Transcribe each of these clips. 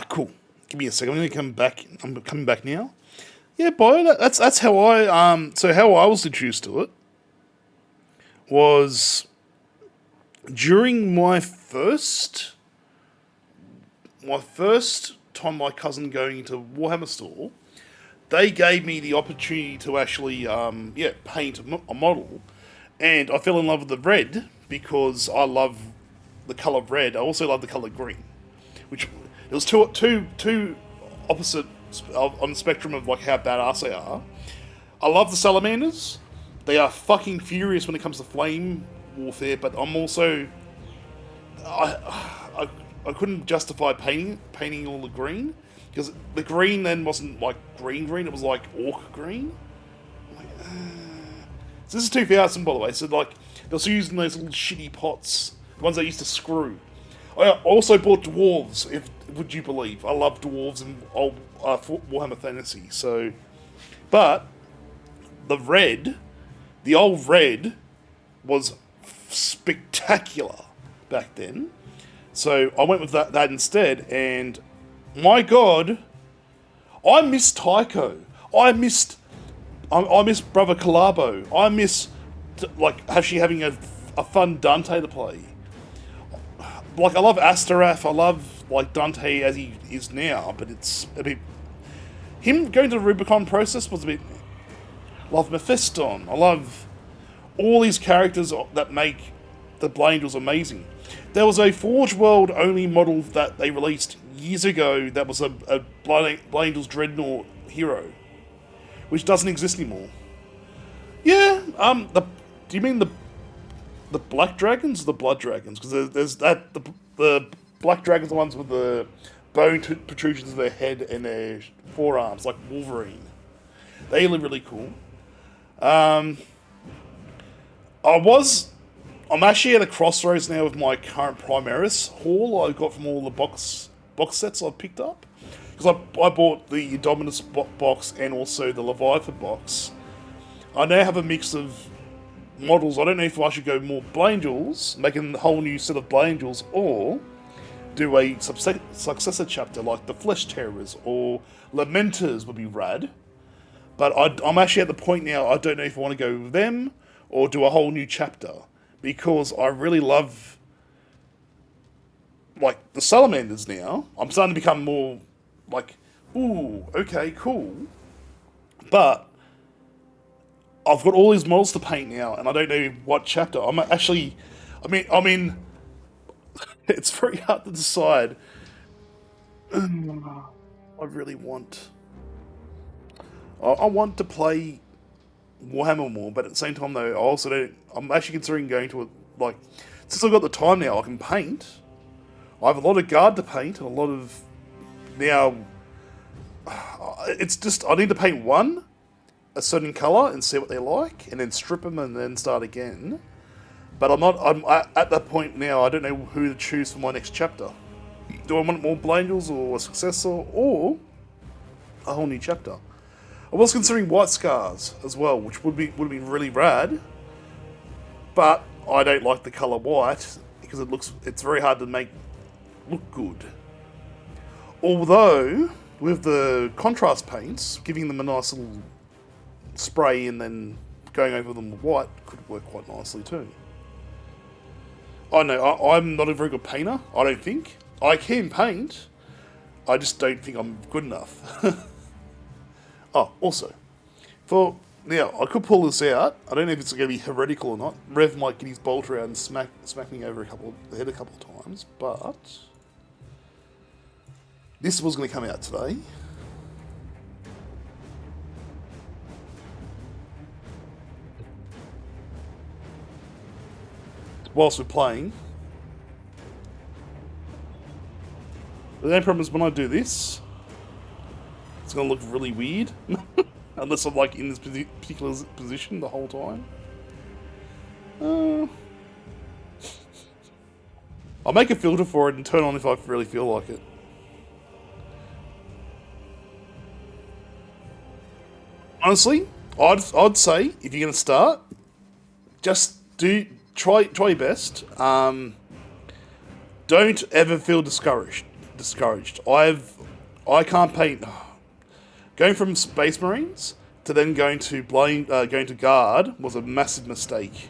Cool. Give me a second. I'm gonna come back. I'm coming back now. Yeah, boy. That's how I So how I was introduced to it was during my first time my cousin going into Warhammer store. They gave me the opportunity to actually paint a model, and I fell in love with the red because I love the color red. I also love the color green, which it was two opposite on the spectrum of like how badass they are. I love the salamanders. They are fucking furious when it comes to flame warfare, but I'm also I couldn't justify painting all the green because the green then wasn't like green, it was like orc green. I'm like, So this is 2000, by the way. So like they was using those little shitty pots, the ones they used to screw. I also bought dwarves. If would you believe? I love dwarves and old Warhammer Fantasy. So, but the old red, was spectacular back then. So I went with that instead, and my god, I miss Tycho. I miss Brother Collabo. I miss like actually having a fun Dante to play. Like I love Astarath. I love like Dante as he is now, but it's a bit. Him going to the Rubicon process was a bit. Love Mephiston. I love all these characters that make the Blade Angels amazing. There was a Forge World only model that they released years ago that was a Blade Angels Dreadnought hero, which doesn't exist anymore. Yeah, do you mean the Black Dragons or the Blood Dragons? Because there's that, the Black Dragons are the ones with the bone protrusions of their head and their forearms, like Wolverine. They look really cool. I'm actually at a crossroads now with my current Primaris haul I got from all the box sets I've picked up. Because I bought the Dominus box and also the Leviathan box. I now have a mix of models. I don't know if I should go more Blade Angels, making a whole new set of Blade Angels, or do a successor chapter like the Flesh Terrors or Lamenters would be rad. But I'm actually at the point now, I don't know if I want to go with them or do a whole new chapter. Because I really love, like, the Salamanders now. I'm starting to become more, like, ooh, okay, cool. But I've got all these models to paint now, and I don't know what chapter. I mean, it's very hard to decide. I really want... I want to play Warhammer more, but at the same time though, I also don't. I'm actually considering going to since I've got the time now, I can paint. I have a lot of guard to paint and a lot of now. It's just I need to paint a certain color and see what they like, and then strip them and then start again. But I'm at that point now. I don't know who to choose for my next chapter. Do I want more Blade Angels or a successor or a whole new chapter? I was considering White Scars as well, which would have been really rad, but I don't like the colour white because it's very hard to make look good. Although with the contrast paints, giving them a nice little spray and then going over them with white could work quite nicely too. I know I'm not a very good painter. I don't think I can paint. I just don't think I'm good enough. Oh, also, now I could pull this out. I don't know if it's going to be heretical or not. Rev might get his bolt around and smack me over the head a couple of times, but this was going to come out today. Whilst we're playing. The only problem is when I do this, it's going to look really weird. Unless I'm like in this particular position the whole time. I'll make a filter for it and turn on if I really feel like it. Honestly, I'd say if you're going to start, just try your best. Don't ever feel discouraged. discouraged. I can't paint. Going from Space Marines to then going to going to Guard was a massive mistake.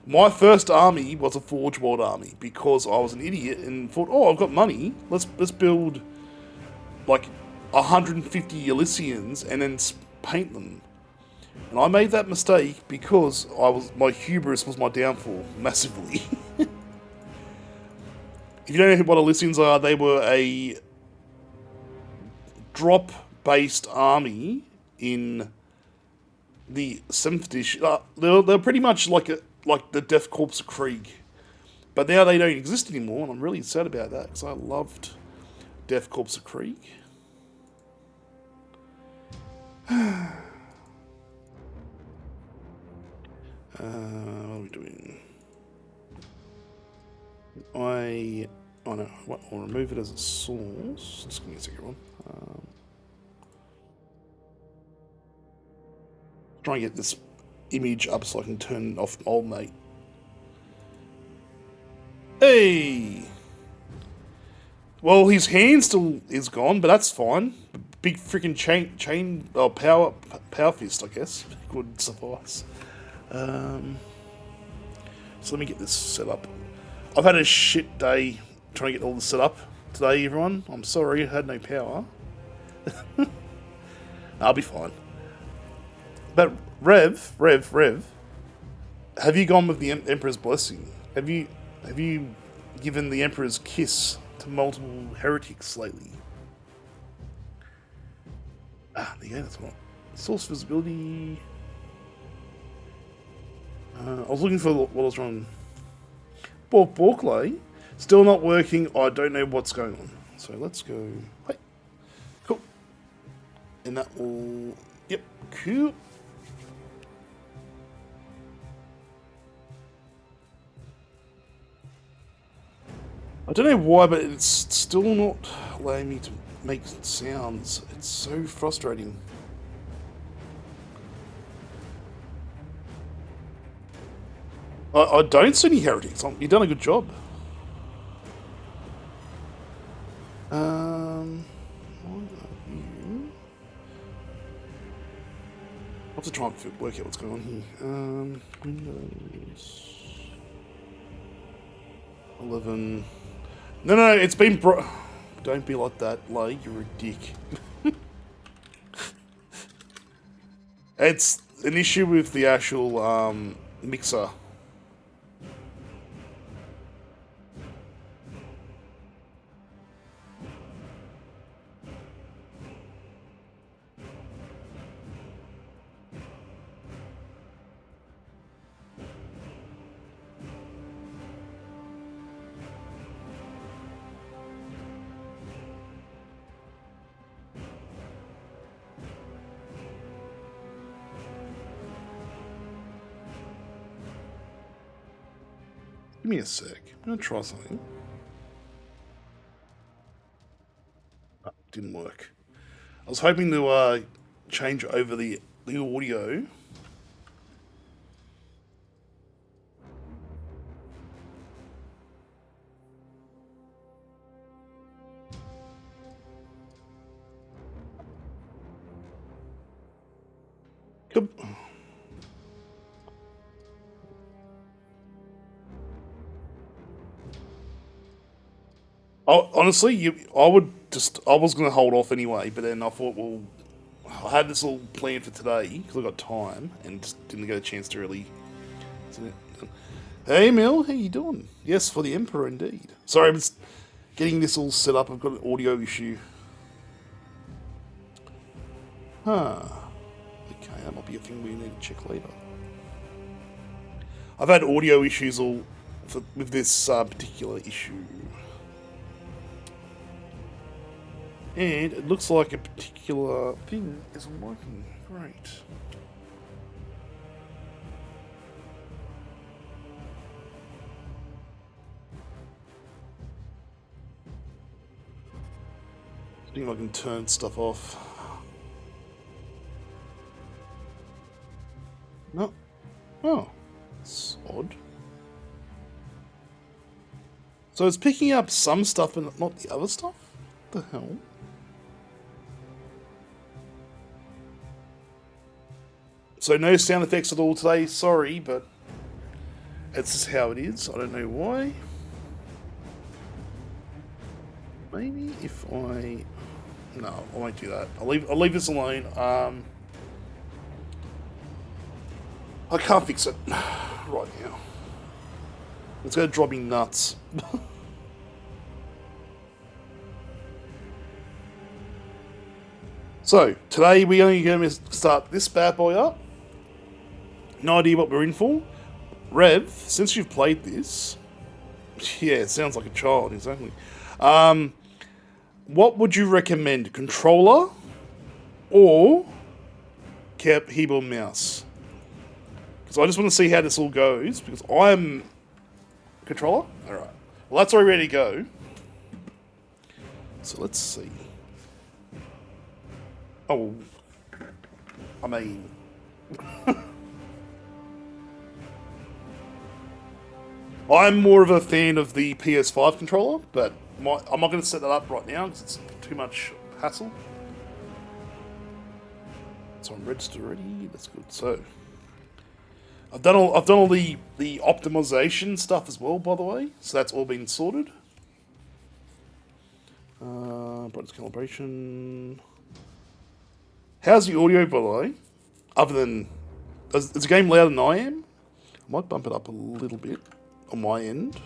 My first army was a Forge World army because I was an idiot and thought, oh, I've got money. Let's build like 150 Elysians and then paint them. And I made that mistake because my hubris was my downfall massively. If you don't know what Elysians are, they were a drop-based army in the 7th edition. They're pretty much like the Death Corps of Krieg. But now they don't exist anymore, and I'm really sad about that, because I loved Death Corps of Krieg. What are we doing? Oh no, I'll remove it as a source. Just give me a second one. Try and get this image up so I can turn off old mate. Hey! Well, his hand still is gone, but that's fine. Big freaking power fist, I guess, would suffice. So let me get this set up. I've had a shit day trying to get all this set up today, everyone. I'm sorry, I had no power. I'll be fine. But Rev, have you gone with the Emperor's Blessing? Have you given the Emperor's Kiss to multiple heretics lately? There you go, that's what. Source visibility. I was looking for what I was wrong. Borkley, still not working. I don't know what's going on. So let's go. Hey, cool. And that will. Yep, cool. I don't know why, but it's still not allowing me to make sounds. It's so frustrating. I don't see any heretics. You've done a good job. What are you? I'll have to try and work out what's going on here. Windows 11. No, it's been Don't be like that, Lay. You're a dick. It's an issue with the actual mixer. Give me a sec. I'm gonna try something. Oh, didn't work. I was hoping to change over the audio. Come. Honestly, I was going to hold off anyway, but then I thought, well, I had this all planned for today because I got time and just didn't get a chance to really. Hey, Mel, how you doing? Yes, for the Emperor, indeed. Sorry, I'm just getting this all set up. I've got an audio issue. Huh. Okay, that might be a thing we need to check later. I've had audio issues with this particular issue. And it looks like a particular thing isn't working. Great. See if I can turn stuff off. No. Oh. It's odd. So it's picking up some stuff and not the other stuff? the hell? So no sound effects at all today, sorry, but it's just how it is. I don't know why. Maybe if I... No, I won't do that. I'll leave this alone. I can't fix it right now. It's going to drive me nuts. So, today we're only going to start this bad boy up. No idea what we're in for. Rev, since you've played this... Yeah, it sounds like a child, exactly. What would you recommend? Controller or keyboard and mouse? Because I just want to see how this all goes, because I'm... Controller? Alright. Well, that's already ready to go. So let's see. Oh. I mean... I'm more of a fan of the PS5 controller, but I'm not going to set that up right now because it's too much hassle. So I'm registered already. That's good. So I've done all the optimization stuff as well, by the way. So that's all been sorted. Brightness calibration. How's the audio, by the way? Other than is the game louder than I am? I might bump it up a little bit on my end.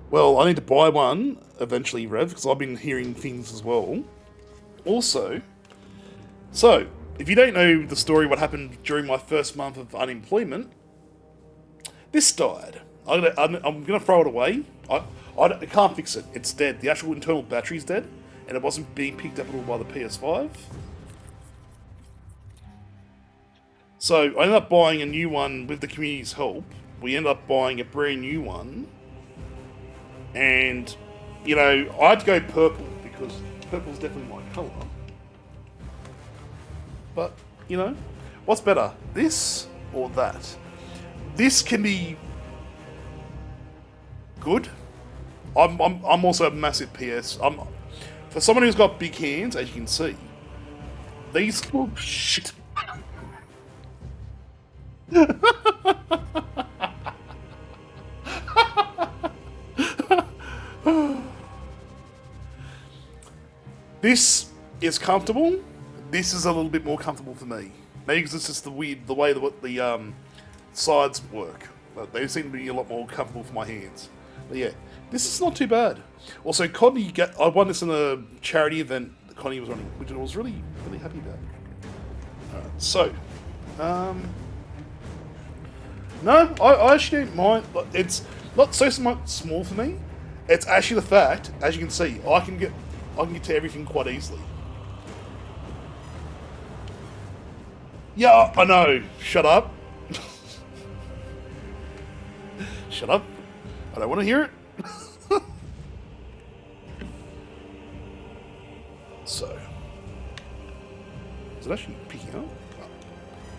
Well, I need to buy one eventually, Rev, because I've been hearing things as well. Also, so if you don't know the story, what happened during my first month of unemployment, this died. I'm gonna throw it away. I can't fix it. It's dead. The actual internal battery's dead, and it wasn't being picked up at all by the PS5. So I ended up buying a new one with the community's help. We ended up buying a brand new one. And, you know, I had to go purple because purple's definitely my colour. But, you know, what's better? This or that? This can be good. I'm also a massive PS. For someone who's got big hands, as you can see, these... Oh, shit. This is comfortable. This is a little bit more comfortable for me. Maybe because it's just the way the sides work. But they seem to be a lot more comfortable for my hands. But yeah, this is not too bad. Also, Connie, I won this in a charity event that Connie was running, which I was really happy about. Alright, so, no, I actually don't mind. It's not so much small for me. It's actually the fact, as you can see, I can get to everything quite easily. Yeah, I know. Shut up. Shut up. I don't want to hear it. So, is it actually picking up?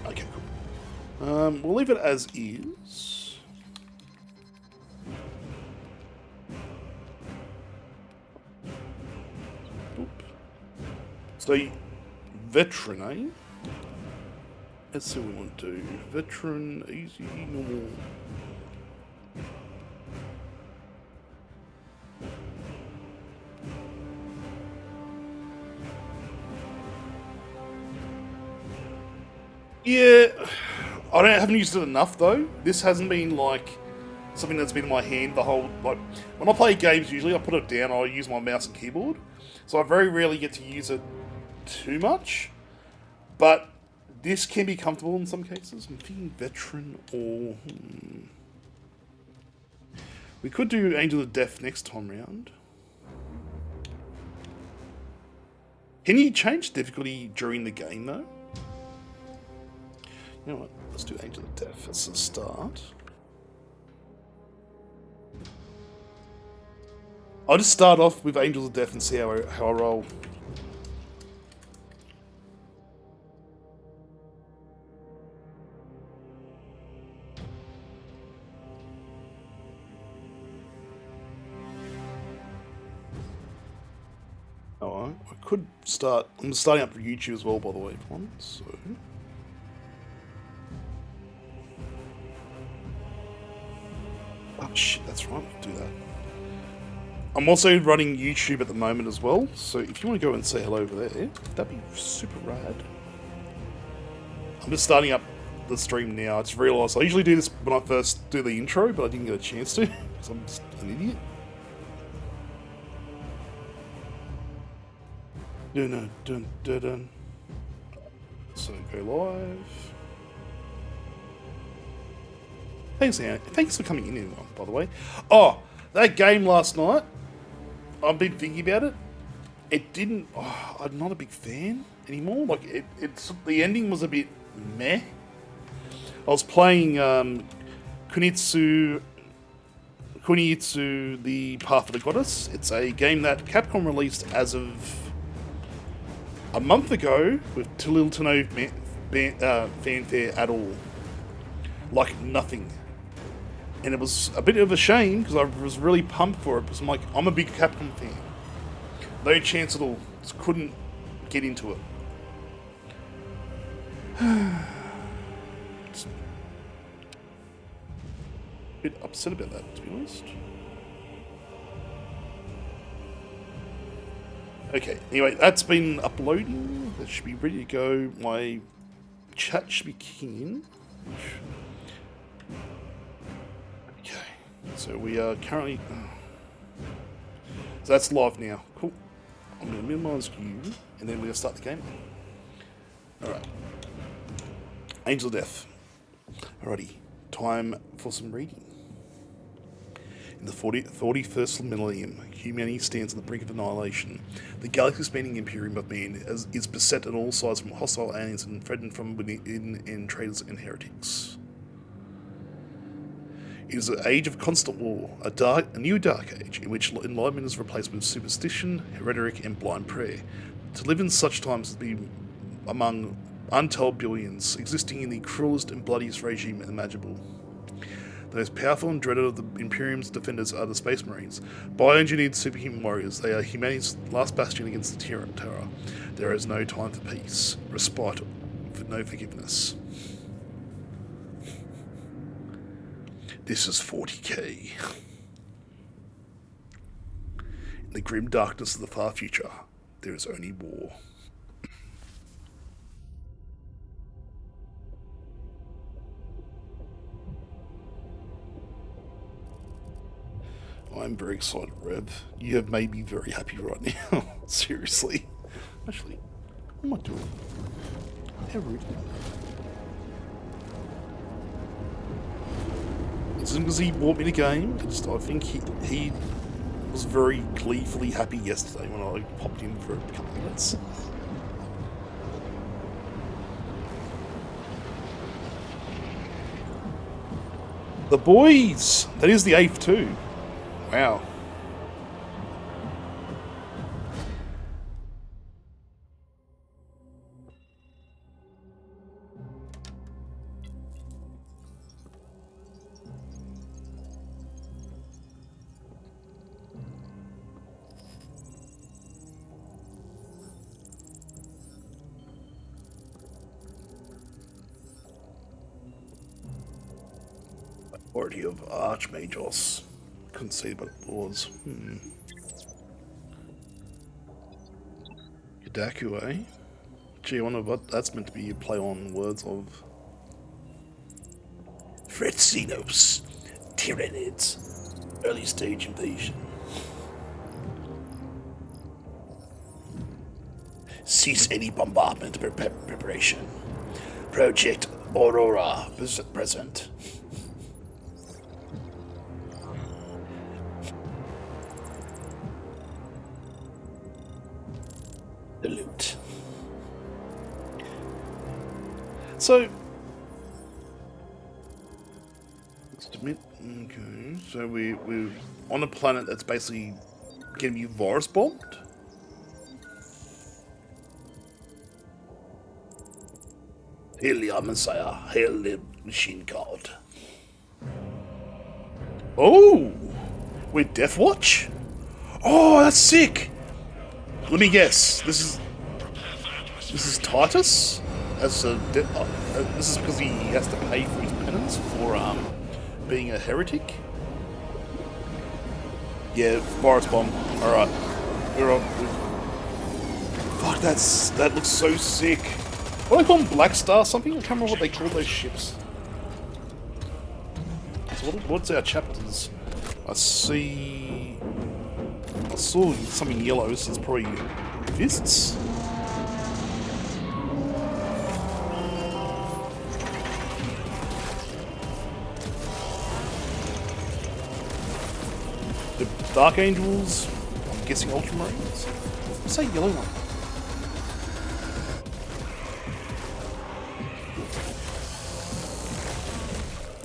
Oh, okay, cool. We'll leave it as is. Oop. So, veteran, eh? Let's see what we want to do. Veteran, easy, normal. Yeah, I haven't used it enough though. This hasn't been like something that's been in my hand the whole, like, when I play games usually I put it down, I use my mouse and keyboard. So I very rarely get to use it too much. But this can be comfortable in some cases. I'm thinking veteran or... We could do Angel of Death next time round. Can you change difficulty during the game though? You know what? Let's do Angel of Death as a start. I'll just start off with Angels of Death and see how I roll. Alright, I could start... I'm starting up YouTube as well, by the way, everyone, so... Oh shit, that's right, I'll do that. I'm also running YouTube at the moment as well, so if you want to go and say hello over there, that'd be super rad. I'm just starting up the stream now. I just realised I usually do this when I first do the intro, but I didn't get a chance to, because I'm just an idiot. Dun, dun, dun, dun. So go live. Thanks, Anna. Thanks for coming in, everyone, by the way. Oh, that game last night, I've been thinking about it. It didn't... Oh, I'm not a big fan anymore. Like, it's the ending was a bit meh. I was playing Kunitsu, The Path of the Goddess. It's a game that Capcom released as of a month ago with little to no fanfare at all. Like nothing. And it was a bit of a shame because I was really pumped for it because I'm like, I'm a big Capcom fan. No chance at all. Just couldn't get into it. Just a bit upset about that, to be honest. Okay, anyway, that's been uploading. That should be ready to go. My chat should be kicking in. Okay, so we are currently... So that's live now. Cool. I'm going to minimize you, and then we're going to start the game. Alright. Angel Death. Alrighty. Time for some reading. In the 41st millennium, humanity stands on the brink of annihilation. The galaxy-spanning Imperium of Man is beset on all sides from hostile aliens and threatened from within and traitors and heretics. It is an age of constant war, a new dark age, in which enlightenment is replaced with superstition, rhetoric, and blind prayer. To live in such times is to be among untold billions, existing in the cruelest and bloodiest regime imaginable. The most powerful and dreaded of the Imperium's defenders are the Space Marines. Bioengineered superhuman warriors, they are humanity's last bastion against the terror. There is no time for peace, respite, no forgiveness. This is 40k. In the grim darkness of the far future, there is only war. I'm very excited, Rev. You have made me very happy right now. Seriously. Actually, what am I doing? How rude. As soon as he bought me the game, I think he was very gleefully happy yesterday when I popped in for a couple of minutes. The boys! That is the 8th too. Wow. Party of Archmagos. Couldn't see what it was. Yadaku, eh? Gee, I wonder what that's meant to be a play on words of. Fretzinos, Tyranids, early stage invasion. Cease any bombardment preparation. Project Aurora present. The loot. So, okay, so we're on a planet that's basically going to be virus bombed. Hail the Messiah, hail the machine god. Oh, with Death Watch? Oh, that's sick. Let me guess. This is Titus. This is because he has to pay for his penance for being a heretic. Yeah, virus bomb. All right, we're on. Fuck, that looks so sick. What do they call them? Black Star something? I can't remember what they call those ships. So what's our chapters? I saw something yellow, so it's probably fists. The Dark Angels, I'm guessing Ultramarines. What's that yellow one?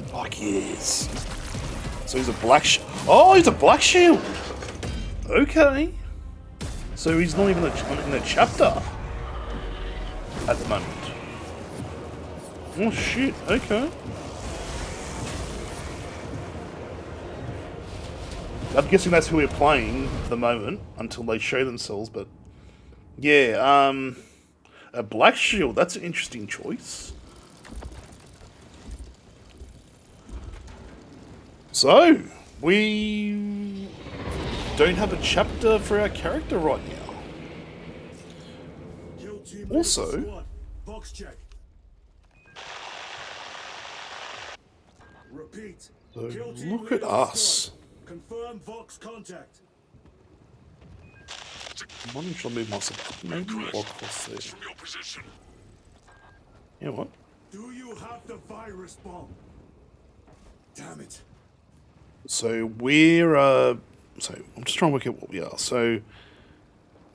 Fuck yes. So he's a black oh, he's a black shield! Okay. So he's not even in a chapter at the moment. Oh shit, okay. I'm guessing that's who we're playing at the moment until they show themselves, but yeah, a black shield, that's an interesting choice. So, we don't have a chapter for our character right now. Also, repeat. So look at us. Confirm Vox contact. I'm wondering if I'll move myself up maybe or across there. You know what? Do you have the virus bomb? Damn it. So we're so I'm just trying to work out what we are. So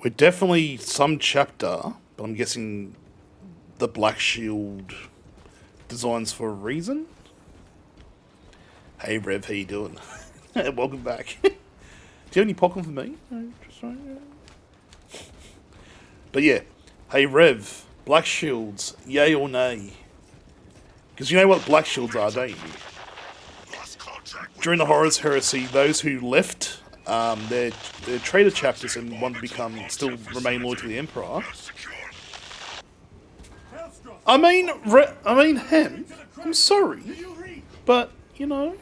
we're definitely some chapter, but I'm guessing the Black Shield designs for a reason. Hey Rev, how you doing? Welcome back. Do you have any popcorn for me? No, just right, yeah. But yeah, hey Rev, Black Shields, yay or nay? Because you know what Black Shields are, don't you? During the Horus Heresy, those who left their traitor chapters and wanted to still remain loyal to the Emperor. I mean, Hem, I'm sorry, but you know,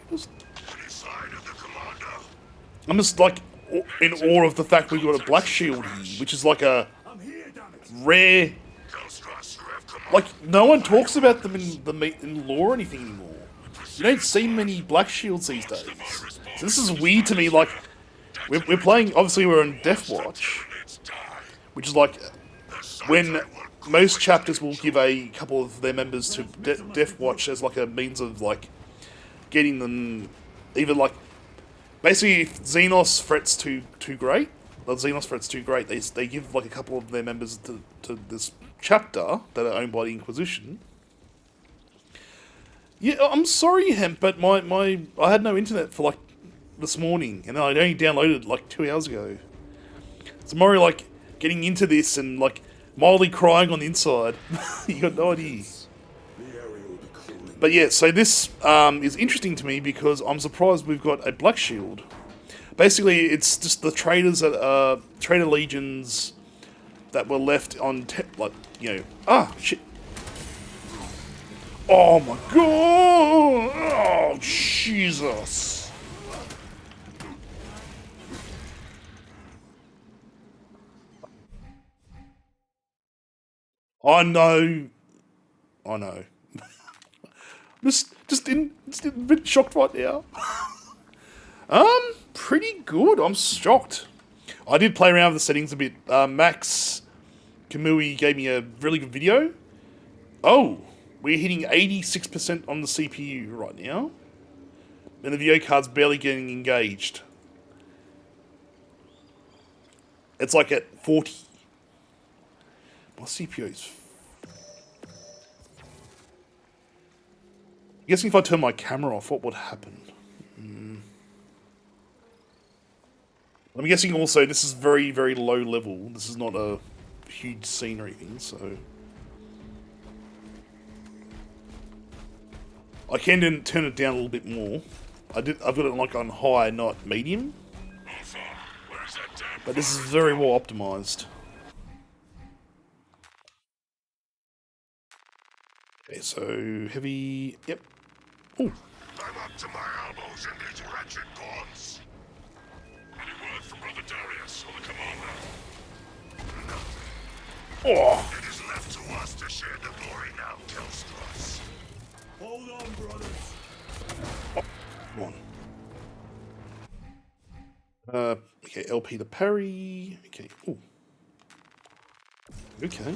I'm just like in awe of the fact we've got a Black Shield here, which is like a rare. Like no one talks about them in lore or anything anymore. You don't see many Black Shields these days. So this is weird to me. Like we're playing. Obviously, we're on Death Watch, which is like when most chapters will give a couple of their members to Death Watch as like a means of like getting them either like basically if Xenos threats too great, they give like a couple of their members to this chapter that are owned by the Inquisition. Yeah, I'm sorry, Hemp, but I had no internet for like this morning, and I only downloaded like 2 hours ago. So I'm already like getting into this and like mildly crying on the inside. You got no idea. But yeah, so this is interesting to me because I'm surprised we've got a Black Shield. Basically, it's just the traitors that traitor legions that were left on shit. Oh my god! Oh Jesus! I know. just a bit shocked right now. Pretty good. I'm shocked. I did play around with the settings a bit. Max Kamui gave me a really good video. Oh, we're hitting 86% on the CPU right now. And the video card's barely getting engaged. It's like at 40. My CPU is... I'm guessing if I turn my camera off, what would happen? I'm guessing also this is very, very low level. This is not a huge scene or anything, so... I can turn it down a little bit more. I've got it like on high, not medium. But this is very well optimized. Okay, so heavy. Yep. Ooh. I'm up to my elbows in these wretched bonds. Any word from Brother Darius or the commander? Oh. It is left to us to share the glory now, Killstruts. Hold on, brothers. Come on. Okay, LP to parry. Okay. Ooh. Okay.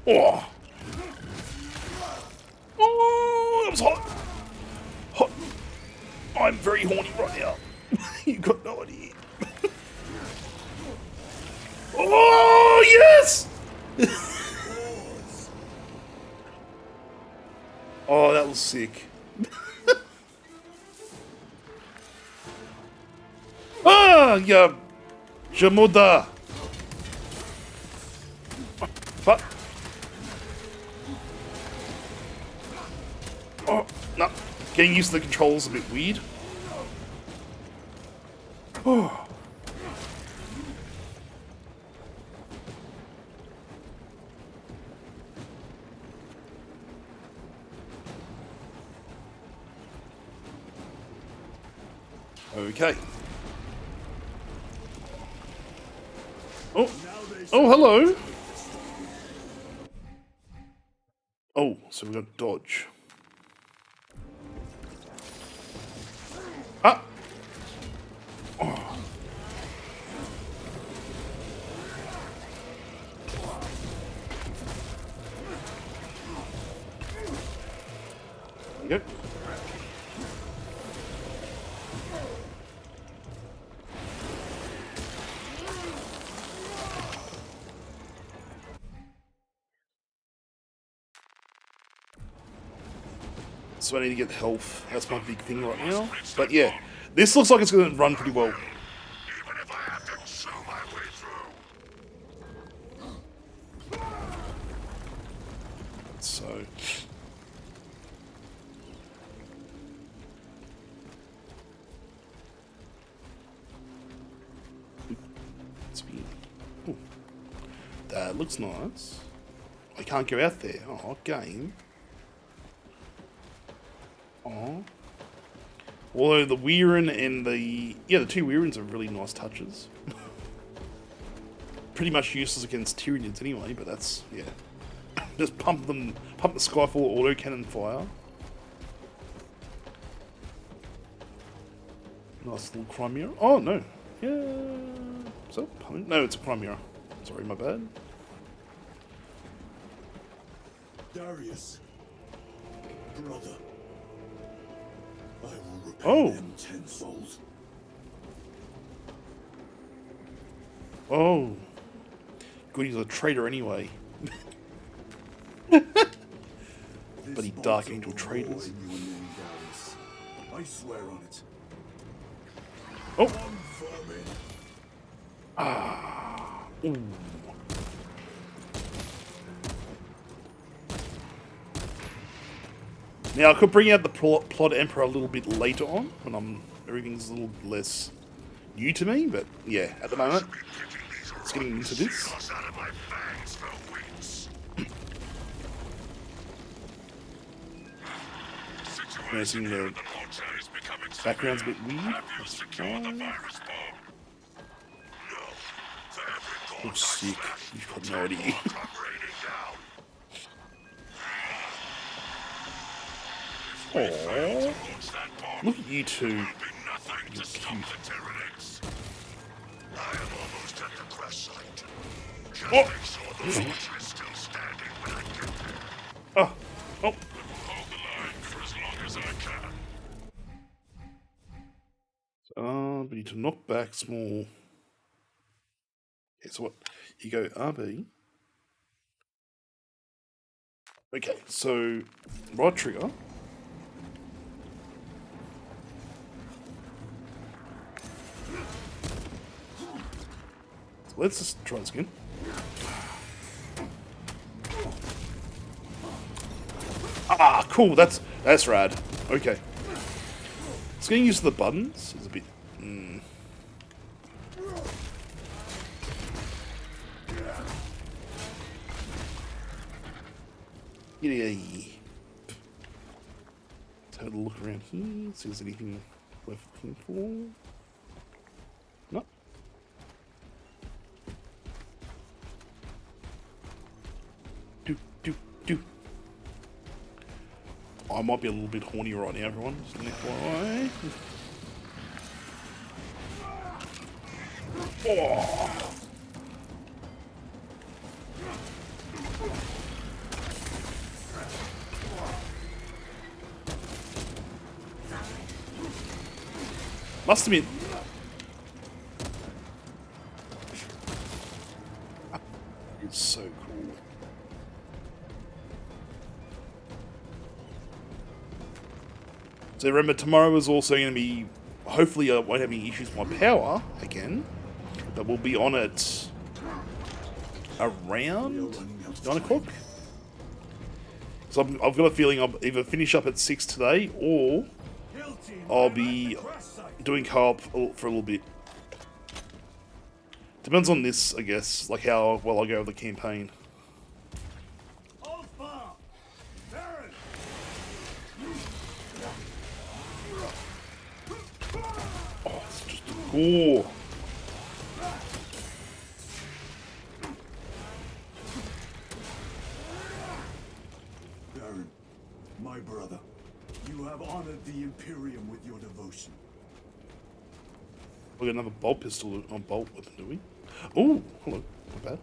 Oh. Oh, that was hot. Hot. I'm very horny right now. You got no idea. Oh, yes! Oh, that was sick. Ah, yeah. Jamuda. But. Oh, no. Getting used to the controls is a bit weird. Oh. Okay. Oh. Oh, hello. Oh, so we got dodge. Ah. Oh. There you go. So I need to get health. That's my big thing right now. But yeah, this looks like it's going to run pretty well. Even if I have to chew my way through. So. Ooh. That looks nice. I can't go out there. Oh, game. Oh. Although the Weirin and the two Weirins are really nice touches. Pretty much useless against Tyranids anyway, but that's just pump the Skyfall autocannon fire. Nice little Chimera. Oh no. Yeah. Is that a pun? No, it's a Chimera. Sorry, my bad. Darius, brother, I will repay Oh. them tenfold. Oh. Good, he's a traitor anyway. Bloody Dark Angel traitors. In your name, Darius. I swear on it. Oh. One vermin. Ooh. Now I could bring out the plot Emperor a little bit later on when everything's a little less new to me, but yeah, at the moment, it's getting into this. Noticing the background's a bit weird. That's fine. Oh, sick. You've got no idea. Aww. Look at you two. You're cute. Oh! Oh! Oh! We need to knock back small. Okay, so what? You go RB. Okay, so right trigger. So let's just try this again. Ah, cool. That's rad. Okay. It's getting used to the buttons is a bit. Giddy. Let's have a look around here, see if there's anything worth looking for. No. Do. I might be a little bit horny right now, everyone. Just an FYI. Oh. Must have been. It's so cool. So remember, tomorrow is also going to be. Hopefully, I won't have any issues with my power again, but we'll be on it around 9 o'clock. So I've got a feeling I'll either finish up at 6 today, or I'll be doing co-op for a little bit. Depends on this, I guess, like how well I go with the campaign. Oh, it's just a gore. Baron, my brother, you have honored the Imperium with your devotion. We got another bolt pistol on bolt weapon, do we? Oh, hello. Not bad.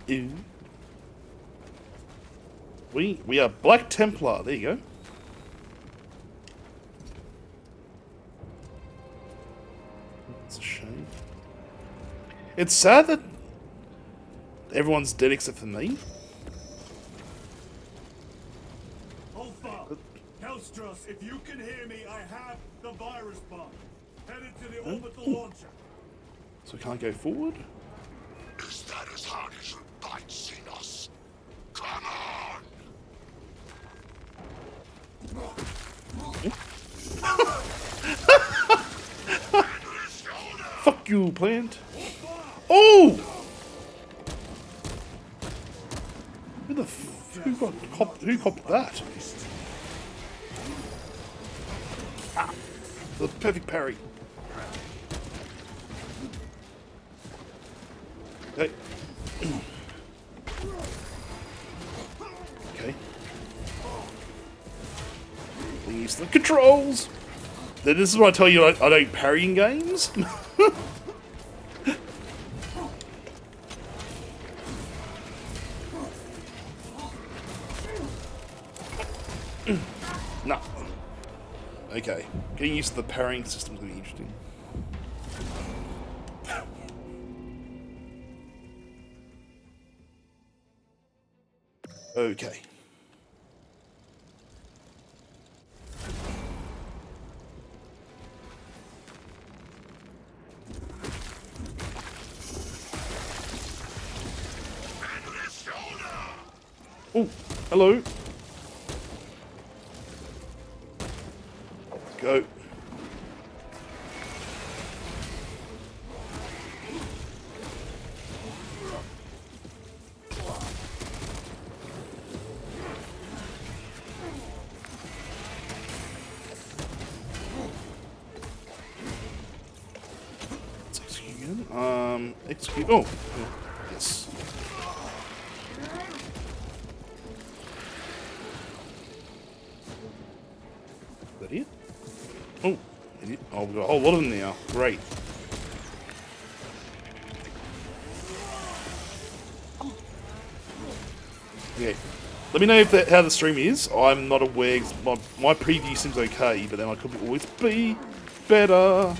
Ew. We are Black Templar. There you go. It's a shame. It's sad that everyone's dead except for me. Alpha, Kelstros, if you can hear me, I have the virus bomb. Headed to the orbital launcher. So we can't go forward? Is that as hard as your bite, Xenos? Come on! Fuck you, plant. Oh! Who copped that? Ah, the perfect parry. Okay. Okay. We use the controls. This is what I tell you. I don't parry in games. No. Okay. Getting used to the parrying system is going to be interesting. Okay. Oh, hello. Go. Let's execute again. Execute. Oh, yes. Is that it? Oh, oh, we've got a whole lot of them now. Great. Okay. Let me know if how the stream is. I'm not aware. My preview seems okay, but then I could always be better.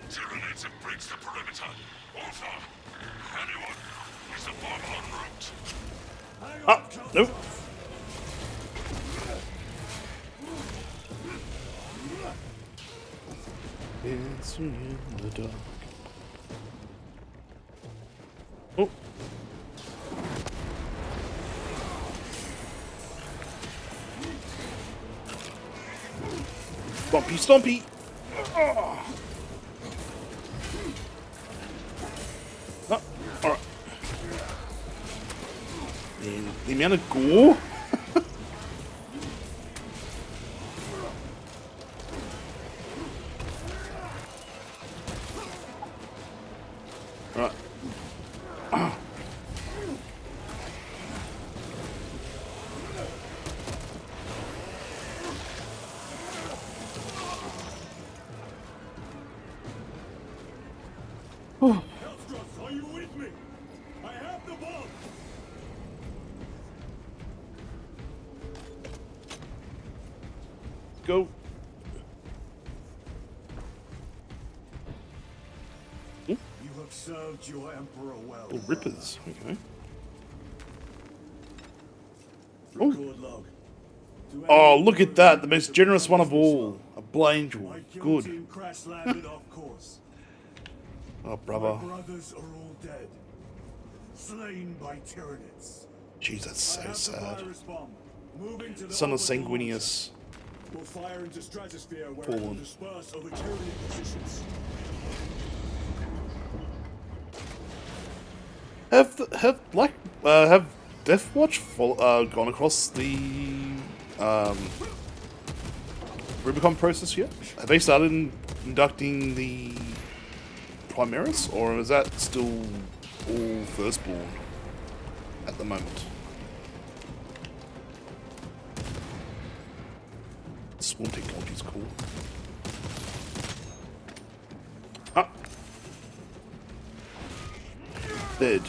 Terminates and breaks the perimeter. Alpha! Anyone? Is the bomb en route? Ah, nope. Dancing in the dark. Oh, Stompy, stompy. Oh, alright. Man, the amount of gore. Right. Hellstrus, are you with me? I have the bomb. Go. You have served your emperor well. Oh, rippers. Okay. Record log. To Oh, anyone look who at that. The remembers most generous one of promise all. A Blangel. My kill Good. team crash landed off course. Oh, My brother. brothers are all dead. Slain by Tyranids. Jeez, that's I so have the sad. virus bomb. Moving to the Son of orbital Sanguinius. launcher. We'll fire into stratosphere where Pull it will on. disperse over Tyranid positions. Have Deathwatch gone across the Rubicon process yet? Have they started inducting the Primaris, or is that still all Firstborn at the moment? Swarm technology is cool. Ah. Dead.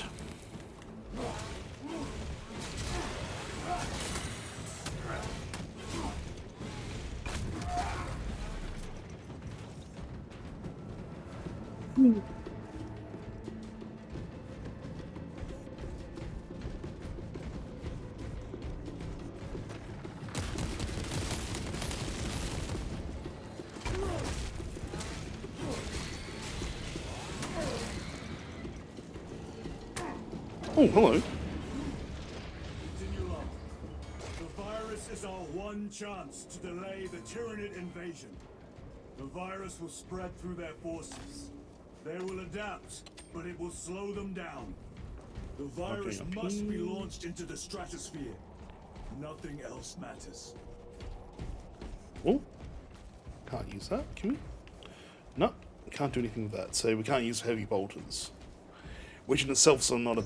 Oh, hello. Continue on. The virus is our one chance to delay the Tyranid invasion. The virus will spread through their forces. They will adapt, but it will slow them down. The virus Okay, must be launched into the stratosphere. Nothing else matters. Oh, can't use that, can we? No, can't do anything with that. So we can't use heavy bolters, which in itself is not a.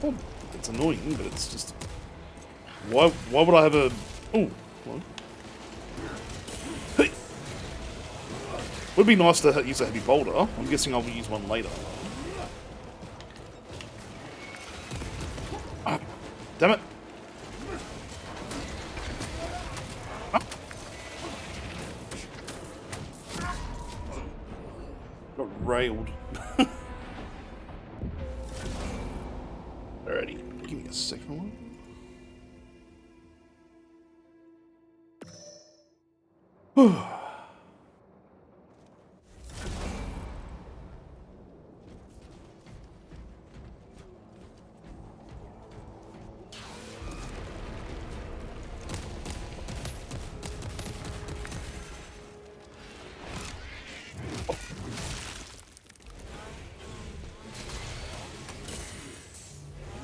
Oh, it's annoying, but it's just. Why would I have a? Oh, well. Hey. Would be nice to use a heavy bolter. I'm guessing I'll use one later. Ah, damn it. Got railed. Alrighty, give me a second one.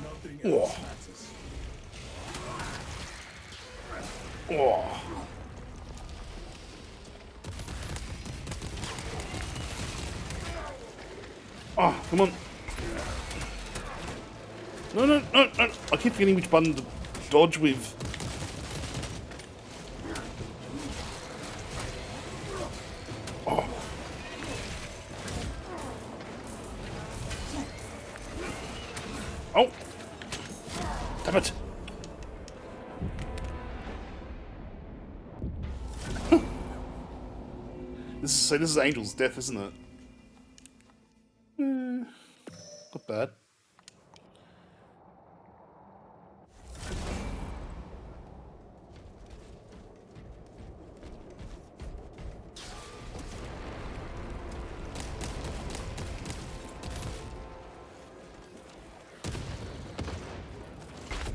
Nothing Oh. else matters. Oh. Oh, come on. No, no, no, no. I keep forgetting which button to dodge with. Oh. Oh. Damn it. This is Angel's death, isn't it? Not bad.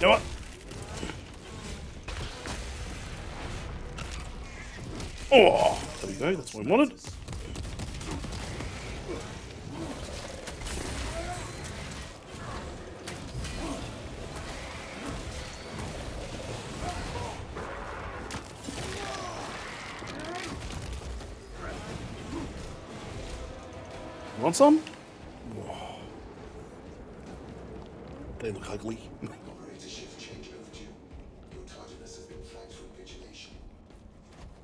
You know what? Oh, there we go. That's what I wanted. You want some? Oh. They look ugly.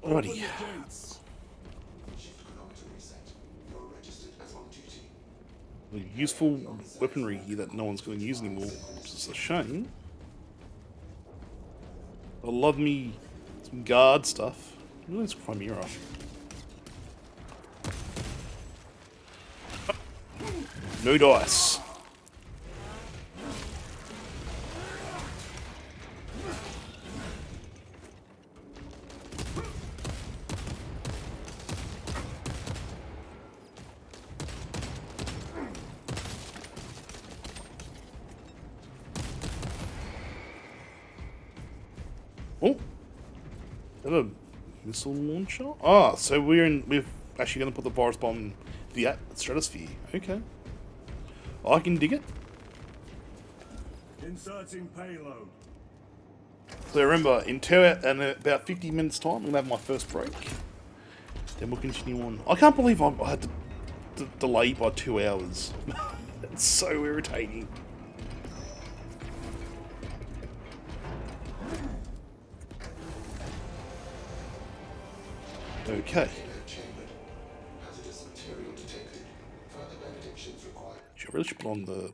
Alrighty. Useful weaponry here that no one's going to use anymore, which is a shame. I love me some guard stuff. Let's Chimera. No dice. Oh, is that a missile launcher? Ah, so we're actually going to put the virus bomb in the stratosphere. Okay, I can dig it. Inserting payload. So remember, in about 50 minutes time, I'm going to have my first break. Then we'll continue on. I can't believe I had to delay by 2 hours. It's so irritating. Okay. Should I really put on the...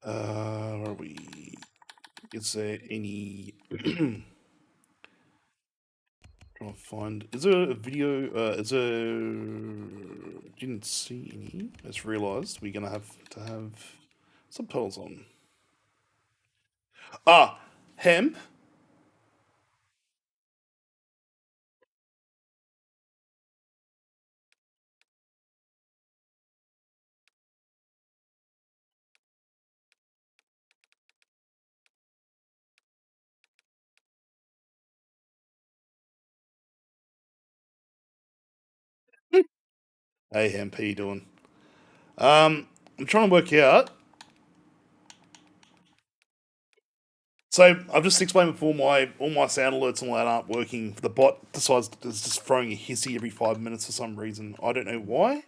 where are we? Is there any... trying to find... Is there a video... Didn't see any. I just realised we're going to have subtitles on. Ah! Hemp? Hey Hemp, how you doing? I'm trying to work out... So I've just explained before, all my sound alerts and all that aren't working. The bot decides it's just throwing a hissy every 5 minutes for some reason. I don't know why.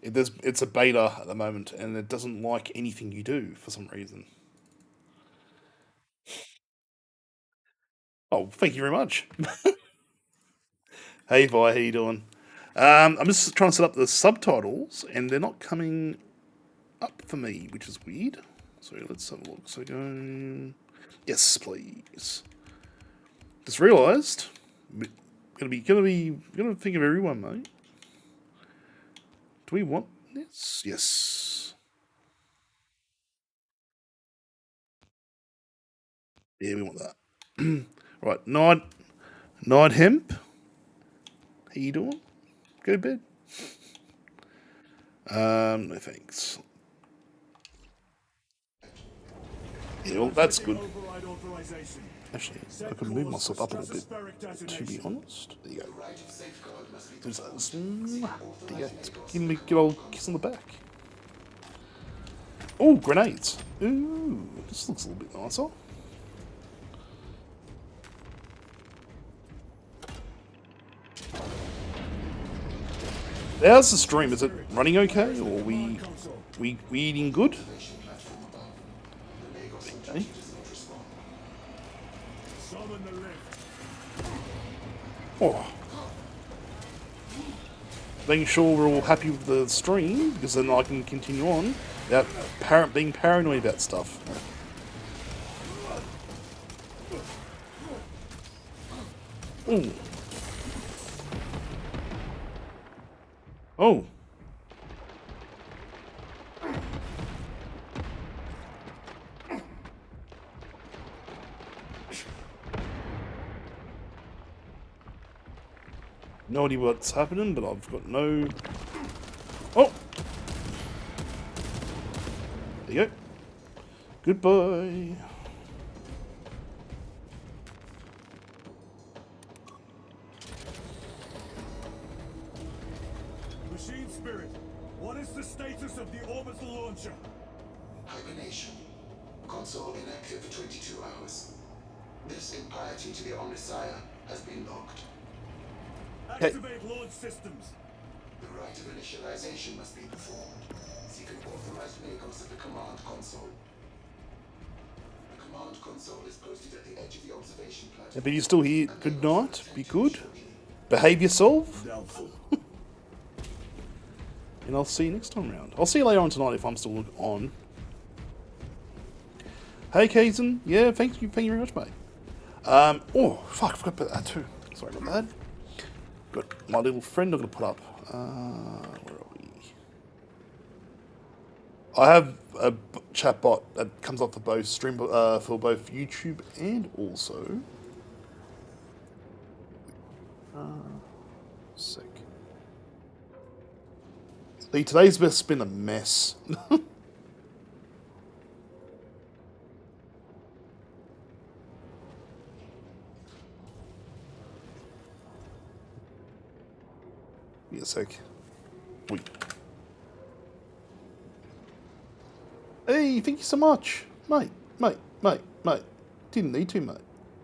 It's a beta at the moment, and it doesn't like anything you do for some reason. Oh, thank you very much. Hey Vi, how you doing? I'm just trying to set up the subtitles, and they're not coming up for me, which is weird. So let's have a look. So go... Yes, please. Just realised, gonna think of everyone, mate. Do we want this? Yes. Yeah, we want that. Right, Night Hemp. How you doing? Go to bed. No thanks. Yeah, well, that's good. Actually, I could move myself up a little bit, to be honest. There you go. There's those. There you go. Give me a good old kiss on the back. Oh, grenades. Ooh, this looks a little bit nicer. How's the stream? Is it running okay, or we eating good? Okay. Oh. Making sure we're all happy with the stream, because then I can continue on without being paranoid about stuff. Ooh. Oh. No idea what's happening, but I've got no... Oh! There you go. Goodbye. console inactive for 22 hours. This impiety to the Omnissiah has been logged. Activate launch systems. The rite of initialization must be performed. Seek an authorized makers of the command console. The command console is posted at the edge of the observation Yeah, platform. but you're still here. Good night. Be good. Behave yourself. Doubtful. And I'll see you next time round. I'll see you later on tonight if I'm still on. Hey, Kaysen. Yeah, thank you very much, mate. Oh, fuck, I forgot about that too. Sorry about that. Got my little friend I'm going to put up. Where are we? I have a chat bot that comes up for both for both YouTube and also... Sick. See, today's just been a mess. Be a sec. Wait. Hey, thank you so much. Mate. Didn't need to, mate.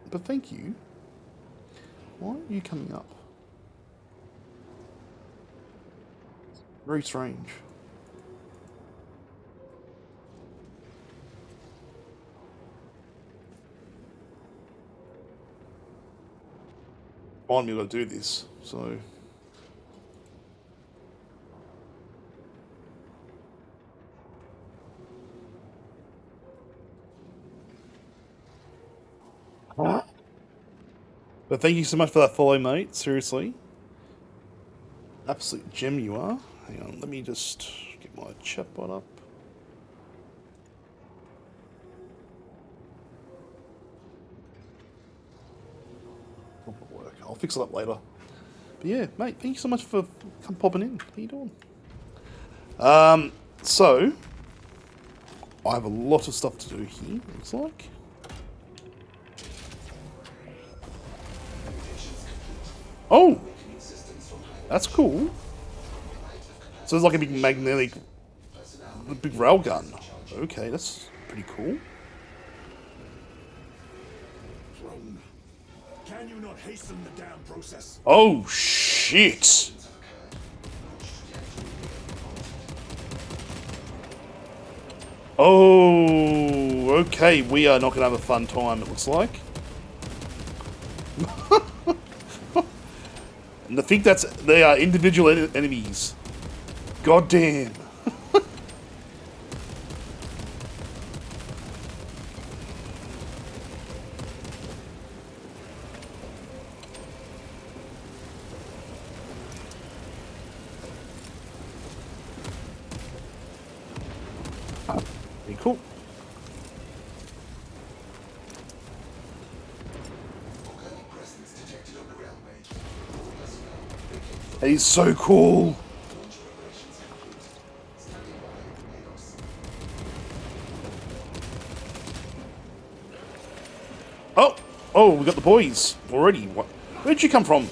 But thank you. Why are you coming up? Very strange. On me to do this, so... But thank you so much for that follow, mate. Seriously. Absolute gem you are. Hang on, let me just get my chat bot up. Work. I'll fix it up later. But yeah, mate, thank you so much for popping in. How you doing? So I have a lot of stuff to do here, looks like. Oh! That's cool. So it's like a big magnetic, big railgun. Okay, that's pretty cool. Can you not hasten the damn process? Oh, shit! Oh, okay, we are not going to have a fun time, it looks like. And I think they are individual enemies. God damn. Pretty cool. He's so cool. Oh, we got the boys already. What? Where'd you come from?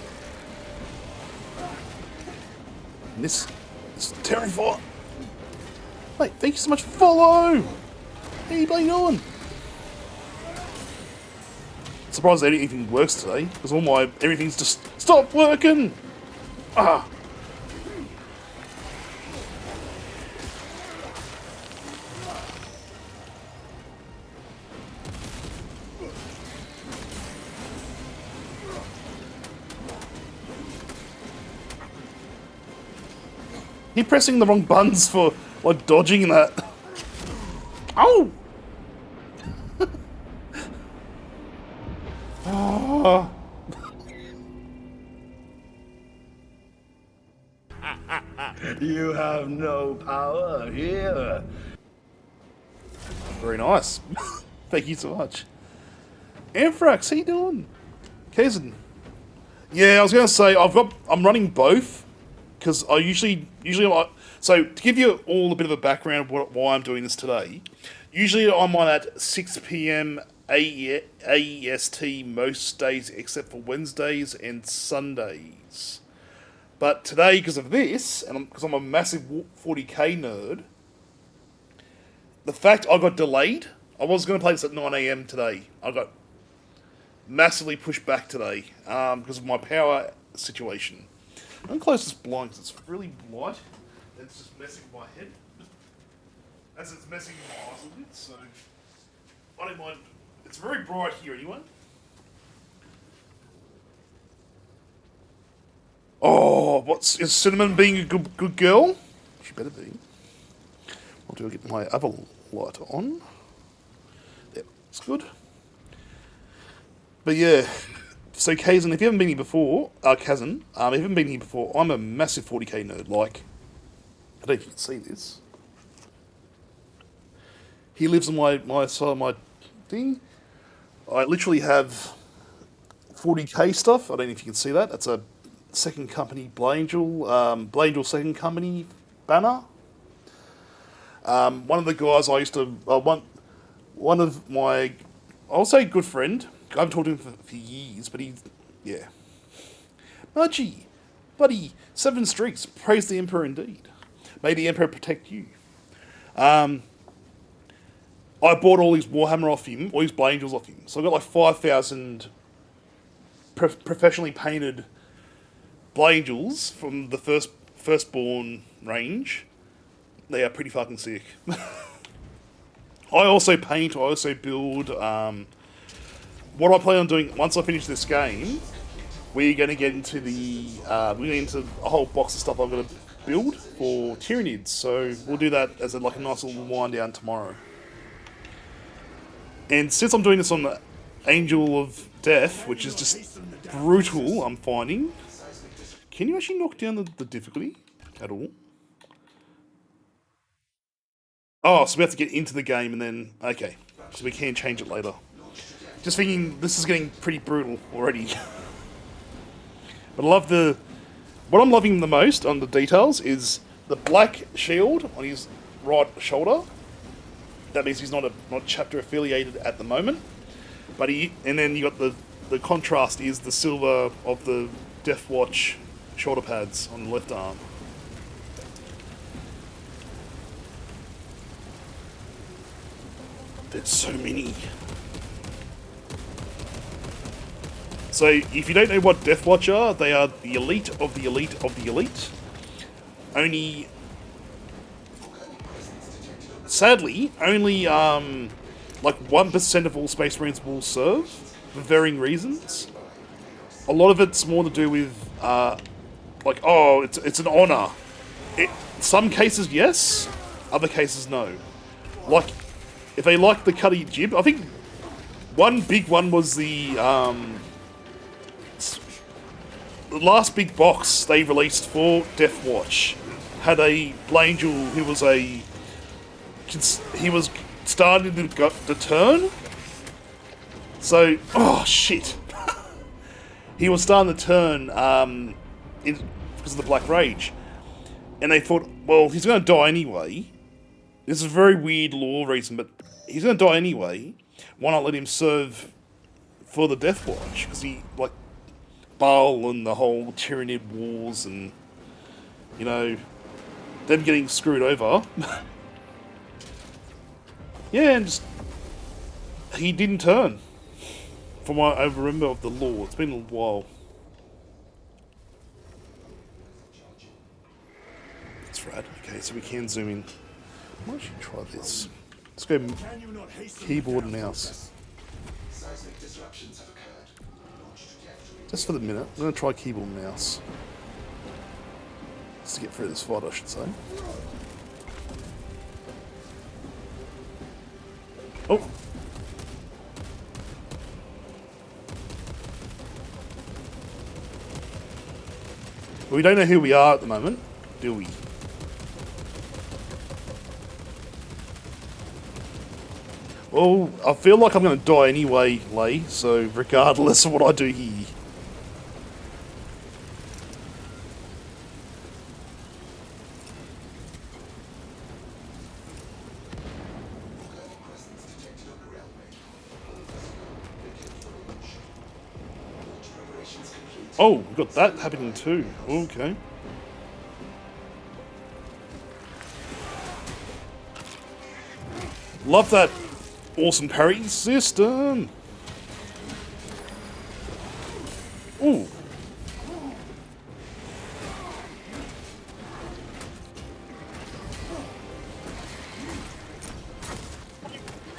And this is terrifying. Mate, thank you so much for follow. How you doing? Surprised that anything works today, because everything's just stop working. Ah. You're pressing the wrong buttons for like dodging that. Ow! Oh. You have no power here. Very nice. Thank you so much. Anthrax, how you doing? Kaysen. Yeah, I was gonna say I'm running both because I usually so to give you all a bit of a background of why I'm doing this today. Usually I'm on at 6 p.m. AEST most days except for Wednesdays and Sundays. But today, because of this, and because I'm a massive 40k nerd, the fact I got delayed I was going to play this at 9 AM today. I got massively pushed back today because of my power situation. I'm going to close this blind because it's really light. It's just messing with my head. As it's messing with my eyes a bit, so I don't mind. It's very bright here anyway. Oh, is Cinnamon being a good girl? She better be. What do I get my other light on? There, it's good. But yeah, so Kazan, if you haven't been here before, Kazan, if you haven't been here before, I'm a massive 40k nerd. Like, I don't know if you can see this. He lives on my side of my thing. I literally have 40k stuff. I don't know if you can see that. That's a second company Blangel second company banner. One of the guys I used to one of my, I'll say good friend. I haven't talked to him for years, but yeah. Mudgy, buddy, 7 streaks. Praise the Emperor indeed. May the Emperor protect you. I bought all his Warhammer off him, all his Blangels off him. So I got like 5,000 professionally painted Blangels from the firstborn range. They are pretty fucking sick. I also paint, I also build. What I plan on doing once I finish this game, we're going to get into a whole box of stuff I'm going to build for Tyranids. So we'll do that as a nice little wind down tomorrow. And since I'm doing this on the Angel of Death, which is just brutal, I'm finding. Can you actually knock down the difficulty at all? Oh, so we have to get into the game and then... Okay, so we can change it later. Just thinking, this is getting pretty brutal already. But I love what I'm loving the most on the details is the black shield on his right shoulder. That means he's not chapter affiliated at the moment. But and then you got the contrast is the silver of the Death Watch shoulder pads on the left arm. There's so many. So if you don't know what Death Watch are, they are the elite of the elite of the elite. Only, sadly, only like 1% of all Space Marines will serve for varying reasons. A lot of it's more to do with like, oh, it's an honor. Some cases yes, other cases no. Like, if they like the Cuddy Jib, I think one big one was the last big box they released for Death Watch had a Blangel who was he was starting to turn. So, oh shit. He was starting to turn because of the Black Rage. And they thought, well, he's going to die anyway. This is a very weird lore reason, but he's going to die anyway. Why not let him serve for the Death Watch? Because he, like, Baal and the whole Tyranid wars and, you know, them getting screwed over. Yeah, and just, he didn't turn. From what I remember of the lore. It's been a while. That's right. Okay, so we can zoom in. I might actually try this. Let's go keyboard and mouse. Just for the minute. I'm going to try keyboard and mouse. Just to get through this fight, I should say. Oh! We don't know who we are at the moment, do we? Well, I feel like I'm going to die anyway, Lay, so regardless of what I do here. Oh, we've got that happening too. Okay. Love that awesome parry system. Ooh.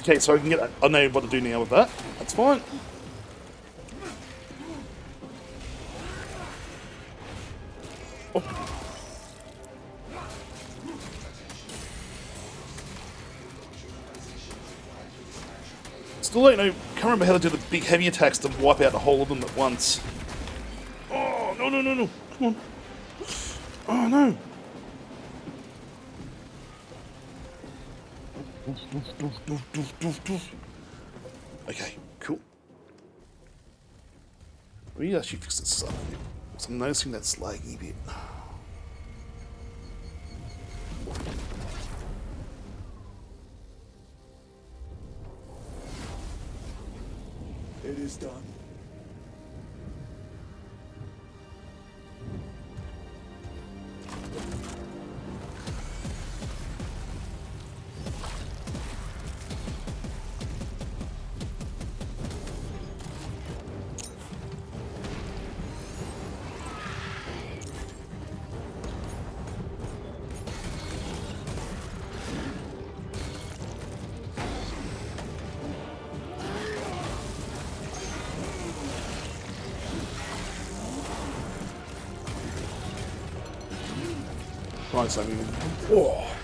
Okay, so I can get. I know what to do now with that. That's fine. Oh. Still don't know. Can't remember how to do the big heavy attacks to wipe out the whole of them at once. Oh no no no no! Come on! Oh no! Okay, cool. We actually fix this up. So I'm noticing that's laggy a bit. It is done. Right, so oh,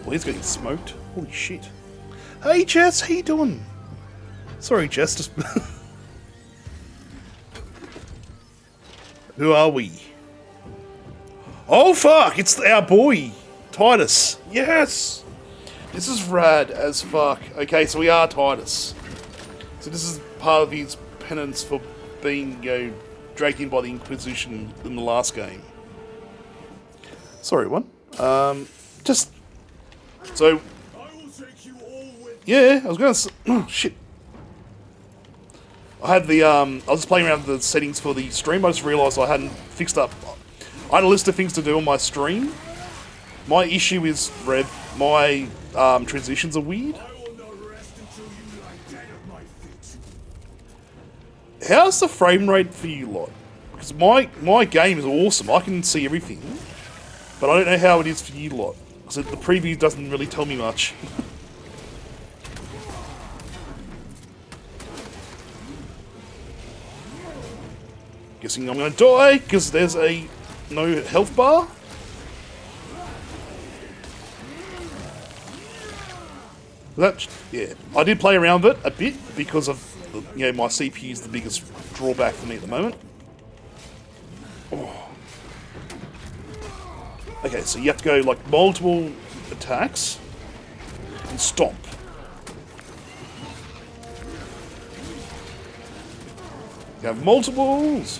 well, he's getting smoked. Holy shit! Hey Jess, how you doing? Sorry, Jess. Just who are we? Oh fuck! It's our boy Titus. Yes, this is rad as fuck. Okay, so we are Titus. So this is part of his penance for being, dragged in by the Inquisition in the last game. Sorry, one. Just so. I will take you all with Yeah, I was gonna. Oh shit! I had the. I was just playing around with the settings for the stream. I just realised I hadn't fixed up. I had a list of things to do on my stream. My issue is Rev. My transitions are weird. I will not rest until you lie dead at my feet. How's the frame rate for you lot? Because my game is awesome. I can see everything. But I don't know how it is for you lot, because the preview doesn't really tell me much. Guessing I'm going to die, because there's a no health bar. That, yeah, I did play around with it a bit, because of, my CPU is the biggest drawback for me at the moment. Oh. Okay, so you have to go like multiple attacks and stomp. You have multiples.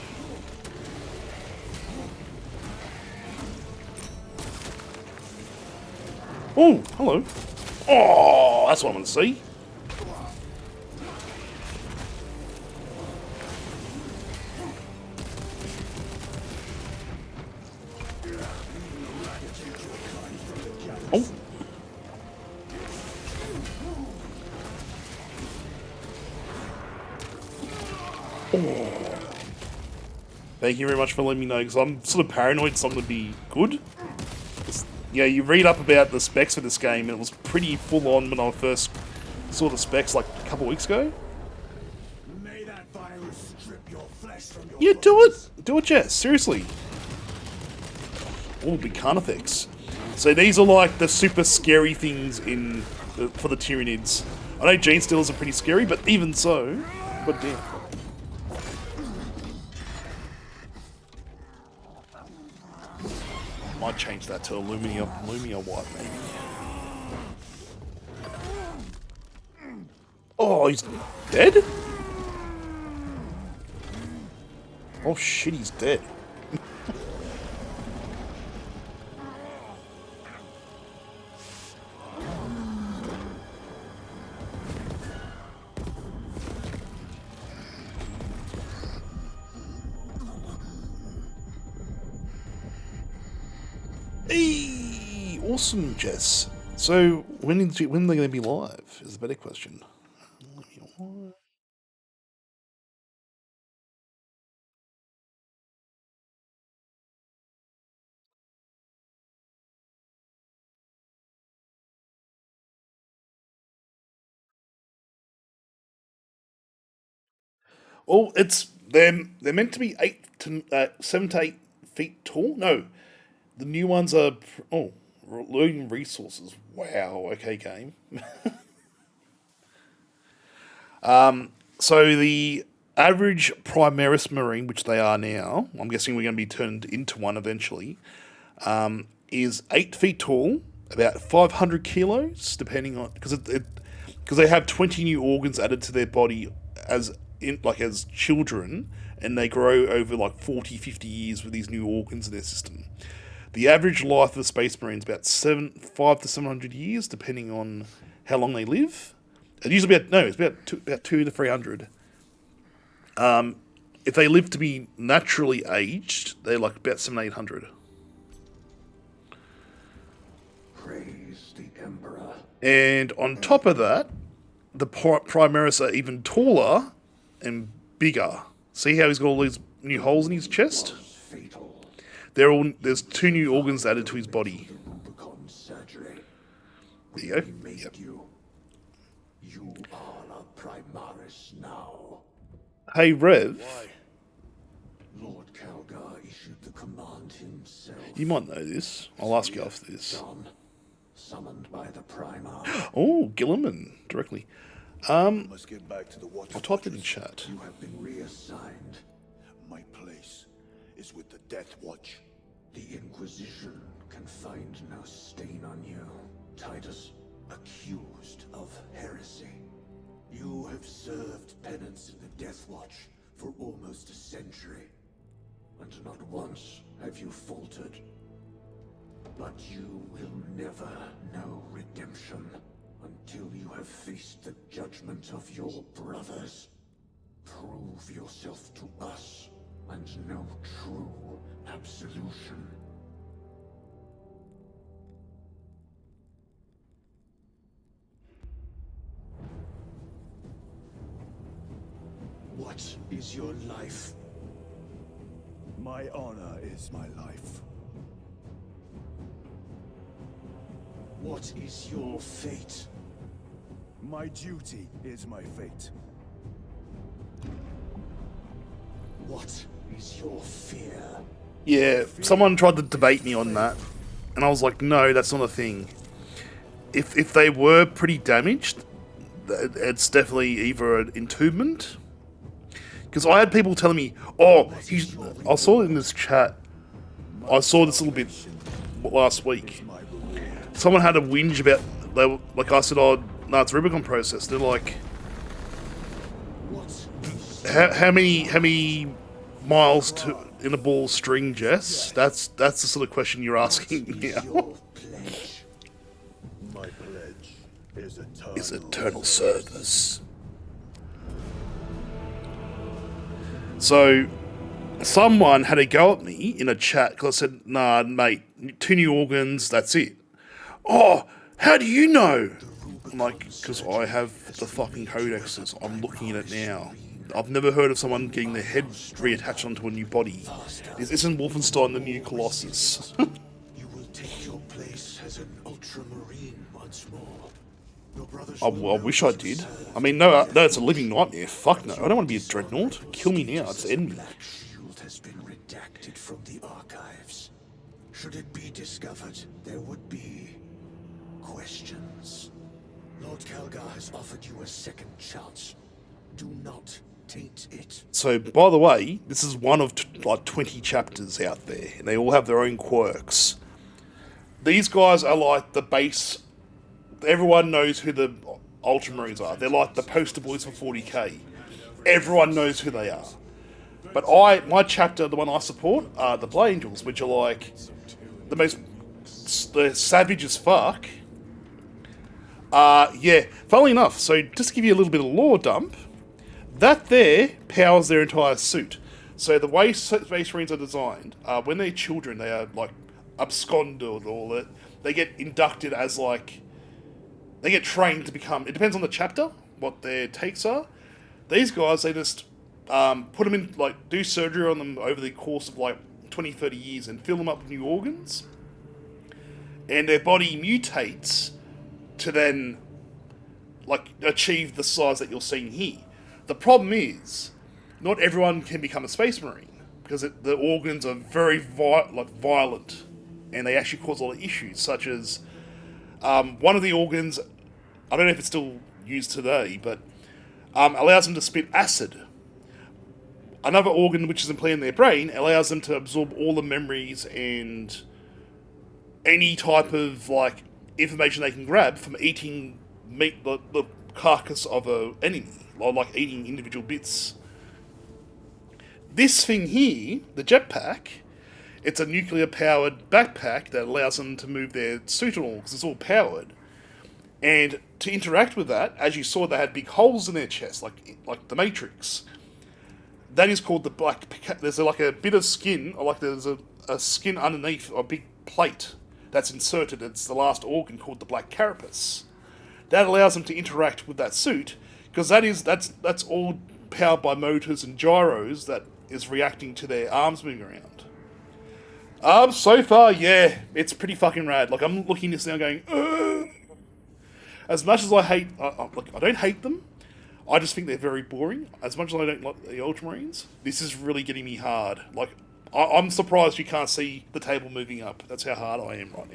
Oh, hello. Oh, that's what I want to see. Oh. Oh. Thank you very much for letting me know, because I'm sort of paranoid it's not going to be good. Yeah, you read up about the specs for this game, and it was pretty full on when I first saw the specs like a couple of weeks ago. May that virus strip your flesh from your Yeah, do it! Do it, Jess, seriously. Oh, big Carnifex. So these are like the super scary things for the Tyranids. I know Gene Stealers are pretty scary, but even so, god damn. Might change that to Lumia White, maybe. Oh, he's dead? Oh shit, he's dead. Hey, awesome, Jess. So when are they going to be live? Is the better question. Well, they're meant to be 7 to 8 feet tall. No, the new ones are loading resources. Wow. Okay, game. So the average Primaris Marine, which they are now, I'm guessing we're going to be turned into one eventually, is 8 feet tall, about 500 kilos, depending on because they have 20 new organs added to their body as children, and they grow over like 40, 50 years with these new organs in their system. The average life of a Space Marine is about 5 to 700 years, depending on how long they live. It's usually it's about 2 to 300. If they live to be naturally aged, they're like about 700 to 800. Praise the Emperor. And on top of that, the Primaris are even taller and bigger. See how he's got all these new holes in his chest? Fatal. There's 2 new organs added to his body. Rubicon surgery. There you go. We made Yep. you. You are a Primaris now. Hey, Rev. Lord Calgar issued the command himself. You might know this. I'll ask you after this. Done. Summoned by the Primar. Oh, Gilliman, directly. Must get back to the watch. I'll type it in chat. You have been reassigned. My place is with the Death Watch. The Inquisition can find no stain on you. Titus, accused of heresy. You have served penance in the Death Watch for almost a century. And not once have you faltered. But you will never know redemption until you have faced the judgment of your brothers. Prove yourself to us and know true absolution. What is your life? My honor is my life. What is your fate? My duty is my fate. What is your fear? Yeah, someone tried to debate me on that, and I was like, no, that's not a thing. If they were pretty damaged, it's definitely either an entombment. Because I had people telling me, I saw it in this chat. I saw this a little bit last week. Someone had a whinge about, I said, no, it's a Rubicon process. They're like, how many miles in a ball string, Jess? That's the sort of question you're asking now. My pledge Is eternal service. So, someone had a go at me in a chat because I said, nah, mate, 2 new organs, that's it. Oh, how do you know? I'm like, because I have the fucking codexes. I'm looking at it now. I've never heard of someone getting their head reattached onto a new body. This isn't Wolfenstein, the new Colossus. You will take your place as an ultramarine once more. Your brothers I wish I did. I mean, no, it's a living nightmare. Fuck no, I don't want to be a dreadnought. Kill me now, it's end me. Black Shield has been redacted from the archives. Should it be discovered, there would be questions. Lord Calgar has offered you a second chance. Do not taint it. So, by the way, this is one of like 20 chapters out there, and they all have their own quirks. These guys are like the base. Everyone knows who the Ultramarines are. They're like the poster boys for 40k. Everyone knows who they are. But my chapter, the one I support, are the Blade Angels, which are like they're savage as fuck. Yeah, funnily enough, so just to give you a little bit of lore dump, that there powers their entire suit. So the way Space Marines are designed, when they're children, they are like absconded or they get inducted as like, they get trained to become, it depends on the chapter, what their takes are. These guys, they just put them in, like, do surgery on them over the course of like 20, 30 years and fill them up with new organs. And their body mutates to then, like, achieve the size that you're seeing here. The problem is, not everyone can become a Space Marine because the organs are very violent, and they actually cause a lot of issues, such as one of the organs. I don't know if it's still used today, but allows them to spit acid. Another organ which is implanted in their brain allows them to absorb all the memories and any type of like information they can grab from eating meat, the carcass of an enemy, or like eating individual bits. This thing here, the jetpack, it's a nuclear-powered backpack that allows them to move their suit and all, because it's all powered. And to interact with that, as you saw, they had big holes in their chest, like the Matrix. That is called the black... There's like a bit of skin, or like there's a skin underneath, a big plate that's inserted. It's the last organ called the black carapace. That allows them to interact with that suit, because that's all powered by motors and gyros that is reacting to their arms moving around. So far, yeah, it's pretty fucking rad. Like, I'm looking at this now going, ugh. As much as I hate... I don't hate them. I just think they're very boring. As much as I don't like the Ultramarines, this is really getting me hard. Like, I'm surprised you can't see the table moving up. That's how hard I am right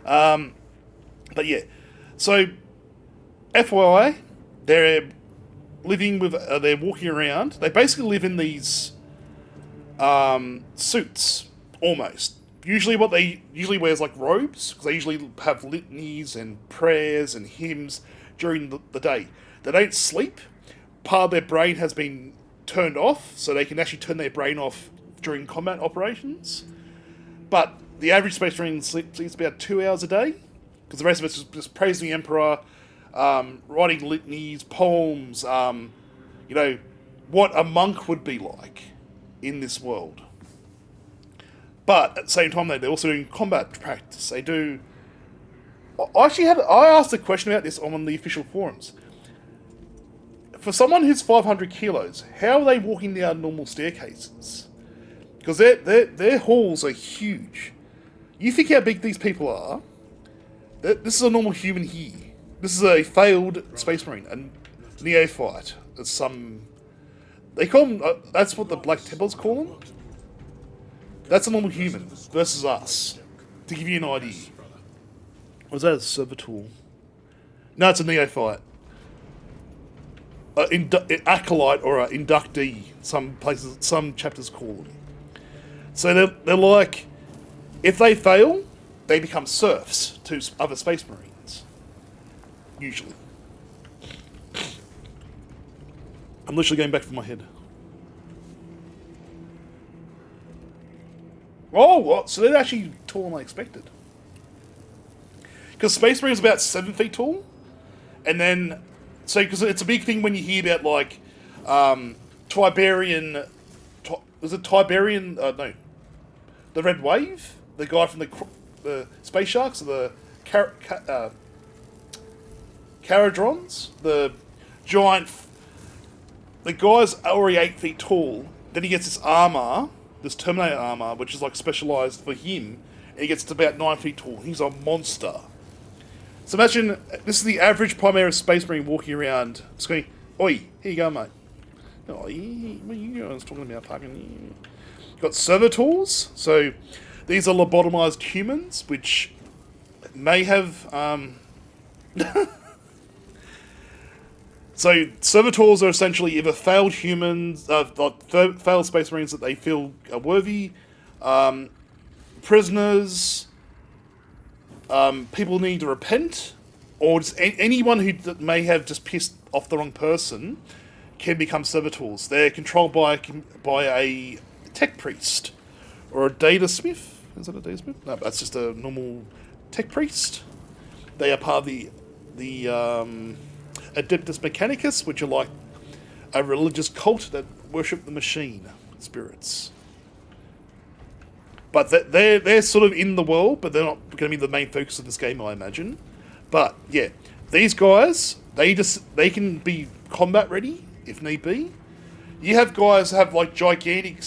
now. But yeah. So, FYI, they're living with... they're walking around. They basically live in these suits, almost. Usually what they usually wear is like robes, because they usually have litanies and prayers and hymns during the day. They don't sleep. Part of their brain has been turned off, so they can actually turn their brain off during combat operations. But the average Space Marine sleeps about 2 hours a day, because the rest of it's just praising the Emperor, writing litanies, poems, what a monk would be like in this world. But at the same time, they're also doing combat practice. They do... I asked a question about this on the official forums. For someone who's 500 kilos, how are they walking down normal staircases? Because their halls are huge. You think how big these people are? This is a normal human here. This is a failed Space Marine, a neophyte. They call them... that's what the Black Templars call them. That's a normal human versus us. To give you an idea. Was that a servitor? No, it's a neophyte. Acolyte or an inductee. Some chapters call them. So they're like, if they fail, they become serfs to other Space Marines. Usually. I'm literally going back from my head. Oh, what? So they're actually taller than I expected. Because Space Marine is about 7 feet tall. And then... So, because it's a big thing when you hear about, like, Tiberian... Was it Tiberian... no. The Red Wave? The guy from the Space Sharks? Or the... Caradrons? The giant... The guy's already 8 feet tall. Then he gets this armor... This Terminator armor, which is like specialized for him, and he gets to about 9 feet tall. He's a monster. So imagine, this is the average Primaris Space Marine walking around, just going, oi, here you go, mate. Oh, what are you guys talking about, fucking... Got servitors, so these are lobotomized humans, which may have, So, servitors are essentially either failed humans, failed Space Marines that they feel are worthy, prisoners, people need to repent, or just anyone who may have just pissed off the wrong person can become servitors. They're controlled by a tech priest, or a data smith. Is that a data smith? No, that's just a normal tech priest. They are part of the Adeptus Mechanicus, which are like a religious cult that worship the machine spirits. But they're sort of in the world, but they're not going to be the main focus of this game, I imagine. But yeah, these guys, they can be combat ready if need be. You have guys have like gigantic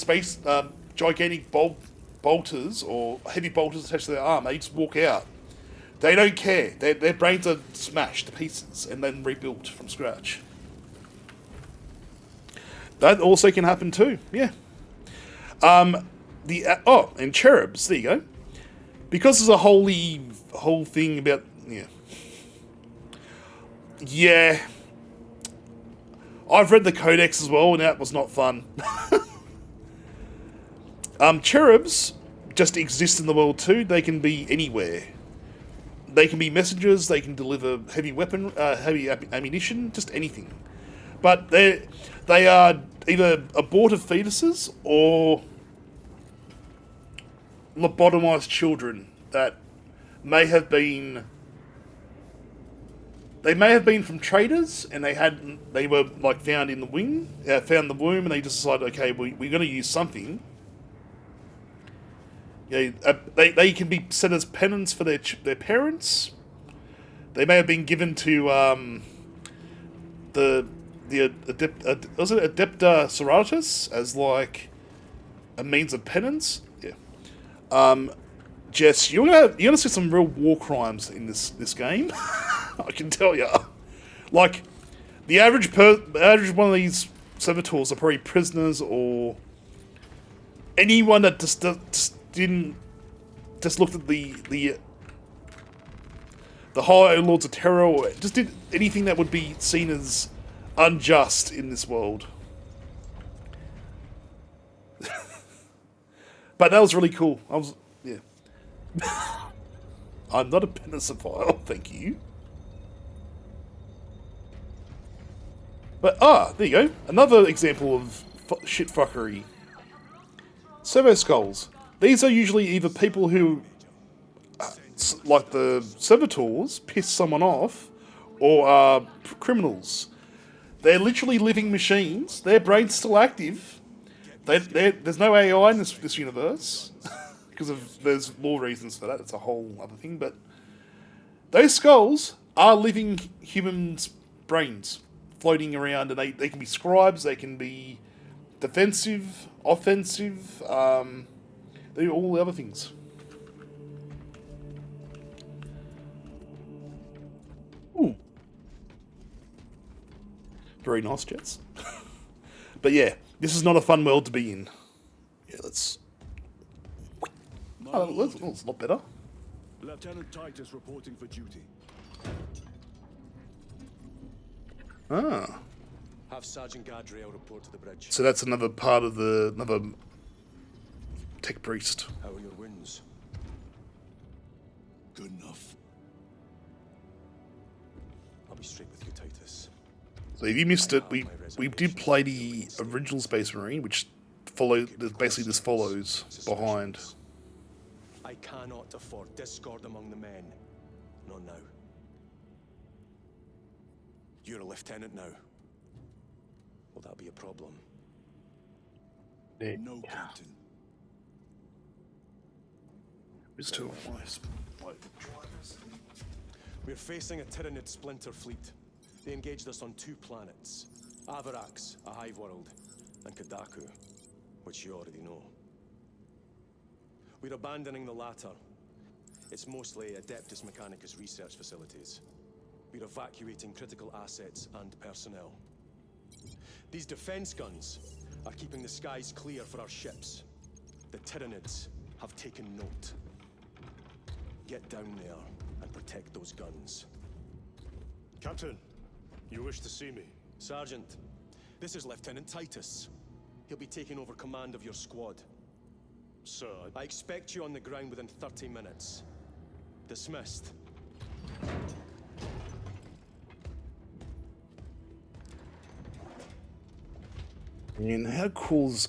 bolters or heavy bolters attached to their arm. They just walk out. They don't care. Their brains are smashed to pieces and then rebuilt from scratch. That also can happen too. Yeah. And cherubs. There you go. Because there's a whole thing about yeah. I've read the Codex as well, and that was not fun. Cherubs just exist in the world too. They can be anywhere. They can be messengers. They can deliver heavy ammunition, just anything. But they are either abortive fetuses or lobotomized children that may have been. They may have been from traders, and they were like found in the found the womb, and they just decided, okay, we're going to use something. They can be set as penance for their parents. They may have been given to was it Adepta Sororitas as like a means of penance? Yeah. Jess, you're gonna see some real war crimes in this game. I can tell you. Like the average one of these servitors are probably prisoners or anyone that just looked at the High Lords of Terror, or just did anything that would be seen as unjust in this world. But that was really cool. I'm not a pedophile, thank you. But, there you go. Another example of shit fuckery. Servo skulls. These are usually either people who, like the servitors, piss someone off, or are criminals. They're literally living machines. Their brain's still active. There's no AI in this universe. Because there's law reasons for that. It's a whole other thing. But those skulls are living humans' brains floating around, and they can be scribes, they can be defensive, offensive, they do all the other things. Ooh. Very nice, Jets. But yeah, this is not a fun world to be in. Yeah, let's... Oh, that's a lot better. Lieutenant Titus reporting for duty. Ah. Have Sergeant Gadriel report to the bridge. So that's another part of another tech priest. How are your wounds? Good enough. I'll be straight with you, Titus. So if you missed it, we did play the original Space Marine, which basically this follows behind. I cannot afford discord among the men. Not now. You're a lieutenant now. Will that be a problem? No, Captain. It's too nice. We're facing a Tyranid splinter fleet. They engaged us on 2 planets. Avarax, a hive world, and Kadaku, which you already know. We're abandoning the latter. It's mostly Adeptus Mechanicus research facilities. We're evacuating critical assets and personnel. These defense guns are keeping the skies clear for our ships. The Tyranids have taken note. Get down there and protect those guns. Captain, you wish to see me? Sergeant, this is Lieutenant Titus. He'll be taking over command of your squad. Sir, I expect you on the ground within 30 minutes. Dismissed. And how cool is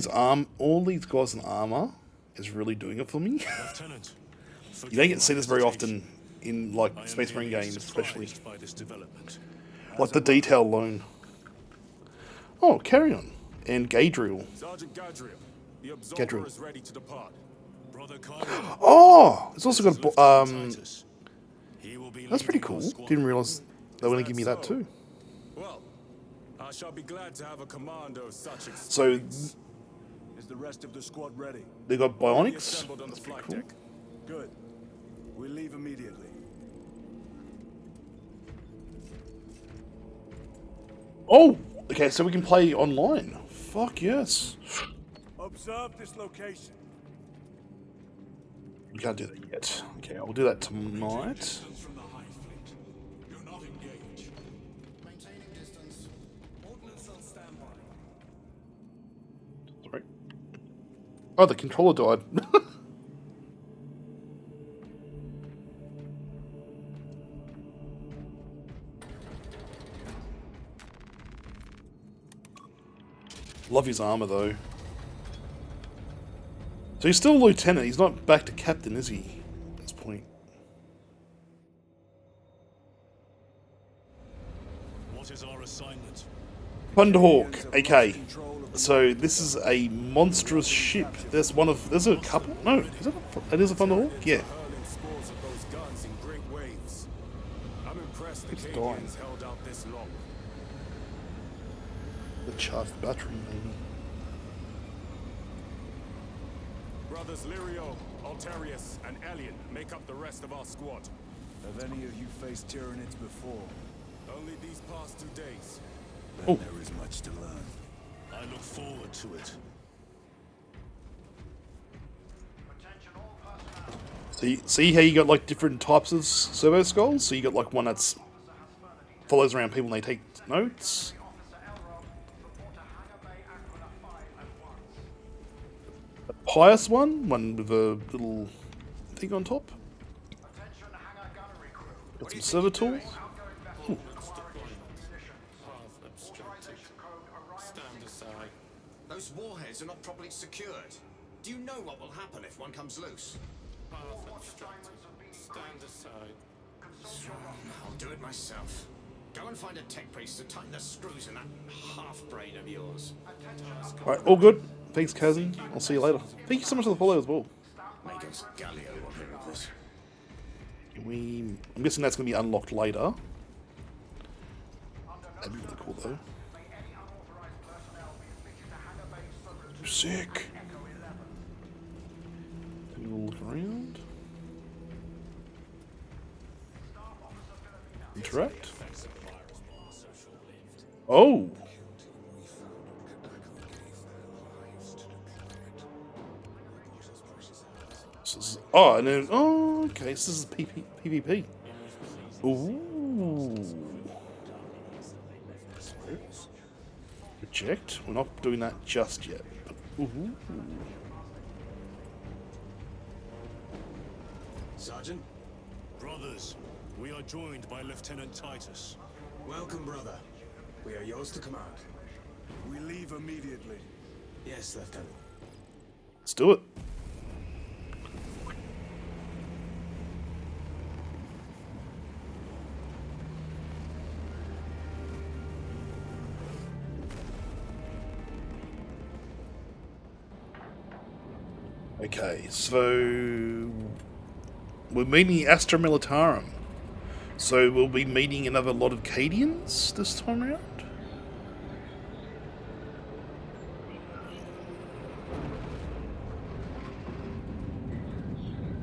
all these guys in armor is really doing it for me. Lieutenant, You don't get to see this very often in like Space Marine games, especially. Like the detail alone. Oh, carry on. And Gadriel. Sergeant Gadriel, the Absolver is ready to depart. Brother Kyle, Oh, it's also got a that's pretty cool. Didn't realize they were going to give me that too. well, I shall be glad to have a commander of such So experience. Is the rest of the squad ready? they got Already bionics. assembled on the That's pretty flight cool. deck. Good. We leave immediately. Oh, Okay, so we can play online. Fuck yes. Observe this location. We can't do that yet. Okay, I'll do that tonight. Distance from the Hive Fleet. You're not engaged. Maintaining distance. Ordnance on standby. Sorry. Oh, the controller died. Love his armor though. So he's still a lieutenant, he's not back to captain, is he? At this point. What is our assignment? Thunderhawk, AK. So this is a monstrous ship. There's a couple? No, it is a Thunderhawk? Yeah. Hurling spores of those guns in great waves. I'm impressed the It's dying. Canadians held out this long. The charged battery, maybe. Brothers Lirio, Altarius, and Alien make up the rest of our squad. Have any of you faced Tyranids before? Only these past 2 days. Then Oh. there is much to learn. I look forward to it. See how you got like different types of servo skulls? So you got like one that's follows around people and they take notes. A pious one with a little thing on top. Got some server tools. Ooh. Those warheads are not properly secured. Do you know what will happen if one comes loose? Stand aside. I'll do it myself. Go and find a tech priest to tighten the screws in that half-brain of yours. Alright, all good. Thanks, Kazi. I'll see you later. Thank you so much for the follow as well. Magos Gallio will hear of this. I'm guessing that's going to be unlocked later. That'd be really cool though. Sick. Take a little look around. Interact. Oh. This is, oh, and then okay. So this is PvP. Ooh. Reject. We're not doing that just yet. Ooh. Sergeant, Brothers, we are joined by Lieutenant Titus. welcome, brother. We are yours to command. We leave immediately. Yes, Lieutenant. Let's do it. Okay, so we're meeting Astra Militarum. So we'll be meeting another lot of Cadians this time around.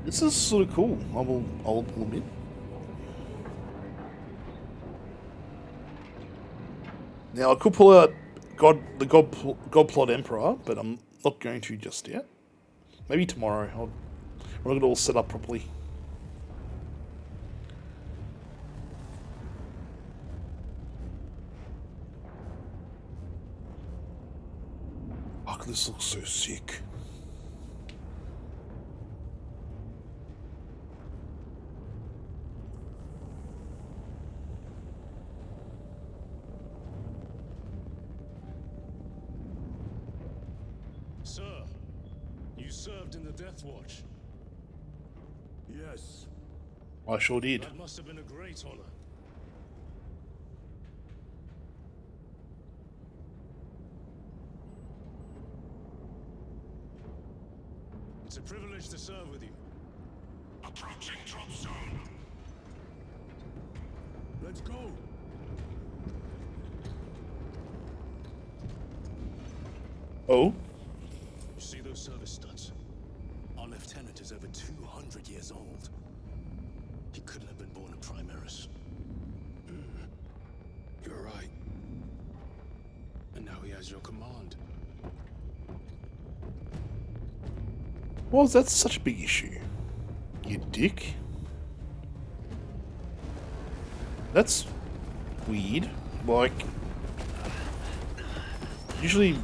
This is sort of cool. I'll admit. Now I could pull out the Godplot Emperor, but I'm not going to just yet. Maybe tomorrow. I'll get it all set up properly. Fuck, this looks so sick. Sir, you served in the Death Watch. Yes, I sure did. that must have been a great honor. It's a privilege to serve with you. Approaching drop zone. Let's go. Oh? You see those service studs? Our lieutenant is over 200 years old. He couldn't have been born a Primaris. You're right. as your command. Why is that such a big issue? You dick. That's weird. Like, usually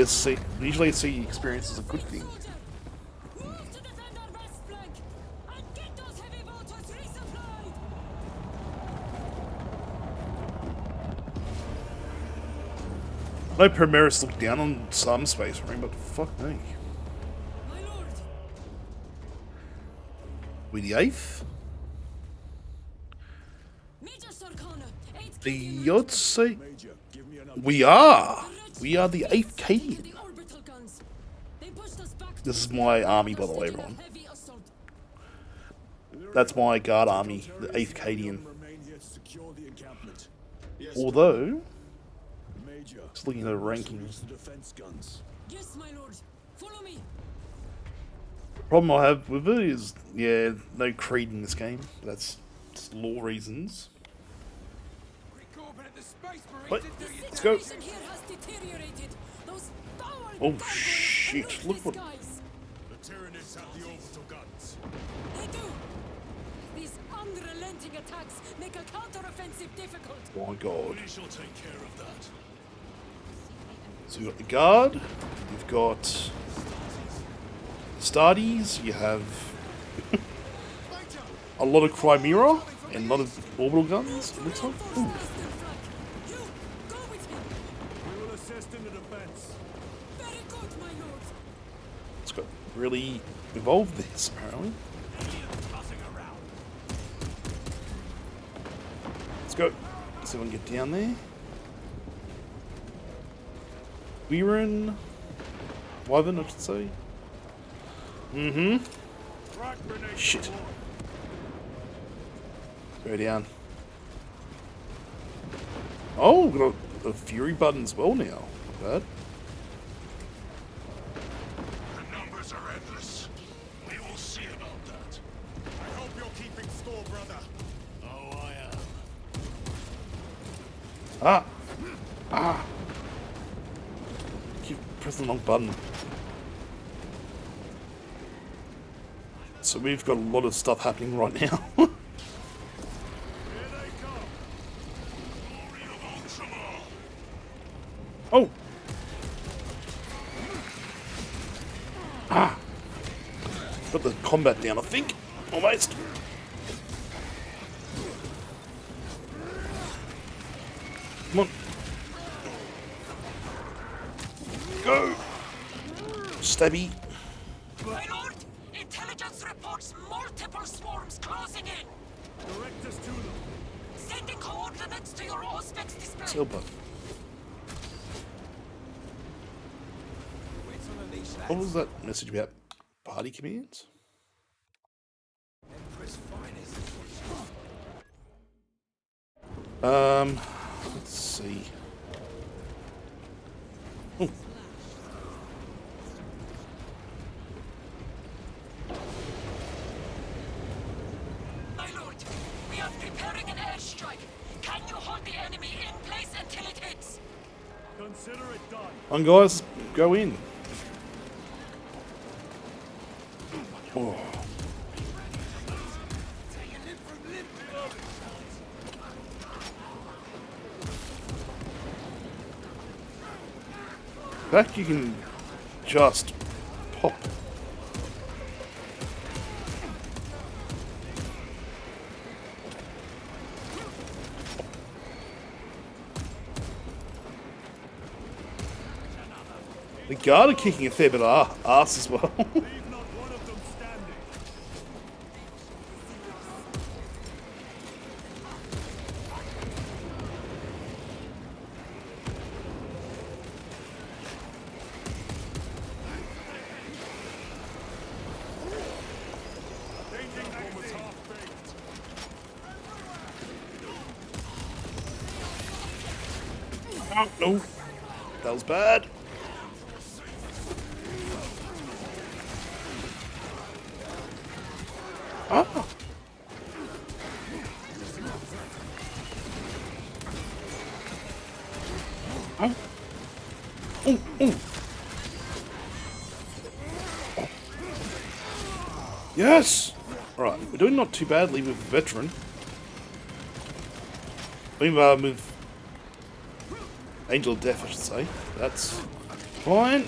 C experience is a good thing. Move to defend our west flank and get those heavy mortars resupplied. I know Primaris looked down on some Space Marine, but fuck me. My lord, We the 8th? Major Sarkana, 8th The Canadian Yotze? Major, give me an We are! We are the 8th Regiment. Cadian. The orbital guns. They pushed us back This to is my the army, by the North way, in a everyone. heavy assault. That's my guard army, the 8th Cadian. Remain here to secure the encampment. Although, Major, just looking at the reach rankings, the defense guns. Yes, my lord. Follow me. the problem I have with it is, yeah, no Creed in this game. That's just law reasons. But, let's go. Situation here has deteriorated. Those foul Oh barbarians shit, pollute look the what... skies. The Tyranids have the orbital guns. They do. These unrelenting attacks make a counteroffensive difficult. Oh my god. We shall take care of that. So you've got the guard, you've got Astartes, you have a lot of Chimera, and a lot of orbital guns, it looks like. Ooh. You, go with him. We will assist in the defense. Very good, my lord. It's got really evolved this, apparently. Let's go. See if I can get down there. Wyvern, I should say. Frag grenade Shit. deployed. Go down. Oh, we've got a Fury button as well now. Not bad. The numbers are endless. We will see about that. I hope you're keeping score, brother. Oh, I am. Keep pressing the wrong button. So we've got a lot of stuff happening right now. Here they come. Glory of Ultramar. Oh! Got the combat down, I think. Almost. Come on. Go! Stabby. My lord, intelligence reports multiple swarms closing in. Direct us to them. Sending coordinates to your Auspex display. Silver. What was that message about? Party commands? Let's see. Oh. My lord, we are preparing an airstrike. Can you hold the enemy in place until it hits? Consider it done. On guys, go in. Oh. That you can just pop. The guard are kicking a fair bit of ass as well. Leave not one of them standing. Changing almost half-baked. Oh, no. That was bad. Ah. Ooh, ooh. Yes! Alright, we're doing not too badly with Veteran. With Angel of Death, I should say. That's fine.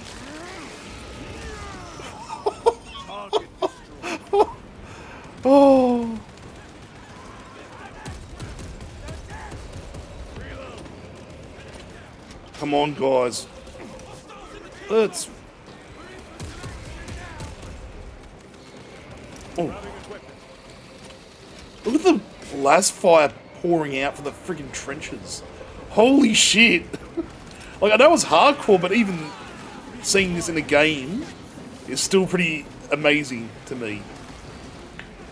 Oh! Come on, guys. Let's... Oh. Look at the blast fire pouring out from the friggin' trenches. Holy shit! Like, I know it's hardcore, but even seeing this in a game is still pretty amazing to me.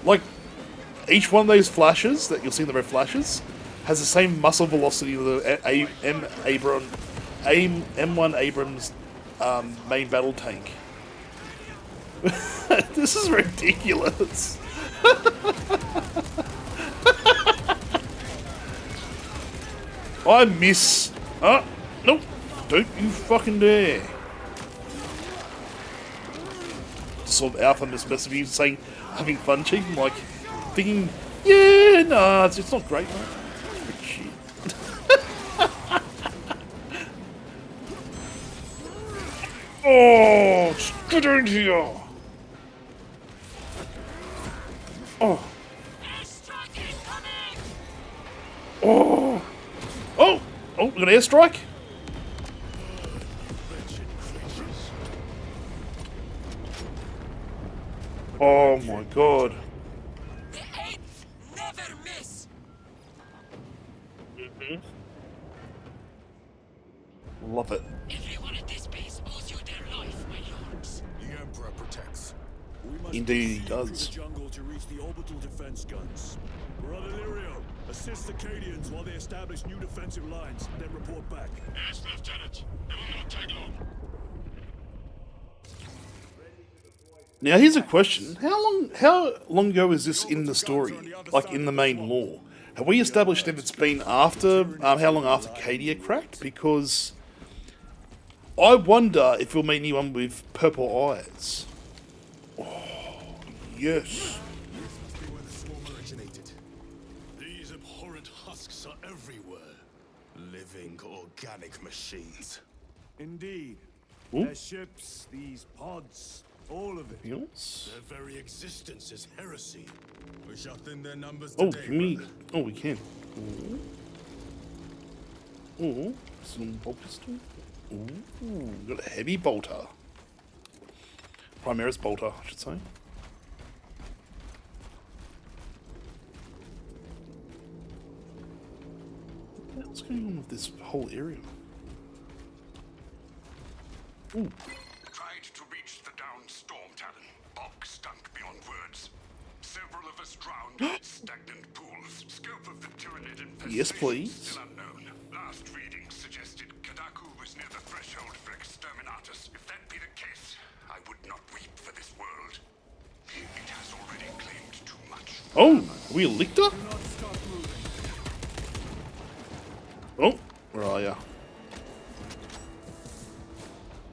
Like, each one of those flashes that you'll see in the red flashes has the same muscle velocity of the M1 Abrams main battle tank. This is ridiculous. I miss... nope. Don't you fucking dare. Sort of alpha messaging saying, having fun, Chief. I'm like, thinking, yeah, nah, it's not great, mate. But shit. Oh, straight in here. Oh. Oh. Oh. Oh, we got an airstrike. Oh my god. The eighth never miss. Love it. Everyone at this base owes you their life, my lords. The Emperor protects. We must Indeed he proceed through does. the jungle to reach the orbital defense guns. Brother Lirio, assist the Cadians while they establish new defensive lines, then report back. Yes, Lieutenant. It will not take long. Now here's a question: How long ago is this in the story? Like in the main lore? Have we established if it's been after how long after Cadia cracked? Because I wonder if we'll meet anyone with purple eyes. Oh yes. This must be where the swarm originated. These abhorrent husks are everywhere. Living organic machines. Indeed. Ooh. Their ships, these pods, all of it. Yes. Their very existence is heresy. We shall thin their numbers Oh, today. can we? brother. Oh, we can. Ooh, some bolt pistol. Ooh, got a heavy bolter. Primaris bolter, I should say. What's going on with this whole area? Ooh. Tried to reach the downed storm talon. Bog stunk beyond words. Several of us drowned in stagnant pools. Scope of the Tyranid infestation Yes, please. still unknown. Last reading suggested Kadaku was near the threshold for exterminatus. If that be the case, I would not weep for this world. It has already claimed too much. Oh, are we a lictor? Do not stop moving. Oh, where are ya?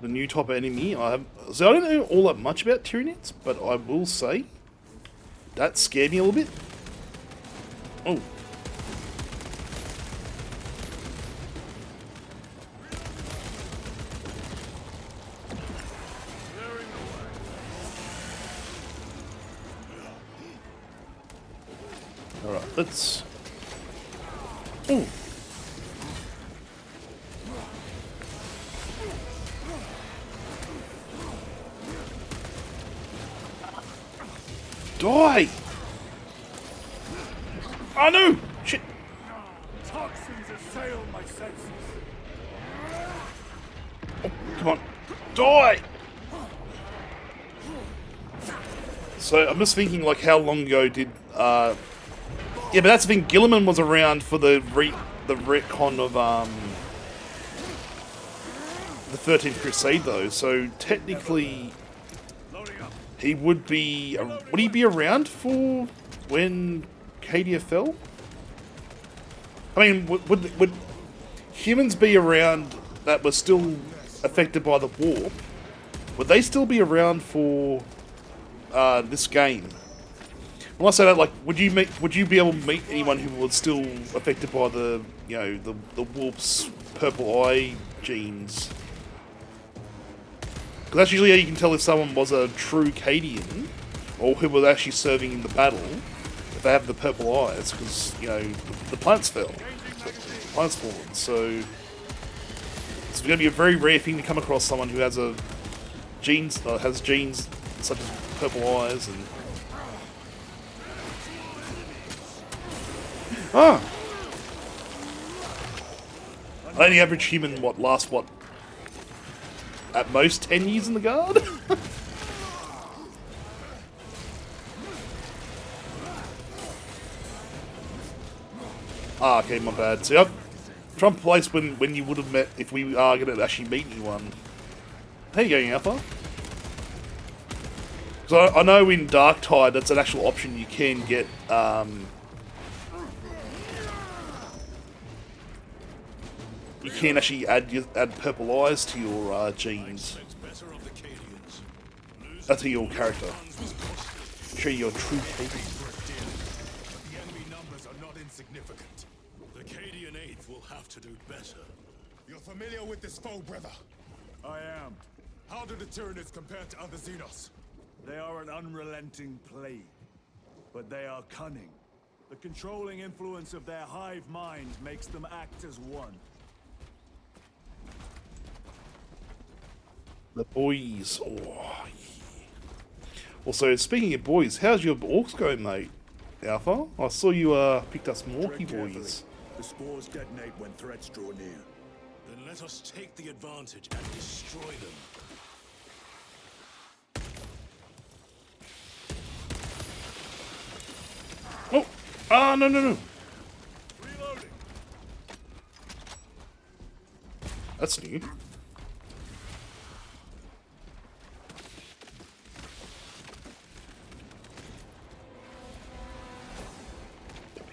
The new type of enemy. I don't know all that much about Tyranids, but I will say that scared me a little bit. Oh. Alright, let's... Oh. Die! Oh no! Shit! Toxins assail my senses. Oh, come on. Die! So I'm just thinking, like, how long ago did yeah, but that's the thing. Gilliman was around for the retcon of the 13th Crusade, though. So technically, he would be. Would he be around for when Cadia fell? I mean, would humans be around that were still affected by the warp, would they still be around for this game? When I say that, like, would you be able to meet anyone who was still affected by the, you know, the warp's purple eye genes? Because that's usually how you can tell if someone was a true Cadian, or who was actually serving in the battle, if they have the purple eyes, because, you know, the planets fell. The planets fallen, so it's going to be a very rare thing to come across someone who has genes such as purple eyes and... Ah! Only average human, lasts at most 10 years in the guard? Ah, okay, my bad. See, I'm trying to place when you would have met, if we are going to actually meet anyone. How you going, Alpha? Because I know in Darktide, that's an actual option you can get, you can actually add purple eyes to your genes. To your character. Show your true Cadian. The enemy numbers are not insignificant. The Cadian 8th will have to do better. You're familiar with this foe, brother? I am. How do the Tyranids compare to other Xenos? They are an unrelenting plague, but they are cunning. The controlling influence of their hive mind makes them act as one. The boys. Oh, yeah. Also, speaking of boys, how's your orcs going, mate? Alpha? I saw you picked up some orky boys. The spores detonate when threats draw near. Then let us take the advantage and destroy them. Oh! Ah, no, no, no! Reloading. That's new.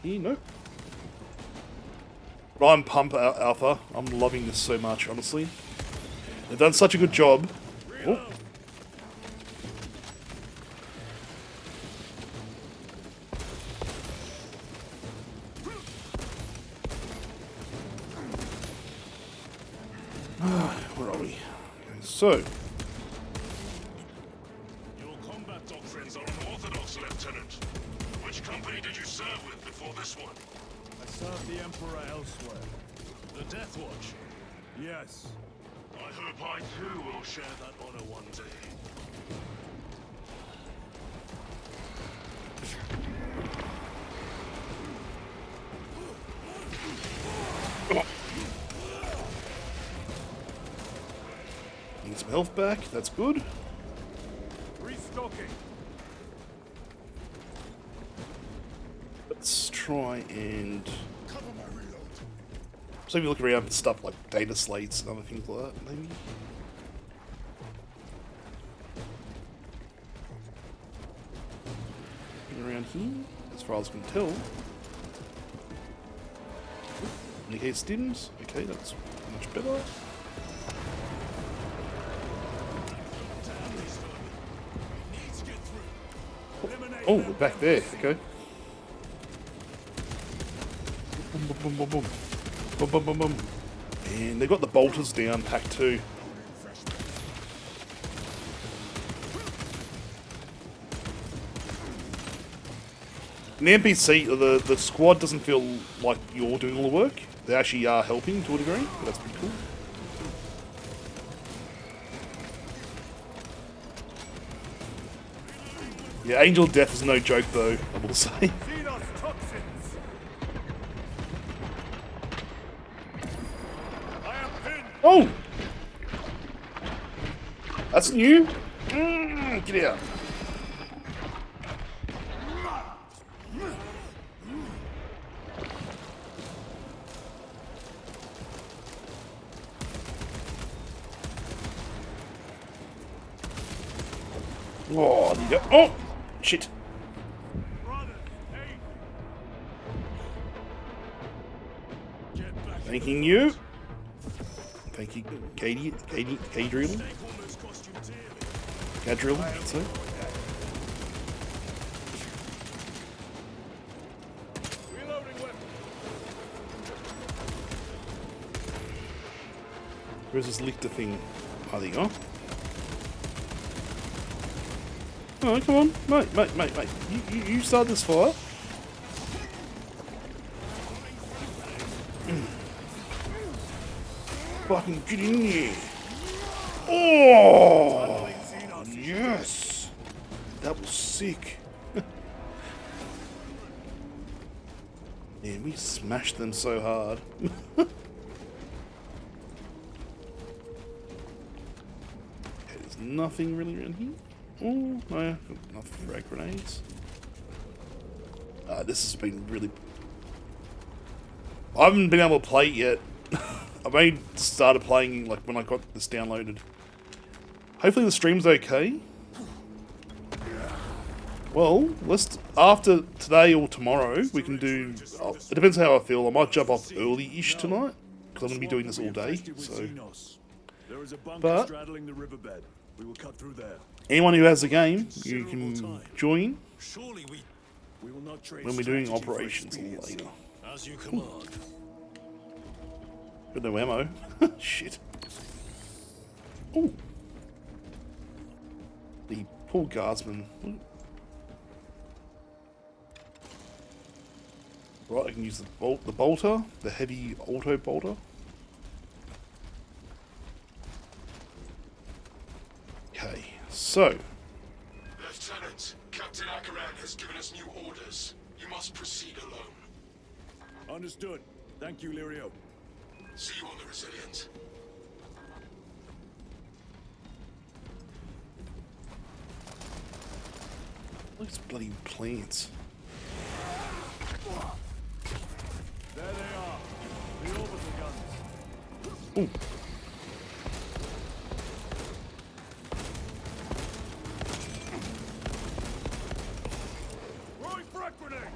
Here, nope. But I'm pumped, Alpha. I'm loving this so much, honestly. They've done such a good job. Oh. Where are we? Okay, so. Your combat doctrines are unorthodox, Lieutenant. Which company did you serve with before this one? I served the Emperor elsewhere. The Death Watch. Yes. I hope I too will share that honor one day. Need some health back, that's good. Restocking. Let's try and... So if you look around for stuff like data slates and other things like that, maybe? Around here, as far as I can tell. Indicate stims, okay, that's much better. Oh, we're back there, okay. Boom, boom, boom, boom, boom. Boom, boom, boom, boom. And they've got the bolters down, pack 2. In the NPC, the squad doesn't feel like you're doing all the work. They actually are helping to a degree, but that's pretty cool. Yeah, Angel of Death is no joke though, I will say. Xenos toxins. I am pinned. Oh! That's new. Get out. Oh, there you go. Oh! Shit. Brothers, hey. Get back. Thanking you. Thank you, Gadriel. Gadriel, I should say. Where's this Lichter thing? Oh, there you go. Oh, come on. Mate. You start this fire. Fucking get in there. Oh! Yes! That was sick. Man, we smashed them so hard. Nothing really around here. Oh, no, enough frag grenades. This has been really... I haven't been able to play it yet. I've only started playing like when I got this downloaded. Hopefully the stream's okay. Well, after today or tomorrow, we can do... it depends how I feel. I might jump off early-ish tonight, because I'm going to be doing this all day, so... But... We will cut through there. anyone who has a game, you can join when we're doing operations a little later. As you command. Got no ammo. Shit. Ooh. The poor guardsman. Right, I can use the bolter, the heavy auto bolter. Okay, so. Lieutenant, Captain Akaran has given us new orders. You must proceed alone. Understood. Thank you, Lirio. See you on the Resilient. Look at these bloody plants. There they are. The orbital guns. Ooh. Throwing frag grenade.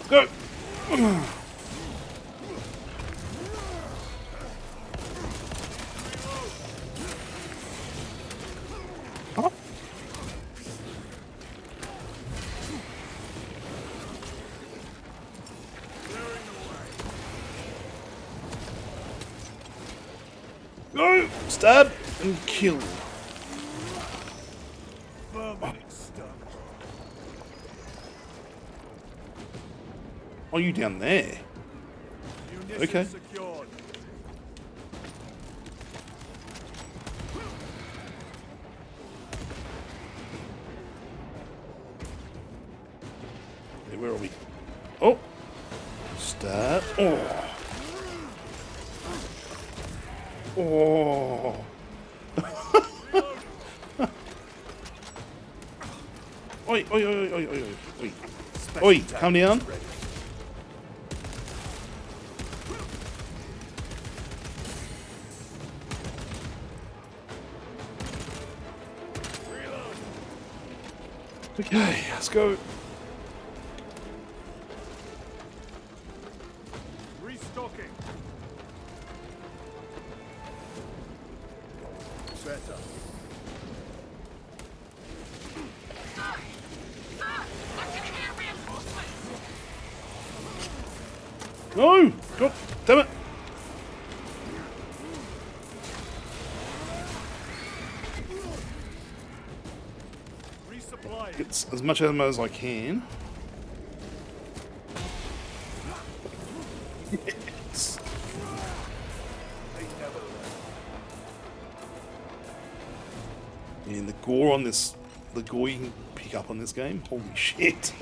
Go! Huh? Go! Stab and kill. Oh, you down there? Okay. Secured. Hey, where are we? Oh! Stab. Oh! Oh! Oi, oi, oi, oi, oi, oi, oi. Oi, come down. Okay, let's go. Restocking. Better. No! God damn it! Resupply. Get as much ammo as I can. Yes. And the gore on this, the gore you can pick up on this game, holy shit.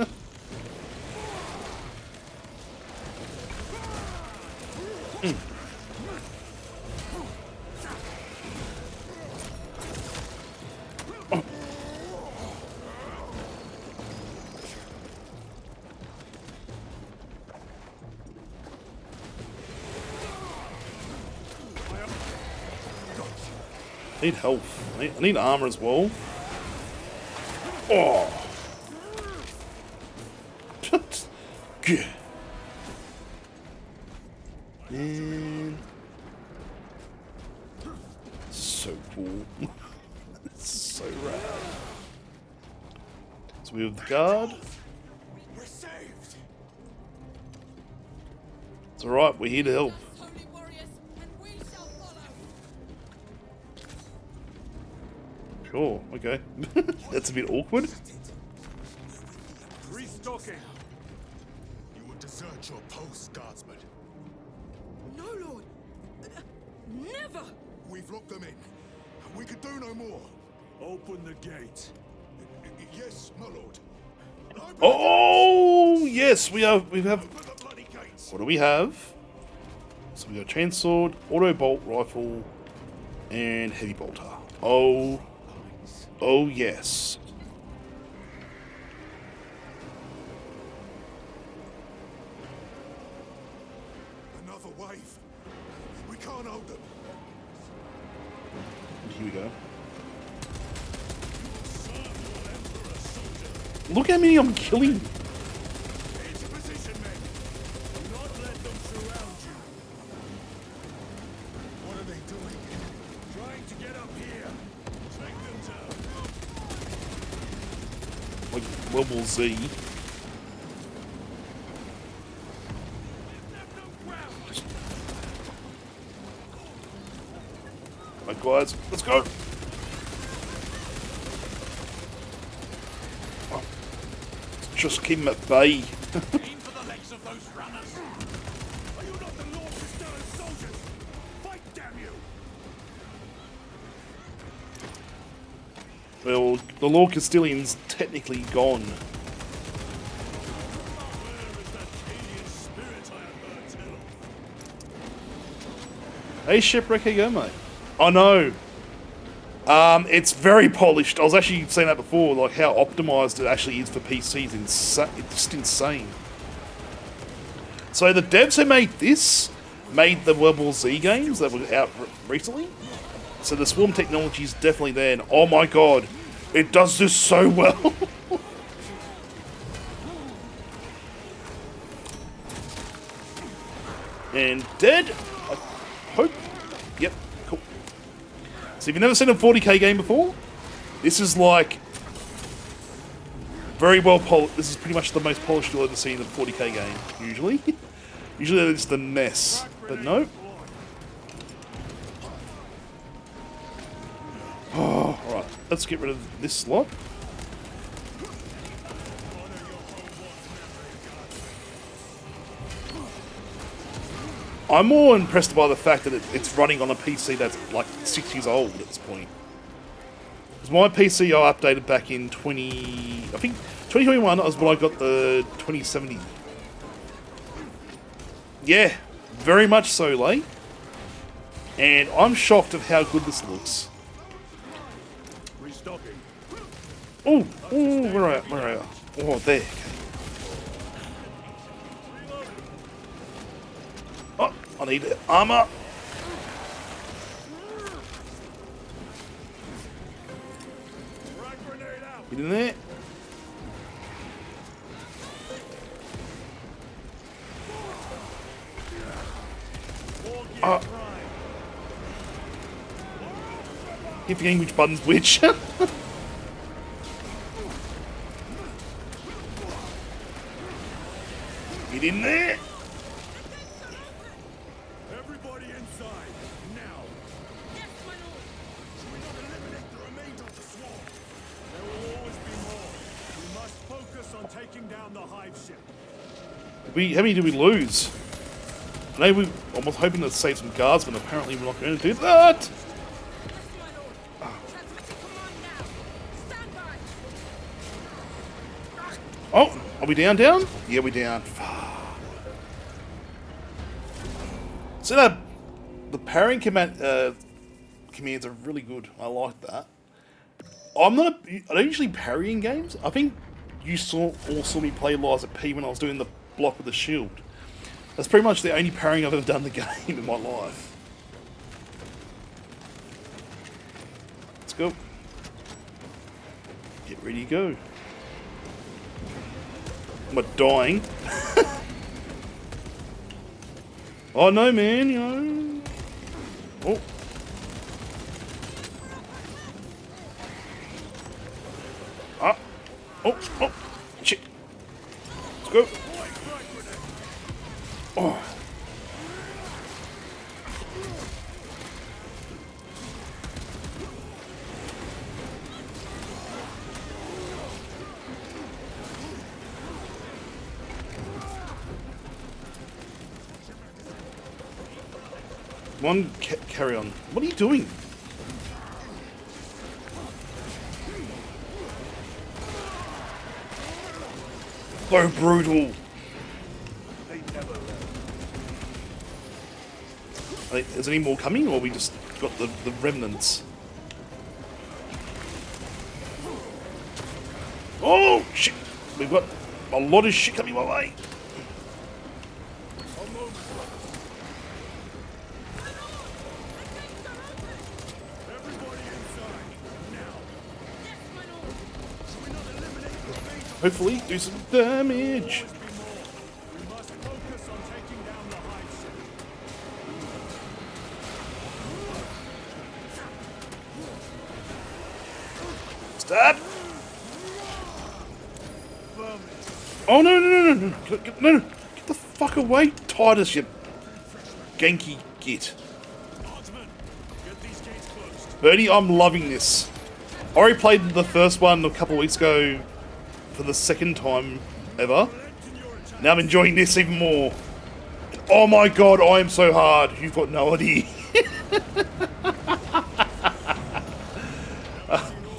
I need health. I need armor as well. Oh. And so cool. It's so rad. So we have the guard. We're saved. It's alright, we're here to help. Holy warriors, and we shall follow. Sure, okay. That's a bit awkward. Restocking. You will desert your post, guardsman. No, Lord. Never. We've locked them in. We can do no more. Open the gate. Yes, my lord. Oh yes, we have Open the bloody gates. what do we have? So we got chainsword, auto bolt rifle, and heavy bolter. Oh yes. Another wave. We can't hold them. Here we go. Look how many I'm killing. Into position, men. Do not let them surround you. What are they doing? Trying to get up here. Take them down. Like level Z. Right guys, let's go. Oh, just keep him at bay. Aim for the legs of those runners. Are you not the Lord Castellan's soldiers? Fight, damn you! Well, the Lord Castellan's technically gone. Where is that alien spirit I have heard tell of? Hey Shipwreck, how you going, mate? I know. It's very polished. I was actually saying that before, like how optimized it actually is for PCs. It's just insane. So the devs who made this made the World War Z games that were out recently. So the swarm technology is definitely there. And oh my god, it does this so well. And dead. I hope. Yep. Cool. So if you've never seen a 40k game before, this is like very well polished. This is pretty much the most polished you'll ever see in a 40k game. Usually, usually it's the mess, but no. Oh, all right. Let's get rid of this slot. I'm more impressed by the fact that it's running on a PC that's like 6 years old at this point. Because my PC I updated back in 2021 was when I got the 2070. Yeah, very much so, late. And I'm shocked at how good this looks. Restocking. Oh, where are you? Oh, there. Oh, I need armor. Frag grenade out. Get in there. War gear prime. Keep forgetting which button's which. Get in there. Everybody inside, now. Yes, my lord. We not eliminate the remainder of the swarm. There will always be more. We must focus on taking down the hive ship. How many did we lose? I know I was hoping to save some guards, but apparently we're not going to do that. Yes, my lord. Transmitting command now. Stand by. Oh, are we down? Yeah, we're down. So that the parrying commands are really good. I like that. I don't usually parry in games. I think you all saw me play Liza P when I was doing the block with the shield. That's pretty much the only parrying I've ever done in the game in my life. Let's go. Get ready to go. I'm not dying. Oh no, man, you know. Oh. Ah. Oh, oh, shit. Let's go. Oh. One, carry on. What are you doing? So brutal. Is any more coming, or we just got the remnants? Oh shit! We've got a lot of shit coming my way. Hopefully, do some damage. We must focus on taking down the hive ship. Stab! Oh no no no no no no! Get the fuck away, Titus, you ganky git. Birdie, I'm loving this. I already played the first one a couple of weeks ago for the second time ever. Now I'm enjoying this even more. Oh my god, I am so hard. You've got no idea.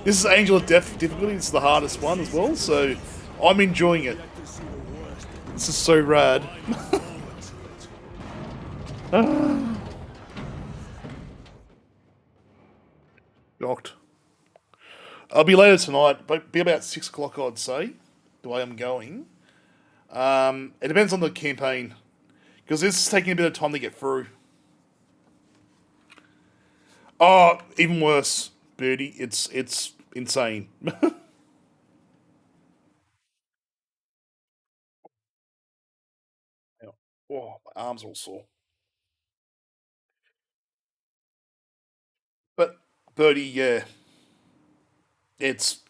This is Angel of Death difficulty. It's the hardest one as well, so I'm enjoying it. This is so rad. Knocked. I'll be later tonight, but be about 6 o'clock, I'd say, the way I'm going. It depends on the campaign, because this is taking a bit of time to get through. Oh, even worse, Birdie. It's insane. Oh, my arms are all sore. But Birdie, yeah, it's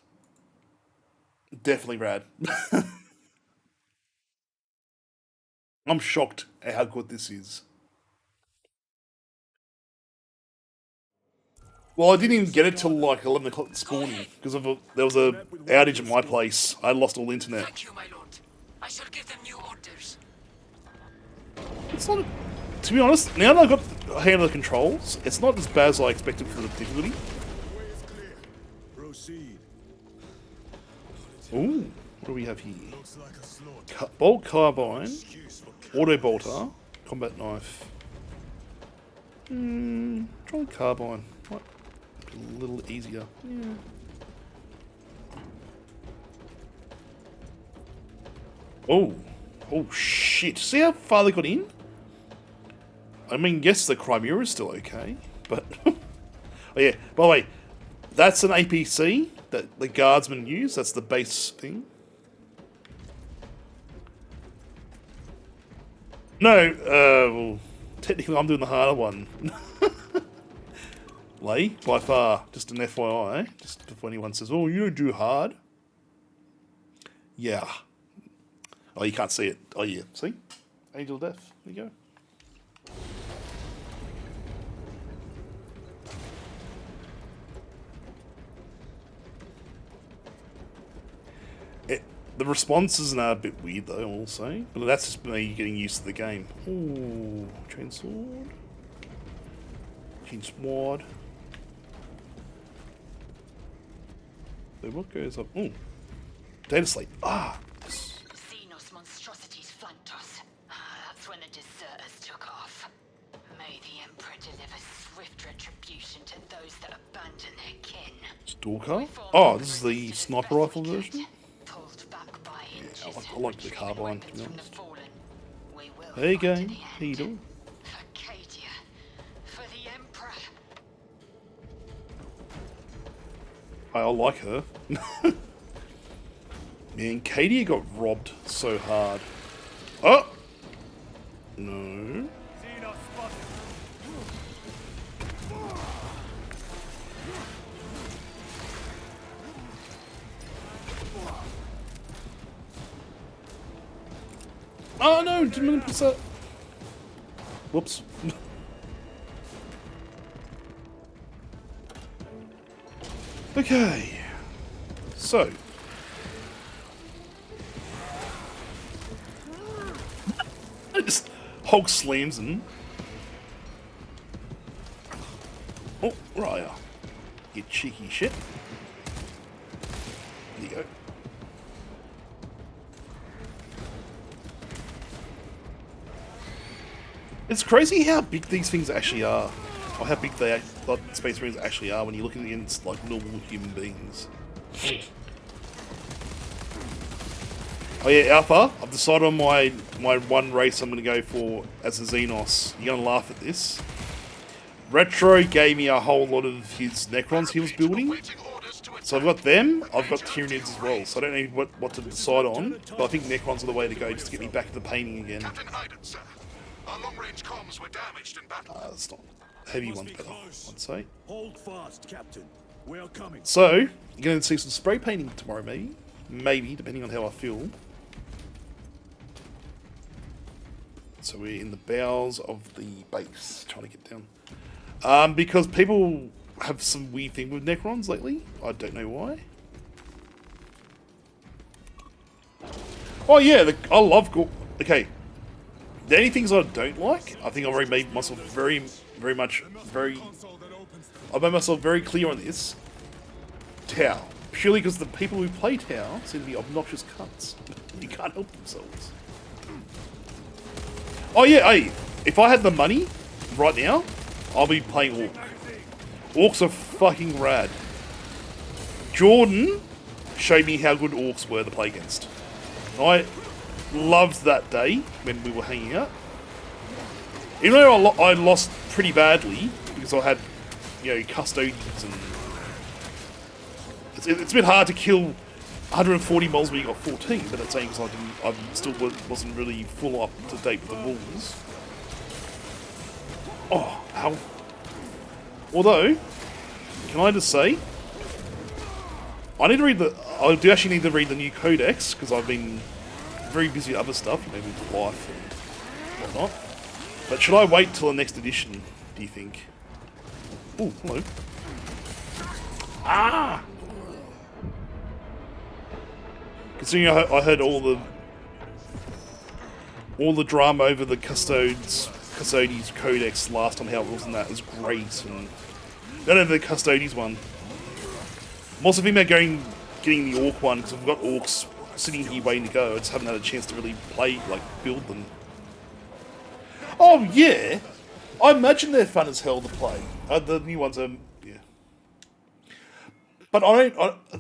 definitely rad. I'm shocked at how good this is. Well, I didn't even get it till like 11 o'clock this morning because there was a outage at my place. I lost all internet. Thank you, my lord. I shall give them new orders. It's not, to be honest, now that I've got a hand of the controls, it's not as bad as I expected for the difficulty. Proceed. Ooh, what do we have here? Bolt carbine, auto bolter, combat knife. Try the carbine. Might be a little easier. Yeah. Oh, oh shit! See how far they got in? I mean, yes, the Crimea is still okay, but oh yeah. By the way, that's an APC that the guardsmen use. That's the base thing. No, well, technically I'm doing the harder one. Lay, by far, just an FYI, just before anyone says, oh, you don't do hard. Yeah. Oh, you can't see it. Oh, yeah, see? Angel of Death, there you go. The responses are a bit weird though, I'll say. But that's just me getting used to the game. Ooh, chain sword. Chain sword. So what goes up? Ooh. Data slate. Ah! Xenos monstrosities flanked us. That's when the deserters took off. May the Emperor deliver swift retribution to those that abandon their kin. Stalker? Oh, this is the sniper rifle version? Yeah, I like the carbine, to be honest. There you go. How you doing? I like her. Man, Cadia got robbed so hard. Oh! No. Oh no, didn't mean to press that. Whoops. Okay. So. Just Hulk slams him. Oh, where are ya? You cheeky shit. There you go. It's crazy how big these things actually are. Or how big they, like, space marines actually are when you're looking against, like, normal human beings. Oh yeah, Alpha, I've decided on my one race I'm going to go for as a Xenos. You're going to laugh at this. Retro gave me a whole lot of his Necrons he was building. So I've got them, I've got Tyranids as well. So I don't know what to decide on. But I think Necrons are the way to go just to get me back to the painting again. Our long-range comms were damaged in battle. It's not heavy ones better, I'd say. Hold fast, Captain. We are coming. So, you're going to see some spray painting tomorrow, maybe. Maybe, depending on how I feel. So we're in the bowels of the base, trying to get down. Because people have some weird thing with Necrons lately. I don't know why. Oh yeah, I love... Okay. The only things I don't like, I think I've already made myself very I've made myself very clear on this. Tau. Purely because the people who play Tau seem to be obnoxious cunts. You can't help themselves. Oh yeah, hey, if I had the money right now, I'll be playing Orc. Orcs are fucking rad. Jordan showed me how good Orcs were to play against. I loved that day when we were hanging out. Even though I lost pretty badly because I had, you know, custodians and it's a bit hard to kill 140 moles when you got 14, but that's saying because I still wasn't really full up to date with the rules. Oh, how? Although, can I just say, I do actually need to read the new Codex because I've been very busy with other stuff, you know, with life and whatnot. But should I wait till the next edition, do you think? Oh, hello. Ah! Considering I heard all the drama over the Custodes Codex last time, how it wasn't that as great, and not over the Custodes one. I'm also thinking about getting the Orc one because I've got Orcs sitting here waiting to go. I just haven't had a chance to really play, like, build them. Oh yeah, I imagine they're fun as hell to play. The new ones are, yeah. But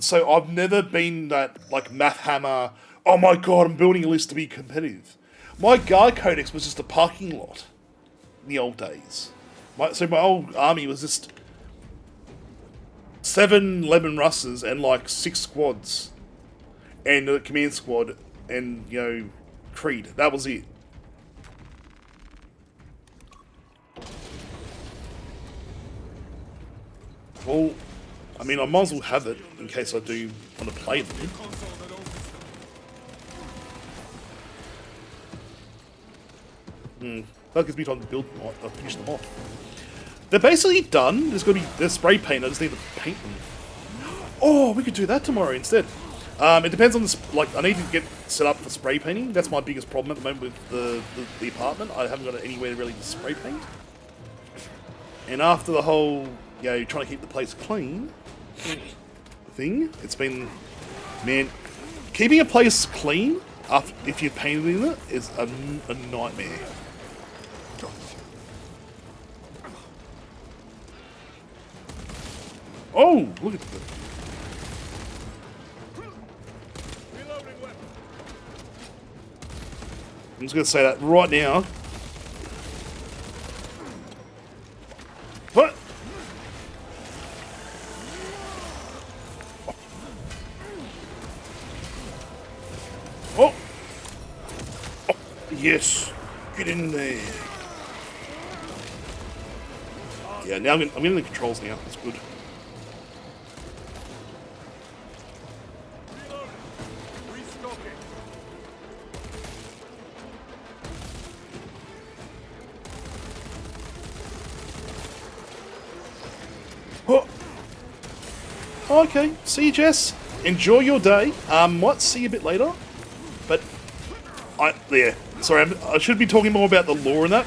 so I've never been that, like, math hammer, oh my god, I'm building a list to be competitive. My Guard Codex was just a parking lot in the old days. So my old army was just 7 Lemon Russes and like 6 squads. And a command squad and, you know, Creed. That was it. Well, I mean, I might as well have it in case I do want to play them. That gives me time to build them, I'll finish them off. They're basically done. They're spray paint, I just need to paint them. Oh, we could do that tomorrow instead. It depends on this, like, I need to get set up for spray painting. That's my biggest problem at the moment with the apartment. I haven't got anywhere really to spray paint. And after the whole, you know, trying to keep the place clean thing, it's been, man, keeping a place clean if you've painted in it is a nightmare. Oh, look at that. I'm just going to say that right now. What? Oh. Oh, yes. Get in there. Yeah, now I'm getting the controls now. That's good. Oh. Okay, see you, Jess. Enjoy your day. Might see you a bit later. But, yeah. Sorry, I should be talking more about the lore and that.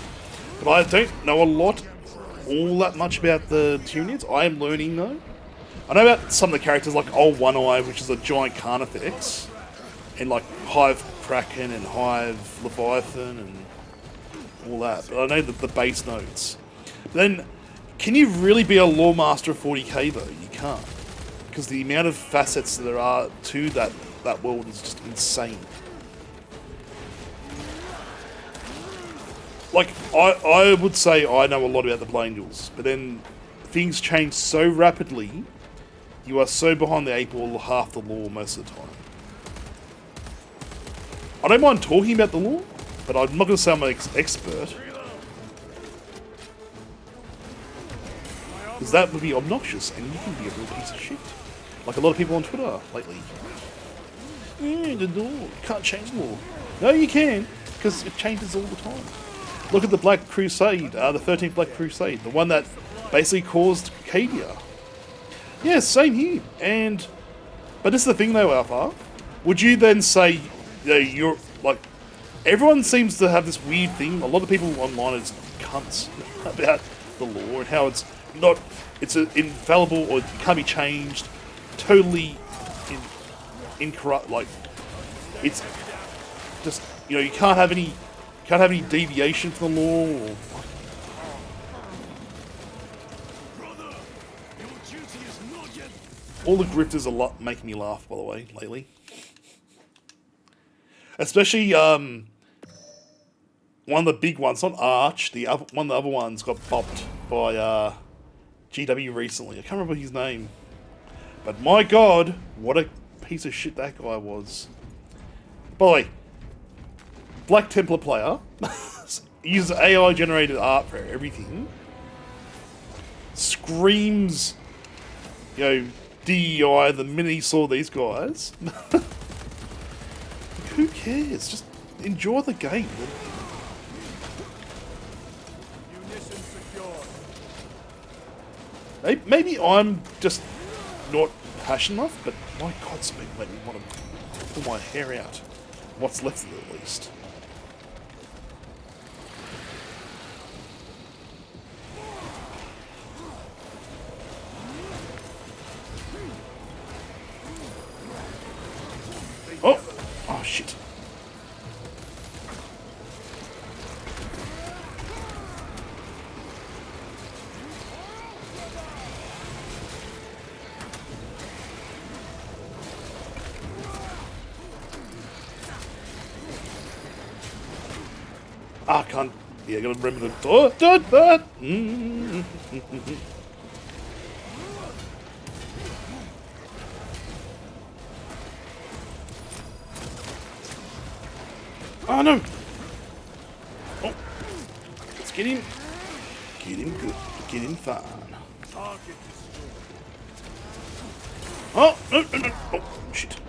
But I don't know all that much about the Tunians. I am learning, though. I know about some of the characters, like Old One Eye, which is a giant Carnifex. And, like, Hive Kraken and Hive Leviathan and all that. But I know the base notes. But then, can you really be a lore master of 40k, though? You can't. Because the amount of facets that there are to that world is just insane. Like, I would say I know a lot about the Blade Angels, but then things change so rapidly, you are so behind the eight ball half the lore most of the time. I don't mind talking about the lore, but I'm not going to say I'm an expert. Because that would be obnoxious, and you can be a real piece of shit. Like a lot of people on Twitter lately. The law, can't change the law. No, you can, because it changes all the time. Look at the Black Crusade, the 13th Black Crusade, the one that basically caused Cadia. Yeah, same here. But this is the thing though, Alpha. Would you then say, you're like, everyone seems to have this weird thing. A lot of people online are just cunts about the law and how it's infallible or it can't be changed. Totally incorrupt. Like, it's just, you can't have any deviation from the law. Or, all the grifters are making me laugh, by the way, lately. Especially one of the big ones, not Arch. One of the other ones got bopped by GW recently. I can't remember his name, but my God, what a piece of shit that guy was. By the way, Black Templar player uses AI generated art for everything. Screams, DEI the minute he saw these guys. Like, who cares? Just enjoy the game. Maybe I'm just not passionate enough, but my God, it's made me want to pull my hair out. What's left of it, at least. Oh shit. I can't. Yeah, I gotta remember the. Oh no! Oh, let's get him. Get him good. Get him fine. Oh no! Oh shit!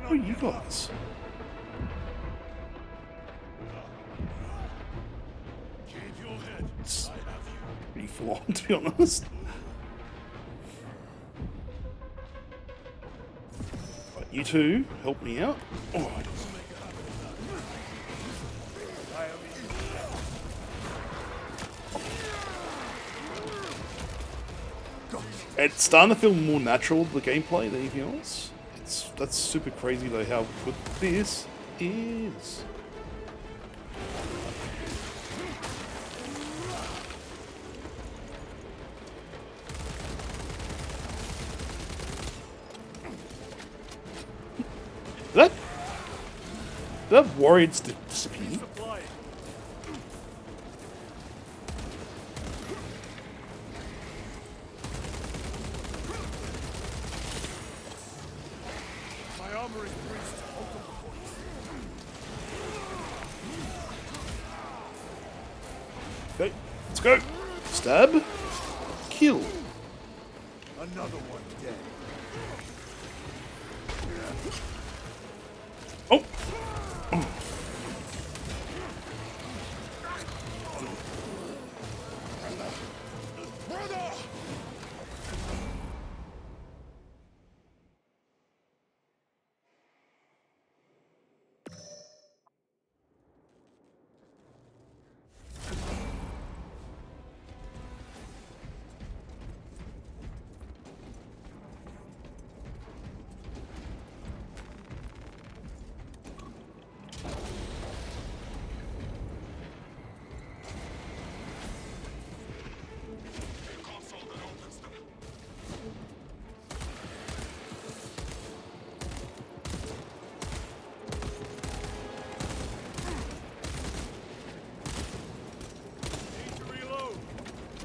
Who are you guys? It's pretty full on, to be honest. Right, you two, help me out. Oh, it's starting to feel more natural, the gameplay, than anything else. That's super crazy though, how good this is. Did that warrior disappear? Okay, let's go. Stab. Kill. Another one dead. Oh.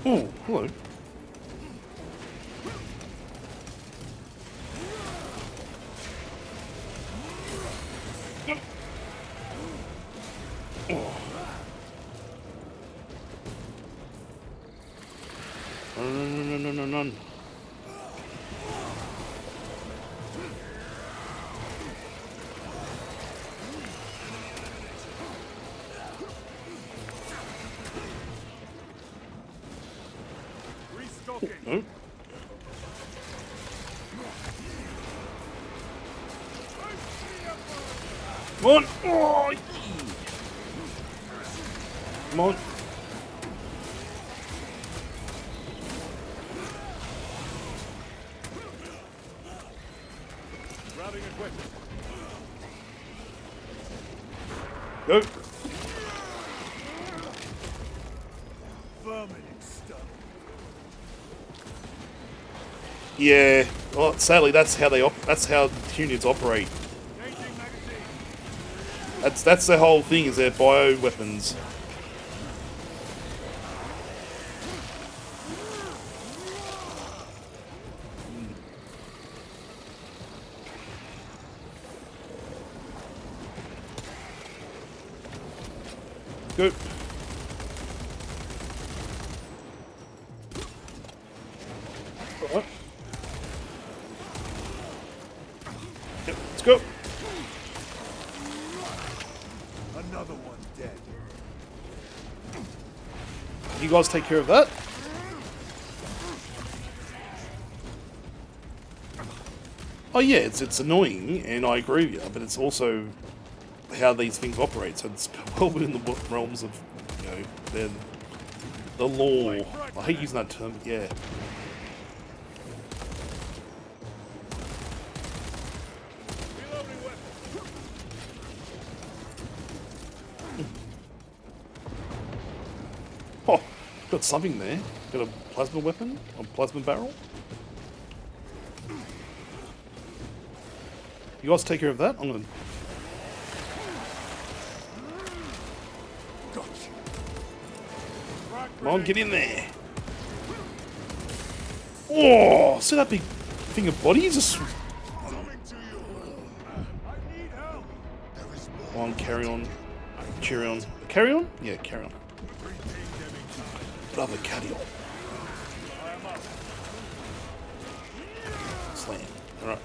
Oh, hello. No. Restocking. Oh. Come on! Oh, yeah. Come on. Grabbing equipment. Go. Vermin stuff. Yeah. Well, sadly, that's how that's how units operate. Changing magazine. That's the whole thing. Is they're bio weapons. Go. Alright. Yep, let's go. Another one dead. You guys take care of that. Oh yeah, it's annoying, and I agree with you, but it's also how these things operate. So it's well within the realms of, you know, the law. I hate using that term. But yeah. Reloading weapon. Oh, got something there. Got a plasma weapon, a plasma barrel. You guys take care of that. I'm gonna. Come on, get in there. Oh, see that big thing of bodies? Just... Coming to you. I need help. Come on, carry on. Carry on. Carry on? Yeah, carry on. Brother, carry on. I am up. Slam. Alright.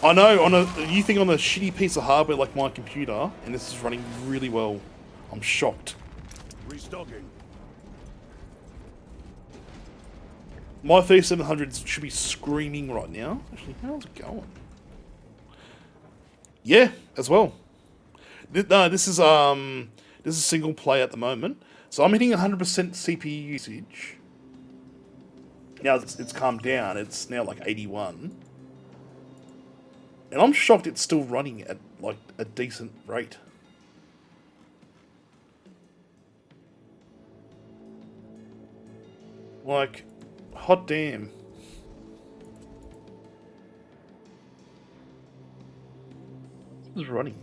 I know, you think on a shitty piece of hardware like my computer, and this is running really well. I'm shocked. Restocking. My 3700s should be screaming right now. Actually, how's it going? Yeah, as well. No, this is single play at the moment. So I'm hitting 100% CPU usage. Now it's calmed down. It's now like 81. And I'm shocked it's still running at like a decent rate. Like, hot damn. This is running.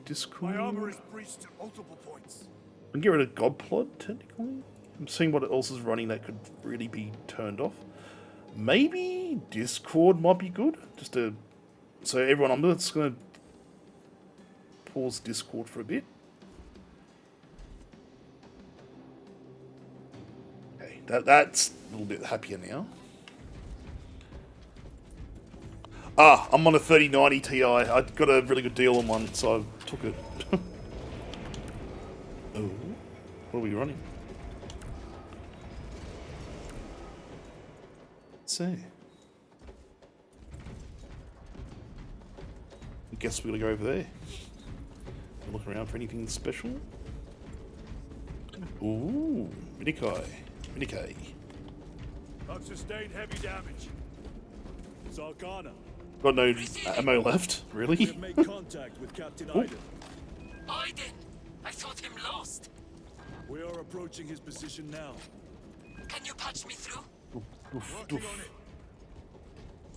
Discord. My armor is breached at multiple points. I can get rid of Godplod, technically. I'm seeing what else is running that could really be turned off. Maybe Discord might be good. Just to... So everyone, I'm just going to pause Discord for a bit. Okay, that's a little bit happier now. Ah, I'm on a 3090 Ti. I got a really good deal on one, so I took it. Oh, what are we running? Let's see. I guess we're gonna go over there. Look around for anything special. Ooh, Minikai. I've sustained heavy damage. Zarkana. Got no ammo left, We really. have made contact with Captain Iden. Aiden! I thought him lost. We are approaching his position now. Can you patch me through? Working on it.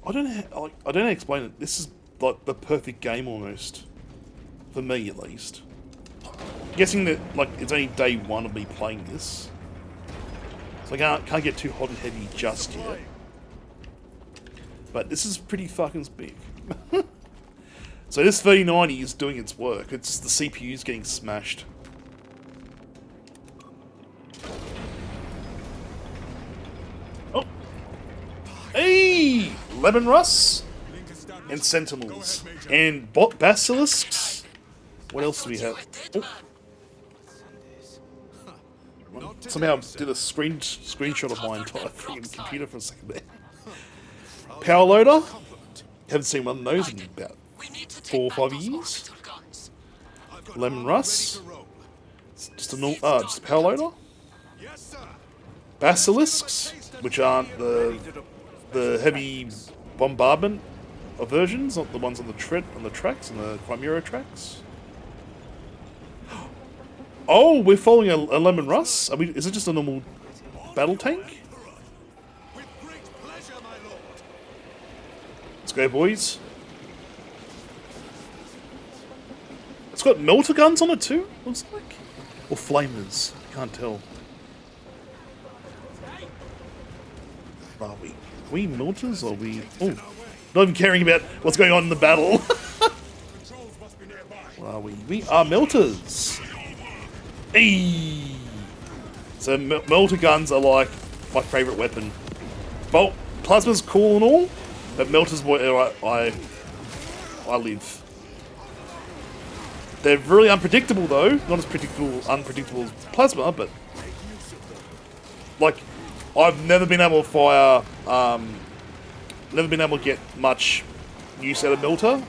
I don't know. I don't know how to explain it. This is like the perfect game almost, for me at least. Guessing that like it's only day one of me playing this, so I can't get too hot and heavy just yet. But this is pretty fucking big. So this 3090 is doing its work. It's the CPU's getting smashed. Oh, hey, Lemon Russ and Sentinels and Basilisks. What else do we have? Oh. Somehow did a screenshot of my entire freaking computer for a second there. Power loader. Haven't seen one of those in about 4 or 5 years. Lemon Russ. Just a power loader. Basilisks, which aren't the heavy bombardment versions, not the ones on the tracks and the Chimera tracks. Oh, we're following a Lemon Russ. Is it just a normal battle tank? Let's go, boys. It's got melter guns on it too, looks like. Or flamers. Can't tell. Are we melters or are we... Oh, not even caring about what's going on in the battle. What are we? We are melters. Hey! So melter guns are like my favourite weapon. Well, plasma's cool and all, but melters where I live. They're really unpredictable though. Not as unpredictable as plasma, but like I've never been able to fire, never been able to get much use out of melter.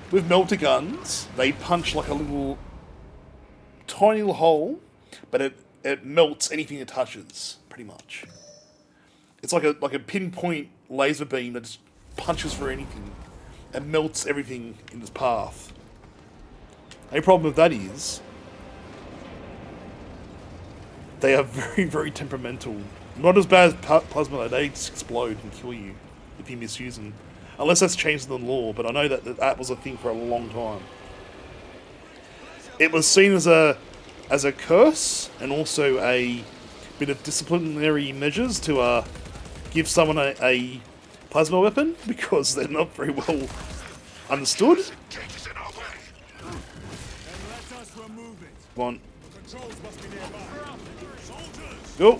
With melter guns, they punch like a little tiny little hole, but it melts anything it touches, pretty much. It's like a pinpoint laser beam that just punches through anything and melts everything in its path. The problem with that is they are very, very temperamental. Not as bad as plasma, they just explode and kill you if you misuse them. Unless that's changed in the law, but I know that was a thing for a long time. It was seen as a curse and also a bit of disciplinary measures to give someone a plasma weapon because they're not very well understood. Come on. Go.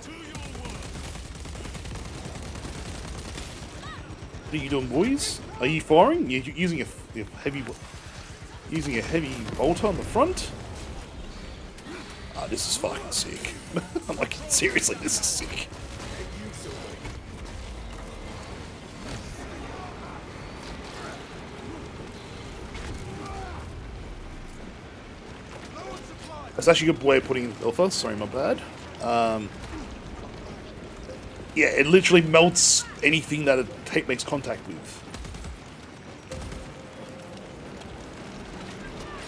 What are you doing, boys? Are you firing? You're using a heavy bolter on the front? Ah, this is fucking sick. I'm like, seriously, this is sick. That's actually a good way of putting it, Alpha. Sorry, my bad. Yeah, it literally melts anything that it makes contact with.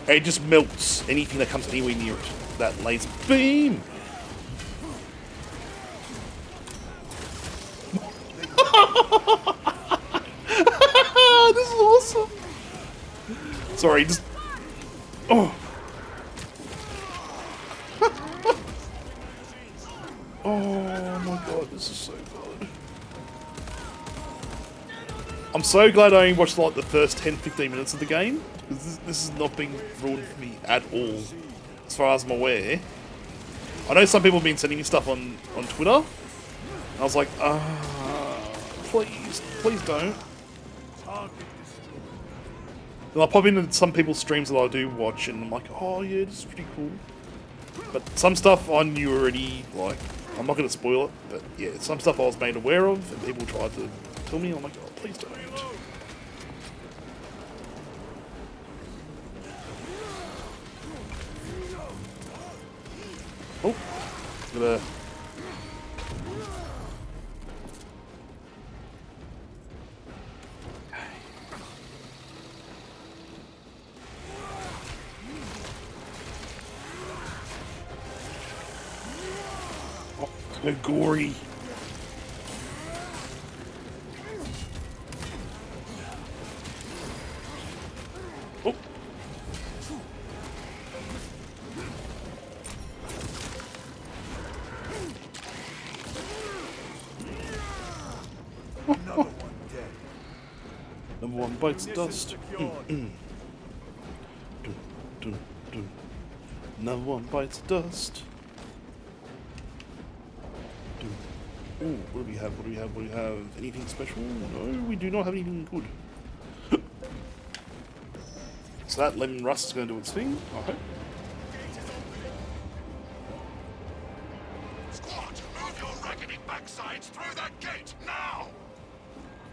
It just melts anything that comes anywhere near it. That laser beam! This is awesome! Sorry, just... Oh! Oh my god, this is so good. I'm so glad I only watched like the first 10-15 minutes of the game, because this is not being ruined for me at all, as far as I'm aware. I know some people have been sending me stuff on Twitter, and I was like, please don't. And I'll pop into some people's streams that I do watch, and I'm like, oh yeah, this is pretty cool. But some stuff I knew already, like, I'm not going to spoil it, but yeah, some stuff I was made aware of, and people tried to tell me, I'm like, oh, please don't. Oh, gotta... Go gory. Oh. Another one dead. Number one bites the dust. Secured. Dun, dun, dun. Number one bites the dust. Dun. Ooh, what do we have? What do we have? What do we have? Anything special? No, we do not have anything good. So that lemon rust is going to do its thing, I hope. Squad, move your raggedy backsides through that gate now!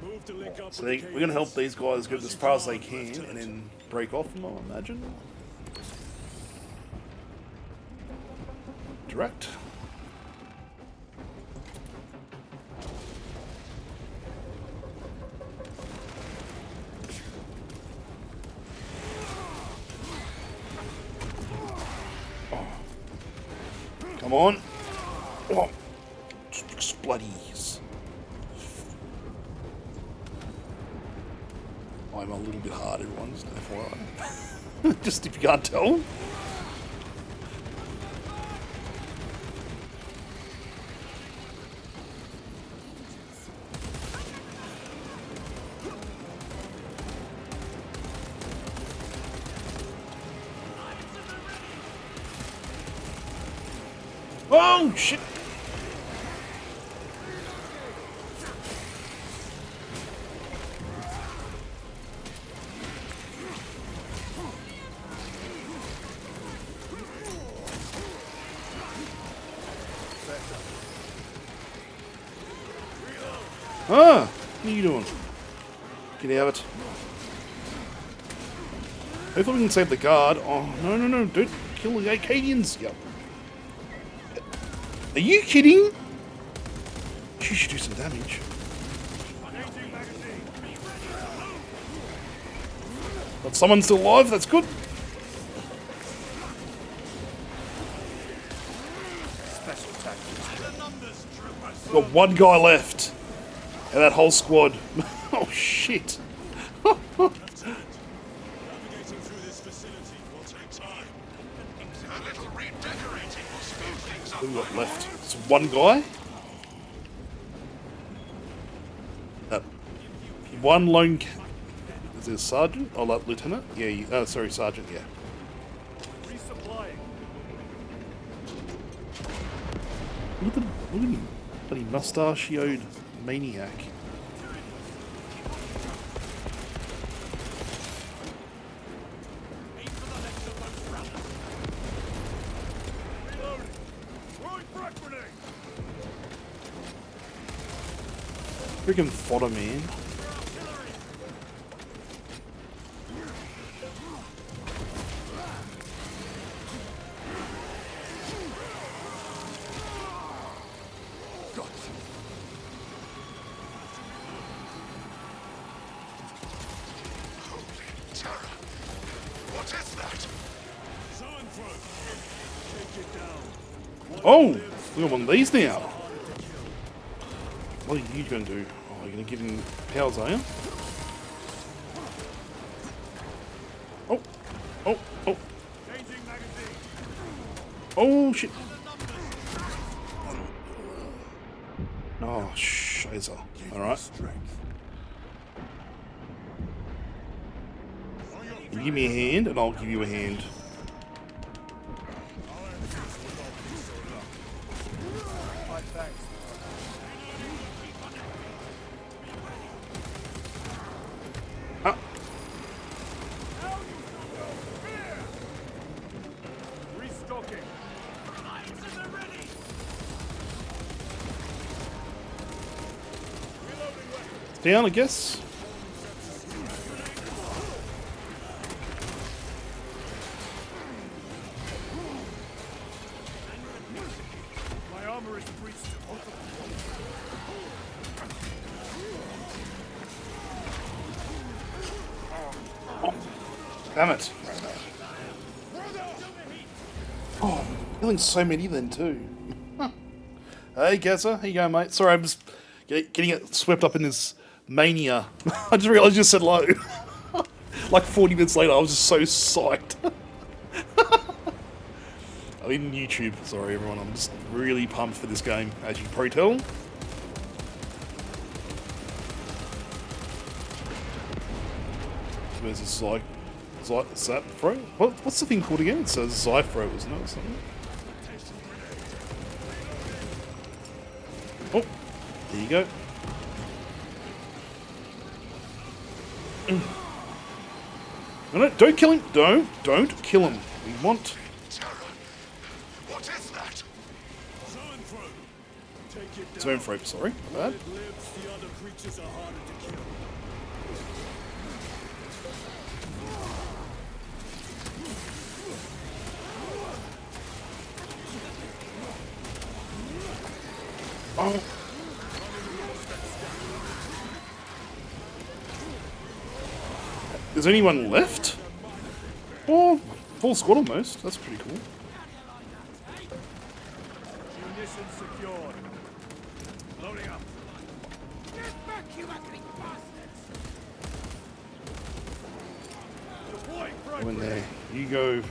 Move to link up So with we're the going to help cadence. these guys get as far as they can and then break off them, I imagine. Direct. Come on. Oh. Spluddies. I'm a little bit hard, everyone, just FYI. Just if you can't tell. Oh, shit! Ah! What are you doing? Can you have it? Hopefully we can save the guard. Oh, no, no, no, don't kill the Acadians! Yep. Are you kidding? She should do some damage. But someone's still alive, that's good. Special tactics. Got one guy left. And that whole squad. Oh shit. Navigating through this facility will take time. A little redecorating will speed things up. Who we got left? So one guy? One lone... Is it a sergeant? Oh, lieutenant? Yeah, sorry, sergeant, yeah. Resupplying. Look at him. Bloody mustachioed maniac. Reloading. Throwing frag grenade. Freaking fodder, man. Terror. What is that? Take it down. Oh! We got one of these now. What are you going to do? Oh, you're going to give him powers, are you? Oh! Oh! Oh! Changing magazine. Oh, shit! Oh, shizer. Alright. You give me a hand, and I'll give you a hand. My thanks. Ah! Restocking. Down, I guess. My armor is breached. Damn it. Oh, killing so many then too. Hey, Gaza. How you going, mate? Sorry, I'm just getting it swept up in this mania. I just realised you just said hello. Like 40 minutes later, I was just so psyched. I'm in YouTube. Sorry, everyone. I'm just really pumped for this game, as you can probably tell. Where's this Zyfro? What's the thing called again? It says Zyfro, isn't it? Or something? Oh, there you go. No, don't kill him. Don't kill him. We want... What is that? Zoanthrope, sorry. My bad. The other creatures are harder to kill. Oh. Is anyone left? Oh, full squad almost. That's pretty cool. Munition secured. Loading up. Get back, you ugly bastards! Deploying frag When grenade. there, you go.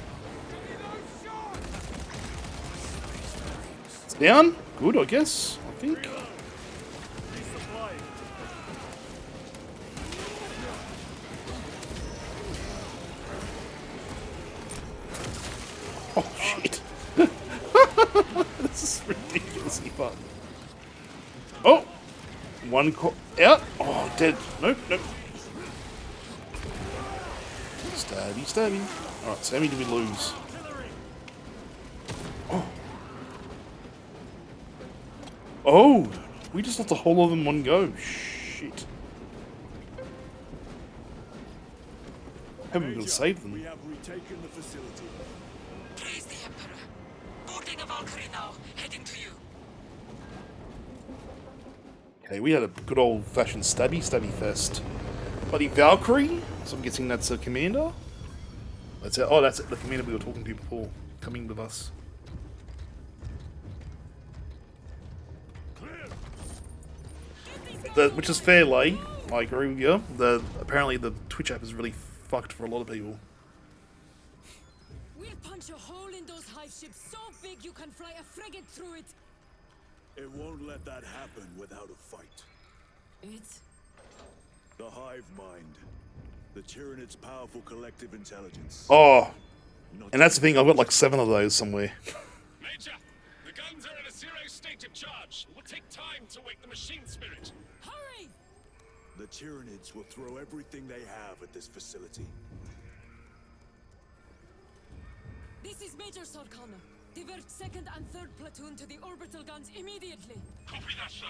It's down. Good, I guess. I think. Resupplying. Oh shit! This is ridiculously fun. Oh, one out. Oh, dead. Nope, nope. Stabby, stabby. All right, so how many do we lose? Oh, we just lost a whole lot of them in one go. Shit. How are we going to save We them? have retaken the facility. Praise the Emperor. Boarding a Valkyrie now. Heading to you. Okay, we had a good old-fashioned stabby fest. Bloody Valkyrie? So I'm guessing that's a commander? That's it. Oh, that's it. The commander we were talking to before. Coming with us. Which is fair lay. I agree with you. Apparently the Twitch app is really fucked for a lot of people. We'll punch a hole in those hive ships so big you can fly a frigate through it. It won't let that happen without a fight. It's... The hive mind. The Tyranid's powerful collective intelligence. Oh, and that's the thing. I've got like 7 of those somewhere. Major, the guns are in a zero state of charge. It will take time to wake the machine spirit. Hurry! The Tyranids will throw everything they have at this facility. This is Major Sarkana. Divert 2nd and 3rd platoon to the orbital guns immediately. Copy that, sir.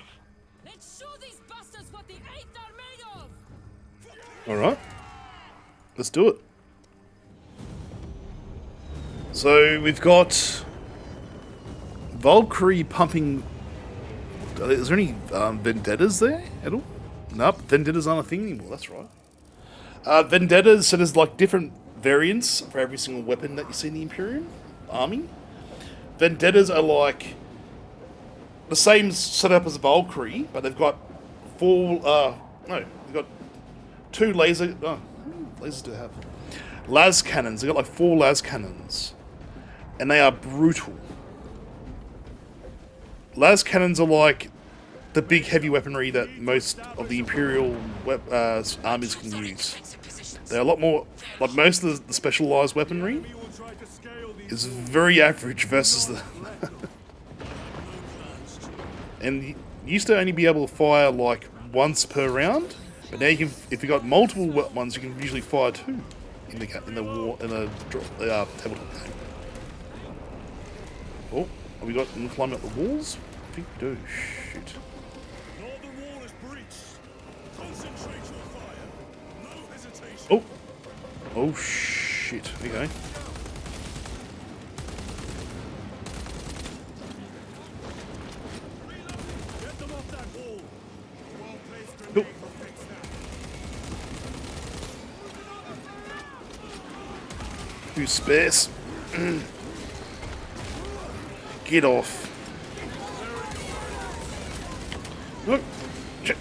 Let's show these bastards what the 8th are made of! Alright. Let's do it. So we've got Valkyrie pumping. Is there any vendettas there at all? Nope, vendettas aren't a thing anymore, that's right. Vendettas, so there's like different variants for every single weapon that you see in the Imperium army. Vendettas are like the same setup as a Valkyrie, but they've got 4, they've got 2 laser, how many lasers do they have? Las cannons, they've got like 4 las cannons. And they are brutal. Las cannons are like the big heavy weaponry that most of the Imperial armies can use. They're a lot more, like most of the specialized weaponry is very average versus the... And you used to only be able to fire like once per round, but now you can, if you got multiple ones, you can usually fire 2 in the tabletop game. Oh, have we got them climbing up the walls? I think we do. Shoot. Northern wall is breached. Concentrate your fire. No hesitation. Oh. Oh shit. Okay. Get them off that wall. Well-placed Nope. grenade will fix that. Who's space? Get off. Oh, shit.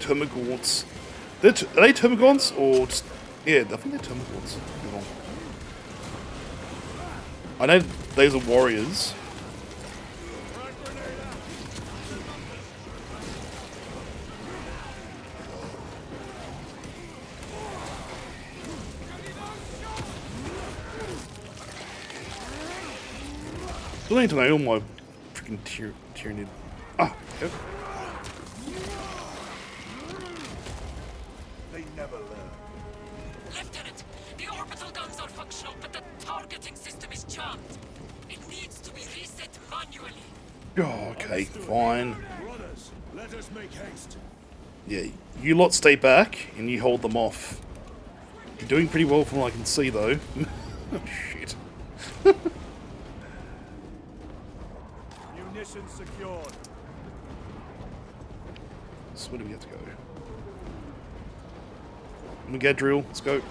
Termagants. Are they Termagants or just... Yeah, I think they're Termagants. I know these are warriors. Still need to know all my freaking Tyranid. Ah, yep. They never learn. Lieutenant, the orbital guns are functional, but the targeting system is jammed. It needs to be reset manually. Oh, okay, fine. Brothers, let us make haste. Yeah, you lot stay back and you hold them off. You're doing pretty well from what I can see, though. Oh, shit. Munitions secured. So where do we have to go? Let me get drill. Let's go.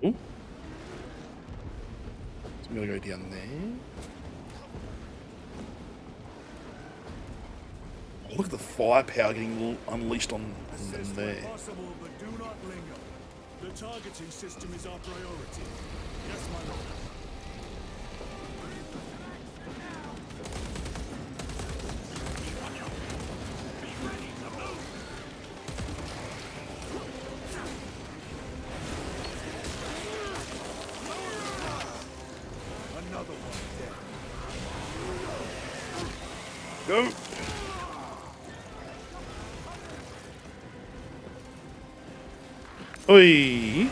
Ooh. So I'm gonna go down there. Oh, look at the firepower getting unleashed on them there. Possible, but do not linger. The targeting system is our priority. Yes, my lord. Another one dead. Go. Oi.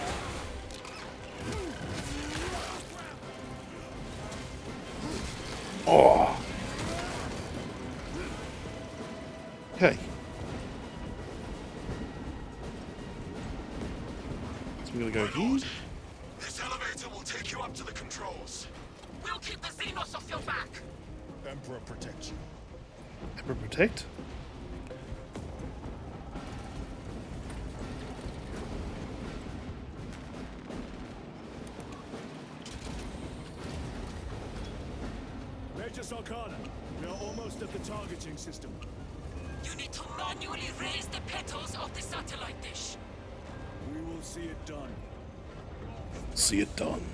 Oh. Okay. So we're gonna go here. This elevator will take you up to the controls. We'll keep the Xenos off your back. Emperor protect you. Emperor protect. Major Sarkana, we are almost at the targeting system. You need to manually raise the petals of the satellite dish. We will see it done. See it done.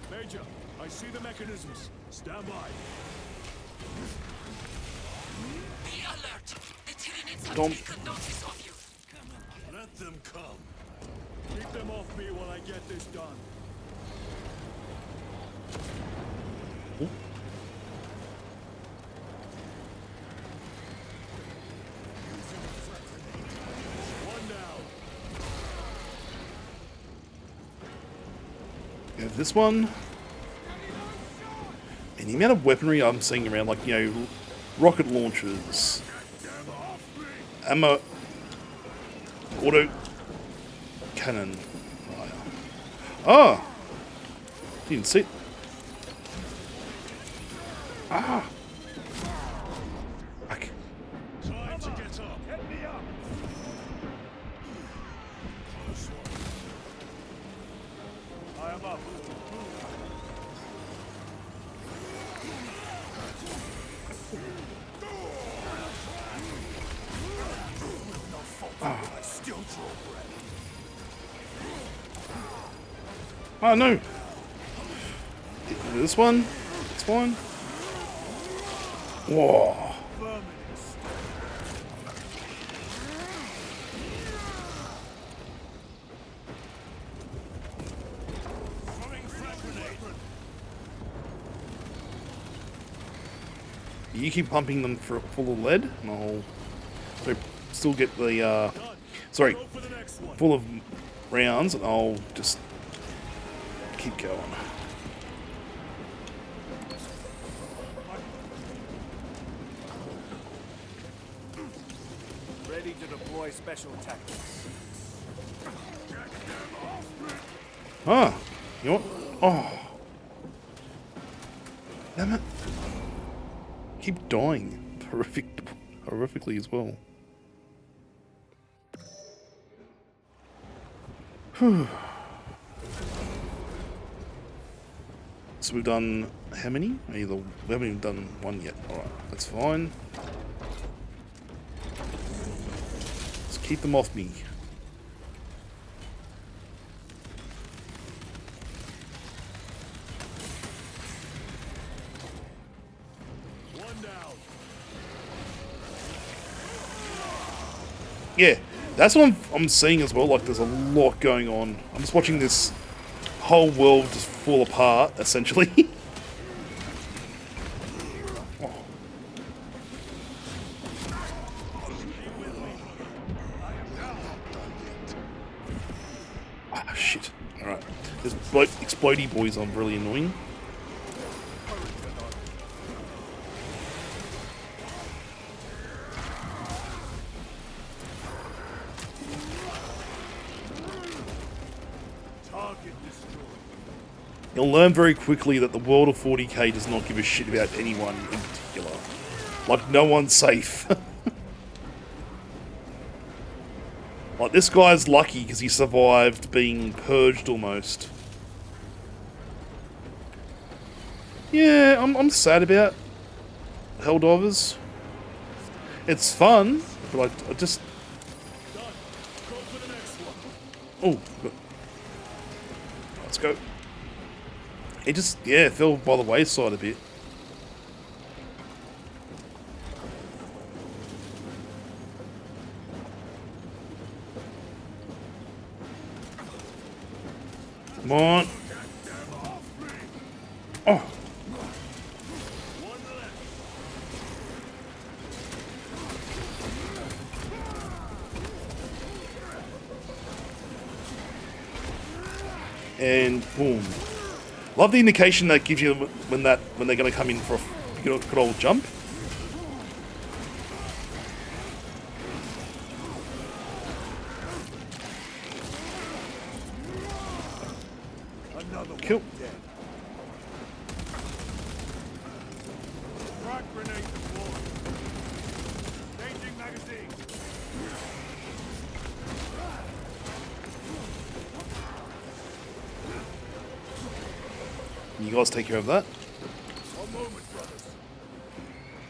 Major, I see the mechanisms. Stand by. Be alert. The Tyranids have Don't- taken notice of you. Let them come. Keep them off me while I get this done. One down. We have this one. And the amount of weaponry I'm seeing around, like, you know, rocket launchers, ammo, auto cannon. Oh! Didn't see it. Ah! Back. Time to get up. Get me up. Close one. I am up. I still draw breath. Oh no! This one? It's fine. Whoa! Verminous. Throwing frag grenade. You keep pumping them for full of lead, and I'll still get the sorry, Go for the next one. full of rounds, and I'll just keep going. Ready to deploy special tactics. Ah, you know what? Oh. Damn it. Keep dying. Horrifically as well. Whew. So we've done how many? We haven't even done one yet. Alright, that's fine. Let's keep them off me. Yeah, that's what I'm seeing as well. Like, there's a lot going on. I'm just watching this whole world just fall apart, essentially. Oh. Ah, shit. Alright. This explodey boys are really annoying. You'll learn very quickly that the world of 40k does not give a shit about anyone in particular. Like, no one's safe. Like, this guy's lucky because he survived being purged almost. Yeah, I'm sad about Helldivers. It's fun, but I just... Oh, let's go. It just, yeah, fell by the wayside a bit. Come on. Oh. And boom. Love the indication that gives you when they're going to come in for a good old jump. Cool. You guys take care of that.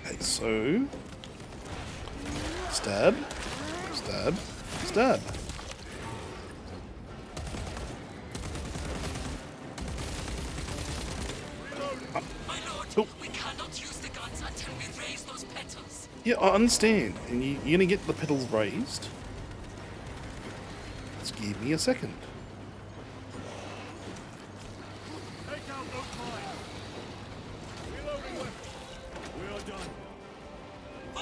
Okay, so stab, stab, stab. My lord, we cannot use the guns until we raise those petals. Yeah, I understand. And you're gonna get the petals raised. Just give me a second.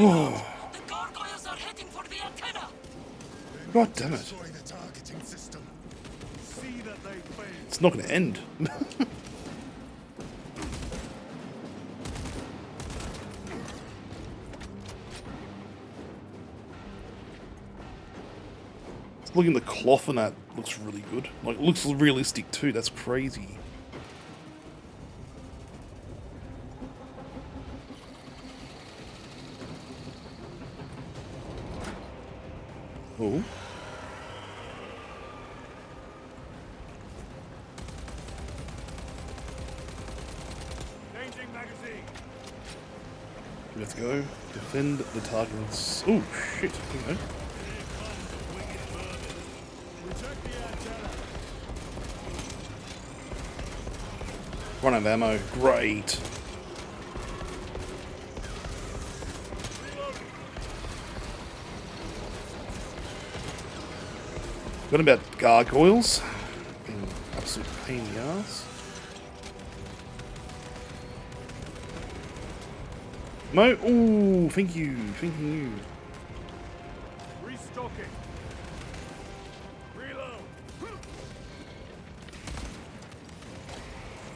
Oh. The gargoyles are heading for the antenna. God damn it. It's not going to end. Looking at the cloth on that looks really good. Like, it looks realistic too. That's crazy. Oh. Changing magazine. We have to go defend the targets. Oh shit! Okay. Run out of ammo. Great. What about gargoyles? Being absolute pain in the ass. Mo, ooh, thank you, thank you. Restocking. Reload.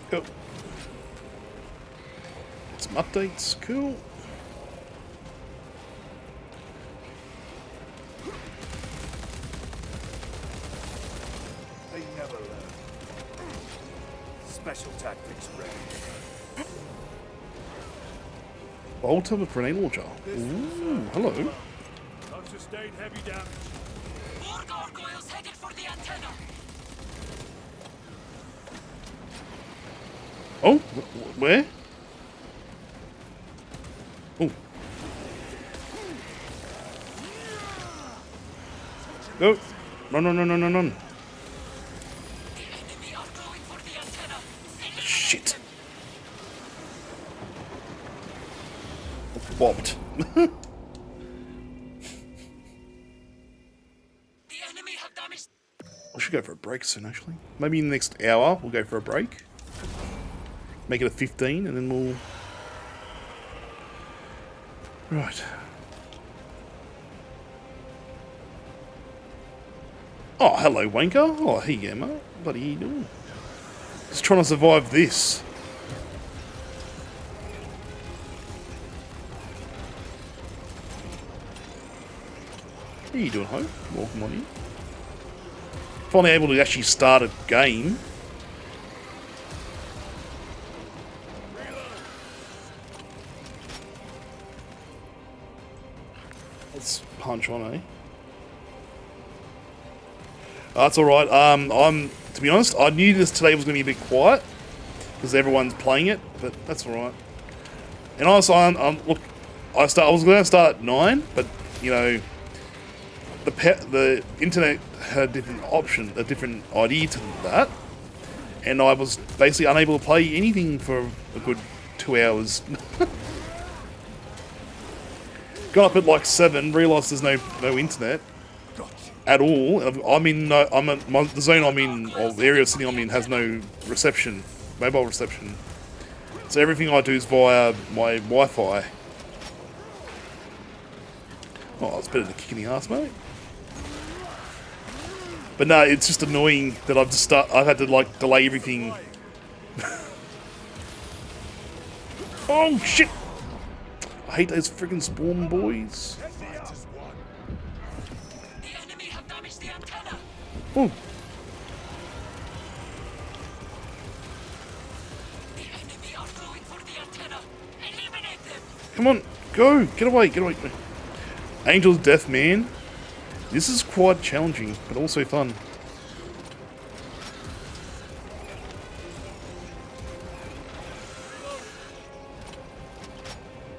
Go. Some updates, cool. special tactics ready. Bolt of a grenade launcher. Ooh, hello. I've sustained heavy damage. More gargoyles headed for the antenna. Oh, where? Oh. Go. Run, run, run, run, run, run. The enemy are going for the antenna. Shit. Bobbed. The enemy have damaged. I should go for a break soon, actually. Maybe in the next hour, we'll go for a break. Make it a 15, and then we'll... Right. Oh, hello, wanker. Oh, here you go, mate. What are you doing? Just trying to survive this. How you doing, Hope? Welcome on in. Finally able to actually start a game. Let's punch on, eh? That's alright. To be honest, I knew this today was going to be a bit quiet because everyone's playing it, but that's alright. And also, look, I was going to start at 9, but you know, the internet had a different option, a different idea to that, and I was basically unable to play anything for a good 2 hours. Got up at like 7, realised there's no internet at all. The zone I'm in, or the area of city I'm in, has no reception, mobile reception. So everything I do is via my Wi-Fi. Oh, it's better to kick in the ass, mate. But no, it's just annoying that I've had to like delay everything. Oh shit! I hate those freaking spawn boys. The enemy have damaged the antenna. Oh. The enemy are going for the antenna. Eliminate them. Come on, go! Get away, get away. Angel's Death, man. This is quite challenging, but also fun.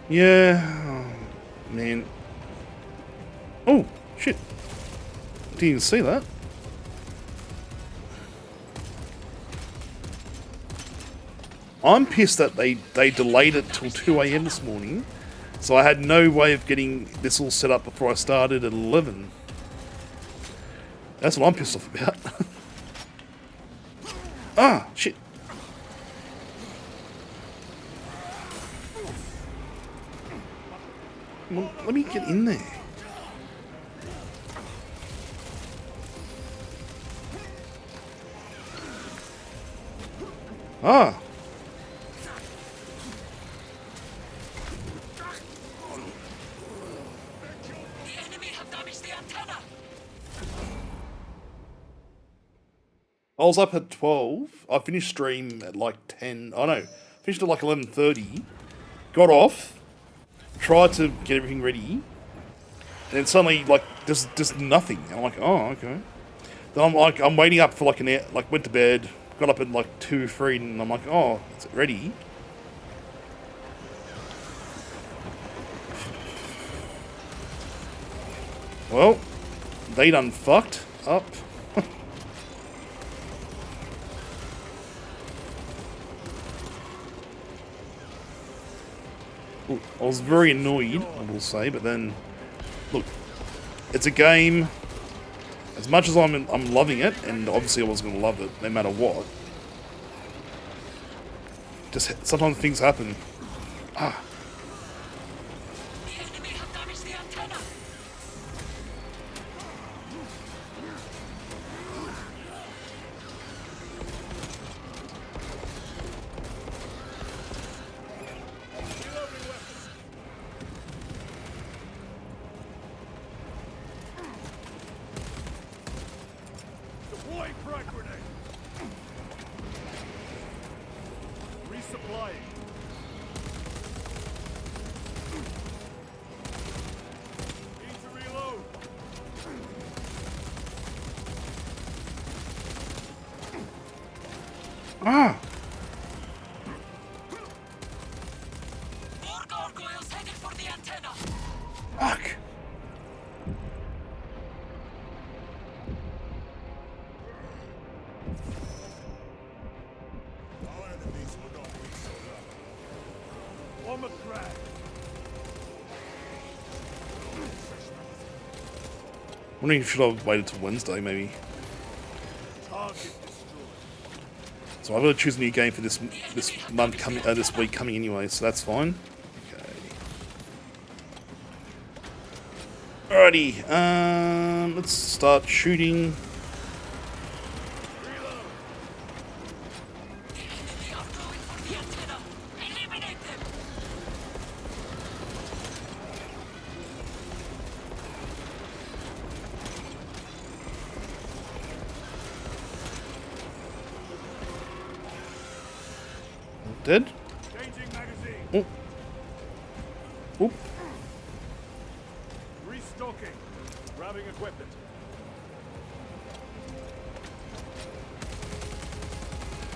Yeah, oh, man. Oh, shit. Didn't even see that. I'm pissed that they delayed it till 2 AM this morning, so I had no way of getting this all set up before I started at 11. That's what I'm pissed off about. Ah, shit. Well, let me get in there. Ah. The enemy have damaged the antenna. I was up at 12. I finished stream at like 10. Oh no, finished at like 11:30. Got off. Tried to get everything ready. And then suddenly, like, there's just nothing. And I'm like, oh, okay. Then I'm waiting up for like an hour, like went to bed, got up at like 2, 3, and I'm like, oh, is it ready? Well, they done fucked up. Look, I was very annoyed, I will say, but then, look, it's a game. As much as I'm loving it, and obviously I was going to love it no matter what. Just sometimes things happen. Ah. The enemy have damaged the antenna. Deploying frag grenade. Resupplying. Need to reload. Ah! More gargoyles headed for the antenna. Fuck! Our enemies will not be so long. Bomber crack. Wondering if I should have waited till Wednesday, maybe. Target destroyed. So I've got to choose a new game for this month coming, this week coming anyway, so that's fine. Okay. Alrighty, let's start shooting. The enemy are going for the antenna. Eliminate them. Dead? Changing magazine. Oh. Oop. Restocking. Grabbing equipment.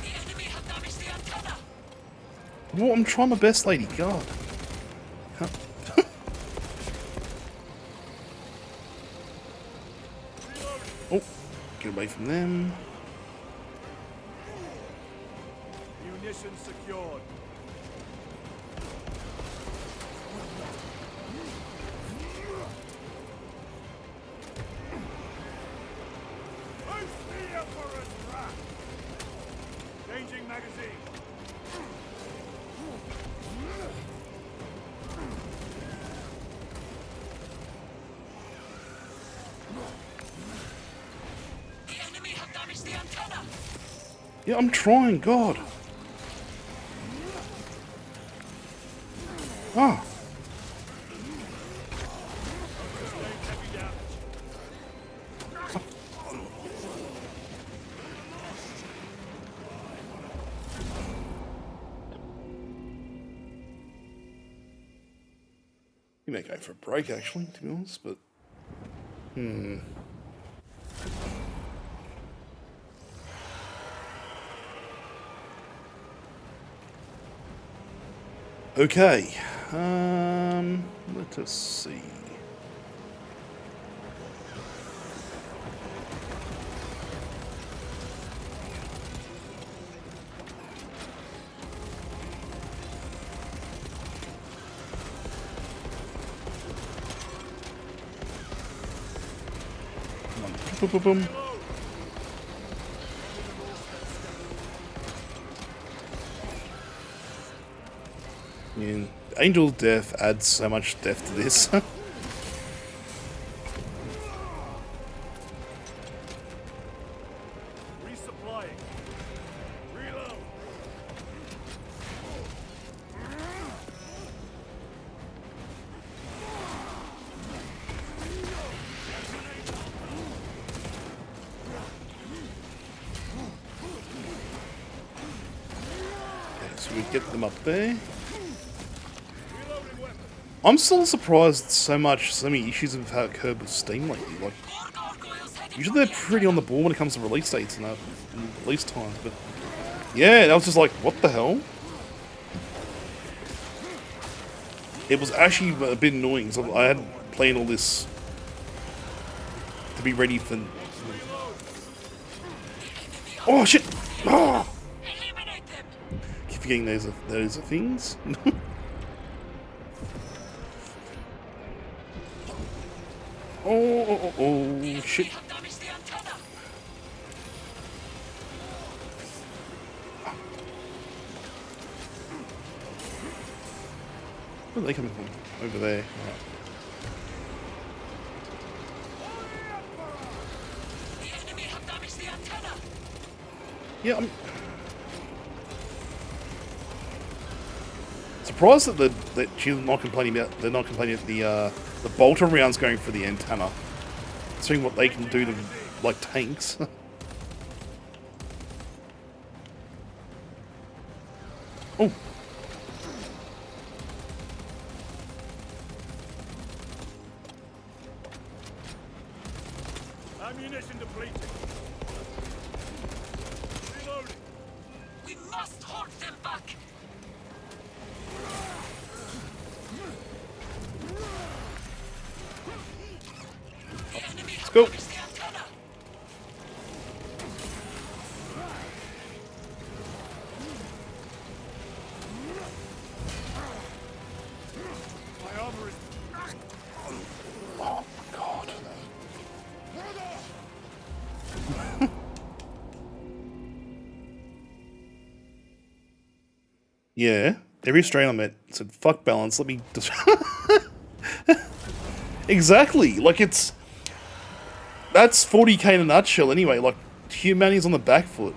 The enemy have damaged the antenna. Well, I'm trying my best, lady. God. Huh. Oh, get away from them. Munitions secured. Who's the Emperor's wrath? Changing magazine. The enemy have damaged the antenna. Yeah, I'm trying. God. Ah. Sustained heavy damage. You may go for a break, actually, to be honest, but... Okay. Let us see. Boom, boom, boom. Yeah, Angel Death adds so much depth to this. Resupplying. Reload. Okay, so we get them up there. Reloading weapon. I'm still surprised so many issues have occurred with Steam lately. Like, More gargoyles headed usually for they're the pretty on the ball when it comes to release dates and release times, but yeah, I was just like, what the hell? It was actually a bit annoying, so I had planned all this to be ready for... Oh shit! Oh! Eliminate them. Keep forgetting those are things. Oh, shit. Have damaged the antenna. Where are they coming from? Over there. Right. The enemy have damaged the antenna. Yeah, I'm surprised that she's not complaining about. They're not complaining about the bolter rounds going for the antenna. Seeing what they can do to like tanks. Oh. Ammunition depleted. Reloading. We must hold them back. The enemy Let's go. has the antenna. My armor is. Oh my god. Yeah, every Australian I met said, fuck balance, let me just... Exactly, like it's... That's 40k in a nutshell anyway, like humanity's on the back foot.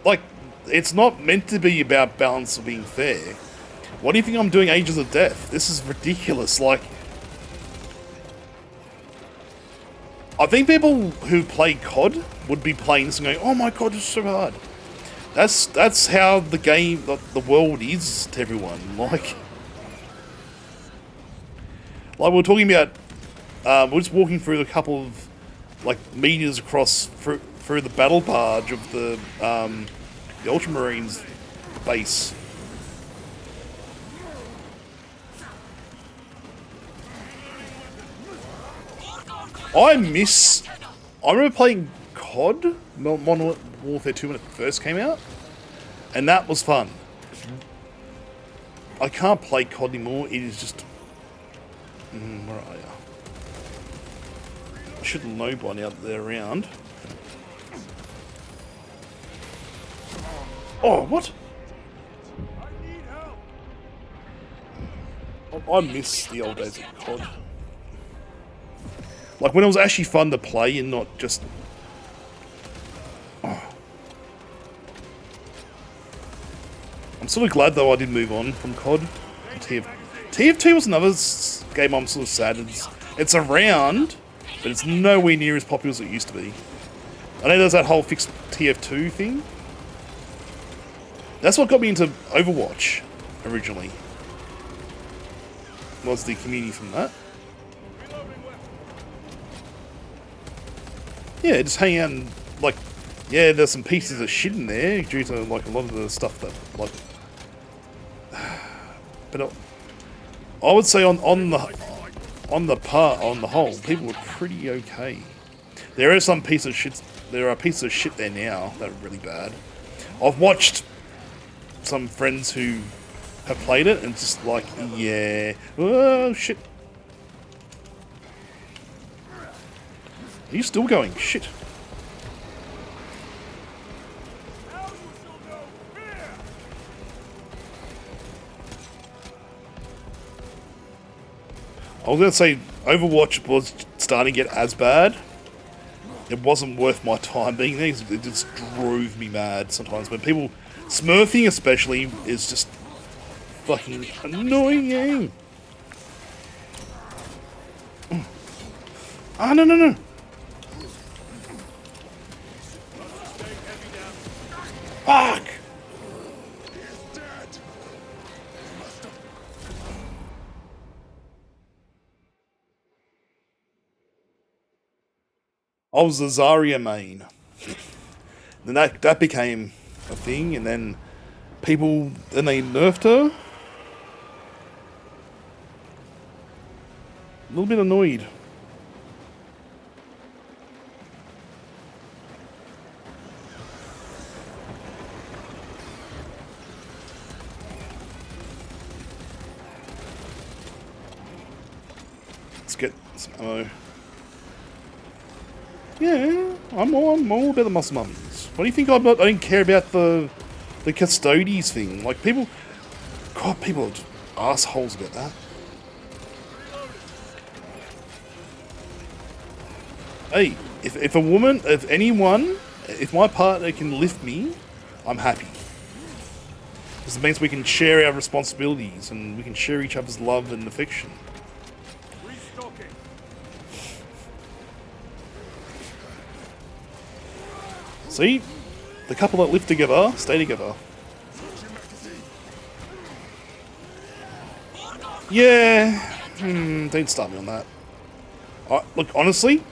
Like, it's not meant to be about balance or being fair. What do you think I'm doing Ages of Death? This is ridiculous, like... I think people who play COD would be playing this and going, oh my god, it's so hard. That's how the game, the world is to everyone. Like we were talking about, we're just walking through a couple of like meters across through the battle barge of the Ultramarines base. I remember playing COD, Modern Warfare 2 when it first came out, and that was fun. I can't play COD anymore, it is just... where are you? I should know by now that they're around. Oh, what? I miss the old days of COD. Like when it was actually fun to play and not just... Oh. I'm sort of glad though I did move on from COD to TF2 was another game I'm sort of sad. It's around, but it's nowhere near as popular as it used to be. I know there's that whole fixed TF2 thing. That's what got me into Overwatch originally. Was the community from that. Yeah, just hang out and, like, yeah, there's some pieces of shit in there due to, like, a lot of the stuff that, like... But I would say on the whole, people were pretty okay. There are some pieces of shit, there are pieces of shit there now that are really bad. I've watched some friends who have played it and just like, yeah, oh, shit. Are you still going? Shit. I was going to say, Overwatch was starting to get as bad. It wasn't worth my time being there. It just drove me mad sometimes. When people, smurfing especially, is just fucking annoying. Ah, no, no, no. Fuck! I was the Zarya main. Then that became a thing, and then people, then they nerfed her. A little bit annoyed. Let's get some ammo. Yeah, I'm all about the muscle mummies. What do you think I didn't care about the custodies thing? Like people, God, people are just assholes about that. Hey, if a woman, if anyone, if my partner can lift me, I'm happy. Because it means we can share our responsibilities and we can share each other's love and affection. See? the couple that live together stay together. Yeah, don't start me on that. Look, honestly,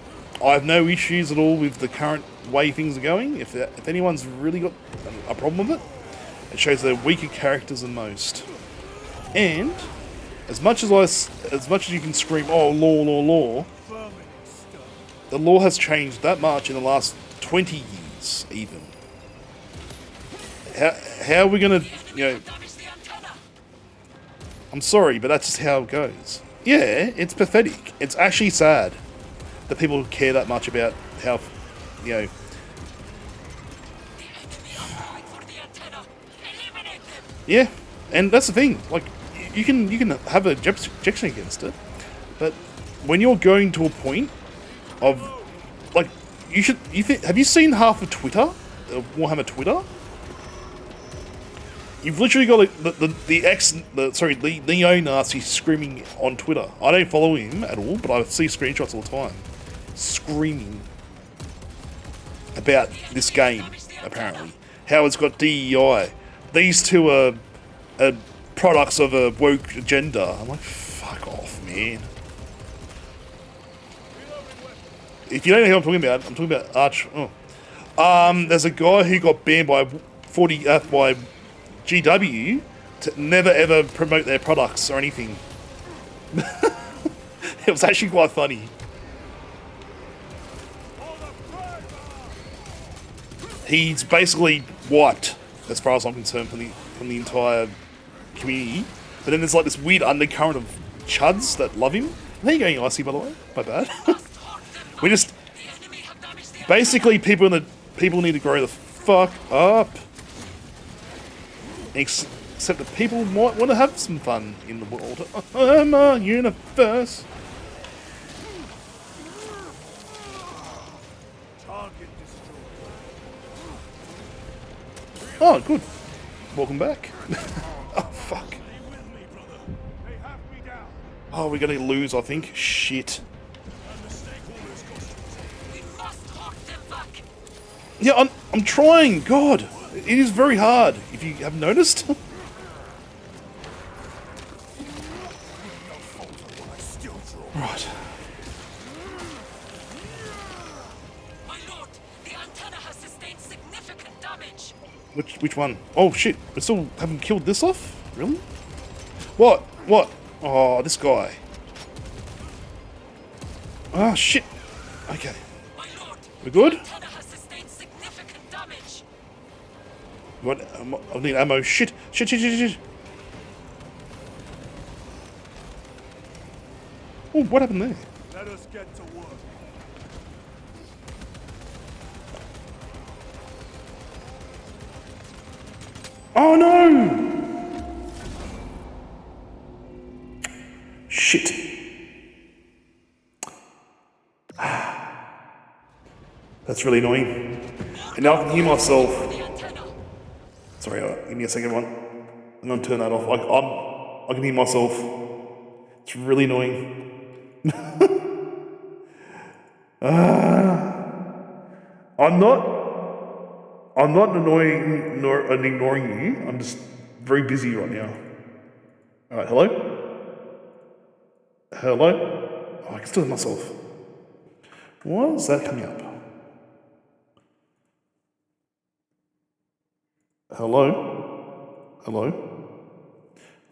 I have no issues at all with the current way things are going. If anyone's really got a problem with it, it shows they're weaker characters than most. And as much as you can scream, "Oh, law," the law has changed that much in the last 20 years, even. How are we gonna, I'm sorry, but that's just how it goes. Yeah, it's pathetic. It's actually sad that people care that much about how, Yeah, and that's the thing. Like, you can have a objection against it, but when you're going to a point of, like, have you seen half of Twitter, Warhammer Twitter? You've literally got the neo-Nazi screaming on Twitter. I don't follow him at all, but I see screenshots all the time, screaming about this game. Apparently, how it's got DEI. These two are products of a woke agenda. I'm like, fuck off, man. If you don't know who I'm talking about Arch. There's a guy who got banned by by GW to never ever promote their products or anything. It was actually quite funny. He's basically wiped, as far as I'm concerned, from the entire community. But then there's like this weird undercurrent of chuds that love him. How you going, Icy, by the way? My bad. We just basically people need to grow the fuck up. Except that people might want to have some fun in the world. My universe. Oh, good. Welcome back. Oh, fuck. Oh, we're gonna lose, I think. Shit. Yeah, I'm trying. God, it is very hard. If you have noticed. Right. My lord, the antenna has sustained significant damage. Which one? Oh shit! We still haven't killed this off. Really? What? What? Oh, this guy. Ah, shit. Okay. My lord, We good? the antenna has sustained significant damage. What? I need ammo. Shit. Shit, shit, shit, shit. Oh, what happened there? Let us get to work. Oh no! Shit. That's really annoying. And now I can hear myself. Sorry, give me a second one. I'm gonna turn that off. I can hear myself. It's really annoying. I'm not annoying nor ignoring you. I'm just very busy right now. Alright, hello? Hello? Oh, I can still hear myself. Why is that coming up? Hello? Hello?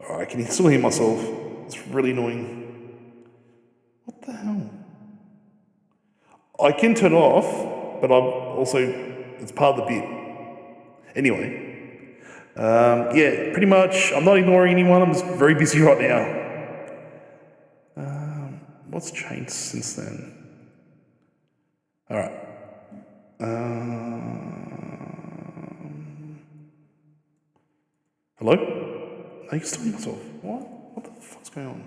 Alright, I can still hear myself. It's really annoying. What the hell? I can turn it off, but it's part of the bit. Anyway, yeah, pretty much, I'm not ignoring anyone, I'm just very busy right now. What's changed since then? Alright. Hello? I can still hear myself. What? What the fuck's going on?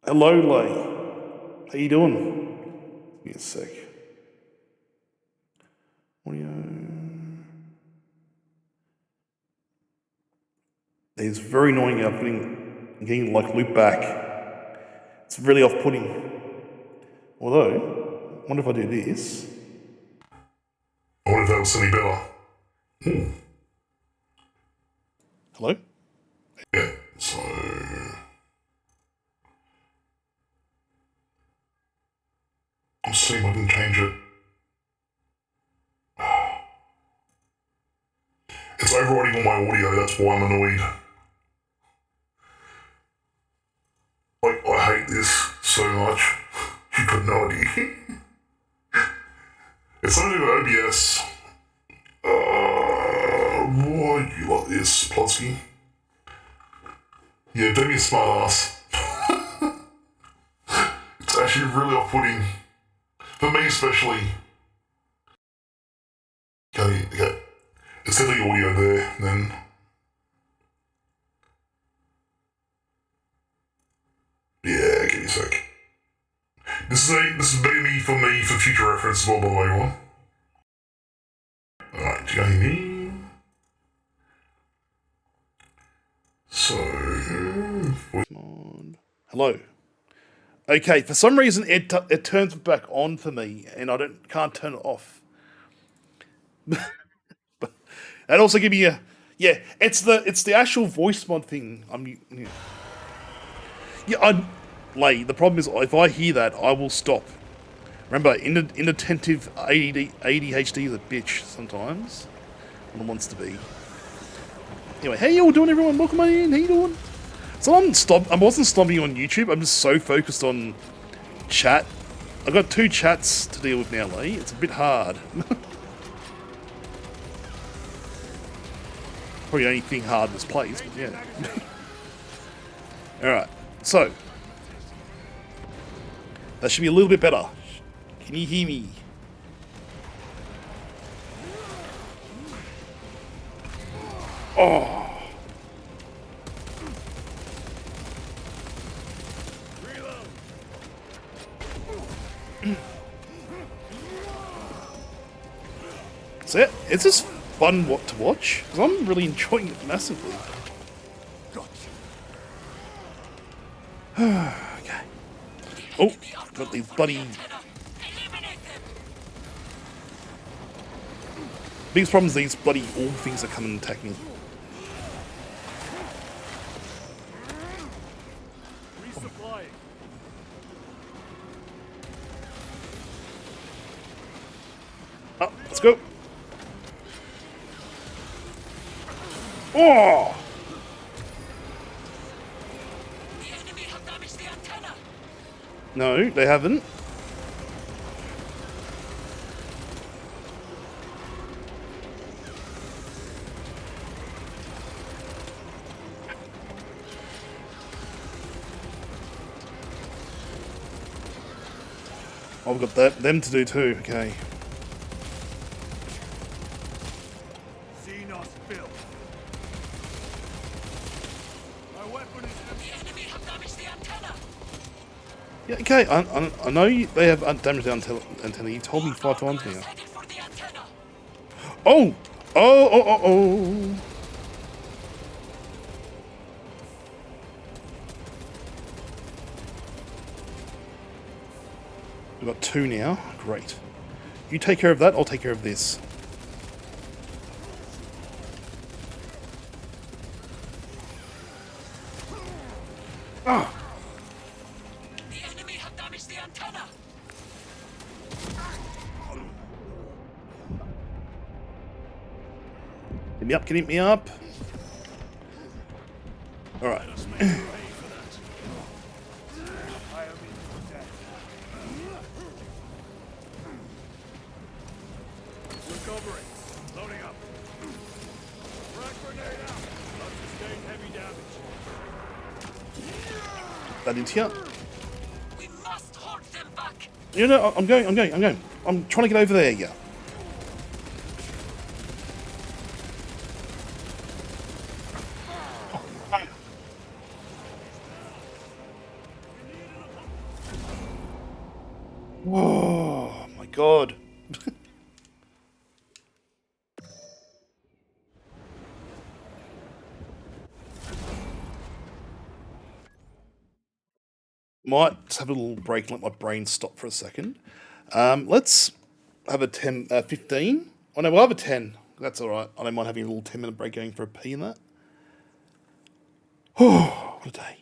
Hello, Lay. How you doing? Give me a sec. Audio. It's very annoying. I'm getting like loop back. It's really off-putting. Although, I wonder if I do this. I wonder if that was any better. Hello? Yeah, so... I'll see if I can change it. It's overriding all my audio, that's why I'm annoyed. I hate this so much. You've got no idea. It's something to do with OBS. Why you like this, Plotsky? Yeah, don't be a smart ass. It's actually really off-putting. For me especially. Okay. Let's set the audio there, then. Yeah, give me a sec. This is maybe for me for future reference as well, by the way, everyone. Alright, do you hear me? So... Hello. Okay, for some reason it turns back on for me, and I can't turn it off. But that also give me a It's the actual voice mod thing. The problem is if I hear that, I will stop. Remember, inattentive ADHD is a bitch sometimes. When it wants to be. Anyway, how you all doing, everyone? Welcome in. How you doing? So I wasn't stopping on YouTube. I'm just so focused on chat. I've got 2 chats to deal with now, Lee. It's a bit hard. Probably the only thing hard in this place, but yeah. Alright, so. That should be a little bit better. Can you hear me? Oh. So yeah, it's just fun to watch, because I'm really enjoying it massively. Okay. Oh, got these bloody... Biggest problem is these bloody orb things that come and attack me. Oh, let's go. Oh! The enemy have damaged the antenna. No, they haven't. I've got them to do too, okay. Yeah, okay, I know they have damaged the antenna. You told me 5 times now. Oh! Oh! We've got 2 now. Great. You take care of that, I'll take care of this. Ah! The enemy have damaged the antenna. Get me up. Alright. Recovering. Loading up. Frag grenade out. Sustained heavy damage. That into here. We must hold them back. You know, I'm going. I'm trying to get over there, yeah. Oh my god. Might just have a little break and let my brain stop for a second. Let's have a 15. Oh no, we'll have a 10. That's alright. I don't mind having a little 10-minute break going for a pee in that. Oh, what a day.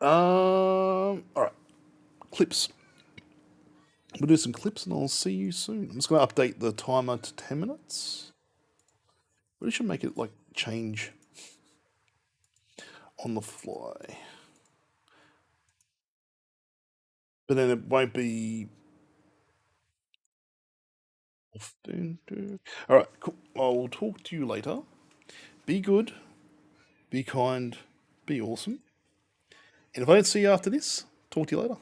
Alright. Clips. We'll do some clips and I'll see you soon. I'm just going to update the timer to 10 minutes. Really should make it like change on the fly. But then it won't be. Alright, cool. I'll talk to you later. Be good, be kind, be awesome. And if I don't see you after this, talk to you later.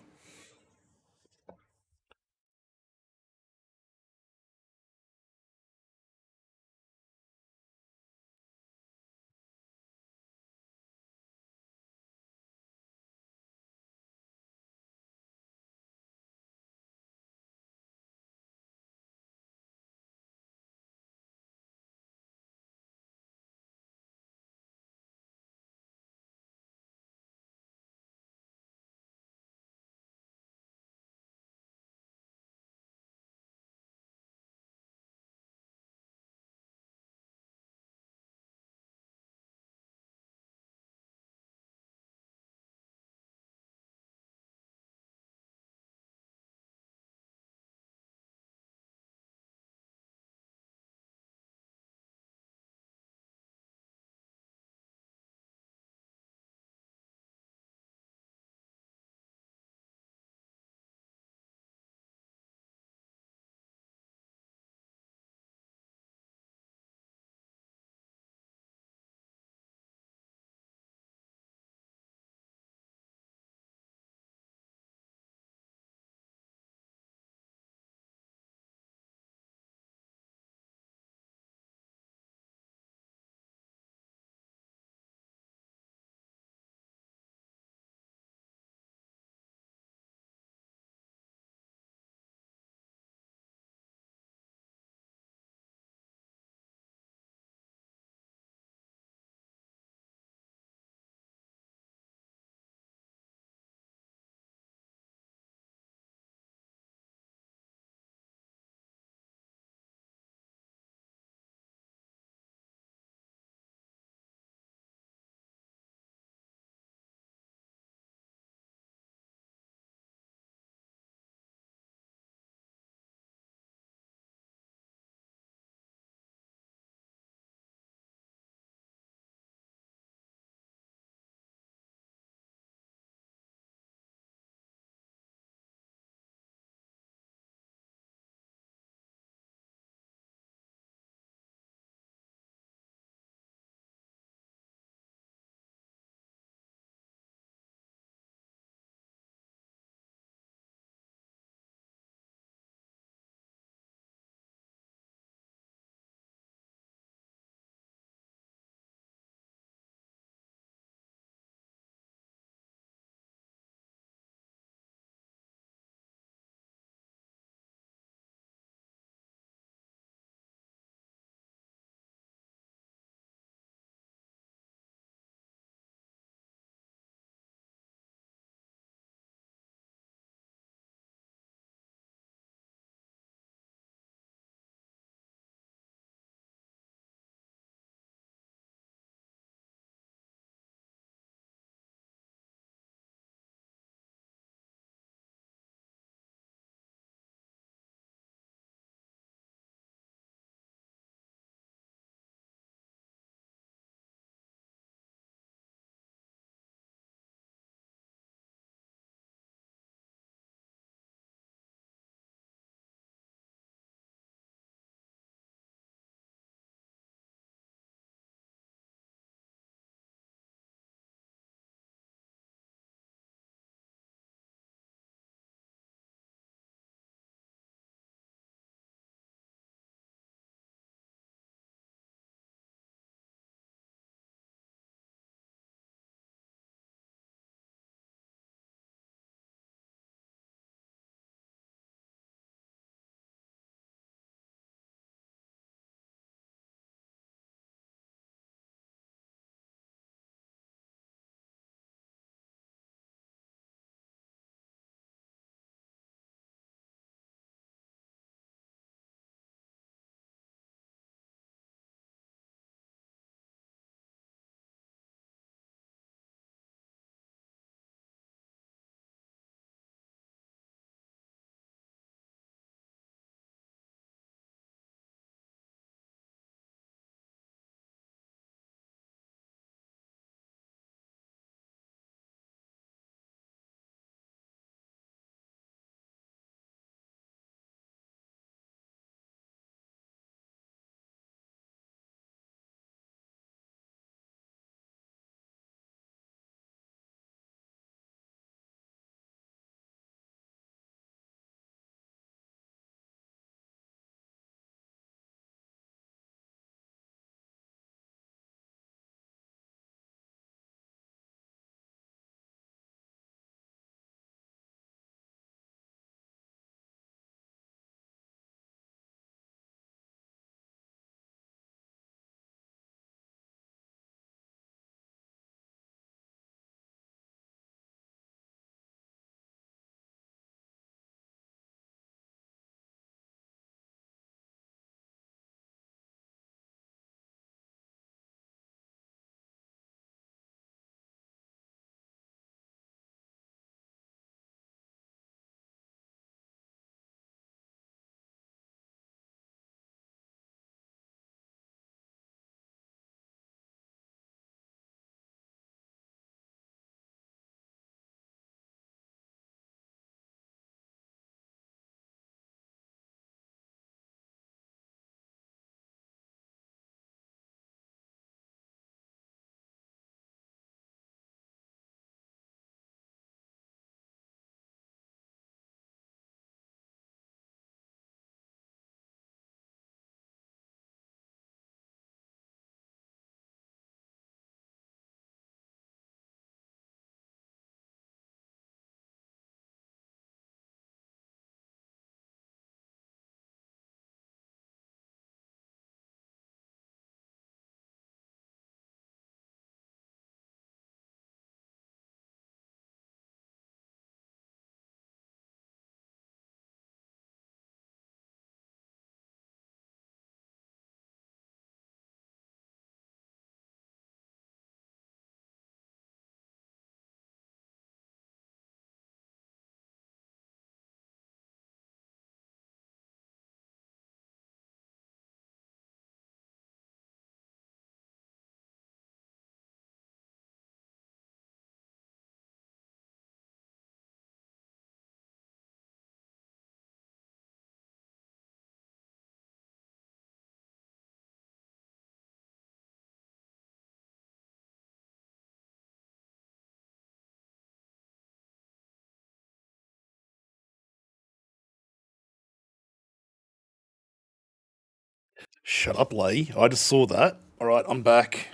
Shut up, Lay. I just saw that. Alright, I'm back.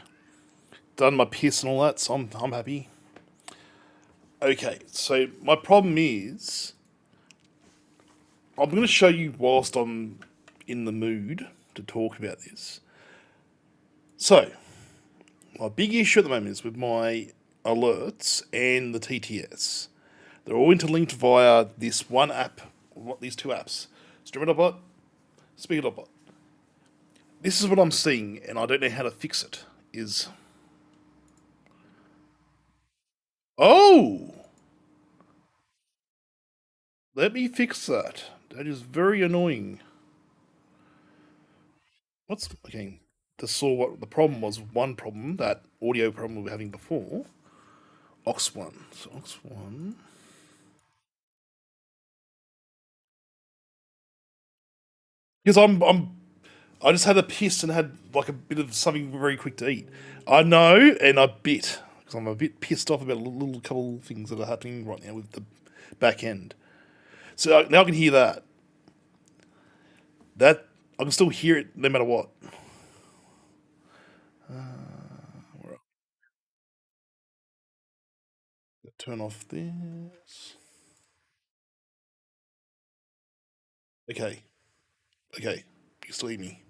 Done my piss and all that, so I'm happy. Okay, so my problem is... I'm going to show you whilst I'm in the mood to talk about this. So, my big issue at the moment is with my alerts and the TTS. They're all interlinked via this one app, these two apps. Streamer.bot, Speaker.bot. This is what I'm seeing, and I don't know how to fix it, is... Oh! Let me fix that. That is very annoying. What's... Okay, to saw what the problem was. One problem, that audio problem we were having before. Aux1. So Aux1... Because I just had a piss and had like a bit of something very quick to eat. I know, and I bit because I'm a bit pissed off about a little couple of things that are happening right now with the back end. So now I can hear that. That I can still hear it no matter what. Turn off this. Okay. Okay. You can still hear me.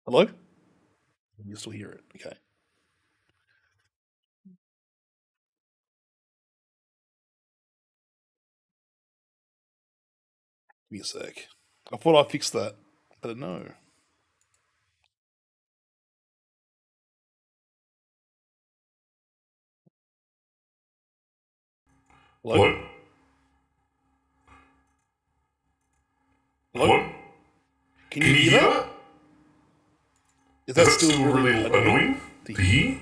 Hello? You still hear it. Okay. Give me a sec. I thought I fixed that, but no. Hello? Hello? Hello? Can you hear that? Is that still really annoying to hear?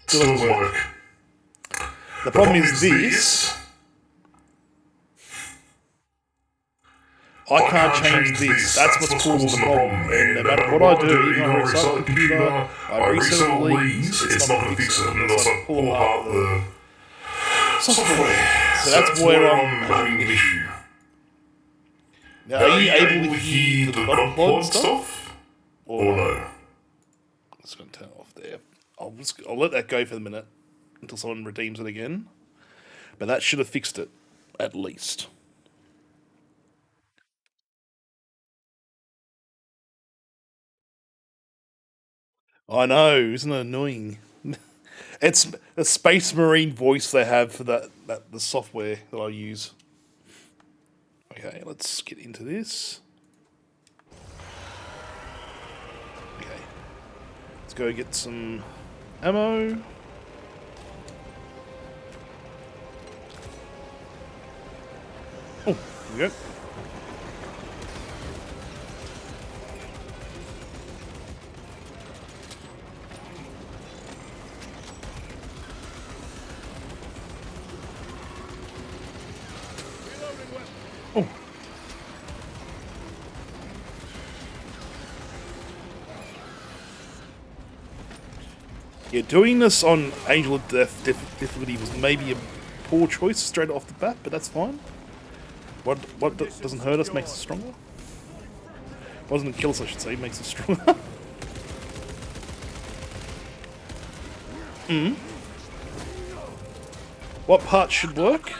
Still doesn't work. The problem is this. I can't change this. That's what's causing the problem. And no matter what I do, even if I restart the computer, I reset all these, it's not going to fix it. Unless I pull apart the software. So that's where I'm having an issue. Now, are you able to hear the God stuff? Or no? I'm just going to turn it off there. I'll let that go for the minute until someone redeems it again. But that should have fixed it, at least. I know, isn't it annoying? It's a Space Marine voice they have for the software that I use. Okay, let's get into this. Okay, let's go get some ammo. Oh, here we go. Oh. Yeah, doing this on Angel of Death difficulty was maybe a poor choice straight off the bat, but that's fine. What doesn't hurt us makes us stronger. What doesn't kill us, I should say, makes us stronger. What part should work?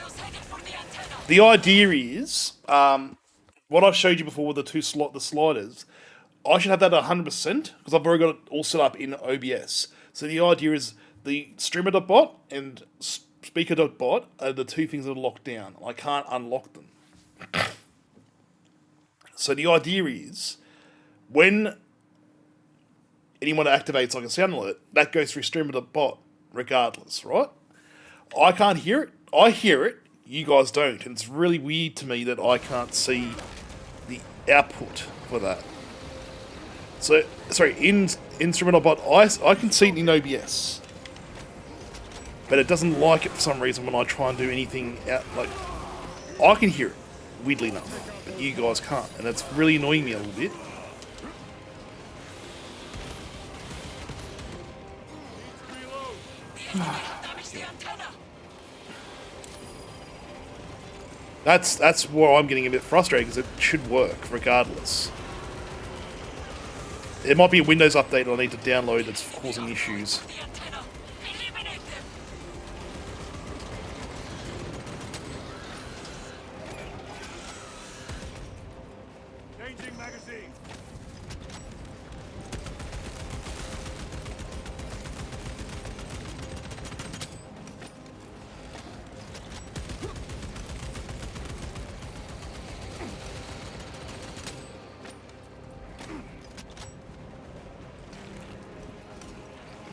The idea is, what I showed you before with the the sliders, I should have that at 100% because I've already got it all set up in OBS. So the idea is the streamer.bot and speaker.bot are the two things that are locked down. I can't unlock them. So the idea is, when anyone activates like a sound alert, that goes through streamer.bot regardless, right? I can't hear it. I hear it. You guys don't. And it's really weird to me that I can't see the output for that. So, sorry, in streamer.bot, I can see it in OBS. But it doesn't like it for some reason when I try and do anything out, like, I can hear it, weirdly enough, but you guys can't, and it's really annoying me a little bit. enemy have damaged the antenna. That's where I'm getting a bit frustrated, because it should work regardless. There might be a Windows update I need to download that's causing issues. The antenna. Eliminate them. Changing magazine.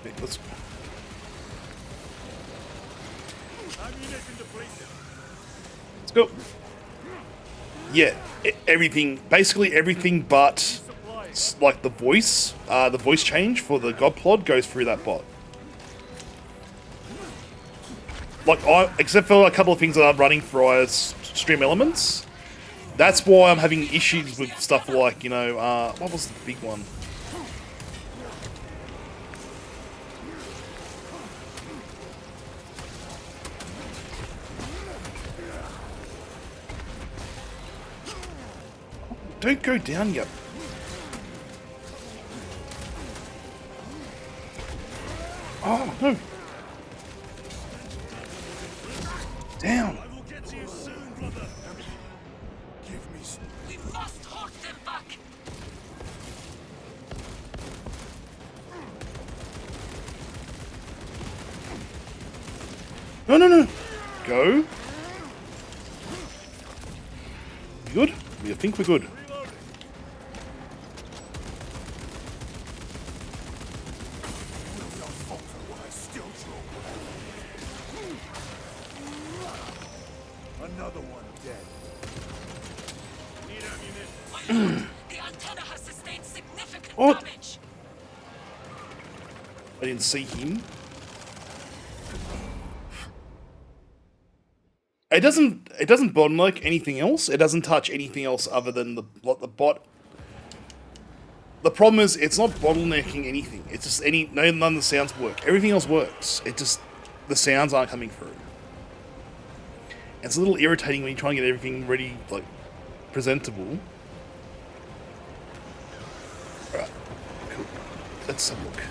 Okay, let's Ammunition depleted. go. Yeah, everything, basically everything but like the voice change for the Godplod goes through that bot. Like, except for a couple of things that I'm running via Stream Elements. That's why I'm having issues with stuff like, you know, what was the big one? Don't go down yet. Oh, no. Down. I will get to you soon, brother. Give me some. We must hold them back. No, no, no. Go. Good? I think we're good. Another one dead. Need ammunition. My lord, the antenna has sustained significant What? damage. I didn't see him. It doesn't bottleneck anything else. It doesn't touch anything else other than the bot. The problem is it's not bottlenecking anything. It's just none of the sounds work. Everything else works. It just, the sounds aren't coming through. It's a little irritating when you try and get everything ready, like, presentable. Alright, cool. Let's have a look.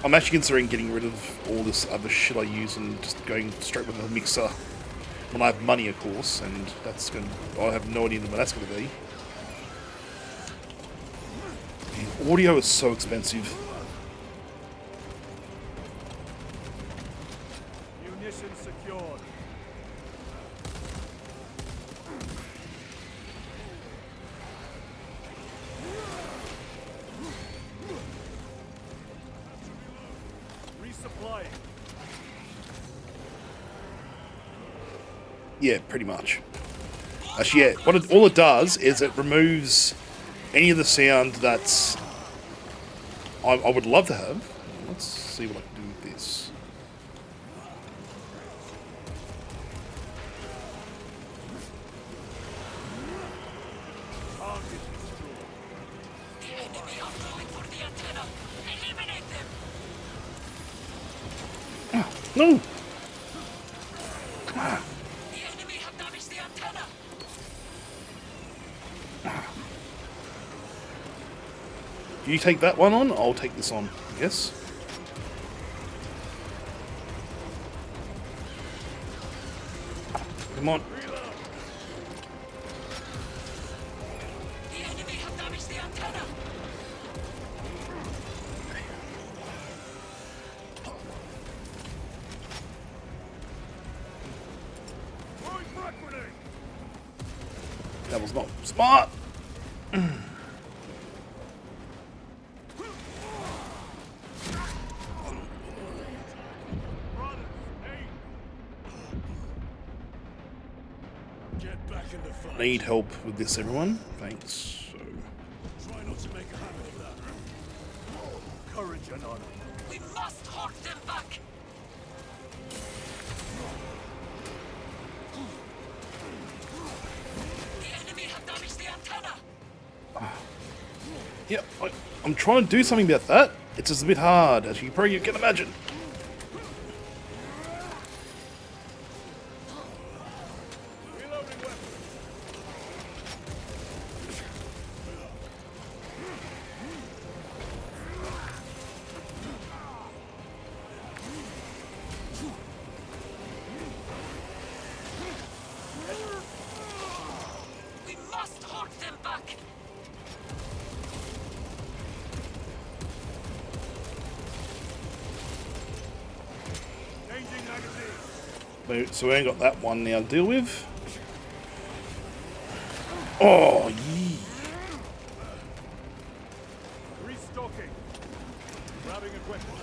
I'm actually considering getting rid of all this other shit I use and just going straight with a mixer. When I have money, of course, and that's going to... I have no idea what that's going to be. And audio is so expensive. Munition secured. Resupplying. Yeah, pretty much. Actually, yeah, all it does is it removes any of the sound that's... I would love to have. Let's see what I can do with this. The enemy are going for the antenna. Eliminate them. No! The enemy have damaged the antenna. You take that one on, I'll take this on, I guess. Come on. The enemy have damaged the antenna. Throwing frag grenade. That was not smart. Brothers, hey. Get back in the fight. Need help with this, everyone. Thanks. So, Try not to make a habit of that. Courage and honor. We must hold them back. The enemy have damaged the antenna. Yep, I'm trying to do something about that. It's just a bit hard, as you probably can imagine. We must hold them back. Changing magazine. So we ain't got that one now to deal with. Oh, yeah. Restocking. Grabbing equipment.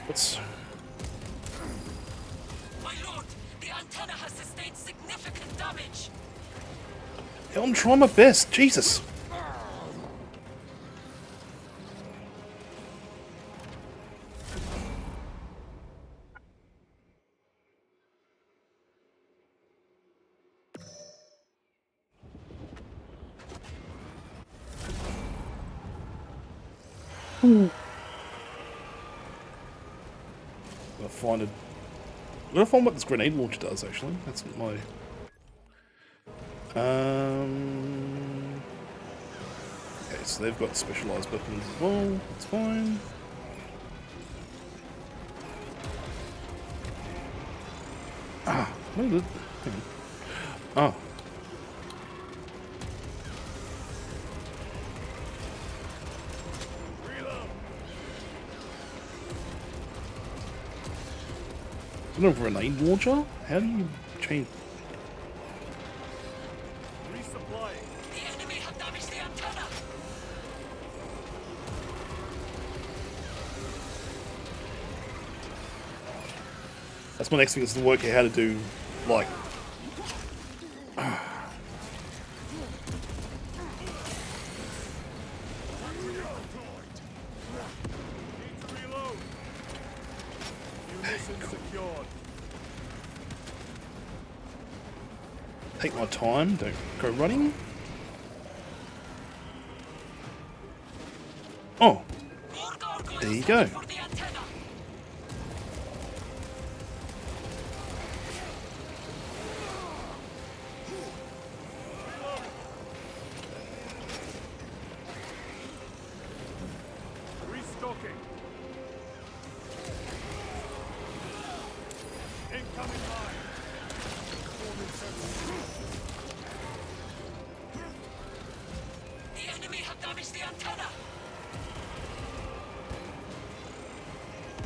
What's... My lord, the antenna has sustained significant damage. Hell, I'm trying my best. Jesus. I'm gonna find what this grenade launcher does, actually. That's my... Okay, so they've got specialized weapons as well. That's fine. Ah, what is it? Hang on. Oh. A grenade launcher? How do you change? Resupplying. The enemy have damaged the antenna. That's my next thing, is to work out how to do, like... Need to reload. Munitions secured. Take my time, don't go running. Oh, More gargoyles there you go. for the antenna. Restocking. Incoming mine. Forming circle. The enemy have damaged the antenna.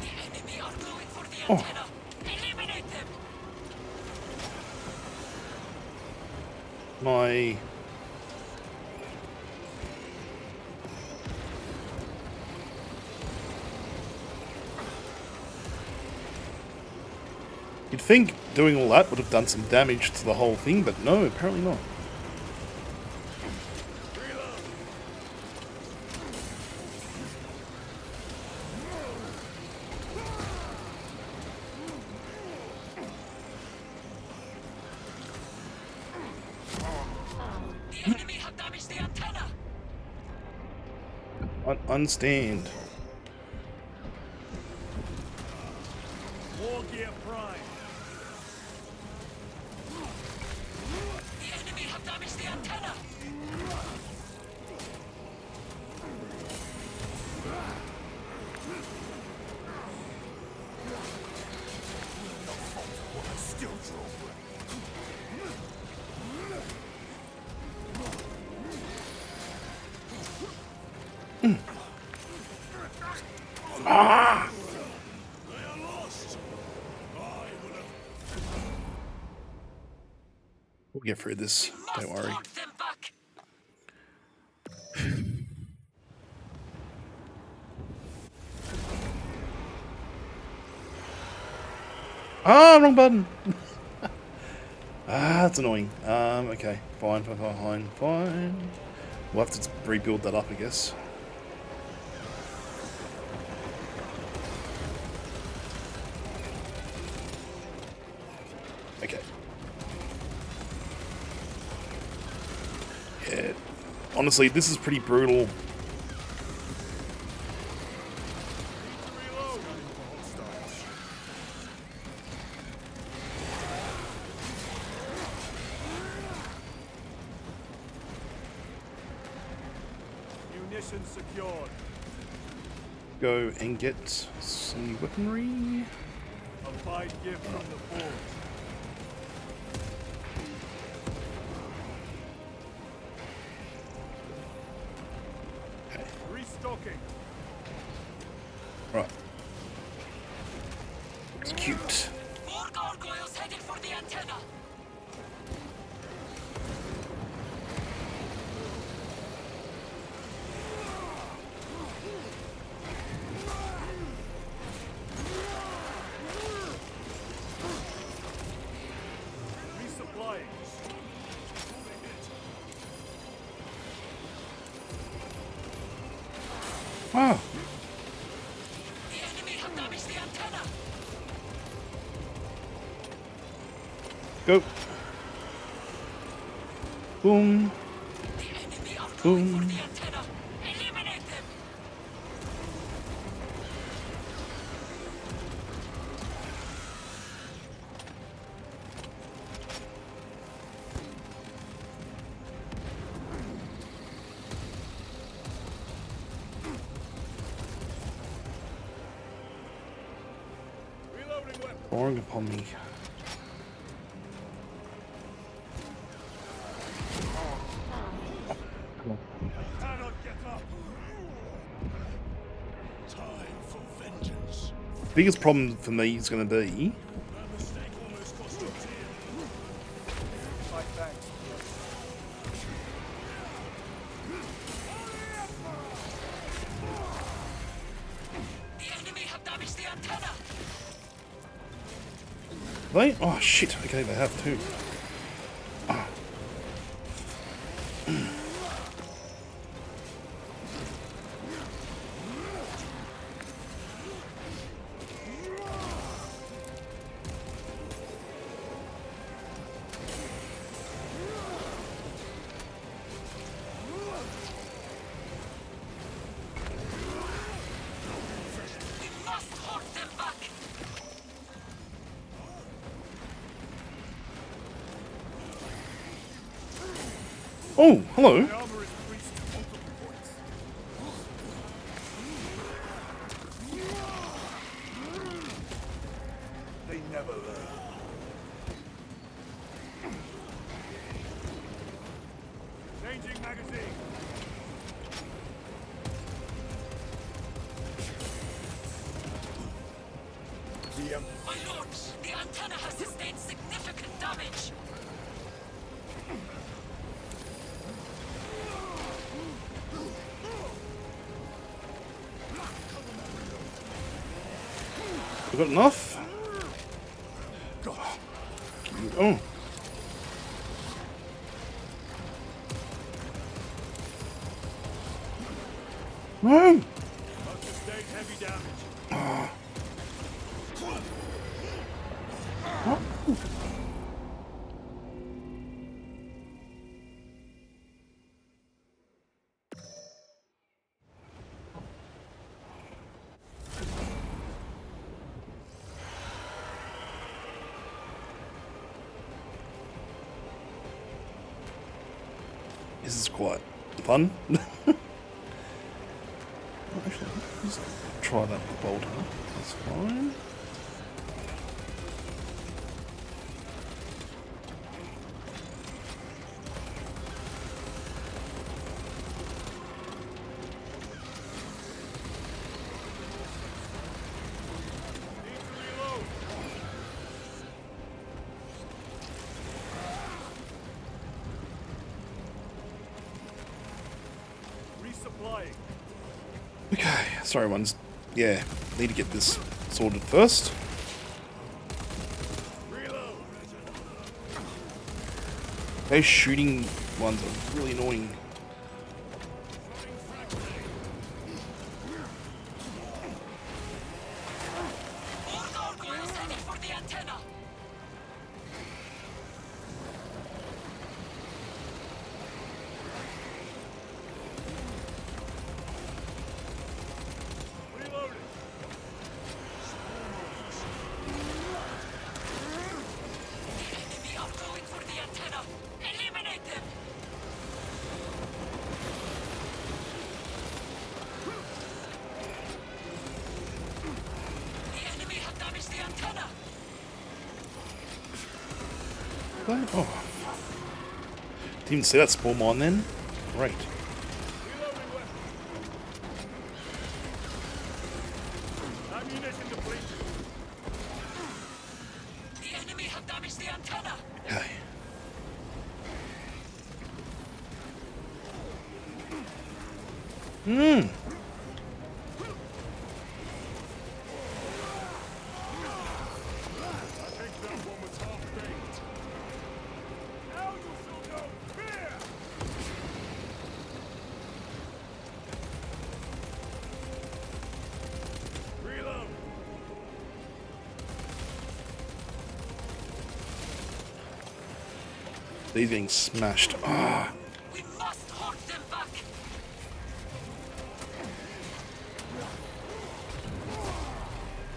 The enemy are going for the antenna. Eliminate them. My... You'd think doing all that would have done some damage to the whole thing, but no, apparently not. The enemy have damaged the antenna. Unstand. War gear prime. The enemy have damaged the antenna. Still draw. We'll get through this, don't worry. Hold them back. Ah, wrong button! That's annoying. Okay, fine. We'll have to rebuild that up, I guess. Okay. honestly, this is pretty brutal. Munitions secured. Go and get some weaponry. A fine gift from the forge. Restocking. Right. Execute. More gargoyles headed for the antenna. Resupplying. Wow. The enemy have damaged the antenna. Go. Boom. The enemy are going for Boom. the antenna. Eliminate them. Reloading weapon. Boring upon me. Cannot get up. Time for vengeance. Biggest problem for me is going to be That mistake almost cost you dearly. My thanks. The enemy have damaged the antenna. they. Oh shit! Okay, they have too. We must hold them back. Oh, hello. My armor is increased to multiple points. They never learn. Changing magazine. My lord, the antenna has sustained significant damage. We got enough. Oh. No. Must sustain heavy damage. This is quite fun. Actually, let's try that bolter. That's fine. Need to reload. Resupplying. Okay, sorry, ones. Yeah, need to get this sorted first. Reload. Those shooting ones are really annoying. More gargoyles headed for the antenna. Gigabyte? Oh. Didn't even see that spawn mine then. Great. Ammunition depleted. The enemy have damaged the antenna. Okay. I think that one was half baked. Now you shall know fear! Reload! These getting smashed. Ah. We must hold them back.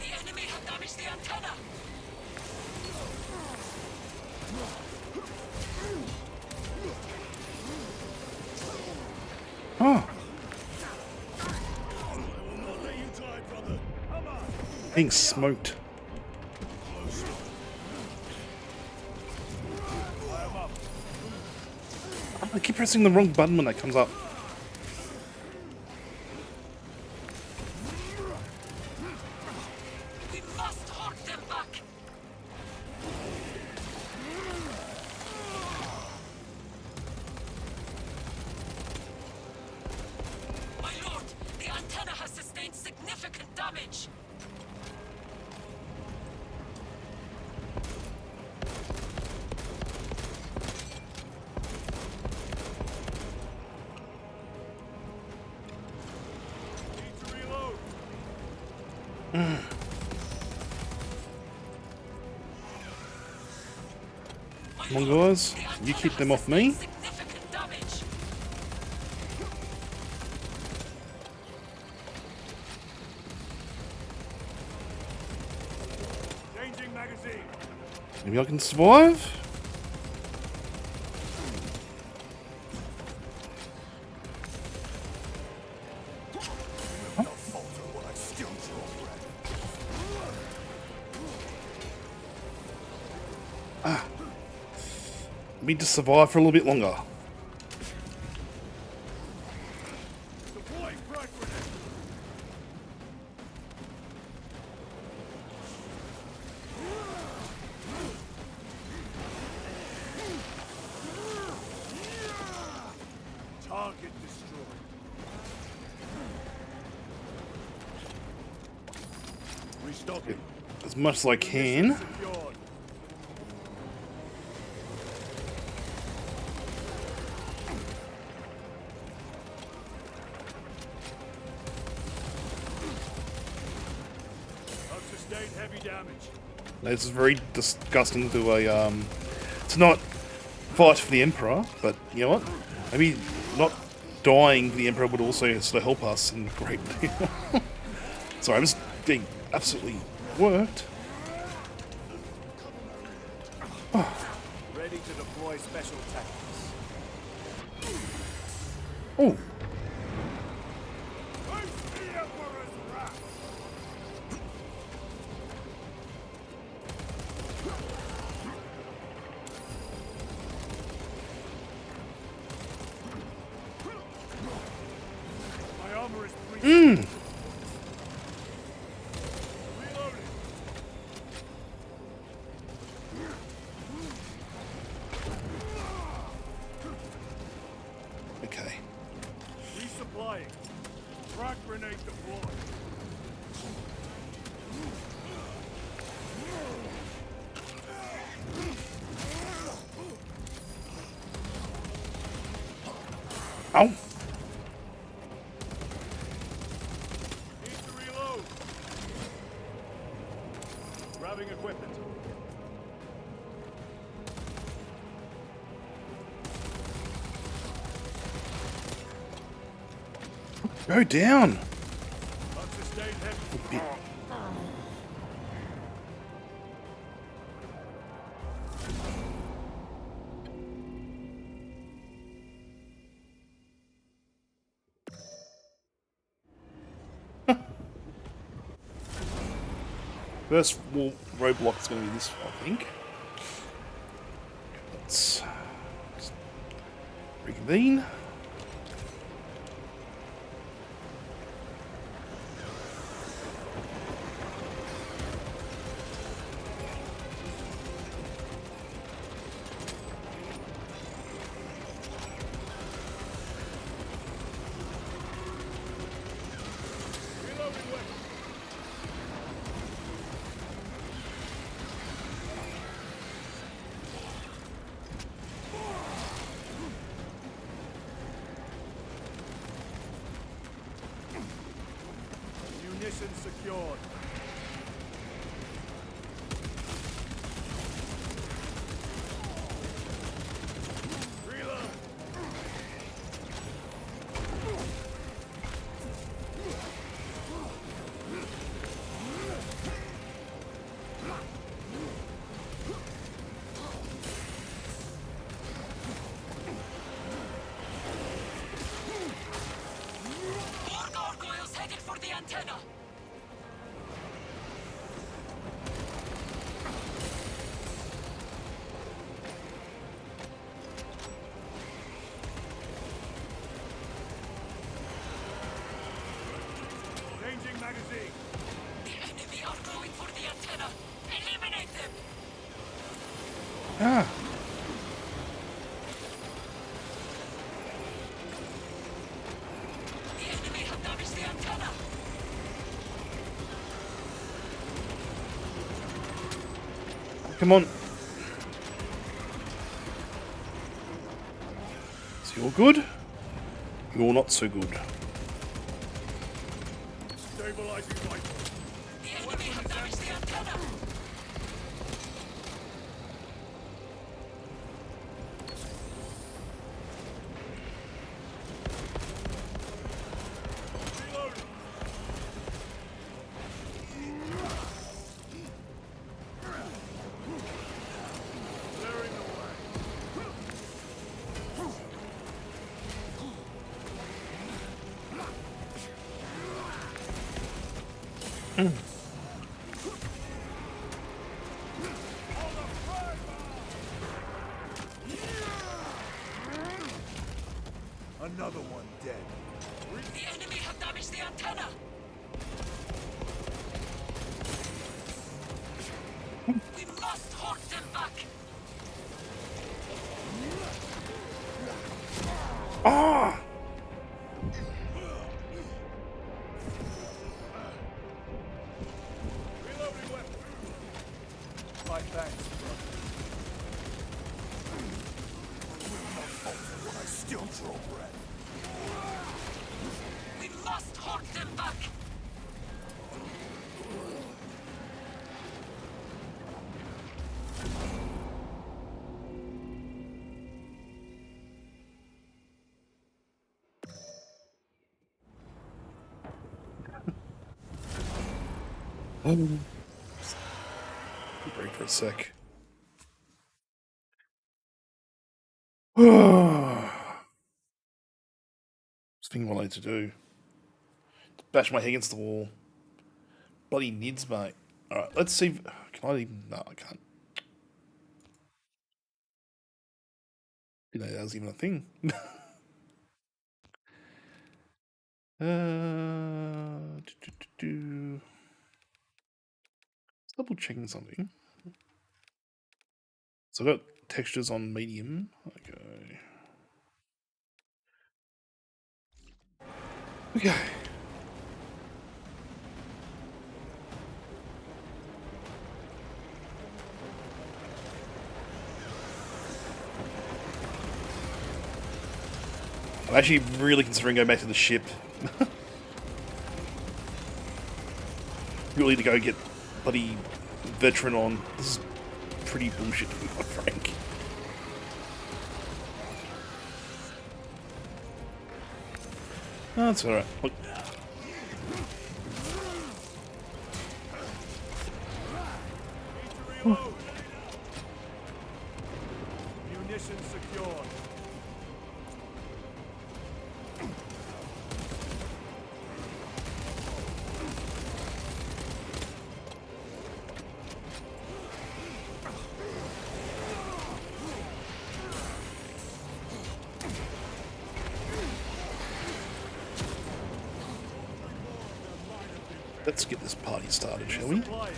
The enemy have damaged the antenna. Oh. I will not let you die, brother. Come on! Being smoked. I am up. I keep pressing the wrong button when that comes up. We must hold them back. My lord, the antenna has sustained significant damage. Need to reload. Come on, guys. You keep them off me. Significant damage. Changing magazine. Maybe I can survive? Need to survive for a little bit longer. Deploy frag grenade. Target destroyed. Restocking. As much as I can. Secured. I've sustained heavy damage. This is very disgusting to to not fight for the Emperor, but you know what? Maybe not dying for the Emperor would also sort of help us in a great deal. Sorry, I'm just getting absolutely worked. Ready to deploy special tactics. Oh, Face the Emperor's wrath! My armor is breaching. Reloading. okay. Resupplying. Frag grenade deployed. Ow. Need to reload. Grabbing equipment. Go down. I've sustained heavy. First roadblock is going to be this, I think. let's reconvene. Munitions secured. Reload. More gargoyles headed for the antenna. Changing magazine. The enemy are going for the antenna. Eliminate them. Ah. The enemy have damaged the antenna. Come on. So you're good. You're not so good. Stabilizing rifle. The enemy have damaged the antenna. Reloading. Clearing the way. Another one dead. The enemy have damaged the antenna. We must hold them back. Ah. Reloading weapon. My thanks, brother. I still draw breath. We must hold them back. Break for a sec. Just thinking what I need to do. Bash my head against the wall. Bloody nids, mate. Alright, let's see. Can I even. No, I can't. Didn't know that was even a thing. Just double checking something. So I've got textures on medium. Okay. Okay. I'm actually really considering going back to the ship. Really to go get bloody veteran on. This is pretty bullshit to be quite frank. Oh, that's alright. Look. Munitions secured. let's get this party started, shall we? Supplying.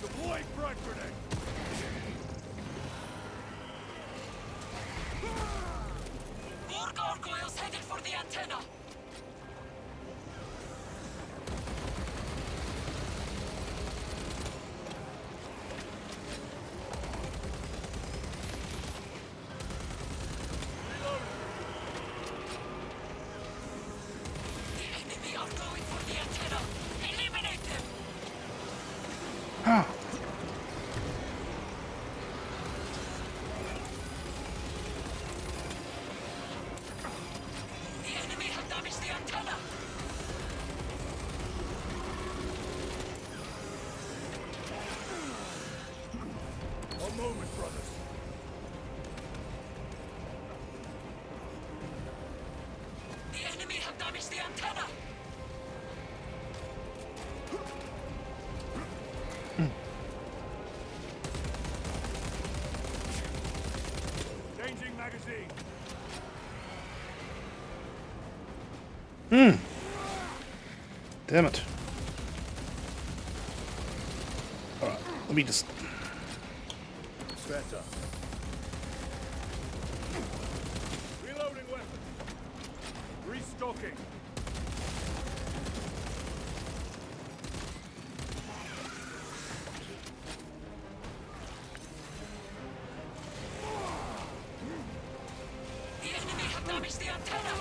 Deploying frag grenade. More gargoyles headed for the antenna. The enemy are going for the antenna. Eliminate them. Ah. The enemy have damaged the antenna. One moment, brothers. The enemy have damaged the antenna. Changing magazine. Damn it. Alright, let me just... Better. Reloading weapon. Restocking. The enemy have damaged the antenna.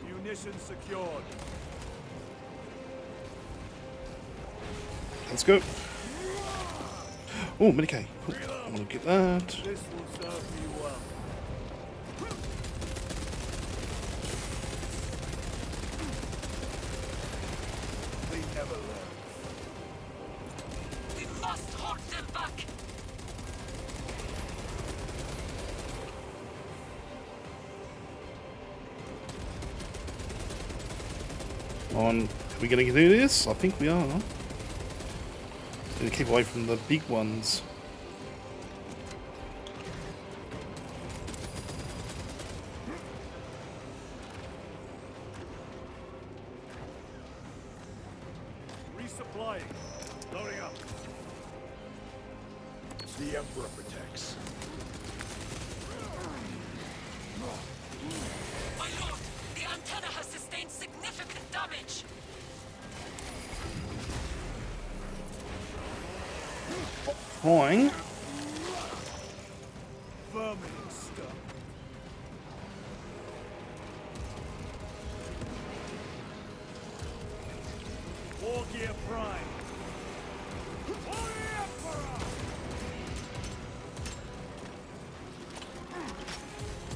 Munitions secured. Let's go. Oh, Medicaid. Cool. I'm gonna get that. This will serve me well. They never learn. We must hold them back. On, are we gonna do this? I think we are. Gonna keep away from the big ones. Resupplying. Loading up. The Emperor protects. My lord, the antenna has sustained significant damage. Flying. Vermin stuff. War gear prime. For the Emperor!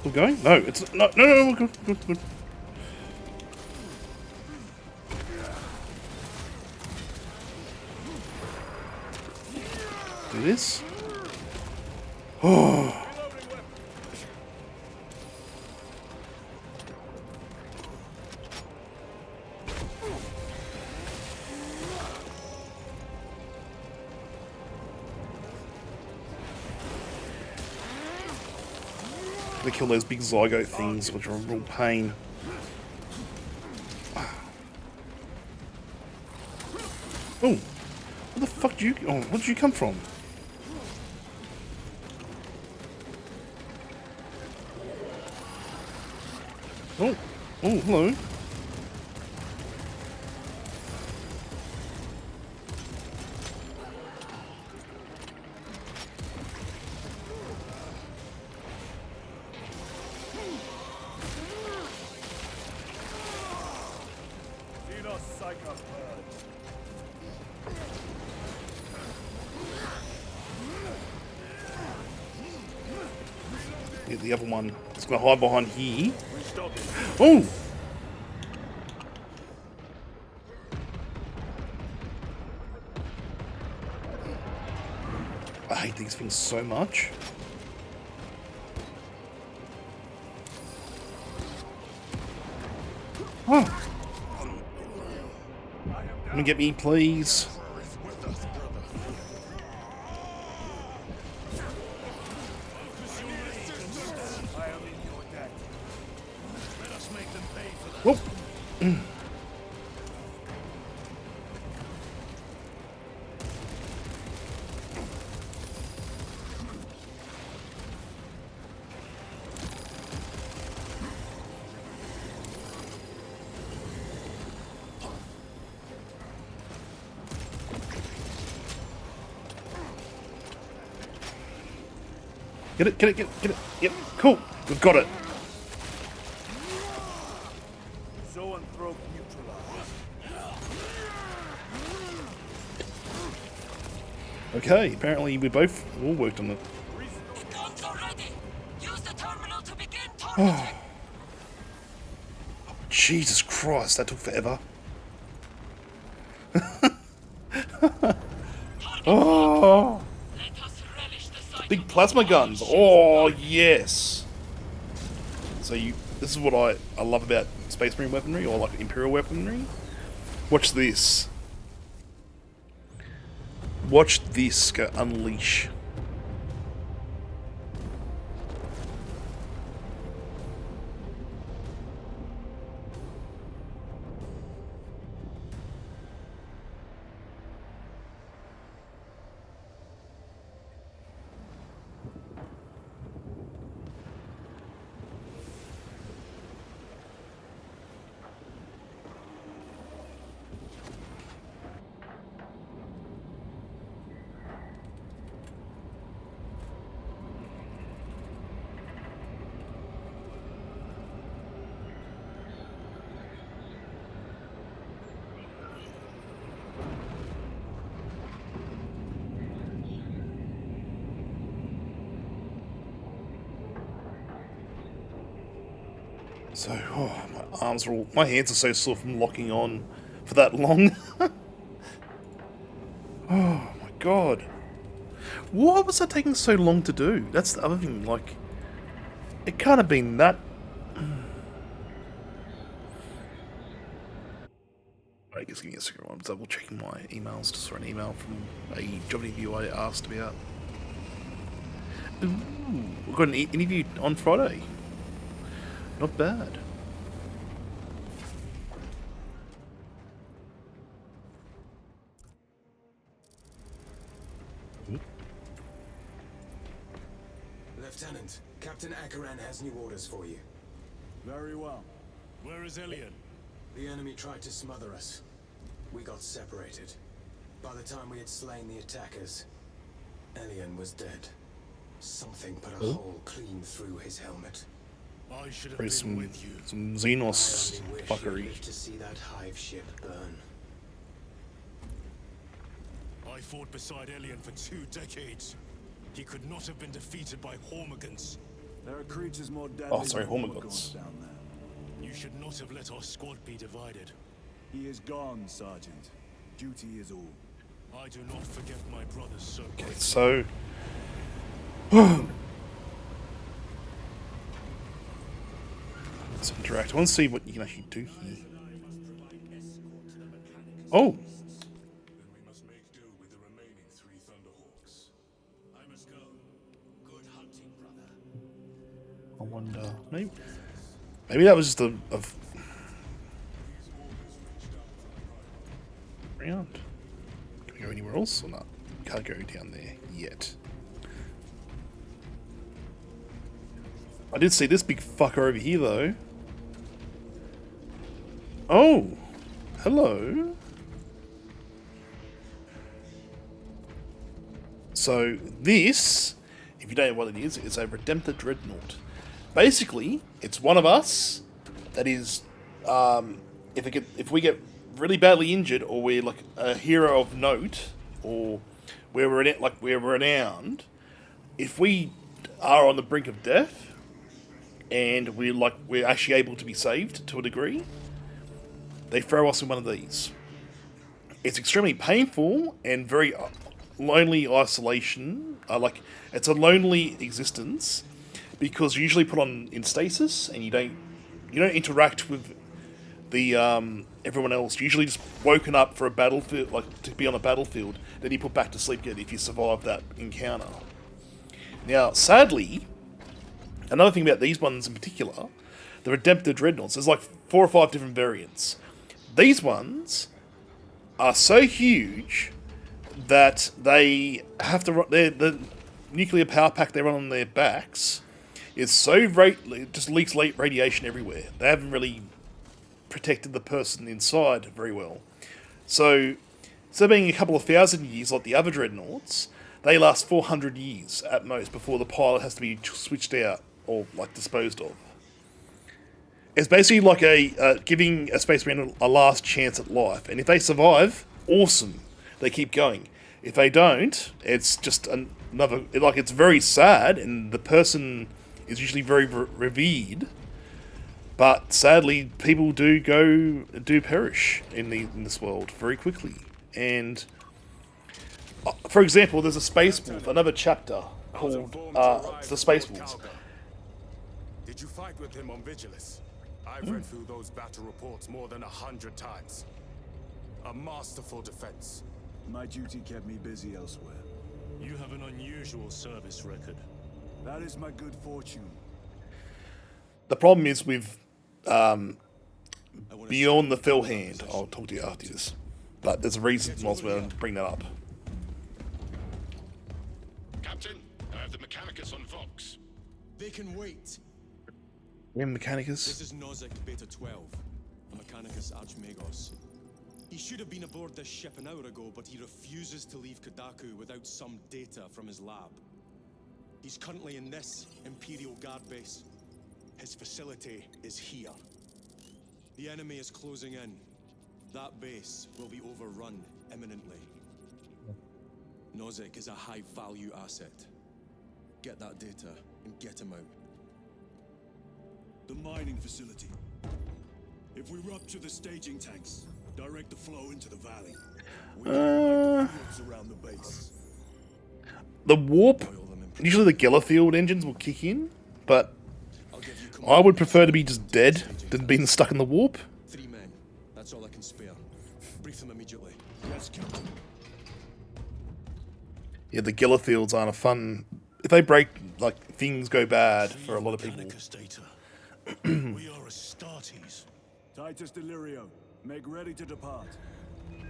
We're going? No, it's no, we're good, good. Do this. Oh. Reloading weapon. They kill those big zygote things, which are a real pain. Oh, where the fuck did you? Oh, where did you come from? Oh, hello. Xenos psycho birds. Get the other one. It's gonna hide behind here. Restocking. Oh! I hate these things so much. Oh! Come and get me, please. Whoop. Get it, get it, get it, get it. Yep, cool. We've got it. Zoanthrope neutralized. Okay, apparently we both all worked on it. The guns are ready. Use the terminal to begin targeting. Jesus Christ, that took forever. Oh, Let us relish the sight big of plasma guns. Oh, yes. So this is what I love about Space Marine weaponry, or like Imperial weaponry. Watch this. Watch this go unleash. So, oh, my hands are so sore from locking on for that long. Oh my god. Why was that taking so long to do? That's the other thing, like, it can't have been that... I guess give me a second, I'm double checking my emails. Just saw an email from a job interview I asked about. Ooh, we've got an interview on Friday. Not bad. Lieutenant, Captain Akaran has new orders for you. Very well. Where is Elian? The enemy tried to smother us. We got separated. By the time we had slain the attackers, Elian was dead. Something put a hole clean through his helmet. I should have been with you. Some Xenos I only wish fuckery. you lived to see that hive ship burn. I fought beside Elian for 2 decades. He could not have been defeated by Hormigans. There are creatures more deadly Oh, sorry, than Hormigans. down there. You should not have let our squad be divided. He is gone, Sergeant. Duty is all. I do not forget my brothers so Okay, quickly. so... Let's interact. I want to see what you can actually do here. Oh! Then we must make do with the remaining 3 Thunderhawks. I must go. Good hunting, brother. I wonder... Maybe that was just a round. Can we go anywhere else or not? Can't go down there yet. I did see this big fucker over here though. Oh! Hello! So this, if you don't know what it is a Redemptor Dreadnought. Basically, it's one of us that is, if we get really badly injured, or we're like a hero of note, or we're renowned, if we are on the brink of death, and we're actually able to be saved to a degree, they throw us in one of these. It's extremely painful and very lonely isolation. It's a lonely existence. Because you usually put on in stasis and you don't interact with the everyone else. You're usually just woken up for a battlefield, like to be on a battlefield, then you put back to sleep again if you survive that encounter. Now, sadly, another thing about these ones in particular, the Redemptor Dreadnoughts. There's like 4 or 5 different variants. These ones are so huge that they have to run. The nuclear power pack they run on their backs is so just leaks radiation everywhere. They haven't really protected the person inside very well. So, instead of being a couple of thousand years like the other dreadnoughts, they last 400 years at most before the pilot has to be switched out or like disposed of. It's basically like giving a space marine a last chance at life, and if they survive, awesome, they keep going. If they don't, it's just another. It's very sad, and the person is usually very revered. But sadly, people do perish in this world very quickly. And for example, there's a Space Wolf, another chapter called the Space Wolves. Did you fight with him on Vigilus? I've read through those battle reports more than 100 times. A masterful defense. My duty kept me busy elsewhere. You have an unusual service record. That is my good fortune. The problem is with Beyond the Fell Hand. I'll talk to you after this. But there's a reason I was going to bring that up. Captain, I have the Mechanicus on Vox. They can wait. Yeah, Mechanicus. This is Nozick Beta 12, a Mechanicus Archmagos. He should have been aboard this ship an hour ago, but he refuses to leave Kodaku without some data from his lab. He's currently in this Imperial Guard base. His facility is here. The enemy is closing in. That base will be overrun imminently. Nozick is a high-value asset. Get that data and get him out. The mining facility. If we rupture the staging tanks, direct the flow into the valley. We the fields around the base. The warp. Usually the Gellerfield engines will kick in, but I would prefer to be just dead than being stuck in the warp. 3 men. That's all I can spare. Brief them immediately. Yes, Captain. Yeah, the Gellerfields aren't a fun. If they break, like things go bad for a lot of people. We are Astartes. Titus Delirio, make ready to depart.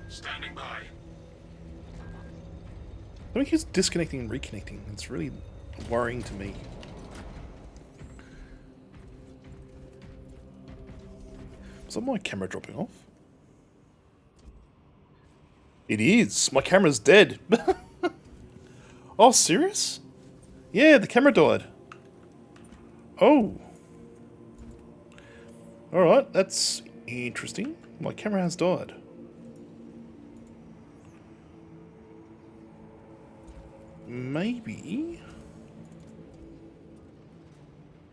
Standing by. I think he's disconnecting and reconnecting. It's really worrying to me. Is that my camera dropping off? It is. My camera's dead. Oh, serious? Yeah, the camera died. Oh. Alright, that's interesting. My camera has died. Maybe.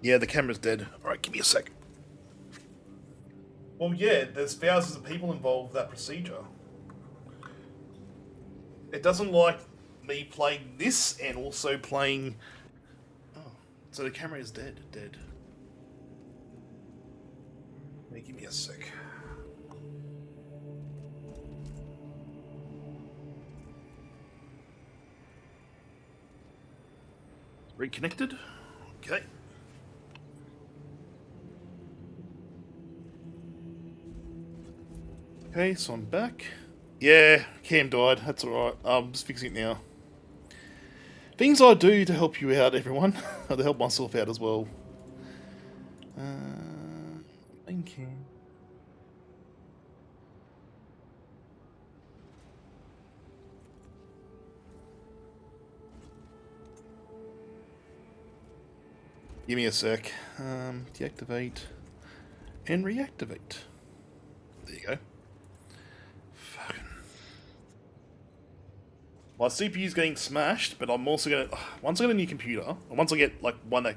Yeah, the camera's dead. Alright, give me a sec. Well, yeah, there's thousands of people involved with that procedure. It doesn't like me playing this and also playing... Oh, so the camera is dead. Give me a sec. Reconnected. Okay. Okay, so I'm back. Yeah, cam died. That's alright. I'm just fixing it now. Things I do to help you out, everyone. To help myself out as well. Thank you. Give me a sec. Deactivate and reactivate. There you go. Fucking. My CPU's getting smashed, but I'm also gonna. Once I get a new computer, and once I get like one that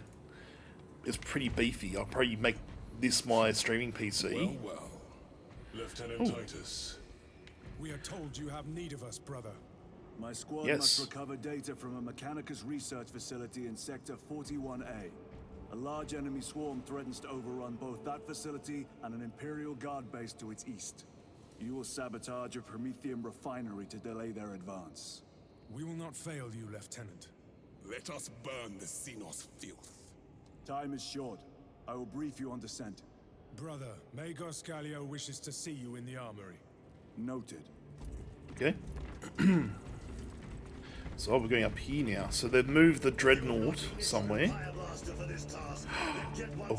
is pretty beefy, I'll probably make this my streaming PC. Well, Lieutenant Titus. We are told you have need of us, brother. My squad must recover data from a Mechanicus research facility in Sector 41A. A large enemy swarm threatens to overrun both that facility and an Imperial Guard base to its east. You will sabotage a Prometheum refinery to delay their advance. We will not fail you, Lieutenant. Let us burn the Xenos filth. Time is short. I will brief you on descent. Brother, Magos Galio wishes to see you in the armory. Noted. Okay. So we're going up here now. So they've moved the dreadnought somewhere. Oh.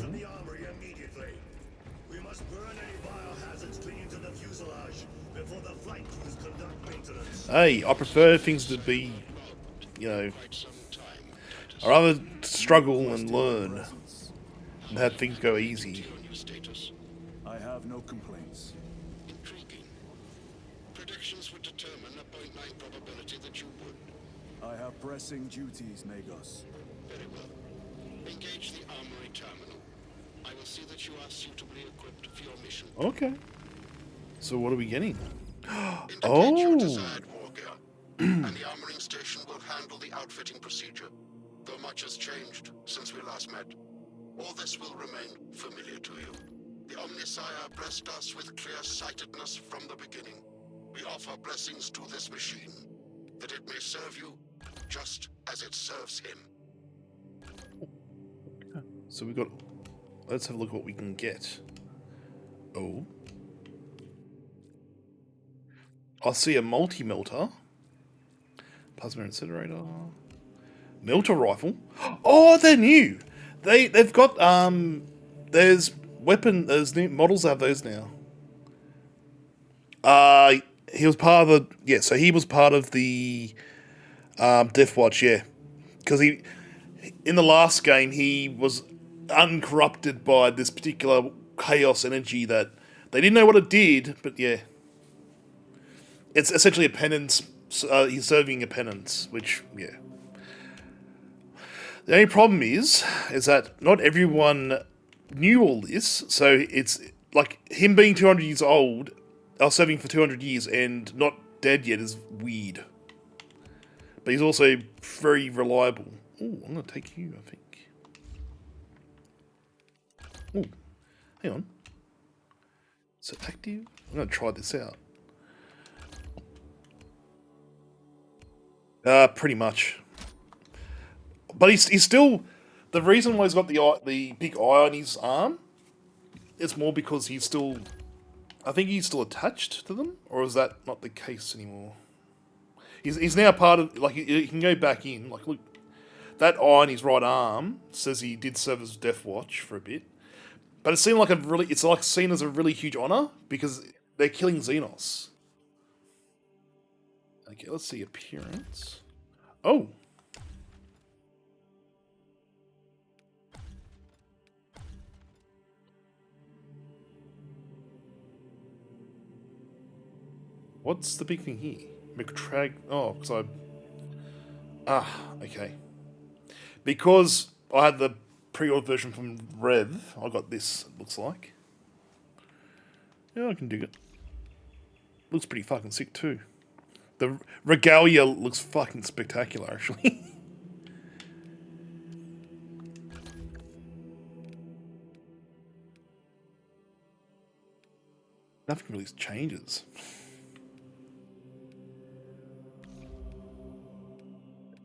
We must burn any biohazards clean to the fuselage before the flight crews conduct maintenance. Hey, I prefer things to be, you know, I rather struggle and learn and have things go easy. I have no complaints. Intriguing. Predictions would determine a 0.9 probability that you would. I have pressing duties, Magos. Very well. Engage the armory terminal. I will see that you are suitably equipped for your mission. Okay. So what are we getting? Indicate your desired war gear, and the armoring station will handle the outfitting procedure. Though much has changed since we last met, all this will remain familiar to you. The Omnisire blessed us with clear-sightedness from the beginning. We offer blessings to this machine, that it may serve you just as it serves him. So we got. Let's have a look at what we can get. Oh. I see a multi-melter. Plasma incinerator. Melter rifle. Oh, they're new. They've got there's new models have those now. He was part of the so he was part of the Death Watch, yeah. Because he in the last game he was uncorrupted by this particular chaos energy that they didn't know what it did, but yeah. It's essentially a penance. He's serving a penance, which, yeah. The only problem is that not everyone knew all this, so it's like him being 200 years old, or serving for 200 years and not dead yet is weird. But he's also very reliable. Oh, I'm going to take you, I think. Oh, hang on. Is it active? I'm going to try this out. Pretty much. But he's still... The reason why he's got the big eye on his arm, it's more because he's still... I think he's still attached to them? Or is that not the case anymore? He's now part of... Like, he can go back in. Like, look... That eye on his right arm says he did serve as Death Watch for a bit. But it seemed like a really... It's like seen as a really huge honor because they're killing Xenos. Okay, let's see appearance. Oh. What's the big thing here? McTrag. Oh, because okay. Because I had the pre-order version from Rev, I got this, it looks like. Yeah, I can dig it. Looks pretty fucking sick too. The regalia looks fucking spectacular, actually. Nothing really changes.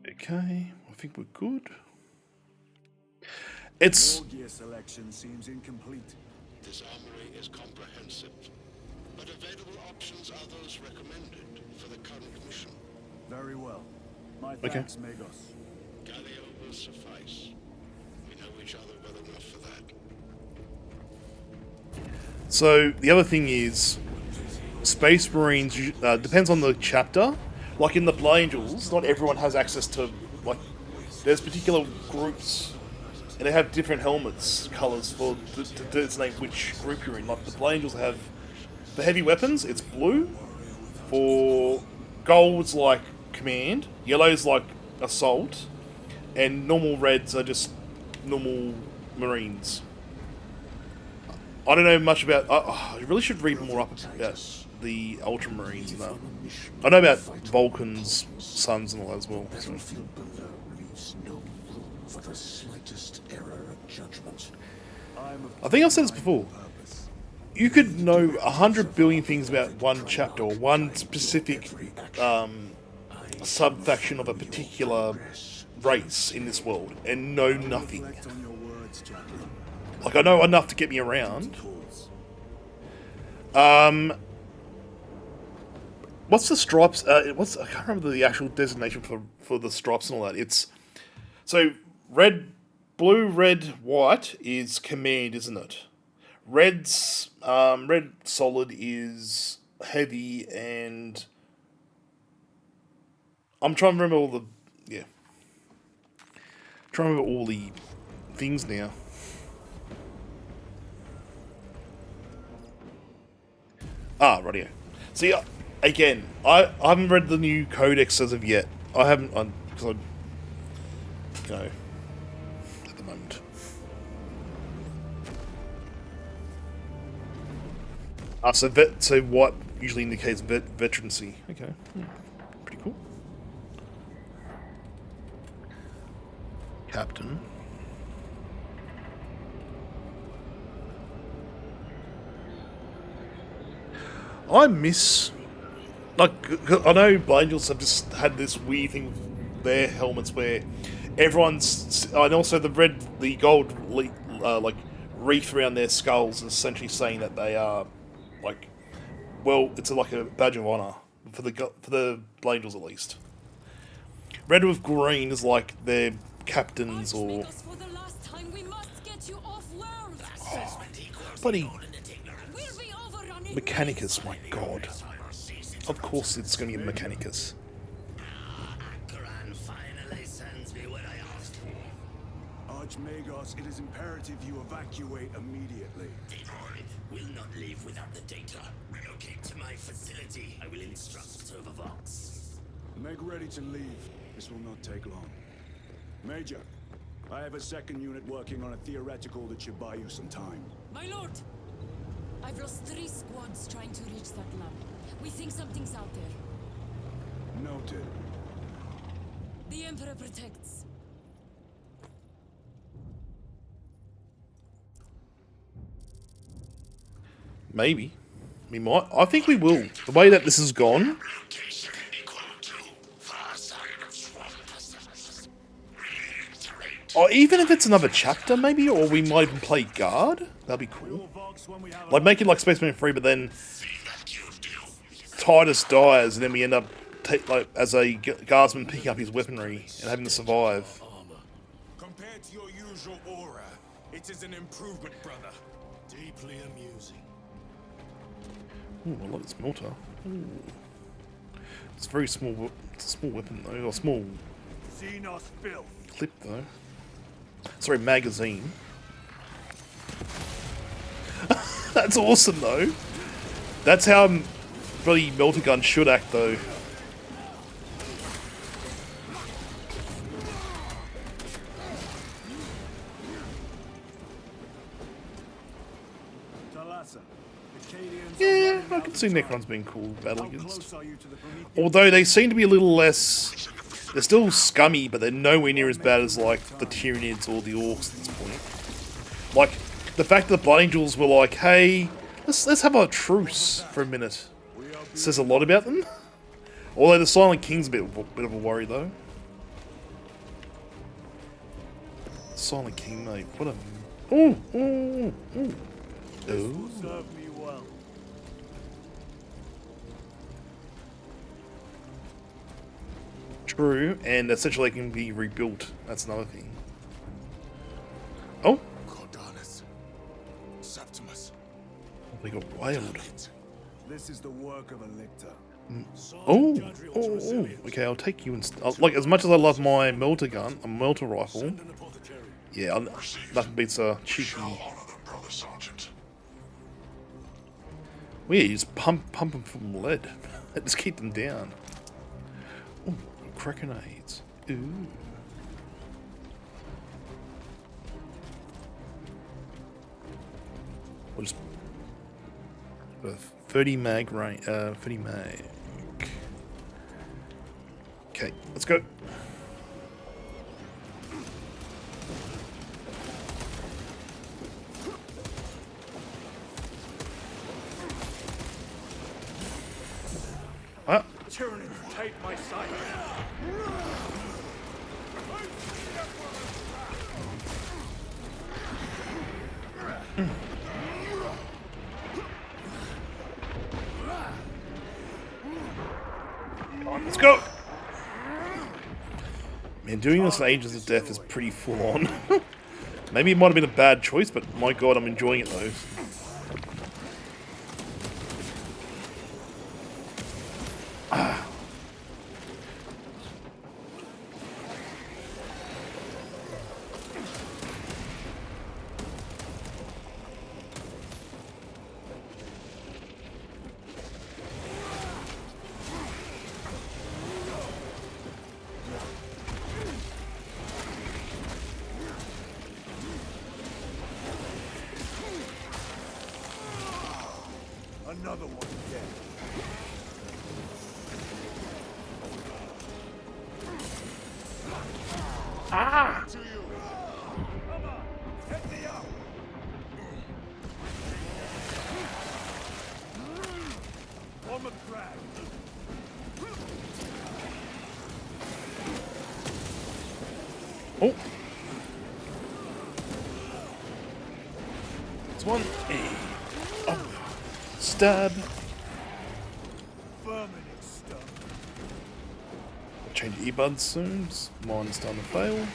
Okay, I think we're good. It's... War gear selection seems incomplete. This armory is comprehensive, but available options are those recommended for the current mission. Very well. My thanks, Magos. Galio will suffice. We know each other well enough for that. So, the other thing is, Space Marines, depends on the chapter. Like in the Blood Angels, not everyone has access to, like, there's particular groups, and they have different helmets, colours, for to designate which group you're in. Like, the Blood Angels have, for heavy weapons, it's blue. For gold's like command, yellow's like assault, and normal reds are just normal Marines. I don't know much about... I really should read more up about the Ultramarines and that. I know about Vulcan's sons and all that as well. So. I think I've said this before. You could know 100 billion things about one chapter or one specific sub-faction of a particular race in this world and know nothing. Like, I know enough to get me around. What's the stripes? I can't remember the actual designation for the stripes and all that. It's so blue, red, white is command, isn't it? Red solid is heavy, and I'm trying to remember all the things now. Ah, radio. See, again, I haven't read the new Codex as of yet. I haven't, because at the moment. So white usually indicates veterancy. Okay, pretty cool. Captain. I miss, like, I know Angels have just had this weird thing with their helmets where everyone's, and also the gold, like, wreath around their skulls is essentially saying that they are, like, well, it's like a badge of honor for the Angels at least. Red with green is like their captains or. Bloody Mechanicus, my god. Of course it's going to be Mechanicus. Archmagos, it is imperative you evacuate immediately. Will not leave without the data. Relocate to my facility. I will instruct Servervox. Make ready to leave. This will not take long. Major, I have a second unit working on a theoretical that should buy you some time. My lord! I've lost 3 squads trying to reach that lab. We think something's out there. Noted. The Emperor protects. Maybe. We might. I think we will. The way that this has gone. Or even if it's another chapter, maybe, or we might even play guard. That'd be cool. Like make it like Spaceman 3, but then Titus dies, and then we end up as a guardsman picking up his weaponry and having to survive. Compared to your usual aura, it is an improvement, brother. Deeply amusing. Ooh, I like this mortar. Ooh. It's a very small. It's a small weapon though, or small clip though. Sorry, magazine. That's awesome though. That's how bloody melter gun should act though. Yeah, I can see Necrons being cool to battle against. Although they seem to be a little less. They're still scummy, but they're nowhere near as bad as like the Tyranids or the Orcs at this point. Like the fact that the Blood Angels were like, "Hey, let's have a truce for a minute," says a lot about them. Although the Silent King's a bit of a worry though. Silent King, mate, what a ooh. True, and essentially it can be rebuilt. That's another thing. Oh! Cordalis. Septimus. They got wild. This is the work of a lictor. Oh. Okay, I'll take you and like as much as I love my melter gun, a melter rifle. Yeah, nothing beats a cheeky. Weird, you just pump them from lead. Just keep them down. Ooh, Krakeniades. Ooh. We'll just 30 mag range. 30 mag. Okay, let's go. Ah. Tyranids, take my side. Come on, let's go! Man, doing this in Ages of Death is pretty full on. Maybe it might have been a bad choice, but my god, I'm enjoying it though. Another one dead. Ah! To you. Come on, hit me up. On the crack. Oh! It's one. Hey. Oh. Stab. Change earbuds soon. Mine's starting to fail.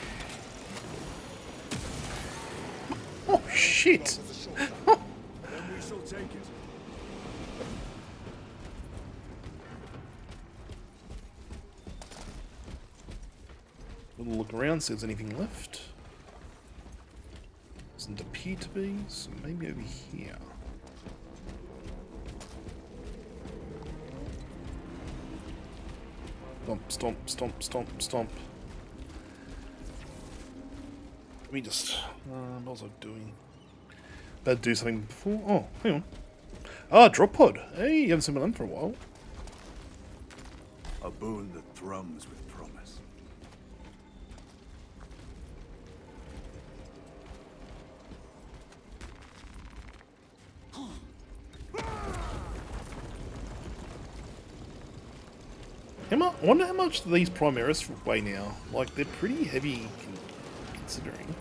Oh shit! Then we shall take it. Little look around, see if there's anything left. Doesn't appear to be, so maybe over here. Stomp, stomp, stomp, stomp, stomp. Let me just... what was I doing? Better do something before... Oh, hang on. Ah, drop pod. Hey, you haven't seen them for a while. A boon that thrums with promise. I wonder how much these Primaris weigh now. Like, they're pretty heavy considering.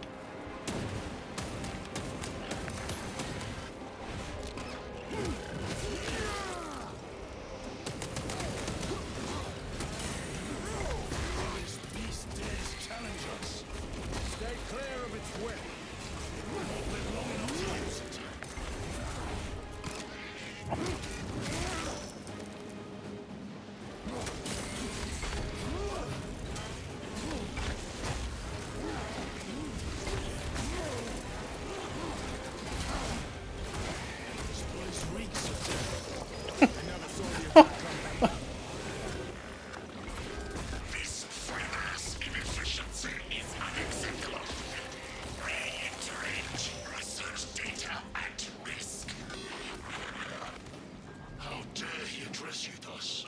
This beast dares challenge us. Stay clear of its web. We won't live long enough to use it. This fire's inefficiency is unacceptable. Reiterate research data at risk. How dare he address you thus?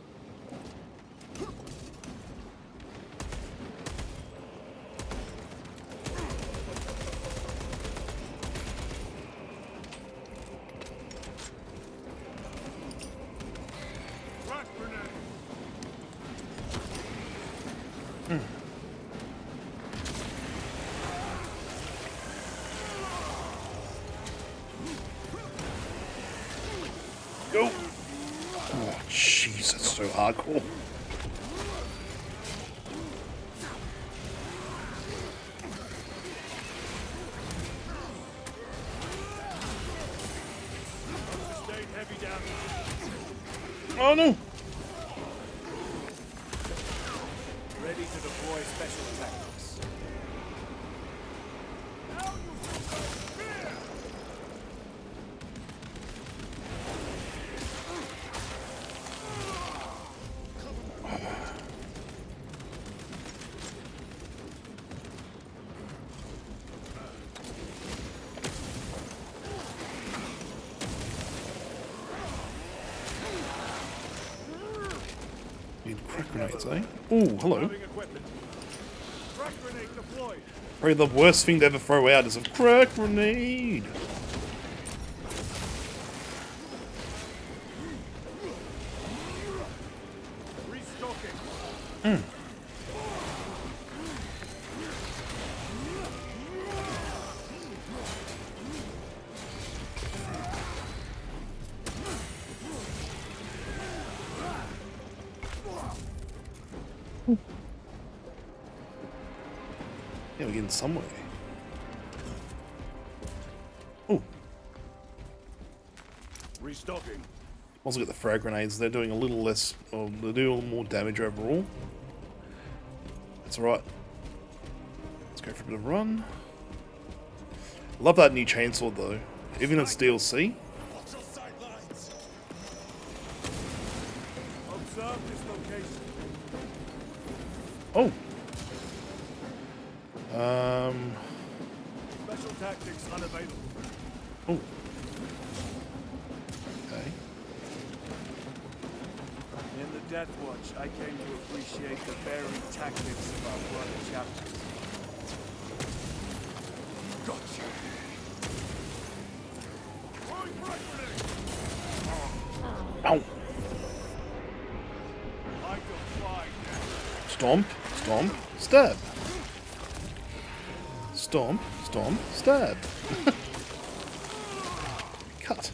Go! Oh, jeez, that's so hardcore. Stay heavy down. Oh no! Ready to deploy special tactics. Need crack grenades, eh? Ooh, hello. Having equipment. Crack grenade deployed. Probably the worst thing to ever throw out is a crack grenade. Restocking. we're getting somewhere. Oh. Restocking. Also got the frag grenades. They're doing a little less, or they're doing a little more damage overall. That's alright. Let's go for a bit of a run. Love that new chainsaw though. Even in its DLC. Observe this location. Oh. Special tactics unavailable. Oh. Okay. In the Death Watch, I came to appreciate the varied tactics of our brother chapters. Gotcha. Ow. I defy death. Stomp, stomp, stab. Stomp, stomp, stab. Cut.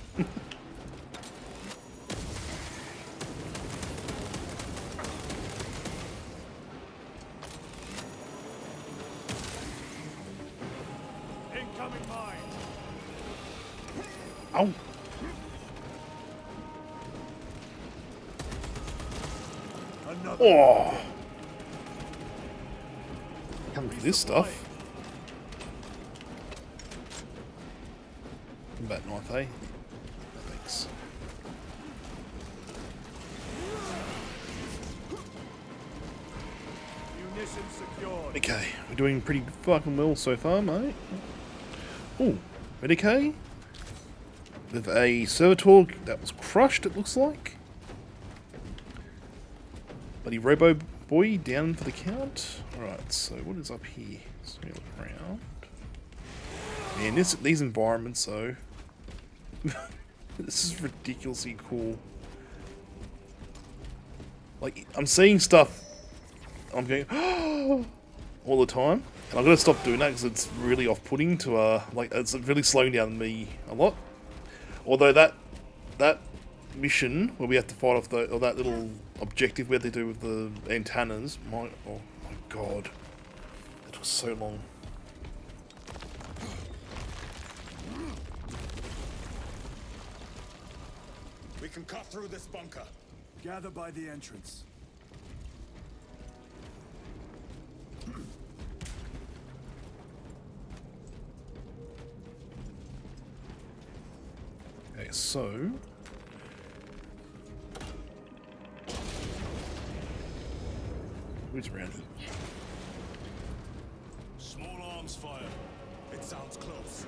Incoming mine. Ow. Another. Oh. Come for this stuff. Combat knife, eh? No thanks. Munitions secured. Okay, we're doing pretty fucking well so far, mate. Oh, Medicaid. With a servitor that was crushed, it looks like. Bloody Robo Boy down for the count. Alright, so what is up here? Let's look around. Man, these environments though. This is ridiculously cool. Like, I'm seeing stuff, I'm going all the time, and I've got to stop doing that because it's really off-putting to like, it's really slowing down me a lot. Although that mission where we have to fight off or that little objective we had to do with the antennas, oh my god, it was so long. We can cut through this bunker. Gather by the entrance. Okay, so who's around here? Small arms fire. It sounds close.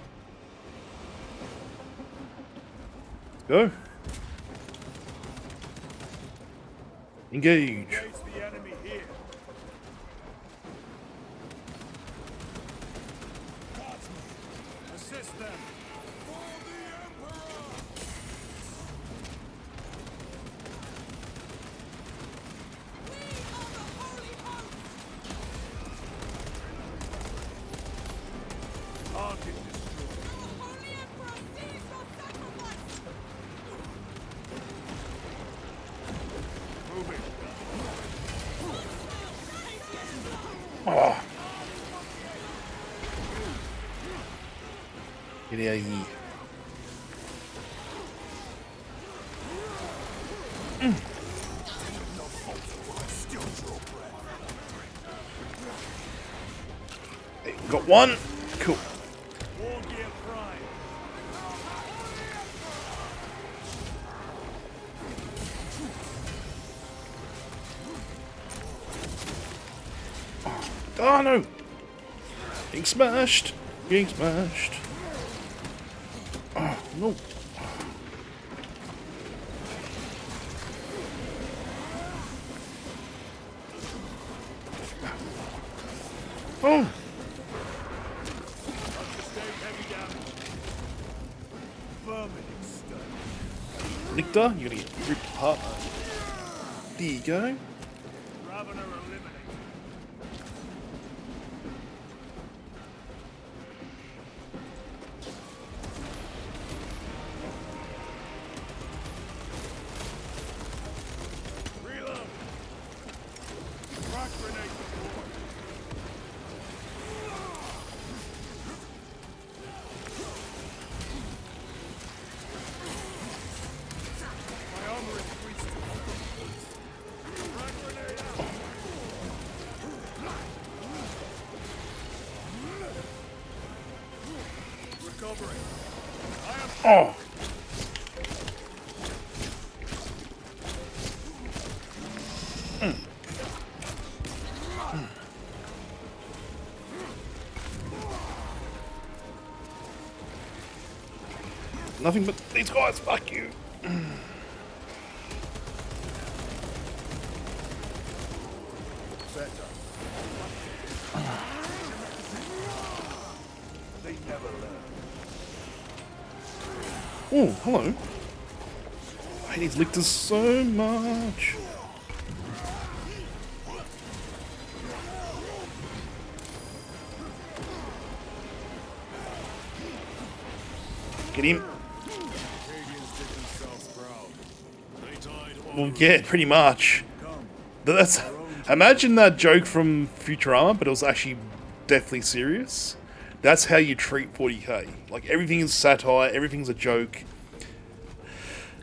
Go. Engage. Engage the enemy here. Assist them. For the Emperor. Target destroyed. Moving. Oh. Get out of here. Hey, got one. Cool. War gear prime. Oh no! Getting smashed! Getting smashed! Oh no! Oh! Sustain heavy damage. Vermin exterminated. Lictor, you're gonna get ripped apart. There you go. Ravener eliminated. Reload. Frag grenade deployed. covering. Oh. Nothing but these guys, fuck you. Better. They never learn. Oh, hello. I hate these lictors so much. Get him. Well, yeah, pretty much. That's imagine that joke from Futurama, but it was actually definitely serious. That's how you treat 40k. Like, everything is satire, everything's a joke.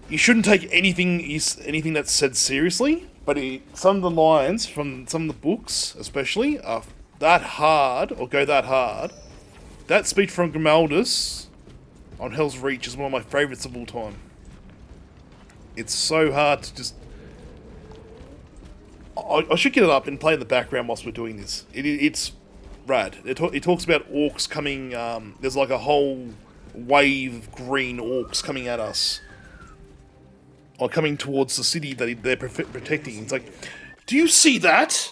You shouldn't take anything that's said seriously, but some of the lines from some of the books, especially, are that hard, or go that hard. That speech from Grimaldus on Hell's Reach is one of my favourites of all time. It's so hard to just... I should get it up and play in the background whilst we're doing this. It's rad. It talks about orcs coming... there's like a whole wave of green orcs coming at us. Or coming towards the city that they're protecting. It's like, do you see that?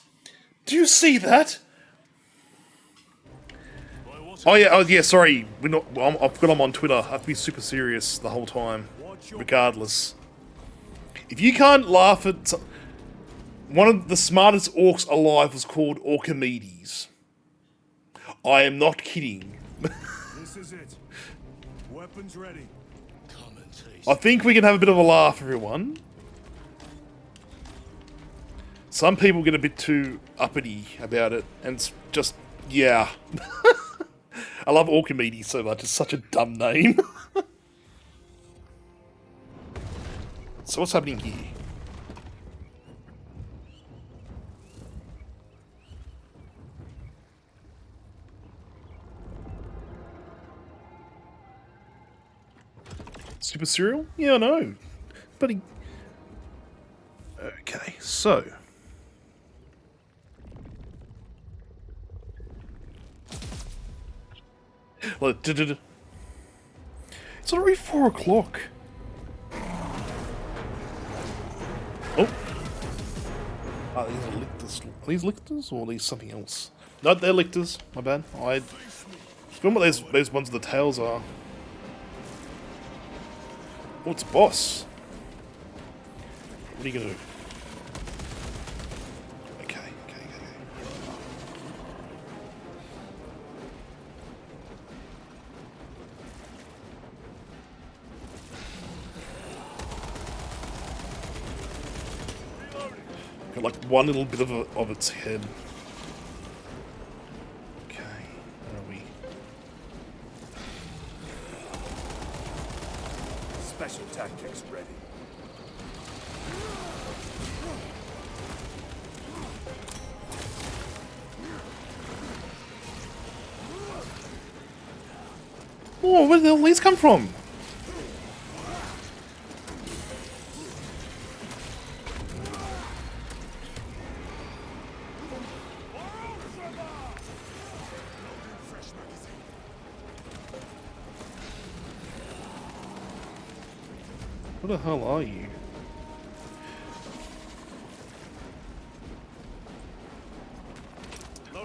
Do you see that? Oh yeah, sorry. I've got them on Twitter. I have to be super serious the whole time. Regardless. If you can't laugh at... One of the smartest orcs alive was called Orchimedes. I am not kidding. This is it. Weapons ready. I think we can have a bit of a laugh, everyone. Some people get a bit too uppity about it, and it's just... yeah. I love Orchimedes so much. It's such a dumb name. So what's happening here? Super cereal? Yeah, I know. But he... Okay, so... It's already 4 o'clock. Oh. Ah, these are lictors. Are these lictors or are these something else? No, they're lictors. My bad. I forgot what those ones with the tails are. Oh, it's a boss. What are you gonna do? Okay. Got like one little bit of its head. Okay, where are we? Special tactics ready. Oh, where did the these come from? What the hell are you?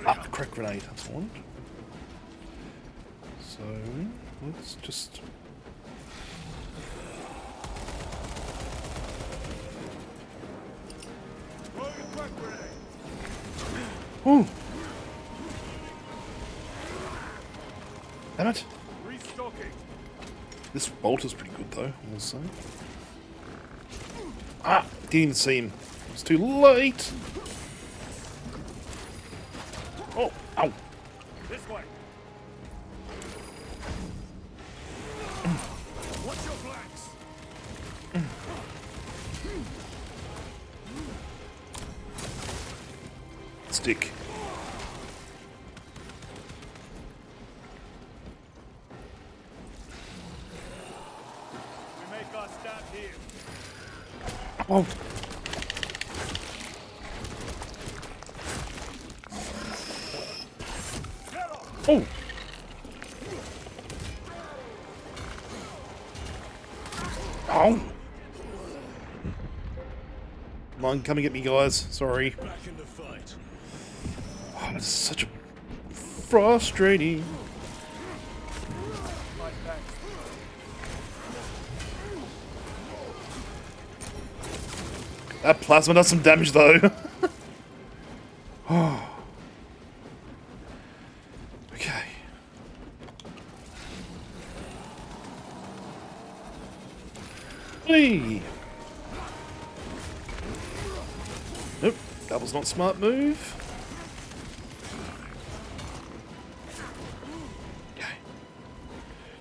Ah, a crack grenade, that's one. So, let's just... Oh! Damn it! Restocking. This bolt is pretty good though, I will say. Ah! Didn't even see him. It's too late! Oh! Ow! This way. Watch your flanks. Stick. Oh. Oh. Oh. Come on, come and get me, guys. Sorry. Back in the fight. Oh, this is such a frustrating. That plasma does some damage, though. Oh. Okay. Hey. Nope, that was not a smart move. Okay.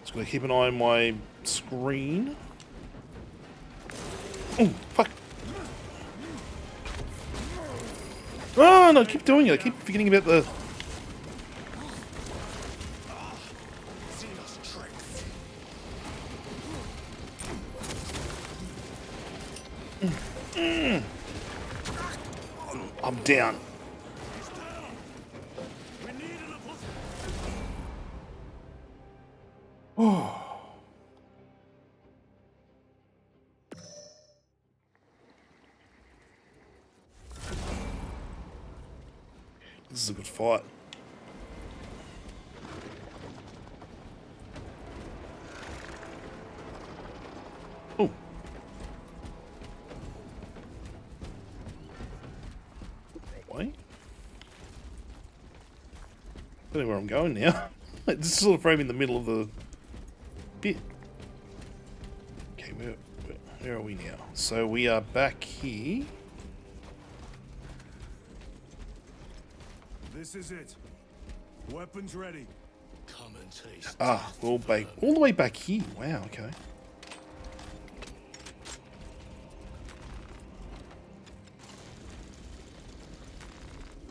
Just gotta keep an eye on my screen. Oh, fuck. Oh, no, I keep doing it. I keep forgetting about the... I'm down. Oh. This is a good fight. Oh. Wait. I don't know where I'm going now. This is sort of frame in the middle of the bit. Okay, where are we now? So we are back here. This is it. Weapons ready. Come and taste. Ah, all the way back here. Wow, okay.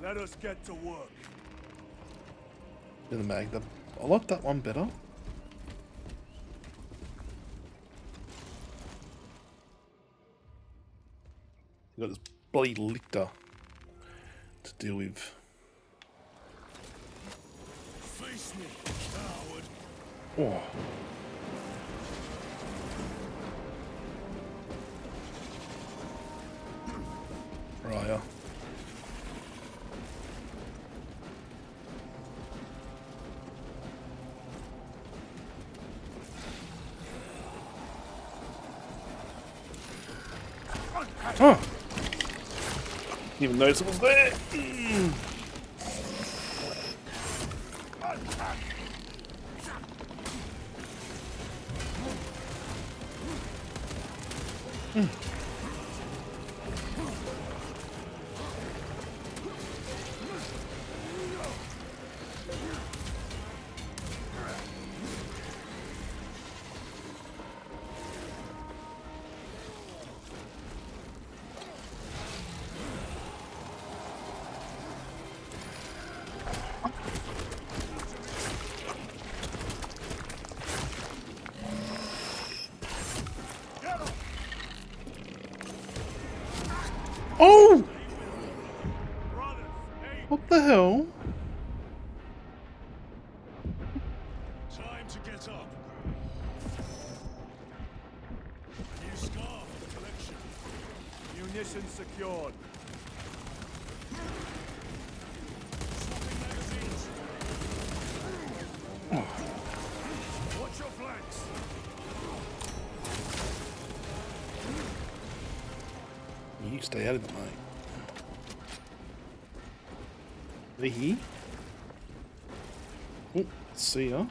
Let us get to work. In the mag, I like that one better. You got this bloody lictor to deal with. Face me, coward. Oh. Right. Oh. Didn't even notice it was there. Oh! What the hell? Time to get up. New scarf for the collection. Munitions secured. Swapping magazines. Watch your flanks. You stay out of it, mate. Are he? Oh, see ya.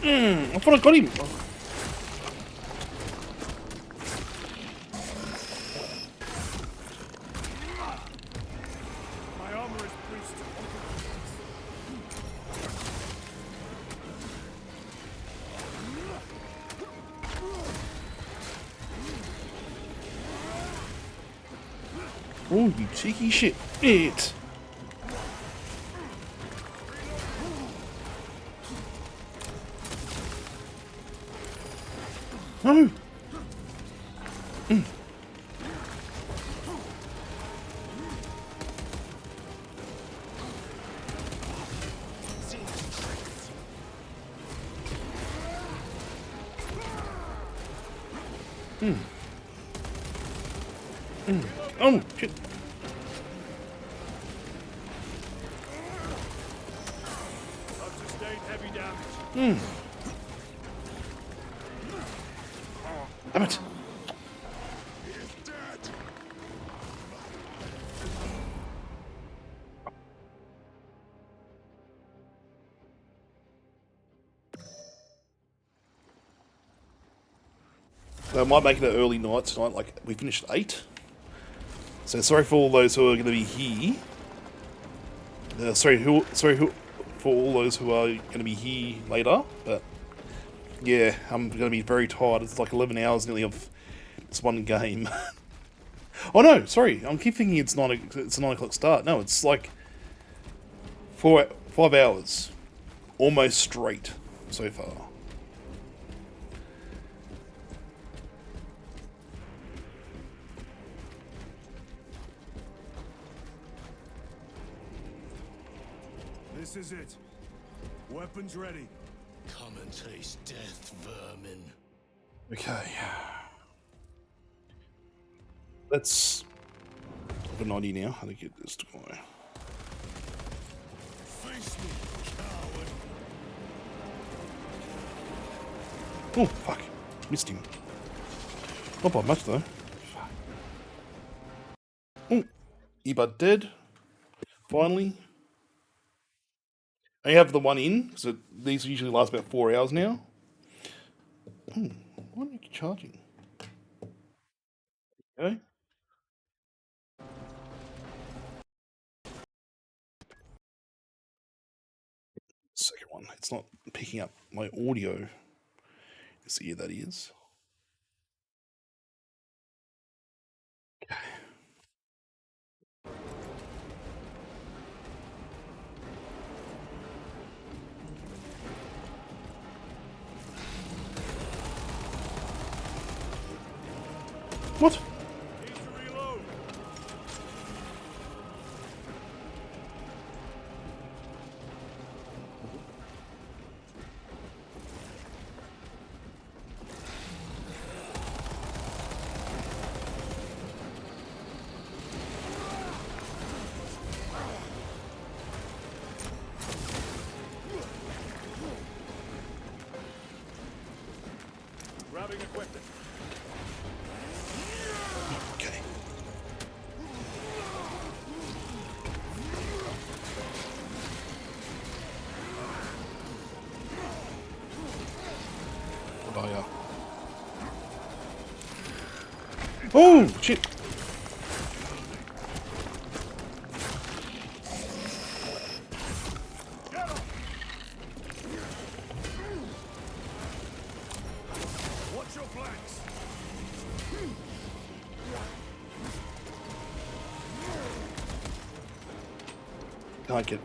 I thought I got him. My armor is breached. Oh, you cheeky shit. It. No! Oh, shit. I've sustained heavy damage. Damn it. So I might make it an early night tonight, like we finished at 8. So sorry for all those who are going to be here. Sorry for all those who are going to be here later, but yeah, I'm going to be very tired. It's like 11 hours nearly of this one game. Oh no, sorry, I keep thinking it's a 9 o'clock start. No, it's like 5 hours, almost straight so far. This is it. Weapons ready. Come and taste death, vermin. Okay. Let's have a 90 now. How to get this guy. Face me, coward. Oh, fuck. Missed him. Not by much, though. Oh, earbud dead. Finally. I have the one in, because these usually last about 4 hours now. Why aren't you charging? Okay. Second one. It's not picking up my audio. Let's see, that is. Okay. What? Need to reload. Grabbing equipment. Okay. Oh, yeah. Oh, shit. Watch your flanks. Can't get.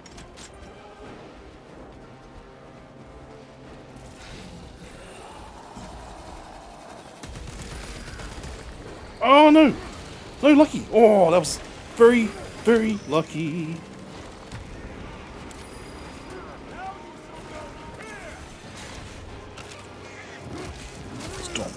Oh no! No, lucky! Oh, that was very, very lucky. Stomp.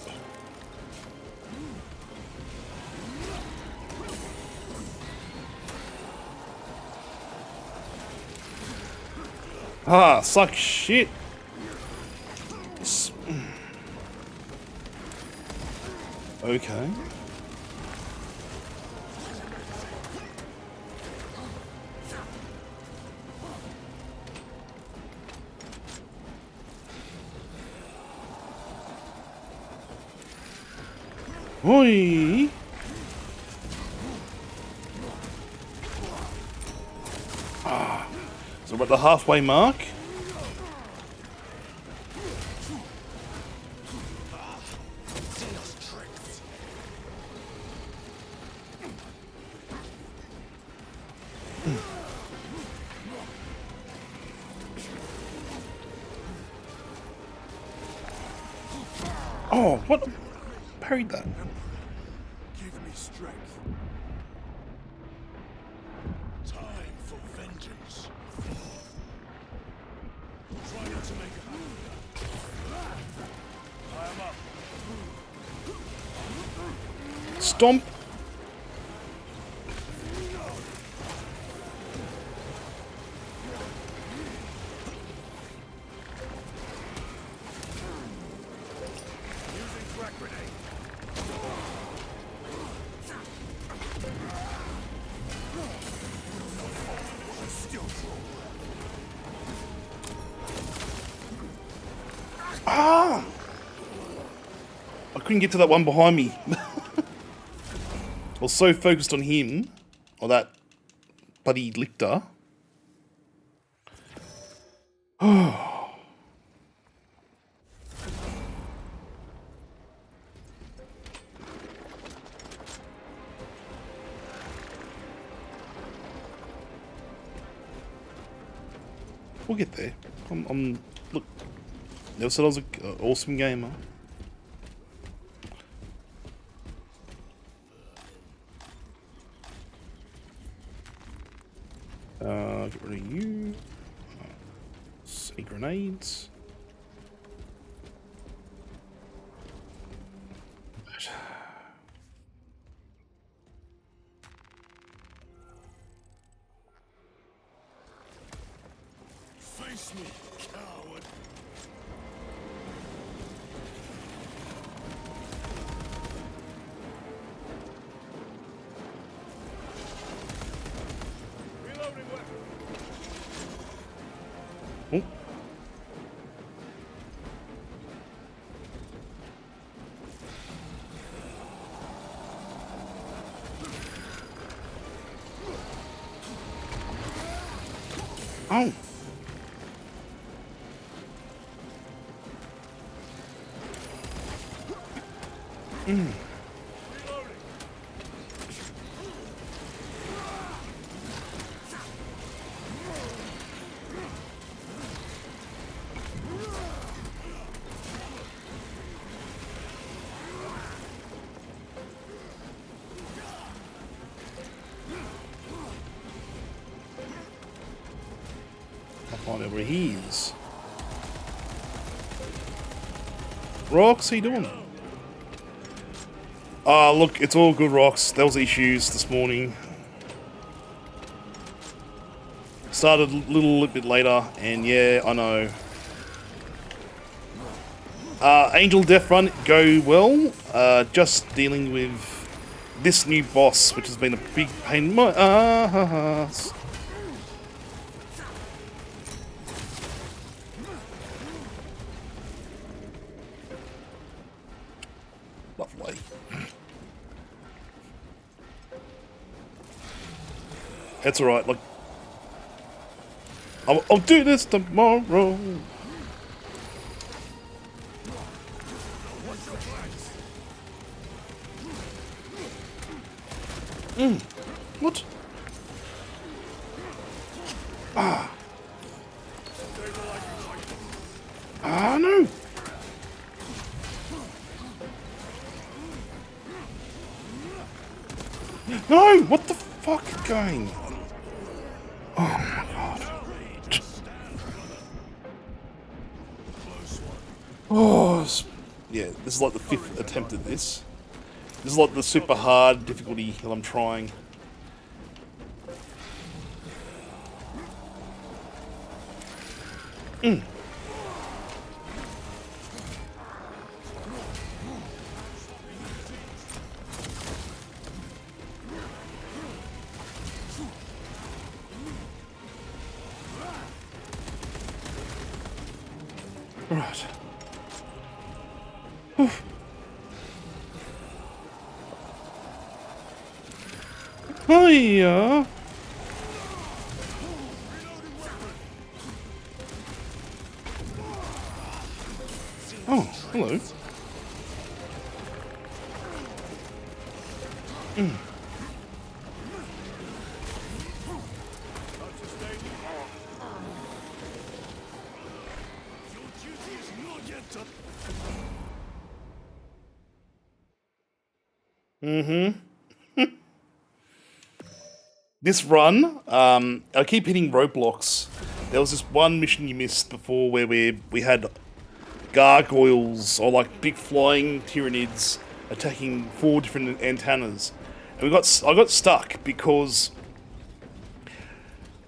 Ah, suck shit. Okay. Oi! Ah, so we're at the halfway mark. Oh, what? Parried that. Give me strength. Time for vengeance. Try not to make a I am up. Stomp. Using crack grenade. Still Ah! I couldn't get to that one behind me. I was so focused on him, or that bloody lictor. We'll get there. Look, never said I was an awesome gamer. Get rid of you. Any grenades? face me, coward. Reloading weapon. Oh. Oh. I'll find out where he is. Rocks, how you doing? Ah, look, it's all good, Rocks. There was issues this morning. Started a little bit later, and yeah, I know. Angel Death Run, go well. Just dealing with this new boss, which has been a big pain in my ass. Lovely. That's alright, look. I'll do this tomorrow. What? Ah. Ah, no. No, what the fuck is going? Oh my god. Oh, yeah, this is like the 5th attempt at this. This is like the super hard difficulty that I'm trying. Right. Hiya. Oh, hello. This run, I keep hitting roadblocks. There was this one mission you missed before where we had gargoyles or like big flying tyranids attacking 4 different antennas, and I got stuck because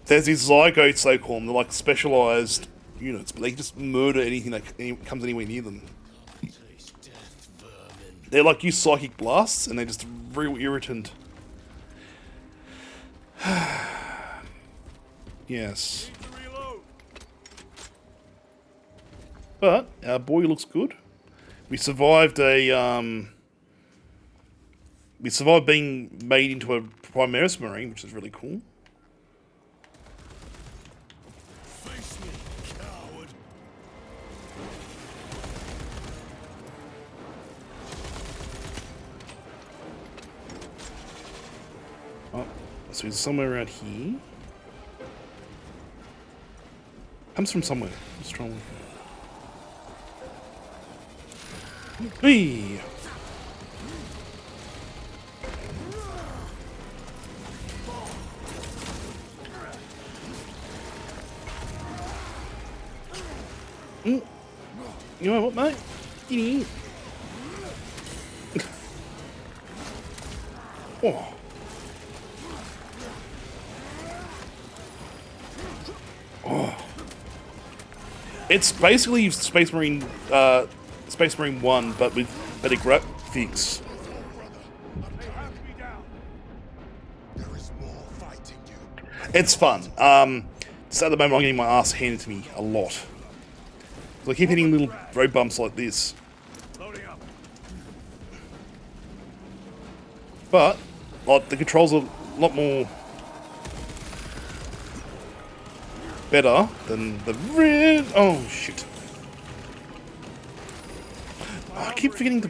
there's these zygotes, they call them. They're like specialized units, but they can just murder anything that comes anywhere near them. They're like use psychic blasts, and they're just real irritant. Yes. But our boy looks good. We survived being made into a Primaris Marine, which is really cool. Face me, coward. Oh, so he's somewhere around here. Comes from somewhere. Let's try and look. Hey! You know what, mate? Get in. Oh. Oh. It's basically Space Marine 1, but with better graphics. It's fun. Just at the moment, I'm getting my ass handed to me a lot. So I keep hitting little road bumps like this. But, like, the controls are a lot more better than the red. Oh shit! Oh, I keep forgetting to.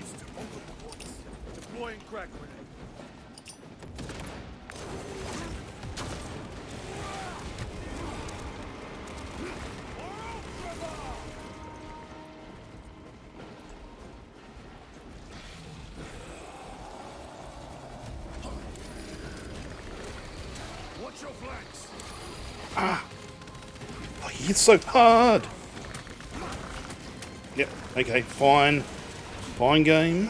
Ah! Oh, he hits so hard! Yep, okay, fine. Fine game.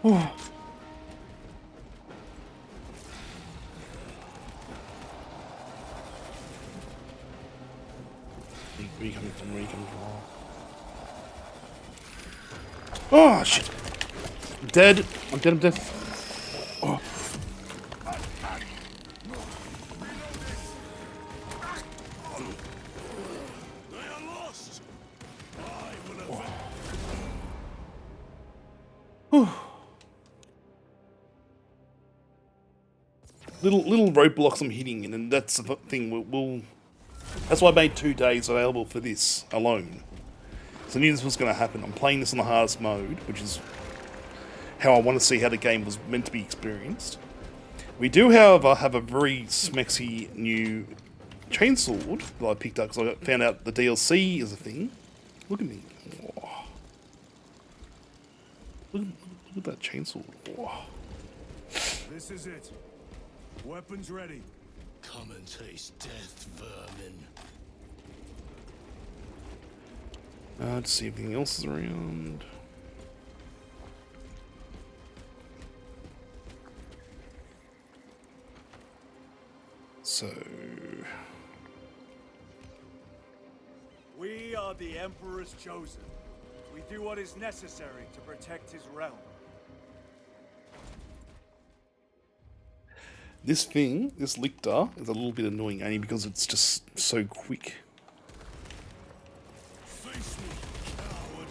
Oh. Where you coming from? Where you coming from? Oh shit! I'm dead. I'm dead. I'm dead. Oh. Little roadblocks I'm hitting, and then that's the thing. That's why I made 2 days available for this alone. So I knew this was going to happen. I'm playing this on the hardest mode, which is how I want to see how the game was meant to be experienced. We do, however, have a very smexy new chainsword that I picked up because I found out the DLC is a thing. Look at me. Oh. Look at that chainsword. Oh. This is it. Weapons ready. Come and taste death, vermin. Let's see if anything else is around. So... We are the Emperor's chosen. We do what is necessary to protect his realm. This thing, this lictor, is a little bit annoying only because it's just so quick. Face me, coward.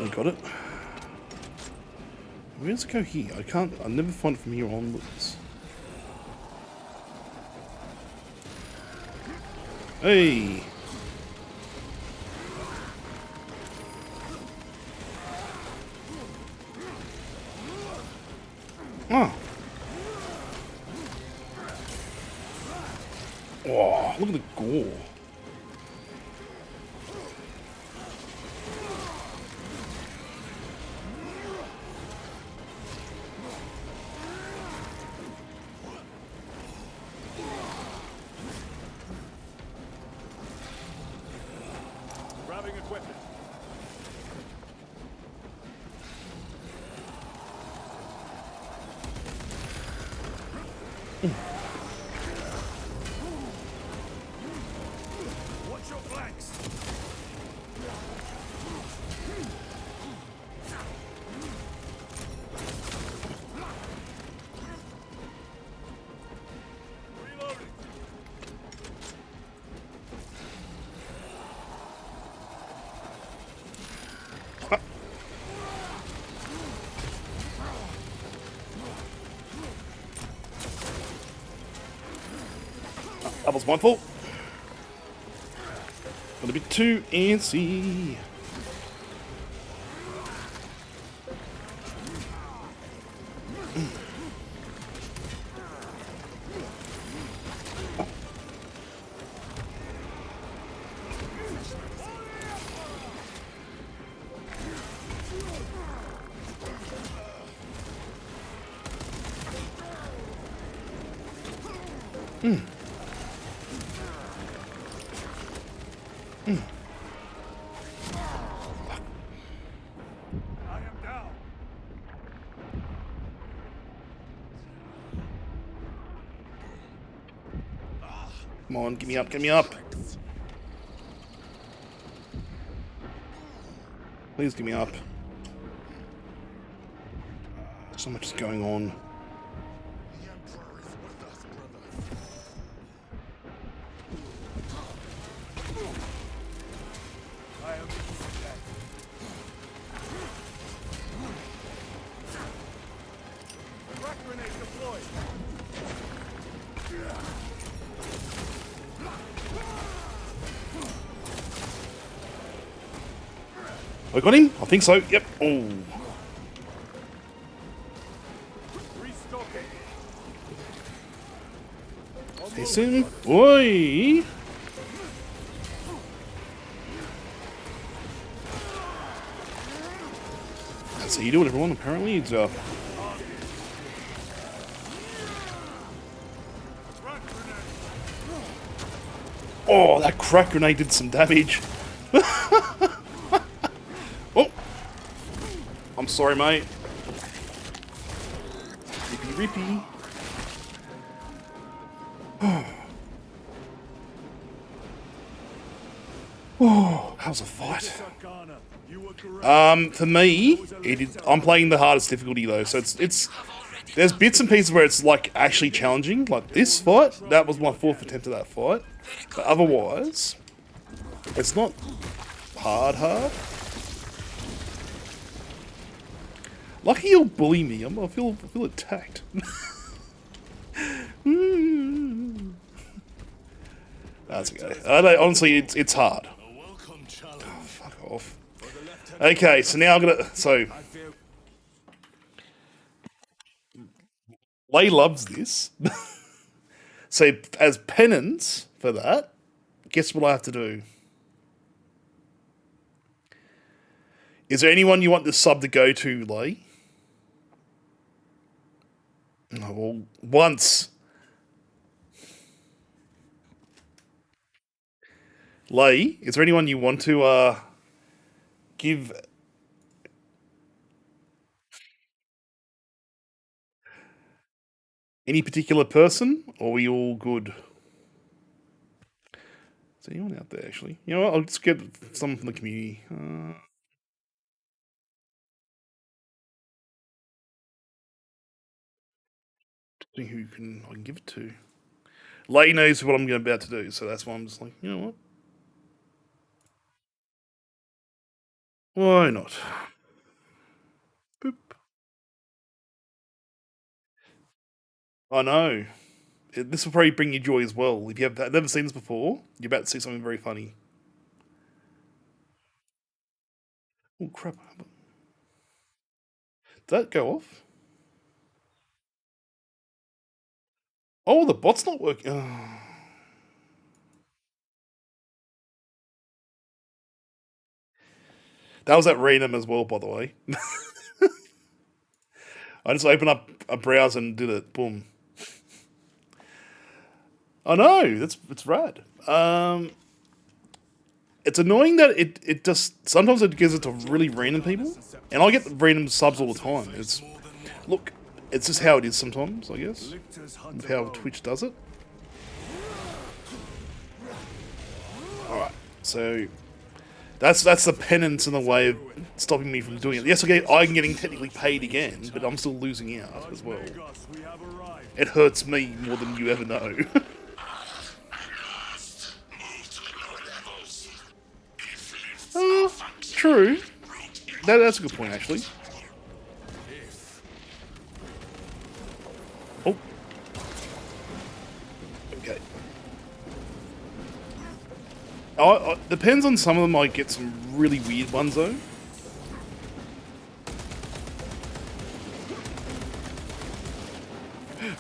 We got it. Where does it go here? I never find it from here onwards. Hey! Oh. Oh, look at the gore. Grabbing equipment. Watch your flanks. Reloading. That was my fault. Got a bit too antsy. I am down. Come on, get me up, get me up. Please get me up. So much is going on. I am dead. Crack grenade deployed. I got him? I think so. Yep. Oh. Restocking. Stay soon. Oi! That's how you do it, everyone. Apparently, it's Crack grenade. Oh, that crack grenade did some damage. Oh! I'm sorry, mate. Rippy, rippy. Oh, how's a fight? Sakana, you were correct. For me, I'm playing the hardest difficulty though, so it's there's bits and pieces where it's like actually challenging. Like this fight, that was my fourth attempt at that fight. But otherwise, it's not hard. Lucky you'll bully me. I feel attacked. That's okay. I don't, honestly, it's hard. Oh, fuck off. Okay, so now I'm gonna. So, Lay loves this. So, as penance for that, guess what I have to do? Is there anyone you want the sub to go to, Lay? Oh, well, once. Lay, is there anyone you want to give any particular person, or are we all good? Is there anyone out there, actually? You know what, I'll just get someone from the community. See who I can give it to. Lay knows what I'm about to do, so that's why I'm just like, you know what? Why not? Boop. I know. This will probably bring you joy as well. If you have never seen this before, you're about to see something very funny. Oh crap! Did that go off? Oh, the bot's not working. Oh. That was at random as well, by the way. I just opened up a browser and did it. Boom. I know, it's rad. It's annoying that it just sometimes it gives it to really random people, and I get random subs all the time. Look, it's just how it is sometimes, I guess, of how Twitch does it. All right, so that's the penance in the way of stopping me from doing it. Yes, I'm getting technically paid again, but I'm still losing out as well. It hurts me more than you ever know. True. That's a good point, actually. Oh. Okay. Depends on some of them. I get some really weird ones though.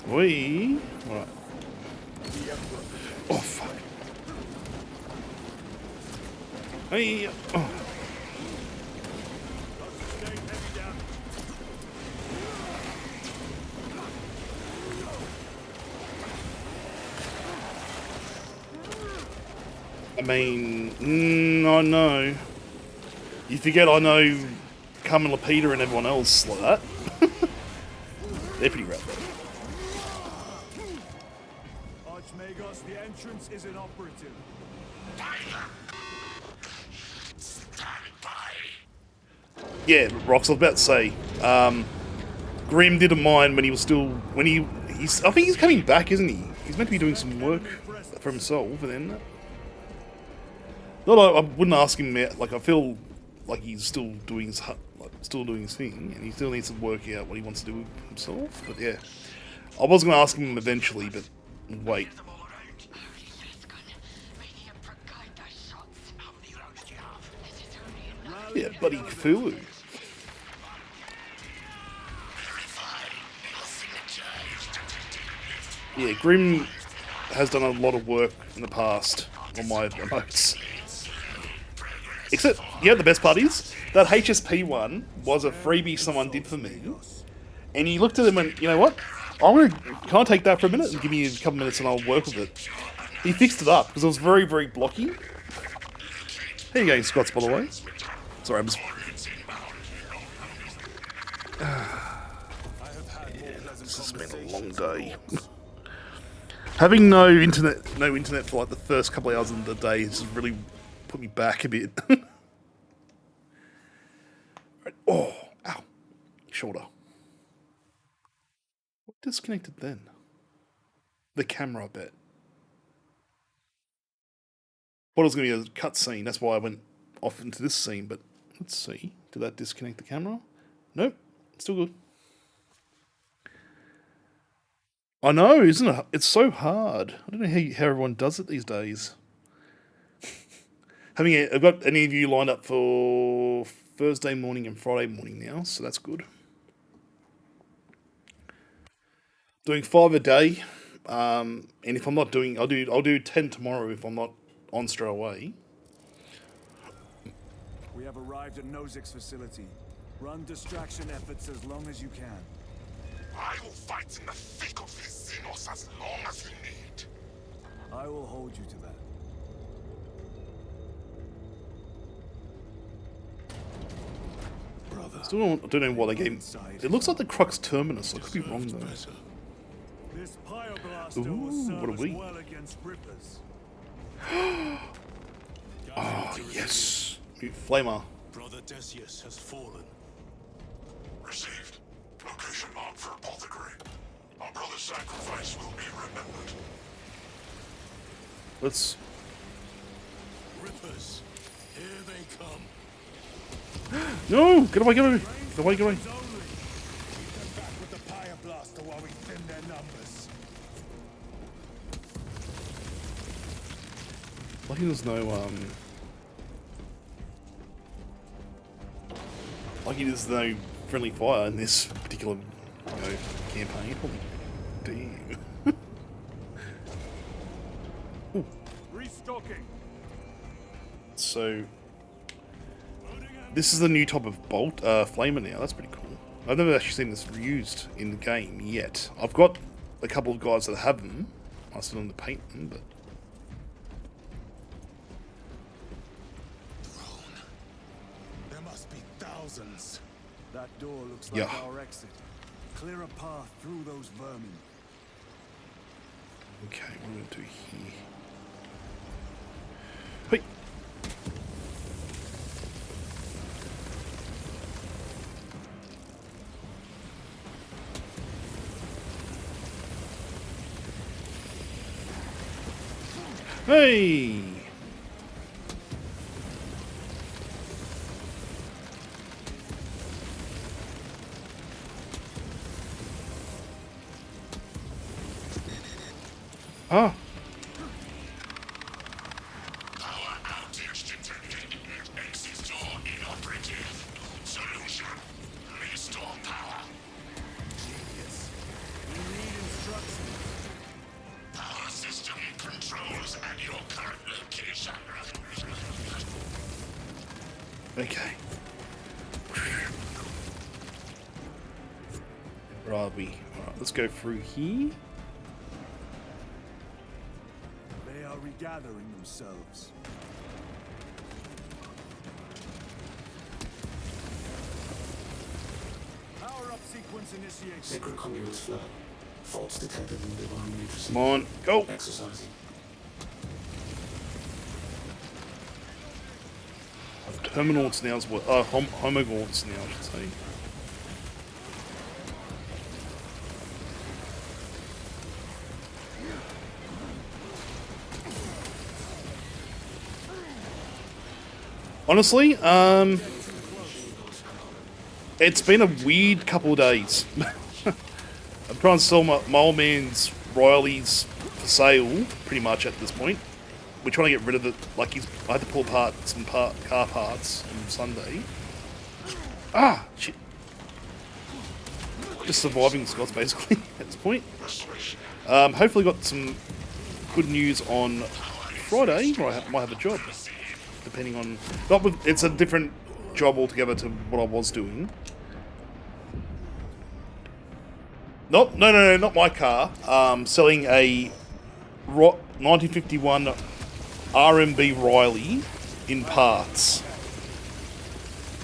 Right. Oh fuck. Hey. Oh. I mean, I know. You forget I know Carmen Lapita and everyone else like that. They're pretty rad though. Archmagos, the entrance is inoperative. Yeah, Rox, I was about to say, Grim didn't mind when he was still, I think he's coming back, isn't he? He's meant to be doing some work for himself, and then, I wouldn't ask him, like, I feel like he's still doing his thing, and he still needs to work out what he wants to do with himself, but yeah. I was going to ask him eventually, but wait. Yeah, bloody Cthulhu. Yeah, Grim has done a lot of work in the past on my emotes. Except, yeah, the best part is, that HSP one was a freebie someone did for me. And he looked at him and went, you know what? Can I take that for a minute and give me a couple minutes and I'll work with it. He fixed it up, because it was very, very blocky. How you going, Scots, by the way? Sorry, I'm just... This has been a long day. Having no internet for like the first couple of hours of the day has really put me back a bit. Right. Oh, ow. Shoulder. What disconnected then? The camera, I bet. What was going to be a cut scene, that's why I went off into this scene, but let's see. Did that disconnect the camera? Nope. Still good. I know, isn't it? It's so hard. I don't know how everyone does it these days. I've got any of you lined up for Thursday morning and Friday morning now, so that's good. Doing 5 a day, and if I'm not doing, I'll do 10 tomorrow if I'm not on straight away. We have arrived at Nozik's facility. Run distraction efforts as long as you can. I will fight in the thick of his Xenos as long as you need. I will hold you to that. Brother. Still don't know why they gave. It looks like the Crux Terminus. I could be wrong though. This Pyoblaster will serve as well against Rippers. Oh yes, Flamer. Brother Decius has fallen. Received. Location marked for apothecary. Our brother's sacrifice will be remembered. Let's. Rippers, here they come. No! Get away! Get away! Get away! Get away! while we thin their numbers. Lucky there's no lucky there's no friendly fire in this particular, campaign. Holy damn. Restocking. So this is the new type of bolt, flamer now. That's pretty cool. I've never actually seen this used in the game yet. I've got a couple of guys that have them. I still need to paint them, but There must be thousands. That door looks like Yeah. our exit. Clear a path through those vermin. okay, what am I gonna do here? Wait. Hey! Ah. Power outage detected. Exit door inoperative. Solution. Restore power. Genius. We need instructions. Power system controls at your current location. Okay. Where are we? Alright, let's go through here. They are regathering themselves. Power up sequence initiated. Sacred conduits flow. Faults detected in divine matrix. Come on, go! Exercising. Terminals now as well. Homogaunts now, I should say. Honestly, it's been a weird couple of days. I'm trying to sell my old man's Riley's for sale, pretty much at this point. We're trying to get rid of it. Like I had to pull apart some car parts on Sunday. Ah, shit. Just surviving Scots basically at this point. Hopefully got some good news on Friday, where I might have a job. Depending on, it's a different job altogether to what I was doing. Nope, no, not my car. Selling a 1951 RMB Riley in parts.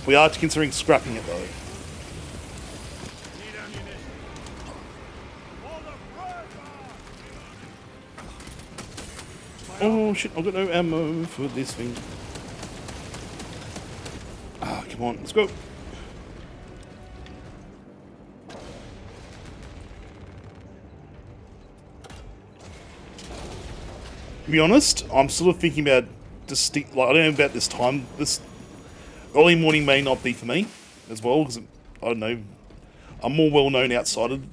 We are considering scrapping it though. Oh shit, I've got no ammo for this thing. Ah, come on, let's go. To be honest, I'm sort of thinking about distinct. Like I don't know about this time. This early morning may not be for me as well because I don't know. I'm more well known outside of,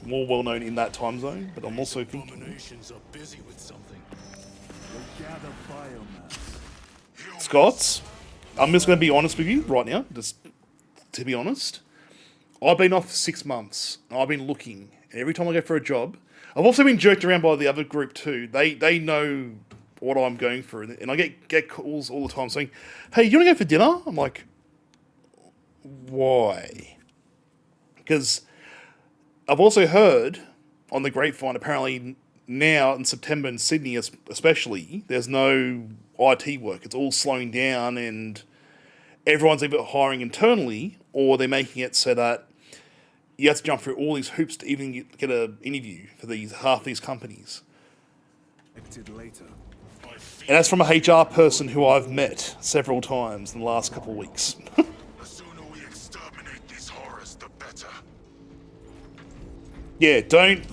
more well known in that time zone. But I'm also thinking. Abominations are busy with something. They gather biomass. Scots, I'm just going to be honest with you right now. Just to be honest, I've been off for 6 months. And I've been looking, and every time I go for a job, I've also been jerked around by the other group too. They know what I'm going through, and I get calls all the time saying, "Hey, you want to go for dinner?" I'm like, "Why?" Because I've also heard on the grapevine, apparently now in September in Sydney especially, there's no IT work. It's all slowing down, and everyone's either hiring internally or they're making it so that you have to jump through all these hoops to even get an interview for half these companies. Later. And that's from a HR person who I've met several times in the last couple of weeks. The sooner we exterminate these horrors, the better. Yeah, don't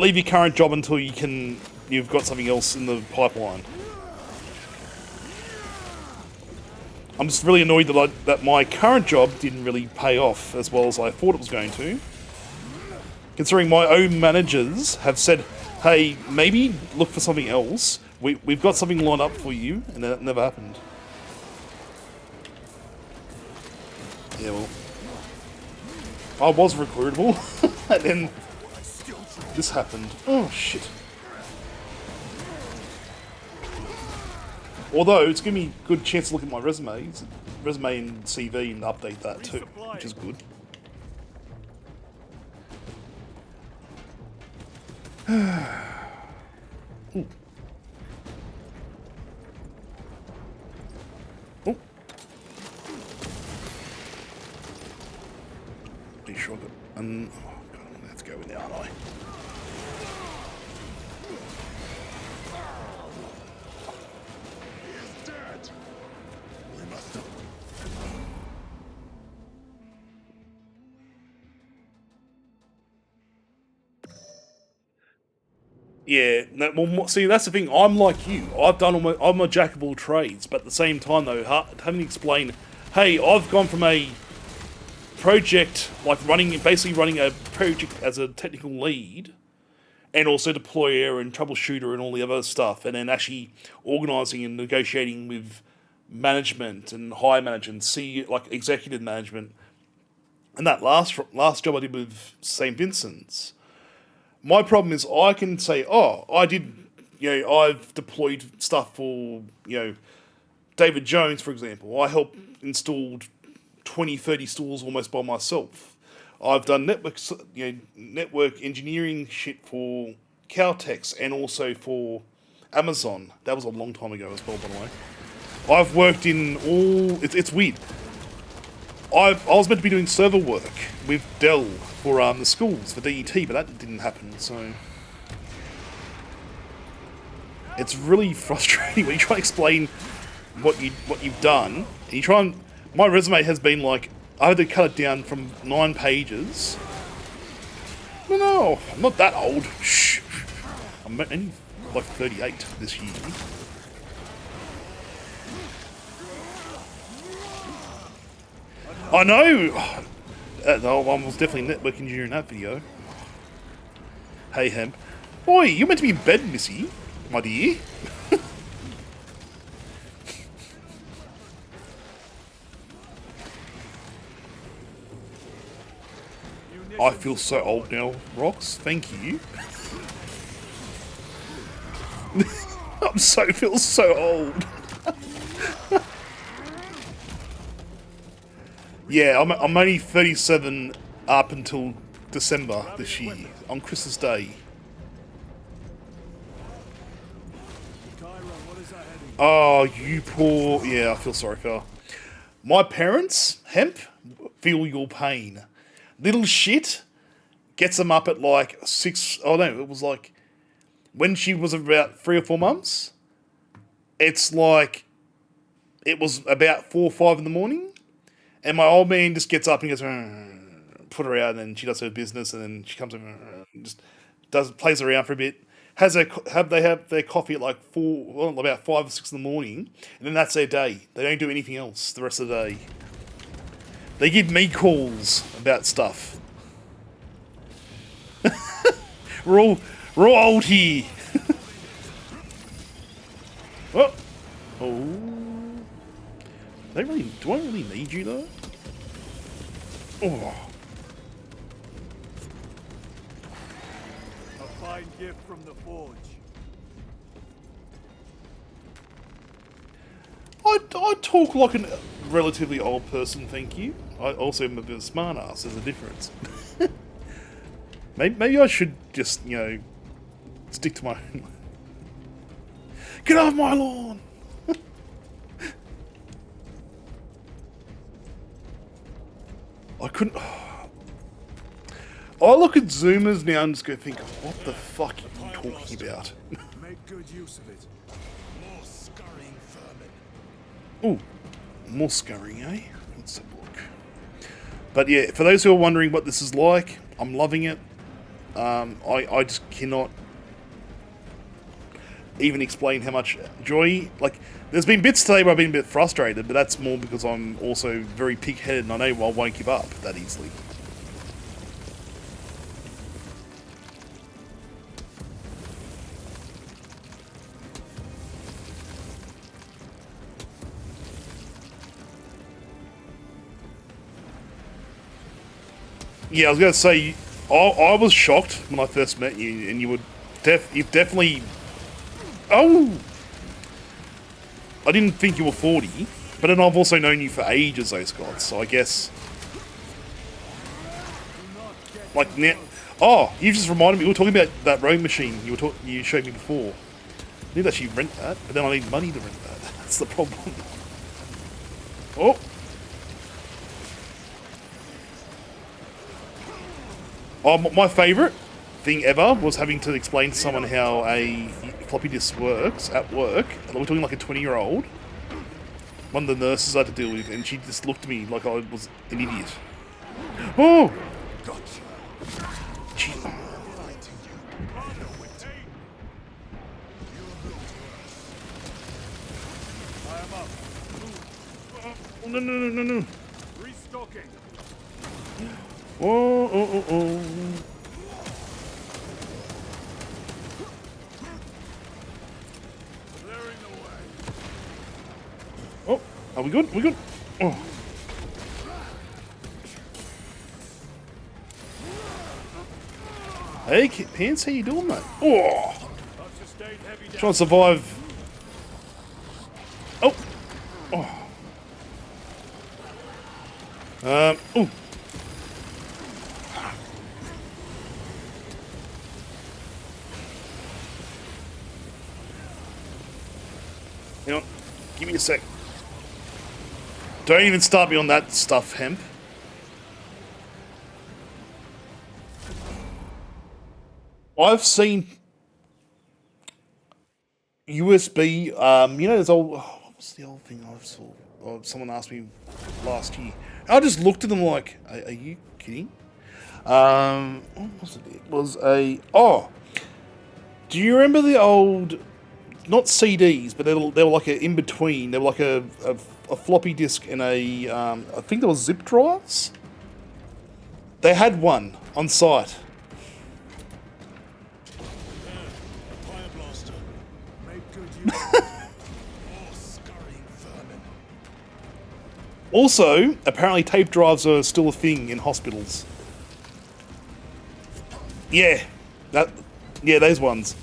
leave your current job until you've got something else in the pipeline. I'm just really annoyed that my current job didn't really pay off as well as I thought it was going to. Considering my own managers have said, hey, maybe look for something else. We've got something lined up for you, and that never happened. Yeah, well. I was recruitable, and then this happened. Oh, shit. Although, it's given me a good chance to look at my resume and CV and update that too, which is good. Ooh. Oh. Pretty sure I got... oh, God, I'm gonna have to go in there, aren't I? Yeah, no, well, see, that's the thing. I'm like you. I'm a jack of all trades, but at the same time, though, having to explain, hey, I've gone from a project, like basically running a project as a technical lead, and also deployer and troubleshooter and all the other stuff, and then actually organising and negotiating with management and high management, like executive management, and that last job I did with St. Vincent's. My problem is I can say, oh, I've deployed stuff for, David Jones, for example. I helped install 20, 30 stores almost by myself. I've done network engineering shit for Caltex and also for Amazon. That was a long time ago as well, by the way. I've worked in all... It's weird. I was meant to be doing server work with Dell for the schools, for DET, but that didn't happen, so... It's really frustrating when you try to explain what you've done, and you try and... My resume has been like... I had to cut it down from 9 pages. No, I'm not that old. Shh. I'm only like 38 this year. I know! I was definitely network engineer in that video. Hey, Hemp. Boy, you're meant to be in bed, Missy, my dear. I feel so old now, Rox. Thank you. Feel so old. Yeah, I'm only 37 up until December this year, on Christmas Day. Oh, you poor... Yeah, I feel sorry for her. My parents, Hemp, feel your pain. Little shit gets them up at like 6... Oh, no, it was like... When she was about 3 or 4 months, it's like... It was about 4 or 5 in the morning. And my old man just gets up and goes, put her out, and then she does her business, and then she comes in and just plays around for a bit. They have their coffee at like about 5 or 6 in the morning, and then that's their day. They don't do anything else the rest of the day. They give me calls about stuff. we're all old here. Oh. Do I really need you though? Oh. A fine gift from the forge. I talk like a relatively old person, thank you. I also am a bit of a smart ass, there's a difference. maybe I should just, stick to my own. Get off my lawn! I couldn't... I look at Zoomers now and just go think, what the fuck are you talking about? Make good use of it. More scurrying vermin. Ooh, more scurrying, eh? Let's have a look. But yeah, for those who are wondering what this is like, I'm loving it. I just cannot even explain how much joy... Like, there's been bits today where I've been a bit frustrated, but that's more because I'm also very pig-headed and I know I won't give up that easily. Yeah, I was going to say, I was shocked when I first met you, and you were you've definitely... Oh! I didn't think you were 40, but then I've also known you for ages, though, Scott, so I guess... Like, now... Oh, you just reminded me, we were talking about that rowing machine you showed me before. I need to actually rent that, but then I need money to rent that. That's the problem. Oh! Oh, my favourite thing ever was having to explain to someone how a floppy disk works at work. We're talking like a 20-year-old. One of the nurses I had to deal with, and she just looked at me like I was an idiot. Oh! Jeez. Oh, no. Restocking. Oh. Oh, are we good? We good? Oh. Hey, Pants, how you doing, mate? Oh! Trying to survive. Oh! Oh! Hang on. Give me a sec. Don't even start me on that stuff, hemp. I've seen USB, you know, there's old, what was the old thing I saw? Oh, someone asked me last year. I just looked at them like, are you kidding? What was it? It was do you remember the old, not CDs, but they were like an in-between. They were like a floppy disk and a, I think there was zip drives? They had one on site. Also, apparently tape drives are still a thing in hospitals. Yeah, those ones.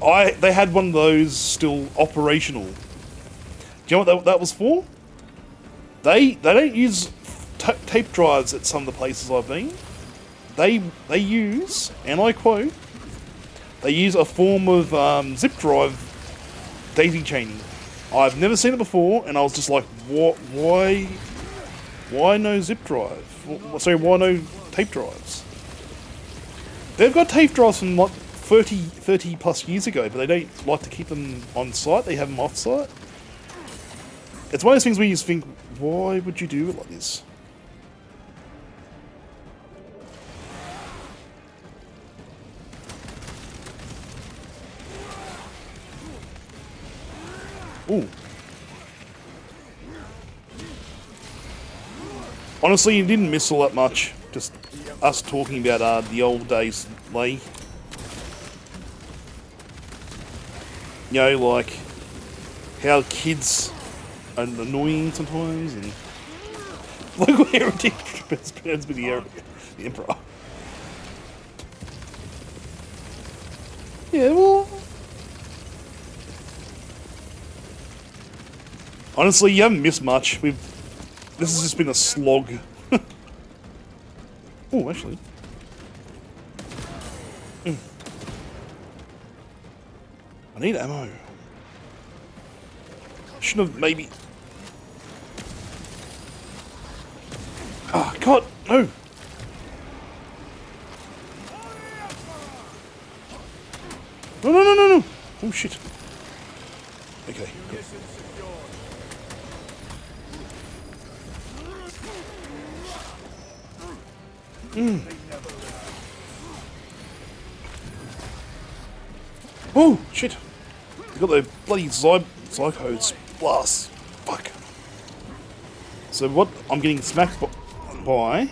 They had one of those still operational. Do you know what that was for? They don't use tape drives at some of the places I've been. They use, and I quote, they use a form of zip drive daisy chaining. I've never seen it before, and I was just like, what? Why no zip drive? Sorry, why no tape drives? They've got tape drives from like 30 plus years ago, but they don't like to keep them on site. They have them off site. It's one of those things where you just think, why would you do it like this? Ooh. Honestly, you didn't miss all that much. Just us talking about the old days, Lee. You know, like how kids are annoying sometimes, and local heretic pretends to be the emperor. Yeah, well. Honestly, you haven't missed much. This has just been a slog. Oh, actually. I need ammo. Shouldn't have maybe... Ah, God, no! No! Oh, shit. Okay, good. Oh, shit. They got the bloody Zycos blast. Fuck. So what I'm getting smacked by...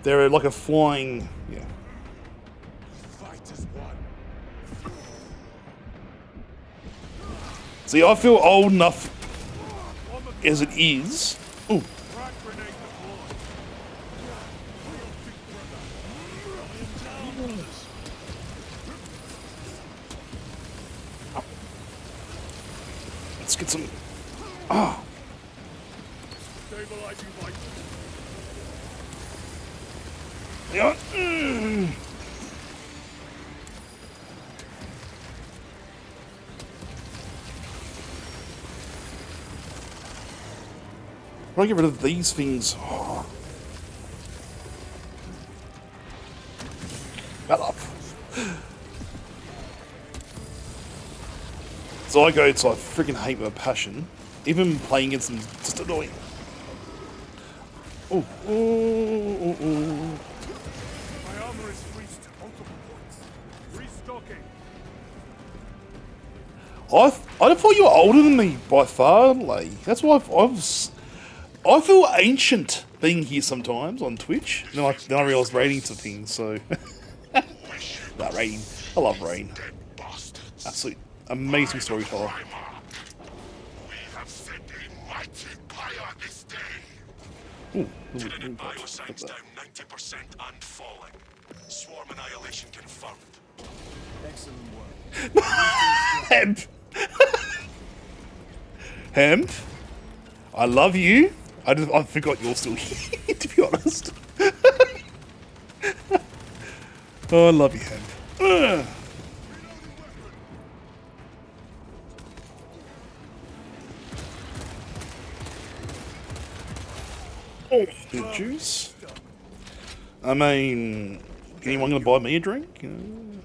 They're like a flying... Yeah. See, I feel old enough... as it is. Ooh. Frag grenade deployed. Real big brother. Down. Let's get some. Ah. Stabilizing light. Yeah. I'll get rid of these things. Oh. Shut up. Zygotes, I freaking hate with a passion. Even playing against them is just annoying. Oh, oh, oh. My armor is freezed to multiple points. Restocking. I thought you were older than me by far, Lay. That's why I feel ancient being here sometimes on Twitch. Then I realise ratings are things, so that rating. I love Rain. Absolute amazing storyteller. We have set a mighty pyre this day. Ooh, Tyranid biosigns down 90% and falling. Swarm annihilation confirmed. Excellent work. Hemp. Hemp. I love you. I forgot you're still here, to be honest. Oh, I love you, Hemp. Ugh. Oh, good juice. I mean, anyone gonna buy me a drink? You know?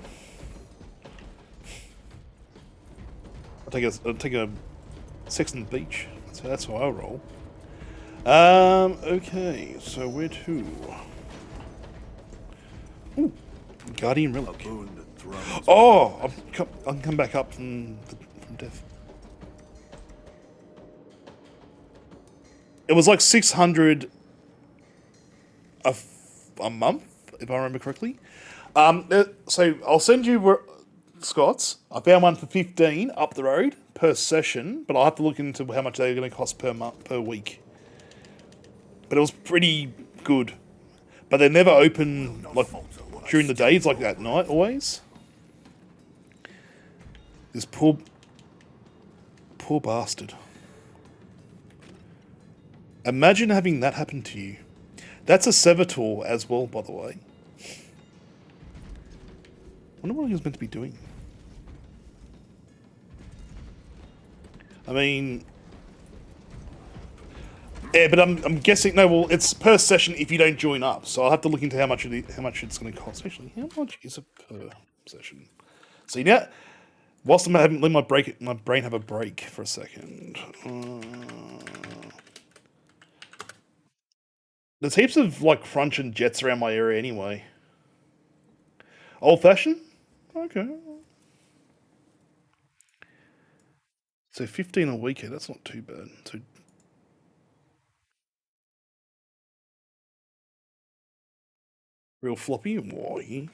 I'll take a sex on the beach. That's how I roll. Okay, so where to? Ooh, Guardian Relic. Oh, I'll come back up from death. It was like 600 a month, if I remember correctly. So I'll send you Scott's. I found one for 15 up the road per session, but I'll have to look into how much they're going to cost per week. But it was pretty good. But they're never open like during the day. It's like at night always. This poor bastard. Imagine having that happen to you. That's a servitor as well, by the way. I wonder what he was meant to be doing. I mean, yeah, but I'm guessing. No, well, it's per session if you don't join up. So I'll have to look into how much it's going to cost. Actually, how much is it per session? See now, whilst I'm having let my brain have a break for a second. There's heaps of like crunch and jets around my area anyway. Old fashioned? Okay. So 15 a week, that's not too bad. So real floppy? Why?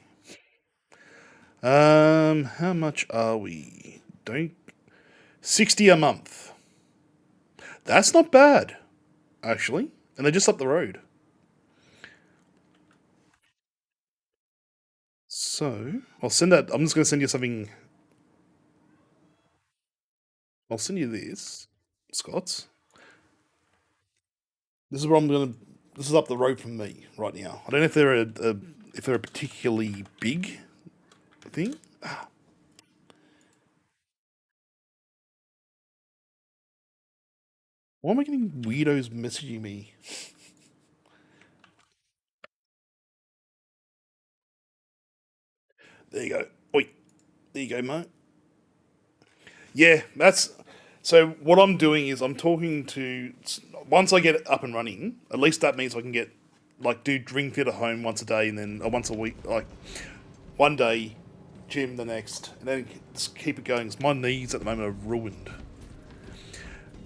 How much are we? 60 a month. That's not bad, actually. And they're just up the road. So, I'll send that. I'm just going to send you something. I'll send you this, Scott's. This is what I'm going to. This is up the road from me right now. I don't know if they're a particularly big thing. Why am I getting weirdos messaging me? There you go. Oi. There you go, mate. Yeah, that's... So what I'm doing is I'm talking to... Once I get it up and running, at least that means I can get... Like, do Ring Fit at home once a day and then... Or once a week. Like, one day, gym the next. And then just keep it going. 'Cause my knees at the moment are ruined.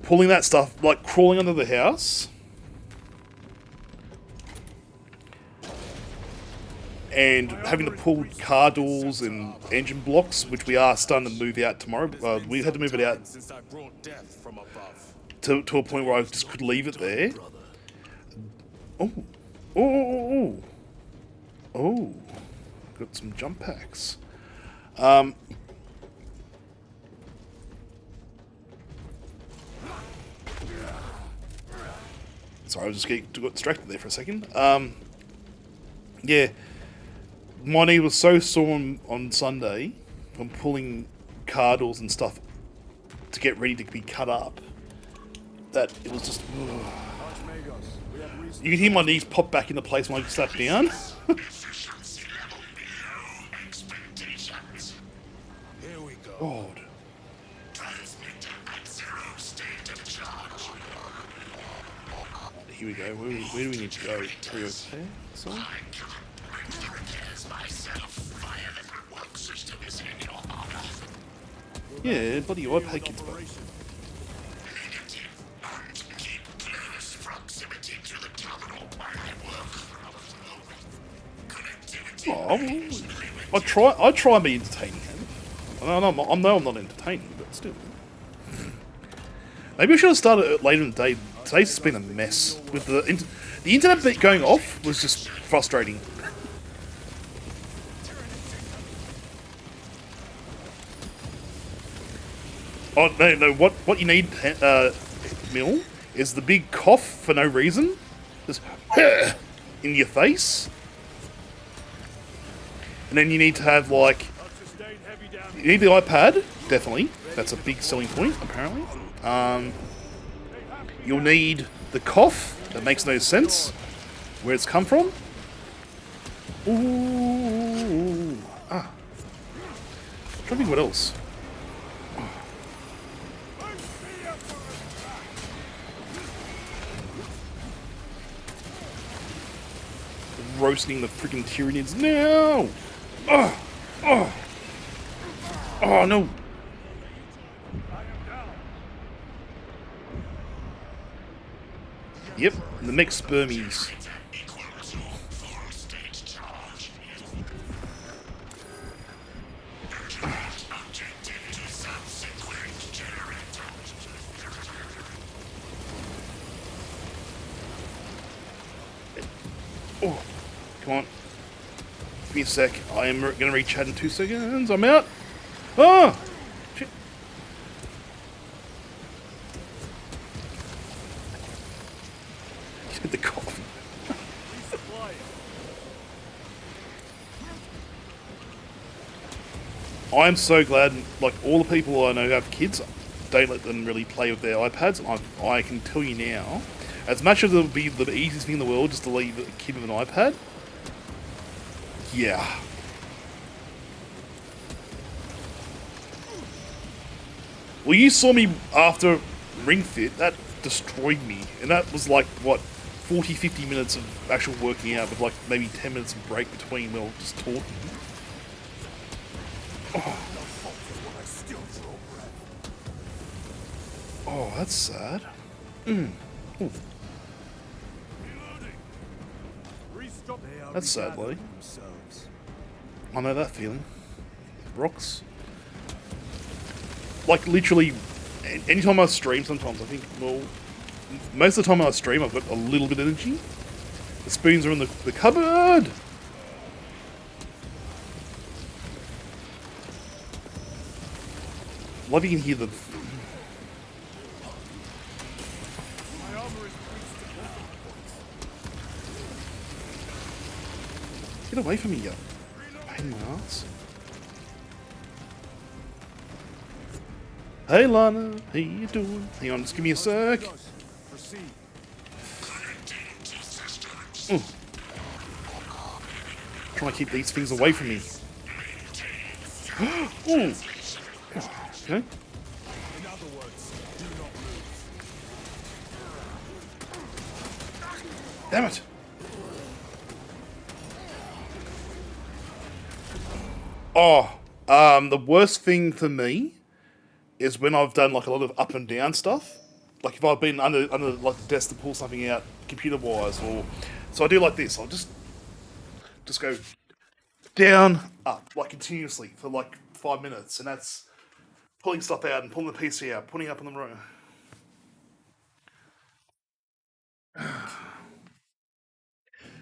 Pulling that stuff... Like, crawling under the house... And having to pull car doors and engine blocks, which we are starting to move out tomorrow. We had to move it out. to a point where I just could leave it there. Oh, oh, oh, got some jump packs. Sorry, I was just got distracted there for a second. Yeah, my knee was so sore on Sunday from pulling cardles and stuff to get ready to be cut up that it was just. You can hear my knees pop back into place when I sat down. Here we go. God. Here we go. Where do we need to go? Crosshair? So? Yeah, bloody iPad kids back. Oh, I try and be entertaining. I know I'm not entertaining, but still. Maybe we should have started later in the day. Today's just been a mess with the internet bit going off was just frustrating. Oh no! What you need, Mill, is the big cough for no reason, just in your face, and then you need to have like you need the iPad, definitely. That's a big selling point, apparently. You'll need the cough that makes no sense, where it's come from. Ooh, trying to think what else. Roasting the freaking Tyranids now! Oh no! Yep, the mixed spermies. Oh, come on. Give me a sec. I am going to reach chat in 2 seconds. I'm out. Oh! Shit. Get the coffin. I'm so glad, like, all the people I know who have kids, don't let them really play with their iPads. I can tell you now, as much as it would be the easiest thing in the world just to leave a kid with an iPad, yeah. Well, you saw me after Ring Fit, that destroyed me. And that was like, what, 40, 50 minutes of actual working out with like maybe 10 minutes of break between while just talking. Oh, that's sad. Ooh. That's sad, Lee. I know that feeling. Rocks. Like, literally, anytime I stream sometimes, I think, well, most of the time I stream, I've got a little bit of energy. The spoons are in the cupboard! Love you can hear the... Get away from me, you pain in my ass. Hey Lana, how you doing? Hang on, just give me a sec. Trying to keep these things away from me. Ooh. Okay. Damn it! Oh, the worst thing for me is when I've done like a lot of up and down stuff. Like if I've been under like the desk to pull something out computer wise, or so I do like this. I'll just go down, up, like continuously for like 5 minutes, and that's pulling stuff out and pulling the PC out, putting it up in the room.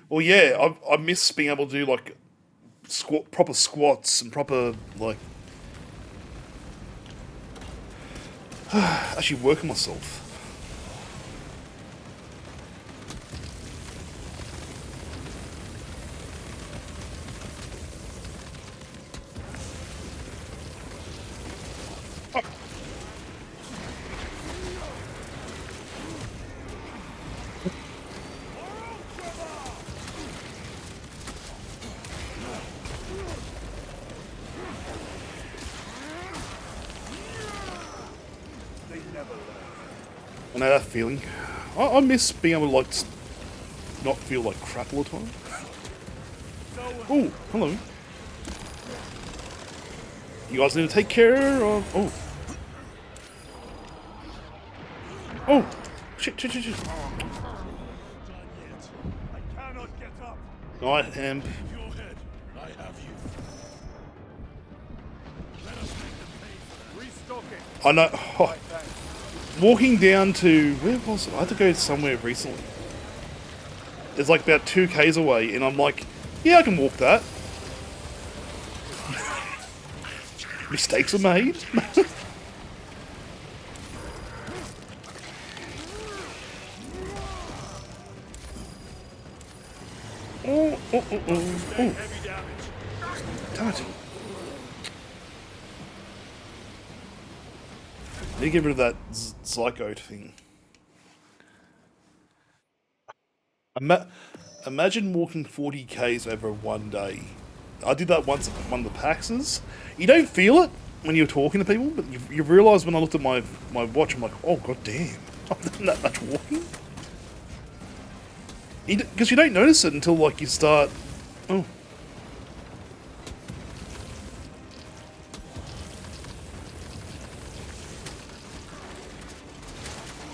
Well, yeah, I miss being able to do like proper squats and proper like actually working myself. I know that feeling. I miss being able to like not feel like crap all the time. Oh, hello. You guys need to take care of. Oh. Oh. Shit. I cannot get up. Night, Amp. Your head. I have you. Let us make them pay for that. Restocking. I know. Oh. Walking down to where was it? I had to go somewhere recently. It's like about 2 k's away, and I'm like, yeah, I can walk that. Mistakes are made. Oh. Damn it. Need to get rid of that Zygote thing. Imagine walking 40 k's over one day. I did that once at one of the PAXs. You don't feel it when you're talking to people, but you realise when I looked at my watch, I'm like, oh god damn, I've done that much walking. Because you don't notice it until like you start. Oh.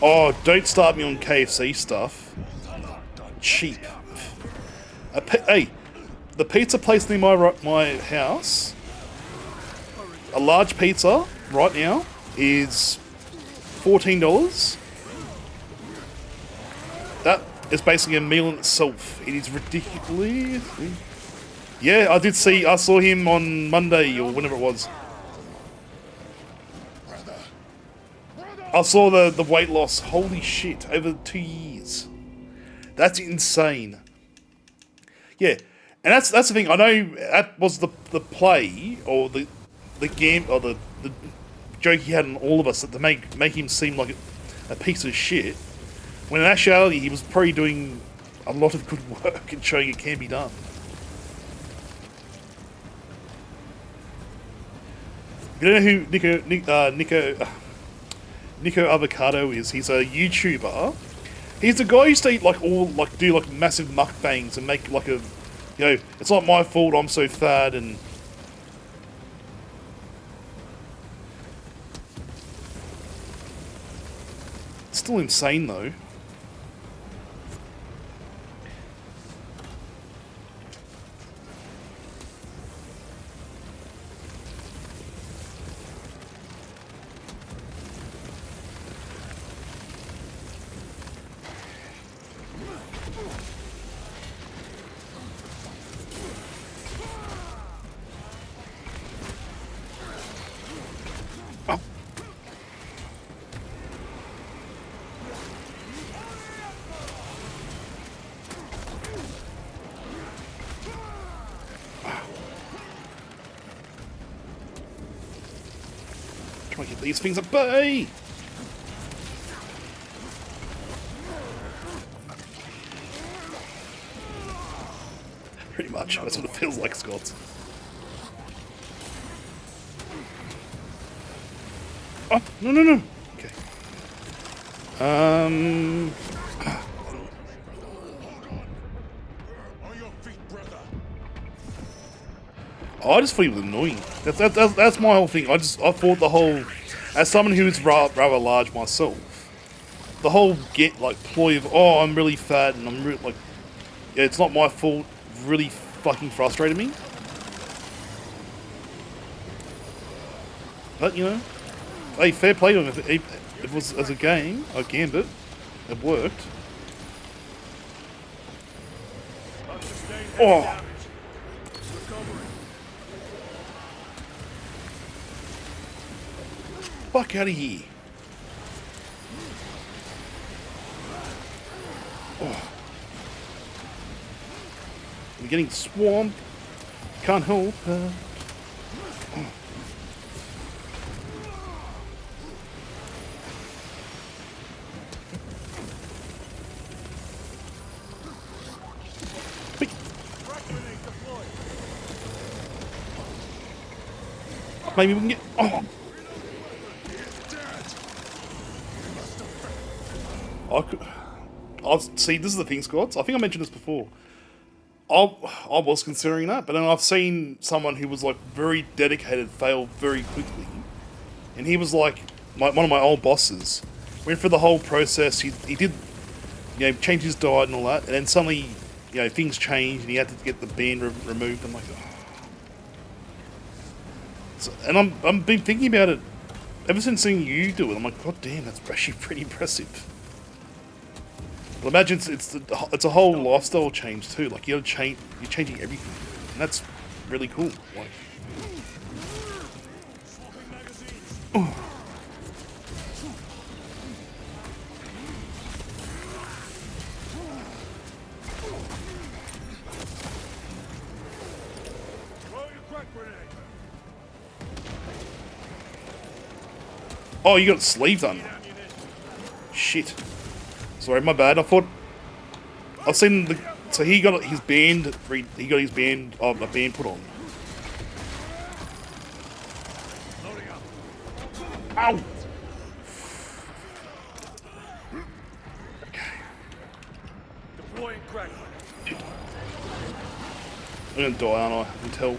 Oh, don't start me on KFC stuff. Cheap. Hey, the pizza place near my house, a large pizza right now is $14. That is basically a meal in itself. It is ridiculous. Yeah, I saw him on Monday or whenever it was. I saw the weight loss. Holy shit, over 2 years. That's insane. Yeah, and that's the thing. I know that was the play or the game or the joke he had on all of us to make him seem like a piece of shit. When in actuality he was probably doing a lot of good work and showing it can be done. You don't know who Nico Avocado is? He's a YouTuber. He's the guy who used to eat do massive mukbangs and make like a, it's not my fault I'm so fat and. It's still insane though. Try to get these things at bay! Pretty much, that's what it feels like, Scott. Oh, no. Okay. I just thought he was annoying. That's my whole thing. I thought the whole, as someone who's rather large myself, the whole ploy of I'm really fat and I'm really it's not my fault really fucking frustrated me. But hey, fair play to him. If it was as a game, I gambit. It worked. Oh. Fuck out of here. Oh. I'm getting swamped. Can't help. Maybe we can get. Oh. I'll see. This is the thing, Scots. I think I mentioned this before. I was considering that, but then I've seen someone who was like very dedicated fail very quickly, and he was like one of my old bosses. Went through the whole process. He did, change his diet and all that, and then suddenly, things changed, and he had to get the band removed. I'm like, oh. So, and I'm been thinking about it ever since seeing you do it. I'm like, God damn, that's actually pretty impressive. But imagine it's a whole lifestyle change too. Like you're changing everything, and that's really cool. Like, oh. Oh, you got the sleeve done. Shit. Sorry, my bad. I thought I've seen the. So he got his band. He got his band. A band put on. Ow. Okay. Deploying crack. I'm gonna die, aren't I? Until.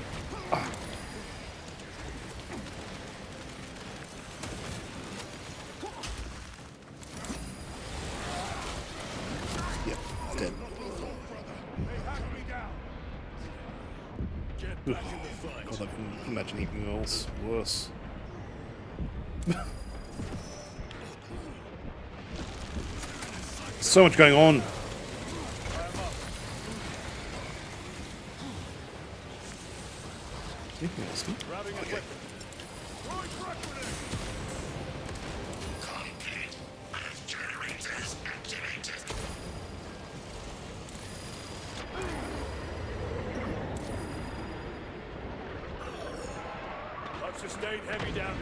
God, I can imagine anything else worse. So much going on. Anything else? Okay. Sustained heavy damage.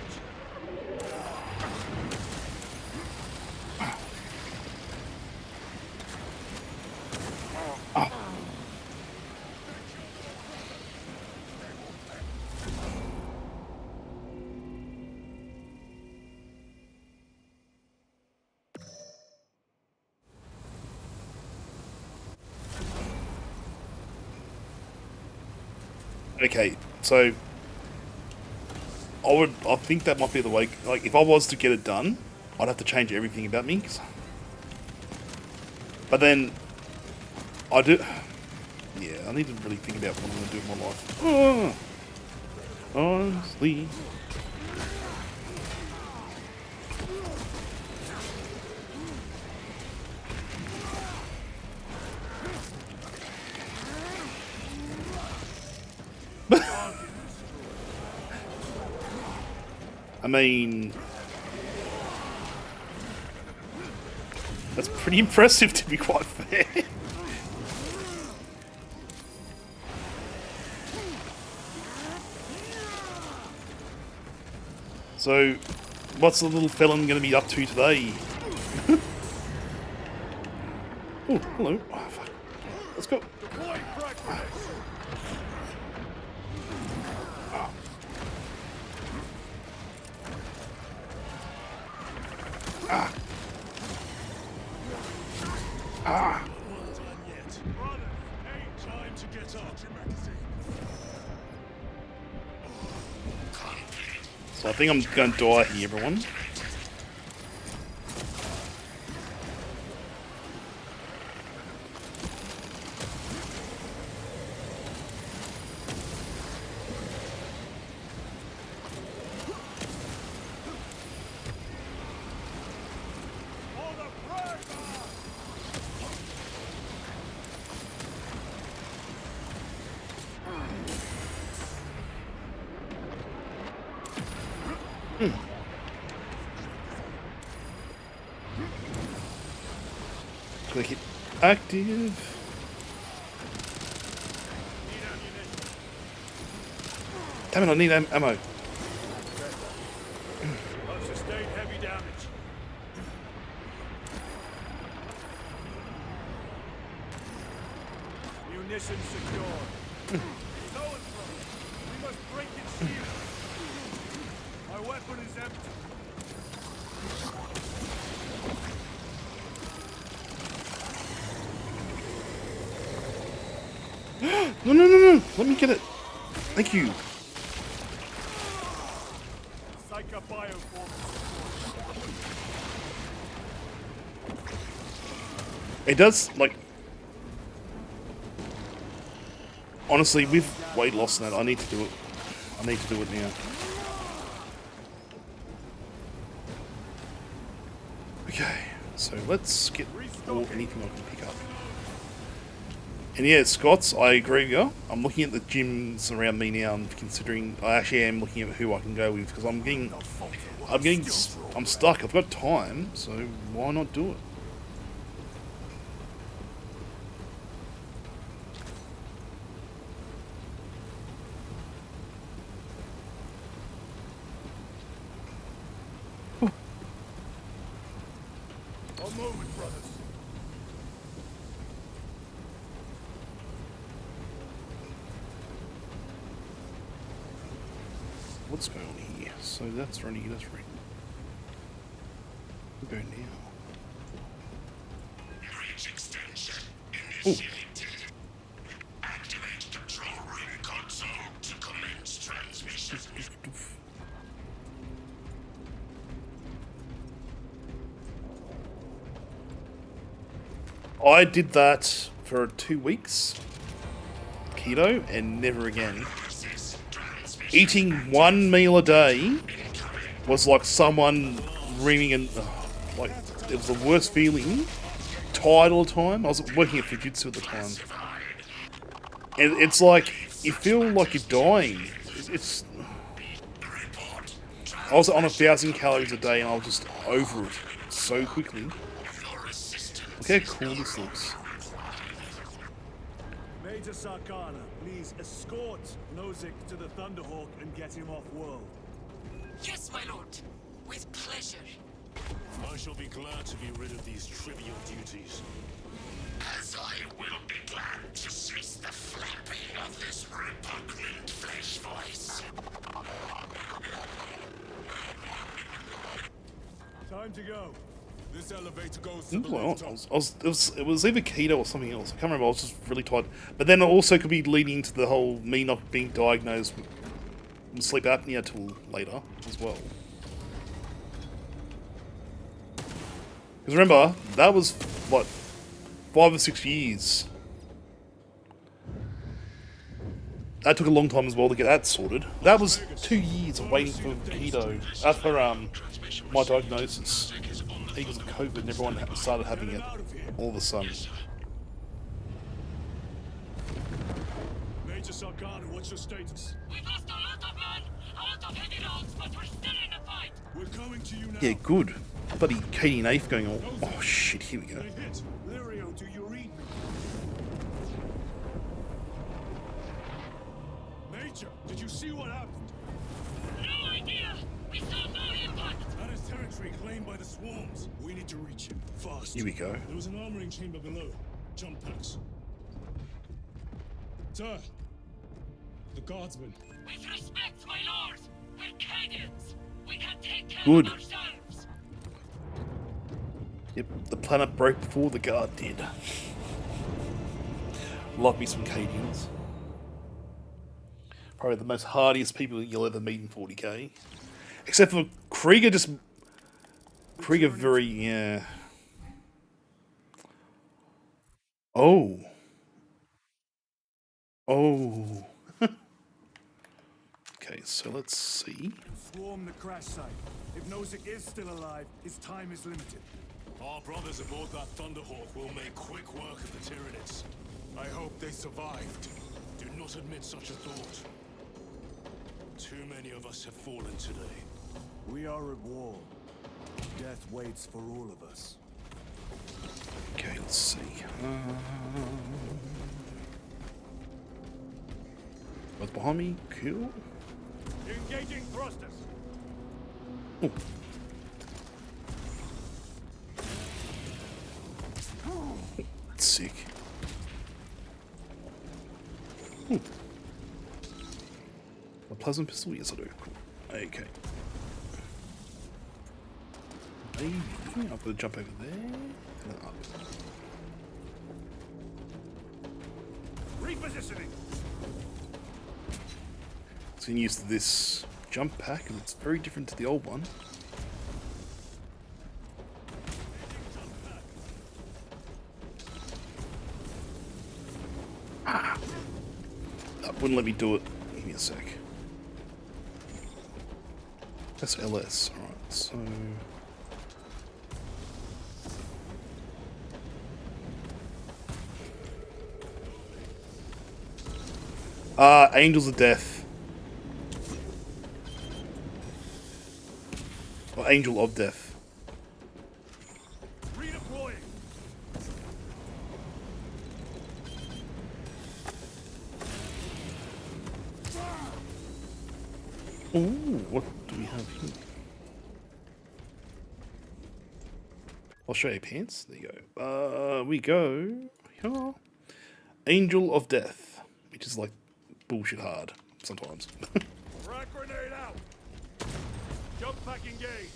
Okay, so I think that might be the way. Like, if I was to get it done, I'd have to change everything about me. But then, I do. Yeah, I need to really think about what I'm going to do with my life. Honestly. I mean, that's pretty impressive, to be quite fair. So, what's the little felon going to be up to today? Oh, hello. Oh, fuck. Let's go. So I think I'm going to die here, everyone. Click it. Active. Damn it, I need ammo. I've sustained heavy damage. Munitions secured. Stolen from us. We must break its shield. My weapon is empty. No, no, no, no. Let me get it. Thank you. Psycho bioform. It does, like... Honestly, with weight loss and that, I need to do it. I need to do it now. Okay, so let's get anything I can pick up. And yeah, Scots, I agree with you. I'm looking at the gyms around me now and considering, I actually am looking at who I can go with because I'm stuck. I've got time, so why not do it? A moment, brothers. What's going on here? So that's running, that's right. We'll go now. Bridge extension Ooh. initiated. Activate control room console to commence transmission. I did that for 2 weeks, keto, and never again. Eating 1 meal a day was like someone reaming and like it was the worst feeling. Tired all the time. I was working at Fujitsu at the time, and it's like you feel like you're dying. It's I was on 1,000 calories a day, and I was just over it so quickly. Look how cool this looks. Major Sarkana, please escort Nozick to the Thunderhawk and get him off world. Yes, my lord. With pleasure. I shall be glad to be rid of these trivial duties. As I will be glad to cease the flapping of this repugnant flesh voice. Time to go. This elevator goes to the Well, rooftop. it was either keto or something else. I can't remember. I was just really tired. But then it also could be leading into the whole me not being diagnosed with sleep apnea till later as well. Because remember, that was what 5 or 6 years. That took a long time as well to get that sorted. That was 2 years of waiting for keto, for my diagnosis. Because of COVID, and everyone started having it all of a sudden. Major Sarkana, what's your status? We've lost a lot of men, a lot of heavy rounds, but we're still in the fight. We're coming to you now. Yeah, good. Bloody Katie and Afe going on. Oh shit, here we go. They hit. Lirio, do you read me? Major, did you see what happened? No idea. We saw no impact. That is territory claimed by the swarms. We need to reach it. Fast. Here we go. There was an armoring chamber below. Jump packs. Sir, the guardsmen. With respect, my lord. We're Cadians. We can take care Good. of ourselves. Yep, the planet broke before the guard did. Love me some Cadians. Probably the most hardiest people you'll ever meet in 40k. Except for Krieger, Krieger very, yeah. Oh. Oh. Okay, so let's see. Swarm the crash site. If Nozick is still alive, his time is limited. Our brothers aboard that Thunderhawk will make quick work of the Tyranids. I hope they survived. Do not admit such a thought. Too many of us have fallen today. We are at war. Death waits for all of us. Okay, let's see. What's behind me? Cool. Engaging thrusters. Oh. That's sick. Ooh. A plasma pistol? Yes, I do. Cool. Okay. Maybe I'm gonna jump over there and then up. Repositioning. So you can use this jump pack, and it's very different to the old one. Ah. That wouldn't let me do it. Give me a sec. That's LS. Alright, so... Angels of Death. Or Angel of Death. Redeploying. Ooh, what do we have here? I'll show you pants. There you go. We go. Here. Angel of Death, which is like bullshit hard sometimes. Frag grenade out. Jump pack engaged.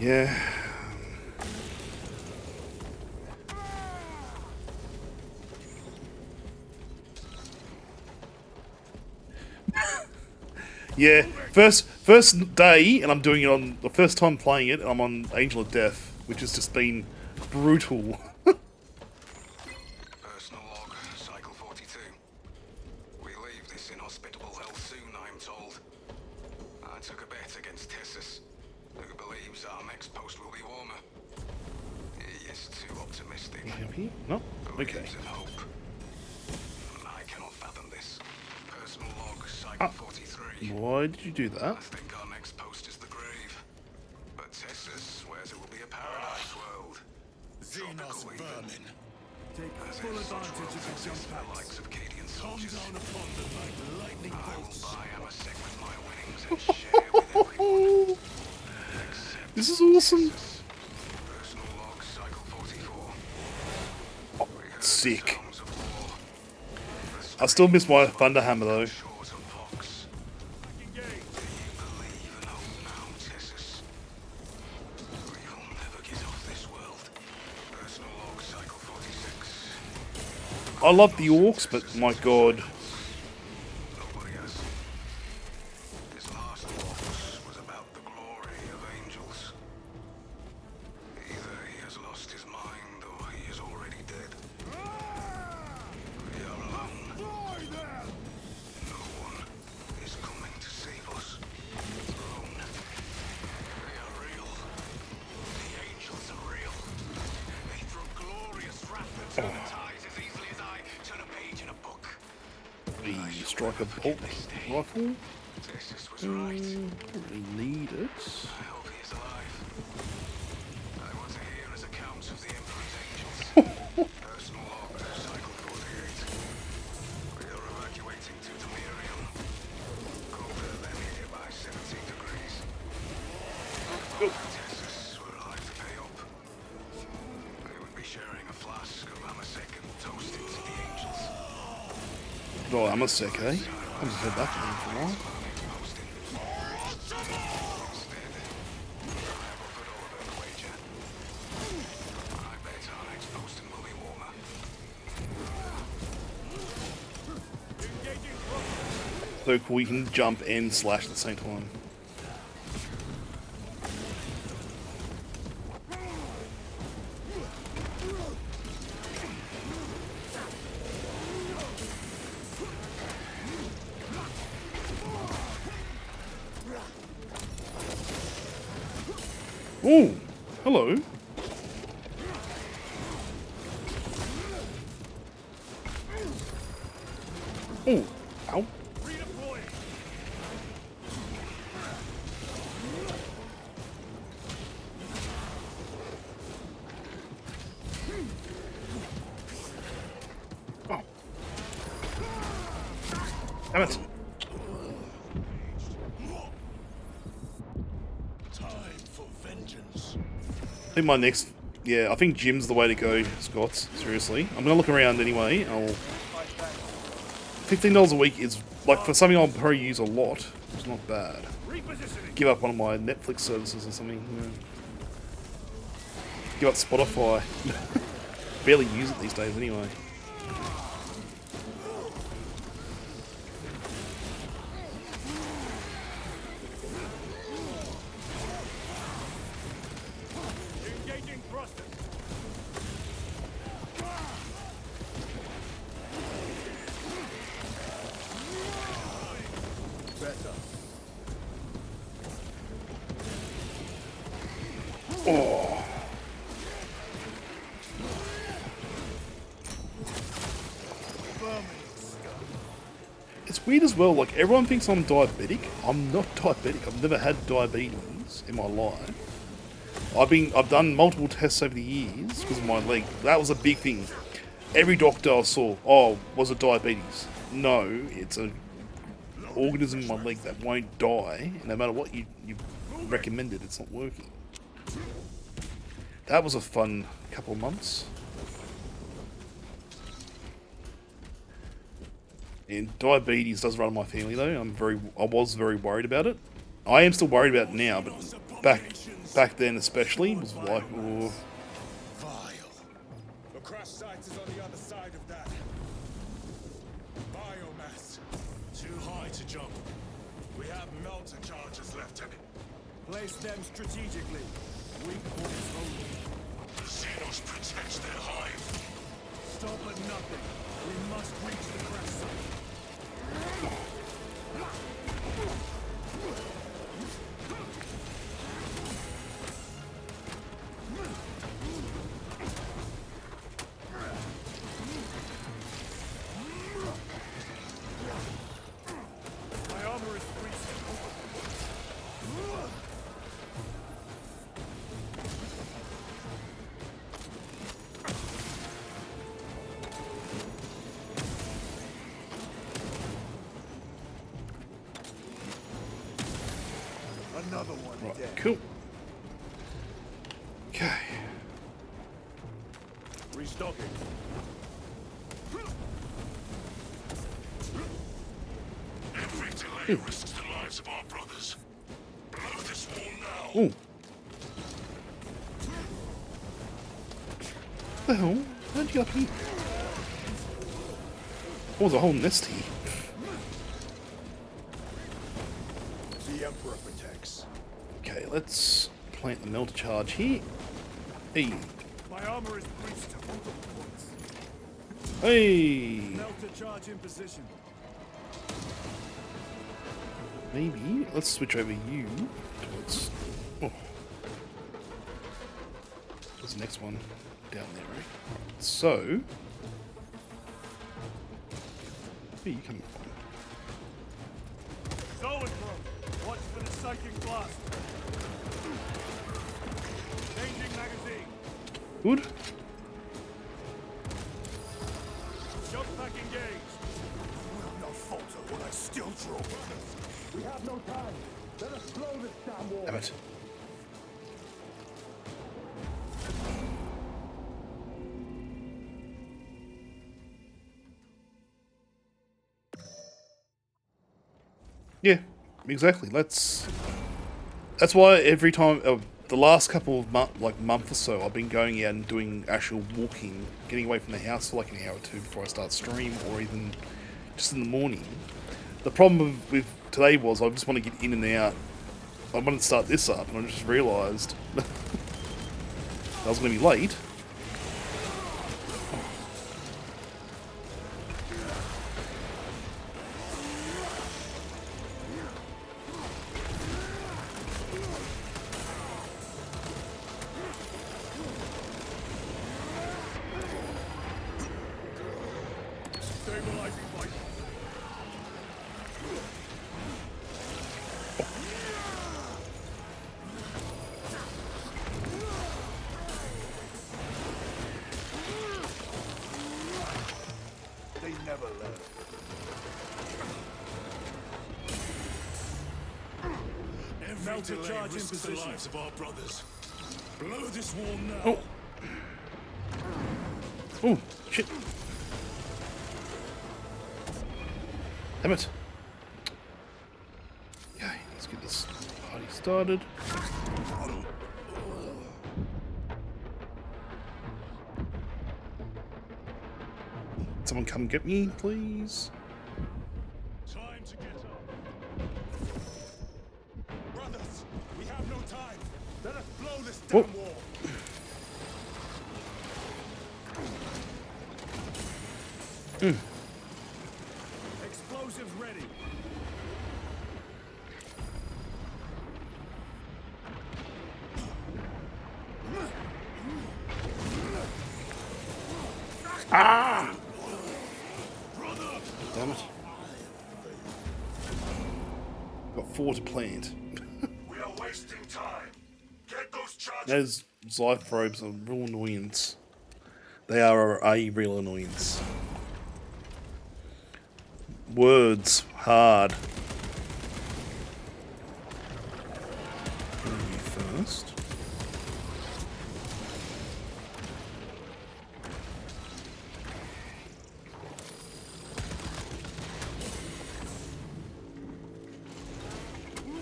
Yeah. Yeah, first day, and I'm doing it on the first time playing it. I'm on Angel of Death, which has just been brutal. Personal log, cycle 42. We leave this inhospitable hell soon, I'm told. I took a bet against Tessus, who believes our next post will be warmer. He is too optimistic. Happy? No? Okay. Believes in hope. I cannot fathom this. Personal log, cycle 43. Why did you do that? I think our next post is the grave. But Tessus swears it will be a paradise world. Xenos vermin. Take full advantage of the jump The packs. likes of Cadian Come soldiers. down upon them like lightning I will bolts. buy Amasek with my winnings and share with everyone. Except This is awesome. personal log, cycle 44. We heard Sick. songs of war. I still miss my Thunder Hammer though. Shores and pox. Engaged. Do you believe and hope now, Tessus? We will never get off this world. Personal log, cycle 46. I love the orcs, but my god. Nobody has. His last walks was about the glory of angels. Either he has lost his mind or he is already dead. We are alone. No one is coming to save us. Alone. They are real. The angels are real. They throw glorious wrath that turn the tides as easily as I turn a page in a book. The striker bolt rifle. Tessus was right. Don't really need it. I hope he is alive. I want to hear his accounts of the Emperor's angels. Personal log, cycle 48. We are evacuating to Delirium. Colder than here by 17 degrees. If Tessus were alive to pay up, they would be sharing a flask of Amasek and toasting to the angels. Oh, I'm a sec, eh? I haven't heard that name for a while. So cool, you can jump and slash at the same time. Oh, hello. Oh, ow. Damn it. Time for vengeance. I think my next... Yeah, I think gym's the way to go, Scots. Seriously. I'm going to look around anyway. $15 a week is, like, for something I'll probably use a lot. It's not bad. Give up one of my Netflix services or something. You know. Give up Spotify. Barely use it these days anyway. Oh. It's weird as well, like everyone thinks I'm diabetic. I'm not diabetic. I've never had diabetes in my life. I've done multiple tests over the years because of my leg. That was a big thing. Every doctor I saw, oh, was it diabetes? No, it's an organism in my leg that won't die, and no matter what you recommended, it's not working. That was a fun couple of months. And diabetes does run in my family though. I was very worried about it. I am still worried about it now, but back then especially was like, oh. The crash site is on the other side of that. Biomass. Too high to jump. We have melter charges left in it. Place them strategically. Weak points only. The Xenos protects their hive. Stop at nothing. We must reach the crash site. My armor is breached. Another one Right, dead. cool. Okay. Restocking. Every delay risks the lives of our brothers. Blow this wall now. Ooh. What the hell? How did you get up here? Oh, there's a whole nest here. The Emperor protects. Okay, let's plant the melter charge here. Hey. My armor is breached at multiple points. Hey. Melter charge in position. Maybe. Let's switch over you towards... Oh. What's the next one? Down there, right? Right, so... Where are you coming from? Zoanthrope, watch for the psychic blast. Changing magazine. Good. Jump pack engaged. Will not falter when I still draw. We have no time. Let us blow this damn wall. Damn it. Yeah, exactly. That's why every time, the last couple of month or so, I've been going out and doing actual walking, getting away from the house for like an hour or two before I start stream, or even just in the morning. The problem with today was I just want to get in and out. I wanted to start this up, and I just realised I was going to be late. Stabilizing light. Delta delay charge in risks the position. lives of our brothers. Blow this wall now. Oh. Oh, shit. Damn it. Okay, let's get this party started. Someone come get me, please. Time to get up. Brothers, we have no time. Let us blow this Whoa. damn wall. Explosives ready. Damn it. Got 4 to plant. We are wasting time. Get those charges. Those Zyph probes are a real annoyance. They are a real annoyance. Words hard. You first.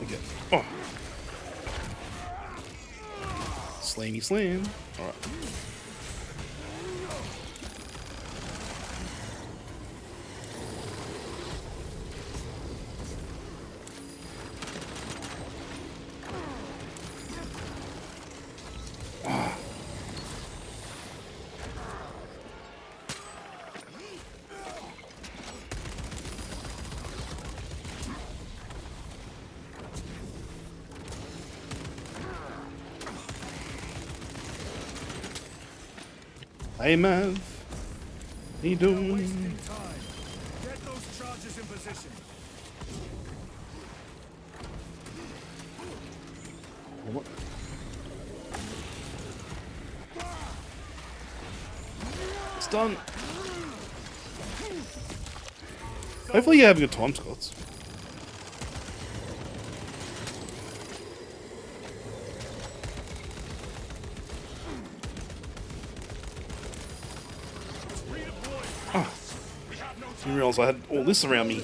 Okay. Oh. Slammy slam. Alright. Hey Mav, how you doing? Wasting time. Get those charges in position. What? It's done. Hopefully you have a good time, Scots. Didn't realize I had all this around me.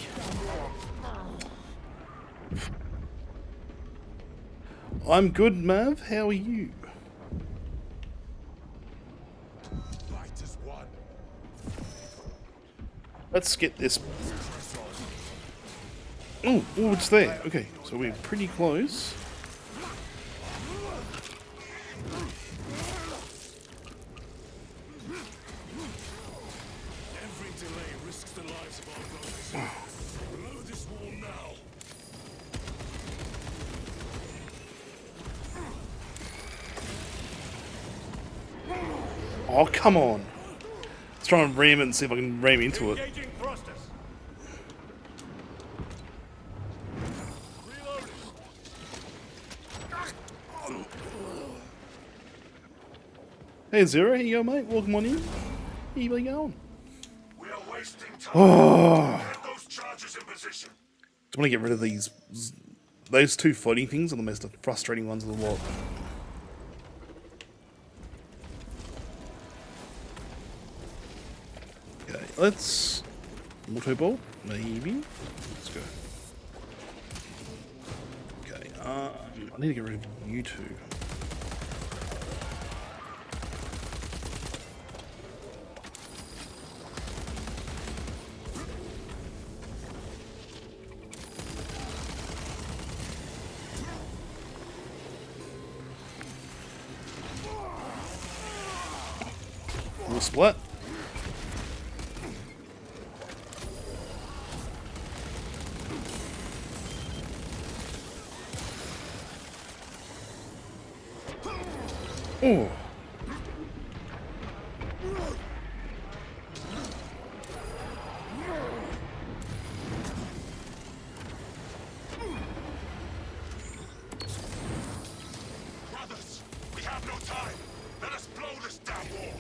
I'm good, Mav. How are you? Light is one. Let's get this. Oh, it's there. Okay, so we're pretty close. Every delay risks the lives of our brothers. Blow this wall now. Oh, come on. Let's try and ram it and see if I can ram into it. Engaging thrusters. Hey Zero, here you go, mate. Welcome on in. How you going? We are wasting time. Oh, Get those charges in position. just want to get rid of these. Those two floating things are the most frustrating ones of the lot. Okay, let's auto bolt, maybe. Let's go. Okay, I need to get rid of you two. We'll split. Oh. Brothers, we have no time. Let us blow this damn wall.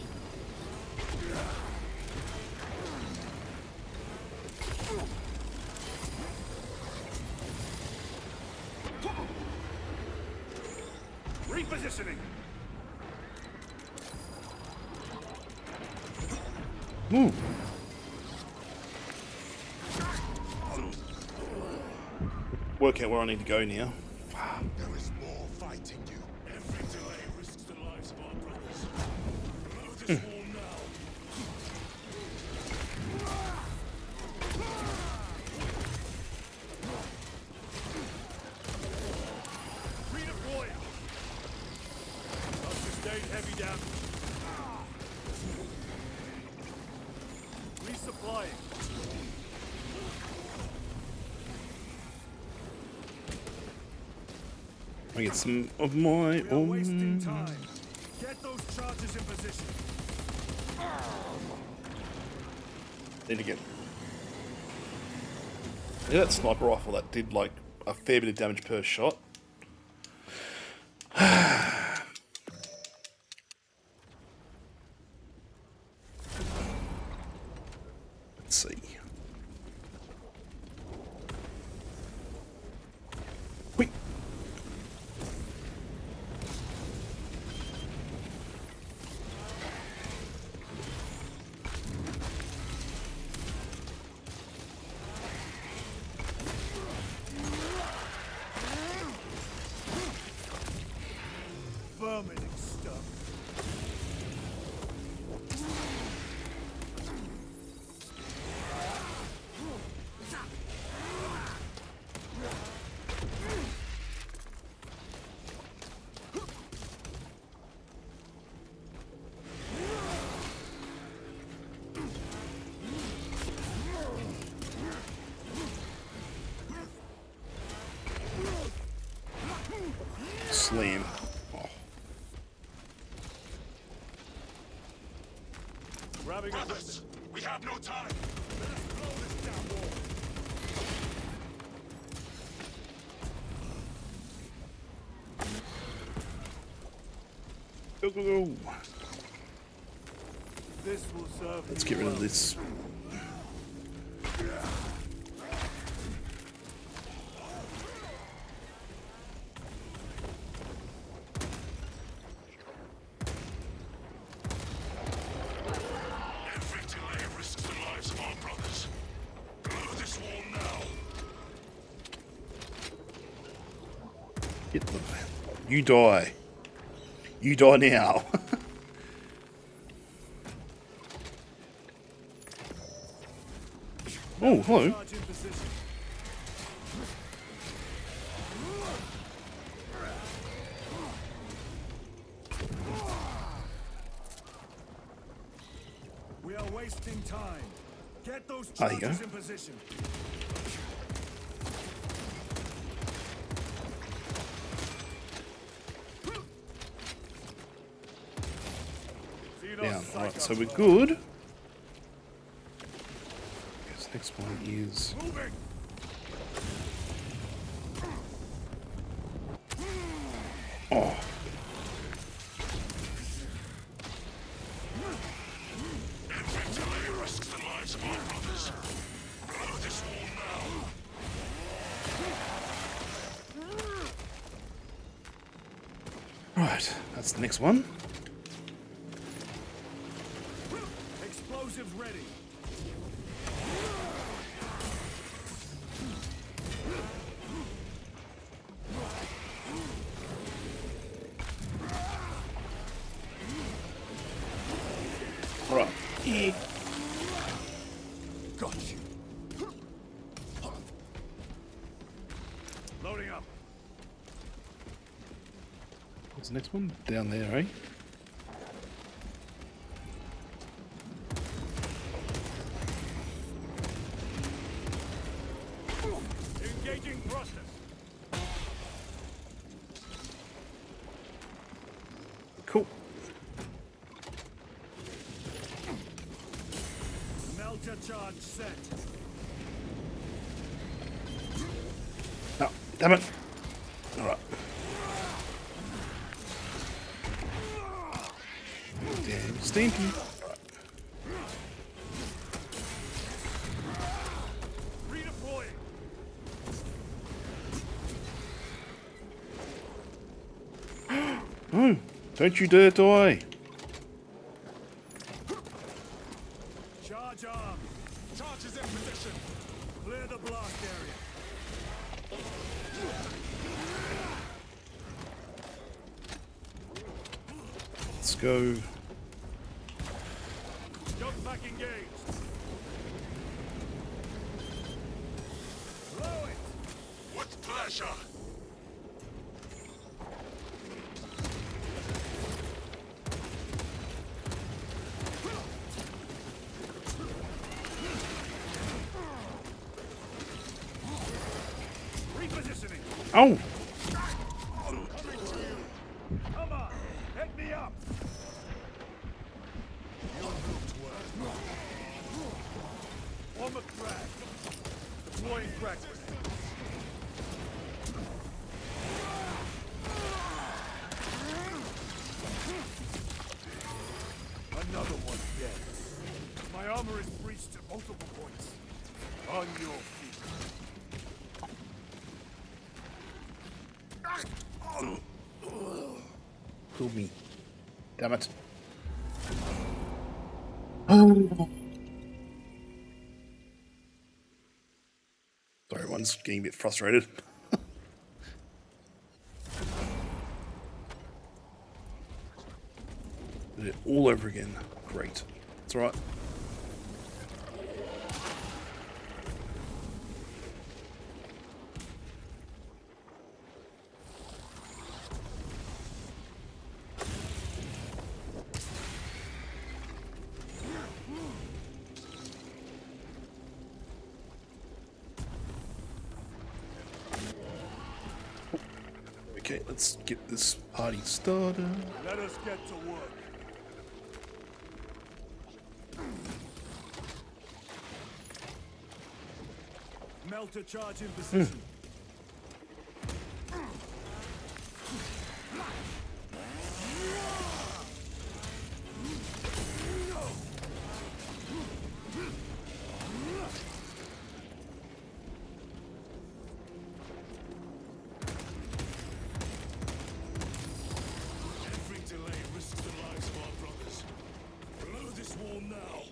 Repositioning. Ooh. Work out where I need to go now. There is more fighting you. Every delay risks the lives of our brothers. Blow this wall now. Redeploy. I've sustained heavy damage. Resupplying. I get some of my We are wasting time. Get those charges in position. Need to get. Yeah, that sniper rifle that did like a fair bit of damage per shot. Let's see. Wait. Vermin stuff. Slam. Oh. Grabbing a Brothers, we have no time. Let us blow this down wall. Go, go, go. This will serve. Let's you get rid of well. this. Every delay risks the lives of our brothers. Blow this wall now. Get them. You die. You die now. Oh, hello. Charge in position. We are wasting time. Get those There you charges go. in position. Down. Alright, so we're good. This next one is. Moving. Oh. Every delay risks the lives of our brothers. Blow this wall now. Right, that's the next one. Explosives ready. Alright. Yeah. Got you. Loading up. What's the next one? Down there, eh? Engaging thrusters. Cool. Melter charge set. No, damn it. Alright. Damn stinky. Redeploying. Don't you dare die. Charge arms. Charge is in position. Clear the blast area. Let's go. Jump back engaged. Blow it. With pleasure. Repositioning. Oh! Come on. Hit me up. On the crack. Deploying crack. Another one dead. My armor is breached at multiple points. On your feet. Kill me. Damn it. Sorry, everyone's getting a bit frustrated. Did it all over again. Great. It's alright. Okay, let's get this party started. Let us get to work. Melter charge in position. Every delay risks the lives of our brothers. Blow this wall now.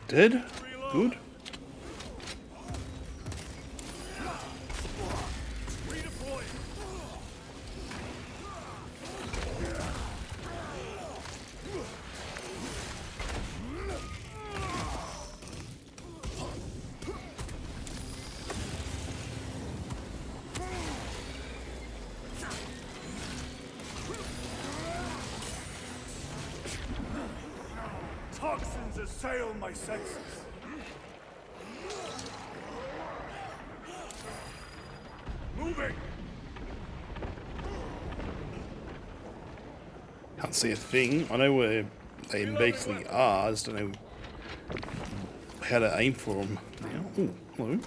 Dead? Good. Redeploy. Toxins assail my senses. Moving. Can't see a thing. I know where they basically are. I just don't know how to aim for them. Now. Ooh, hello.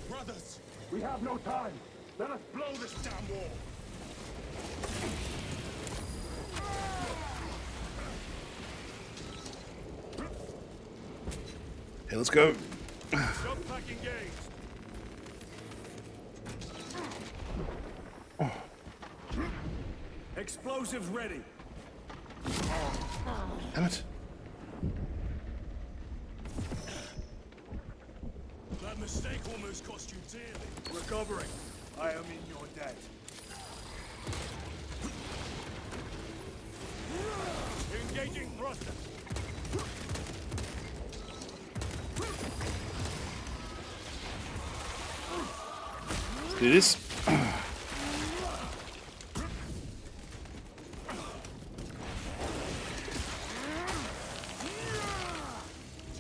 Brothers, We have no time. Let us blow this damn wall. Hey, let's go. Jump pack engaged. Explosives ready. Damn it. that mistake almost cost you dearly. Recovering. I am in your debt. Engaging thruster. Let's do this.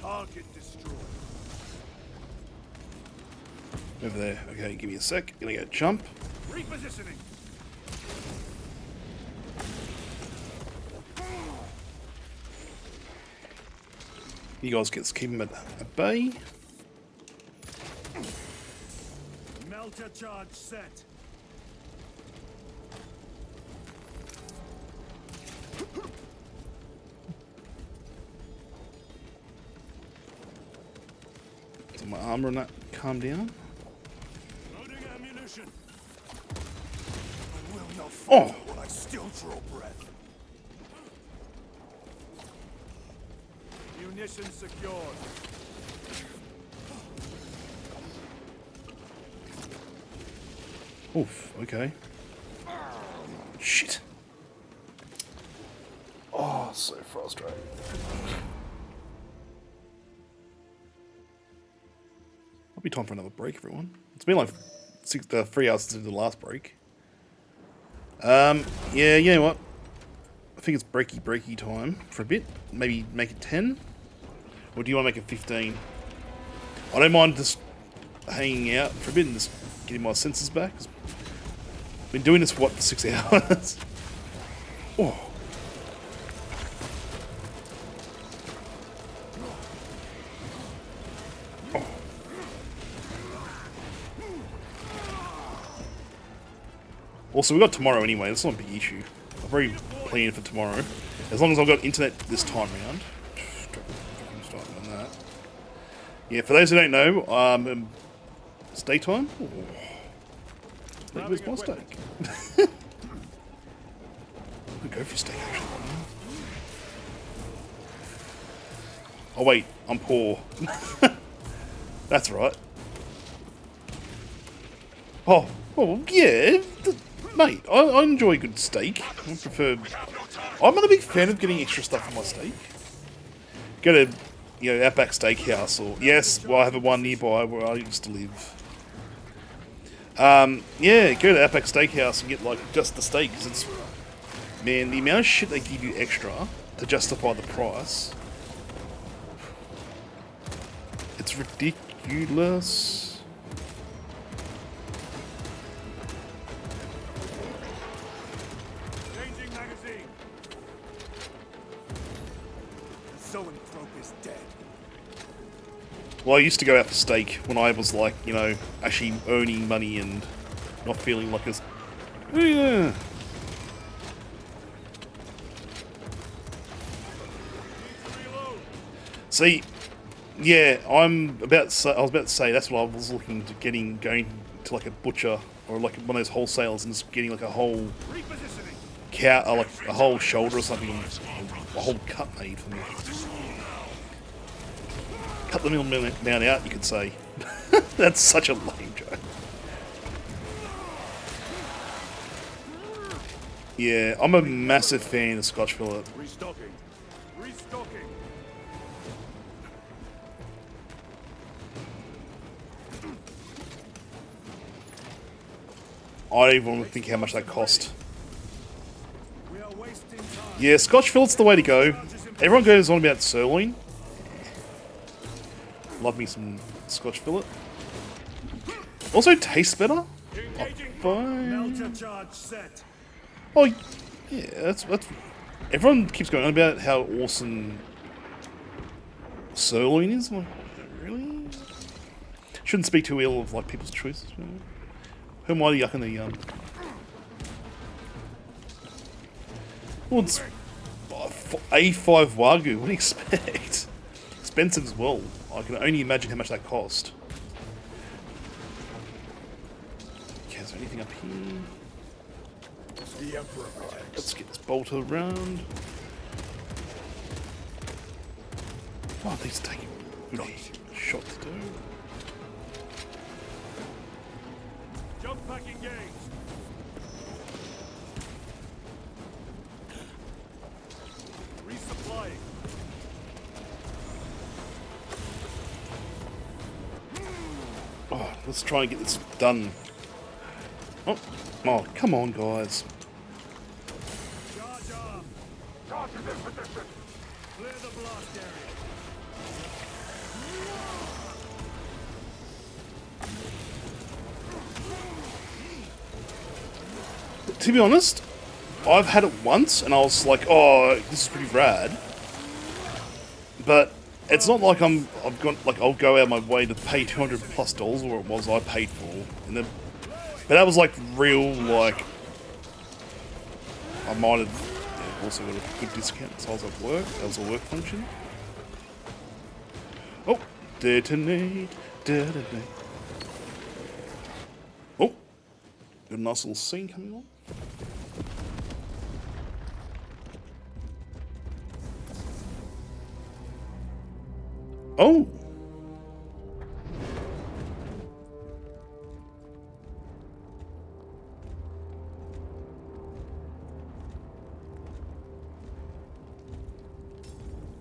Target destroyed. Over there. Okay, give me a sec. Gonna go jump. Repositioning. You guys get keep them at bay. Melter charge set. armor on that calm down. Loading ammunition. I will not Oh! falter while I still draw breath. Munitions secured. Oof, okay. Shit. Oh, so frustrating. Might be time for another break, everyone. It's been like 3 hours since the last break. Yeah, you know what? I think it's breaky time for a bit. Maybe make it 10? Or do you want to make it 15? I don't mind just hanging out for a bit and just getting my senses back. I've been doing this for, what, 6 hours? Oh. Also, we got tomorrow anyway. That's not a big issue. I've already planned for tomorrow. As long as I've got internet this time round. Start on that. Yeah, for those who don't know, steak time. Oh. Steak was my steak. I'll go for steak actually. Oh wait, I'm poor. That's right. Oh, well, yeah. Mate, I enjoy good steak. I'm not a big fan of getting extra stuff on my steak. Go to, you know, Outback Steakhouse, or yes, well, I have one nearby where I used to live. Yeah, go to Outback Steakhouse and get like just the steak, because it's, man, the amount of shit they give you extra to justify the price, it's ridiculous. Well, I used to go out for steak when I was like, you know, actually earning money and not feeling like it's... Yeah. See, yeah, I was about to say that's what I was looking to going to like a butcher or like one of those wholesalers and just getting like a whole cow, or like a whole shoulder or something, a whole cut made for me. Cut the middle amount out, you could say. That's such a lame joke. Yeah, I'm a massive fan of Scotch fillet. Restocking. I don't even want to think how much that cost. Yeah, Scotch fillet's the way to go. Everyone goes on about sirloin. Love me some Scotch fillet. Also tastes better. Oh yeah, that's everyone keeps going on about how awesome sirloin is. Like, really? Shouldn't speak too ill of like people's choices. You know? Who am I to yuck in the Well, it's A5 Wagyu. What do you expect? Expensive as well. I can only imagine how much that cost. Okay, is there anything up here? The Emperor protects. Let's get this bolter around. Oh, these are taking a good shot to do. Jump pack engaged. Resupplying. Oh, let's try and get this done. Oh, come on, guys. Charge arm. Charge in this position. Clear the blast area. To be honest, I've had it once and I was like, oh, this is pretty rad. But it's not like I'll go out of my way to pay $200+ or what it was I paid for. But that was like real, like, I might have also got a good discount so I was at work. That was a work function. Oh, detonate. Oh, got a nice little scene coming on. Oh.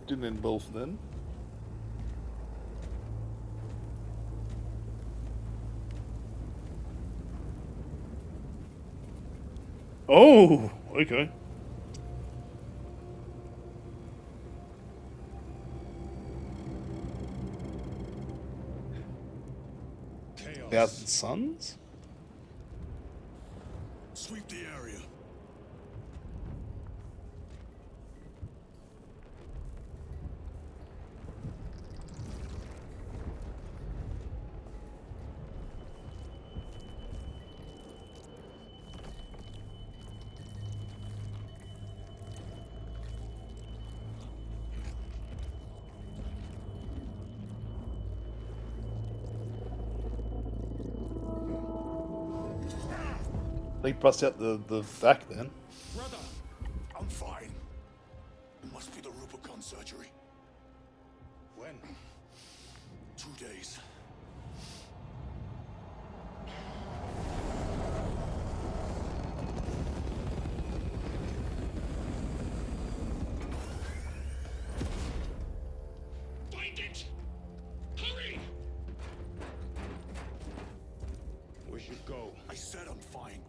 Didn't end well for them. Oh, okay. Chaos. Thousand Suns? Sweep the area. They bust out the back then. Brother, I'm fine. It must be the Rubicon surgery. When? 2 days. Find it! Hurry! We should go. I said I'm fine.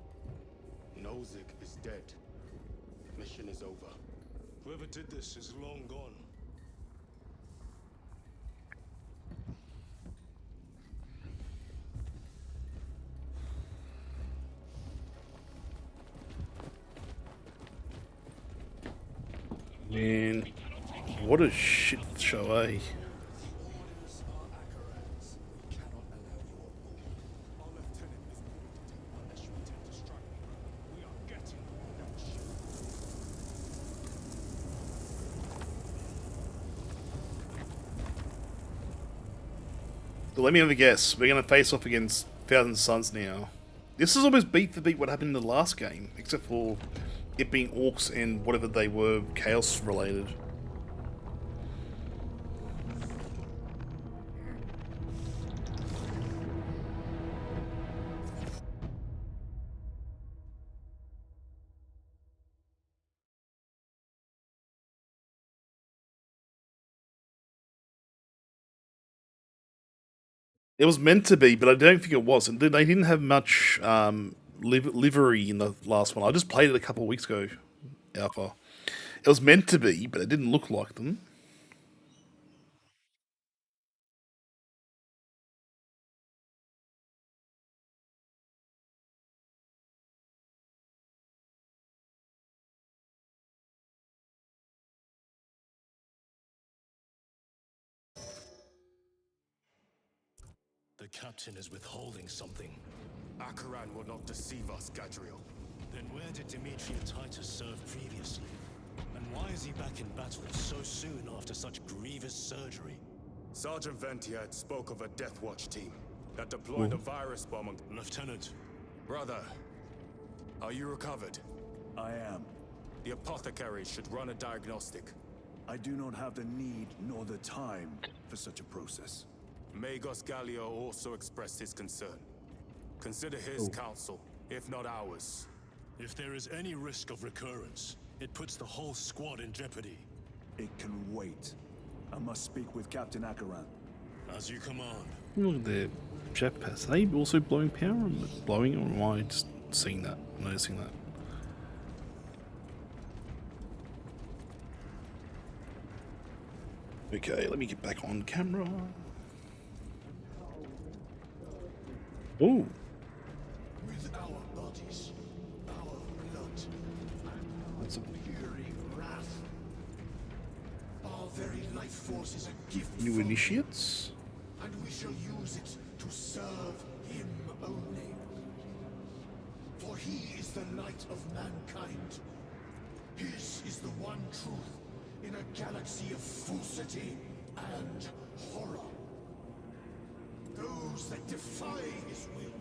Nozick is dead. Mission is over. Whoever did this is long gone. Man, what a shit show, eh? So let me have a guess. We're going to face off against Thousand Suns now. This is almost beat for beat what happened in the last game, except for it being orcs and whatever they were, chaos related. It was meant to be, but I don't think it was. And they didn't have much livery in the last one. I just played it a couple of weeks ago, Alpha. It was meant to be, but it didn't look like them. The captain is withholding something. Akaran will not deceive us, Gadriel. Then where did Dimitri and Titus serve previously? And why is he back in battle so soon after such grievous surgery? Sergeant Ventiad spoke of a Death Watch team that deployed a virus bomb on... Lieutenant. Brother, are you recovered? I am. The apothecary should run a diagnostic. I do not have the need nor the time for such a process. Magos Gallio also expressed his concern. Consider his counsel, if not ours. If there is any risk of recurrence, it puts the whole squad in jeopardy. It can wait. I must speak with Captain Akaran. As you command. Look at their jetpacks. Are they also blowing power? Blowing, or am I just seeing that, noticing that? Okay, let me get back on camera. Oh. With our bodies, our blood, That's a fury, wrath. Our very life force is a gift new from initiates. him, and we shall use it to serve him only. For he is the light of mankind. His is the one truth in a galaxy of falsity and horror. Those that defy his will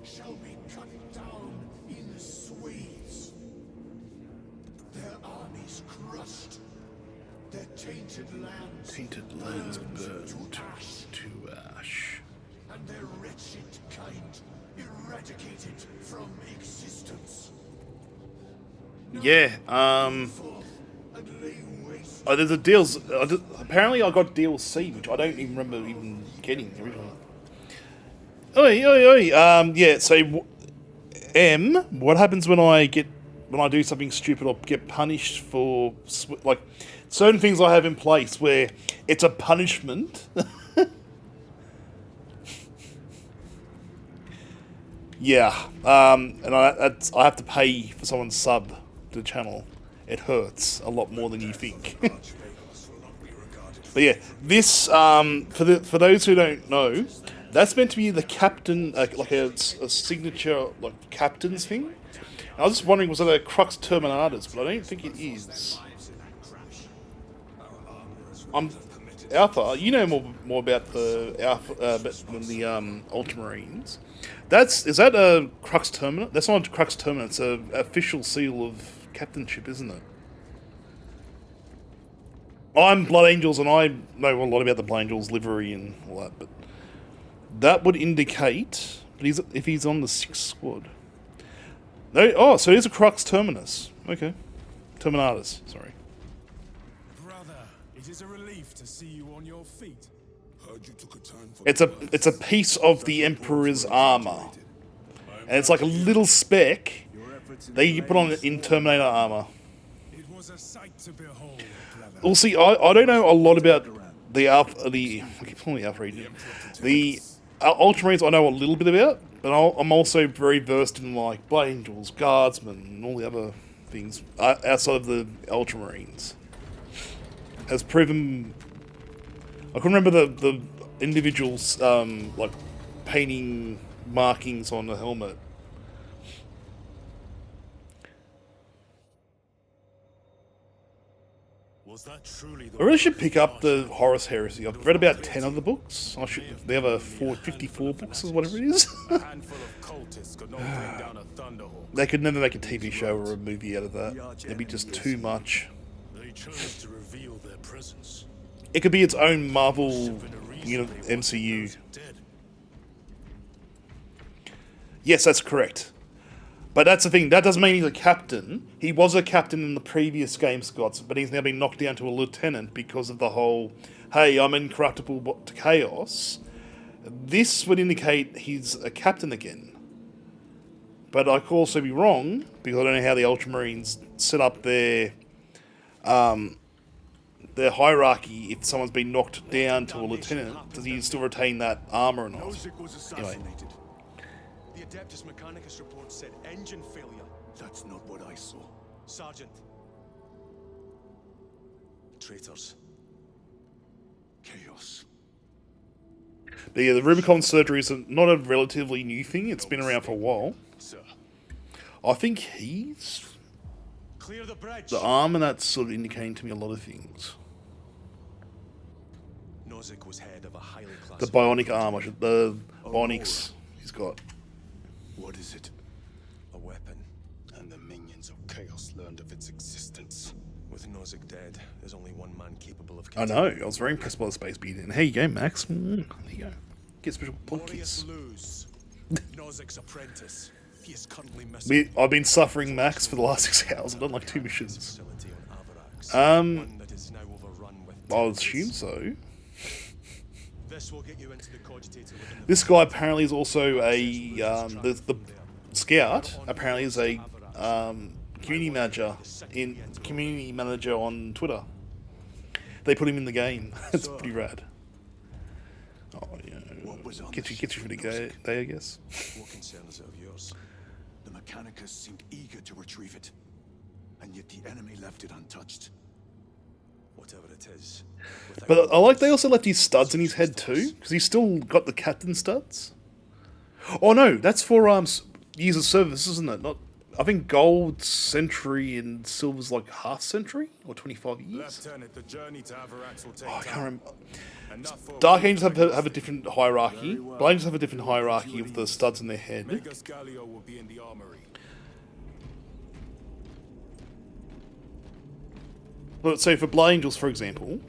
shall be cut down in swathes. Their armies crushed. Their tainted lands Burned to ash. to ash. And their wretched kind eradicated from existence. Yeah, And lay waste. oh, there's a deals. Apparently, I got DLC, which I don't even remember even getting originally. Oi, oi, oi. Yeah. So, what happens when I do something stupid or get punished for like certain things I have in place where it's a punishment? Yeah. And I have to pay for someone's sub to the channel. It hurts a lot more than you think. But yeah, this for those who don't know, that's meant to be the captain, like a signature like captain's thing. And I was just wondering, was it a Crux Terminatus? But I don't think it is. Alpha. You know more about the Alpha than the Ultramarines. Is that a Crux Terminatus? That's not a Crux Terminatus. It's an official seal of captainship, isn't it? I'm Blood Angels, and I know a lot about the Blood Angels livery and all that, but that would indicate if he's on the 6th squad. No, oh, so it is a Crux Terminus. Okay, Terminatus. Sorry. Brother, it is a relief to see you on your feet. Heard you took a time for It's a piece of the Emperor's armor, and it's like a little speck that you put on in Terminator armor. It was a sight to behold, brother. Well, see, I don't know a lot about the Alpha. I keep calling it Alpha region. The Ultramarines I know a little bit about, but I'm also very versed in like Blood Angels, Guardsmen, and all the other things outside of the Ultramarines. Has proven. I can remember the individuals like painting markings on the helmet. Was that truly the I really should pick up the Horus Heresy. I've read about 10 of the books. The other 54 books or whatever it is. A handful of cultists could not bring down a thunderhawk. They could never make a TV show or a movie out of that. It'd be just too much. They chose to reveal their presence. It could be its own Marvel, MCU. Yes, that's correct. But that's the thing. That doesn't mean he's a captain. He was a captain in the previous game, Scott, but he's now been knocked down to a lieutenant because of the whole, hey, I'm incorruptible to chaos. This would indicate he's a captain again. But I could also be wrong, because I don't know how the Ultramarines set up their hierarchy. If someone's been knocked down to a lieutenant, does he still retain that armor or not? Anyway. The Adeptus Mechanicus report said engine failure. That's not what I saw. Sergeant. Traitors. Chaos. But yeah, the Rubicon surgery is not a relatively new thing. It's been around for a while. Sir. I think he's Clear the bridge. the arm, and that's sort of indicating to me a lot of things. Nozick was head of a highly The classified... bionic arm, the bionics he's got. What is it? A weapon. And the minions of Chaos learned of its existence. With Nozick dead, there's only one man capable of... I know, I was very impressed by the space beat. And here you go, Max. There you go. Get special pockets. Lose. Nozick's apprentice. He is currently missing. I've been suffering, Max, for the last 6 hours. I've done like 2 missions. One that is now overrun with I'll assume so. This will get you into the cogitator within the... This guy apparently is also a the scout. Apparently is a community manager on Twitter. They put him in the game. It's pretty rad. Oh yeah, gets you for the day, I guess. What concern is it of yours? The Mechanicus seemed eager to retrieve it, and yet the enemy left it untouched. Whatever it is. But I like they also left his studs in his head too, because he's still got the captain studs. Oh no, that's for years of service, isn't it? Not I think gold century and silver's like half century or 25 years. Lieutenant, the journey to Avarax will take Oh, I can't time. remember. Dark Angels have a different hierarchy. Blade Angels have a different hierarchy of the studs in their head. Megas Galio will be in the armory. But so for Blade Angels, for example,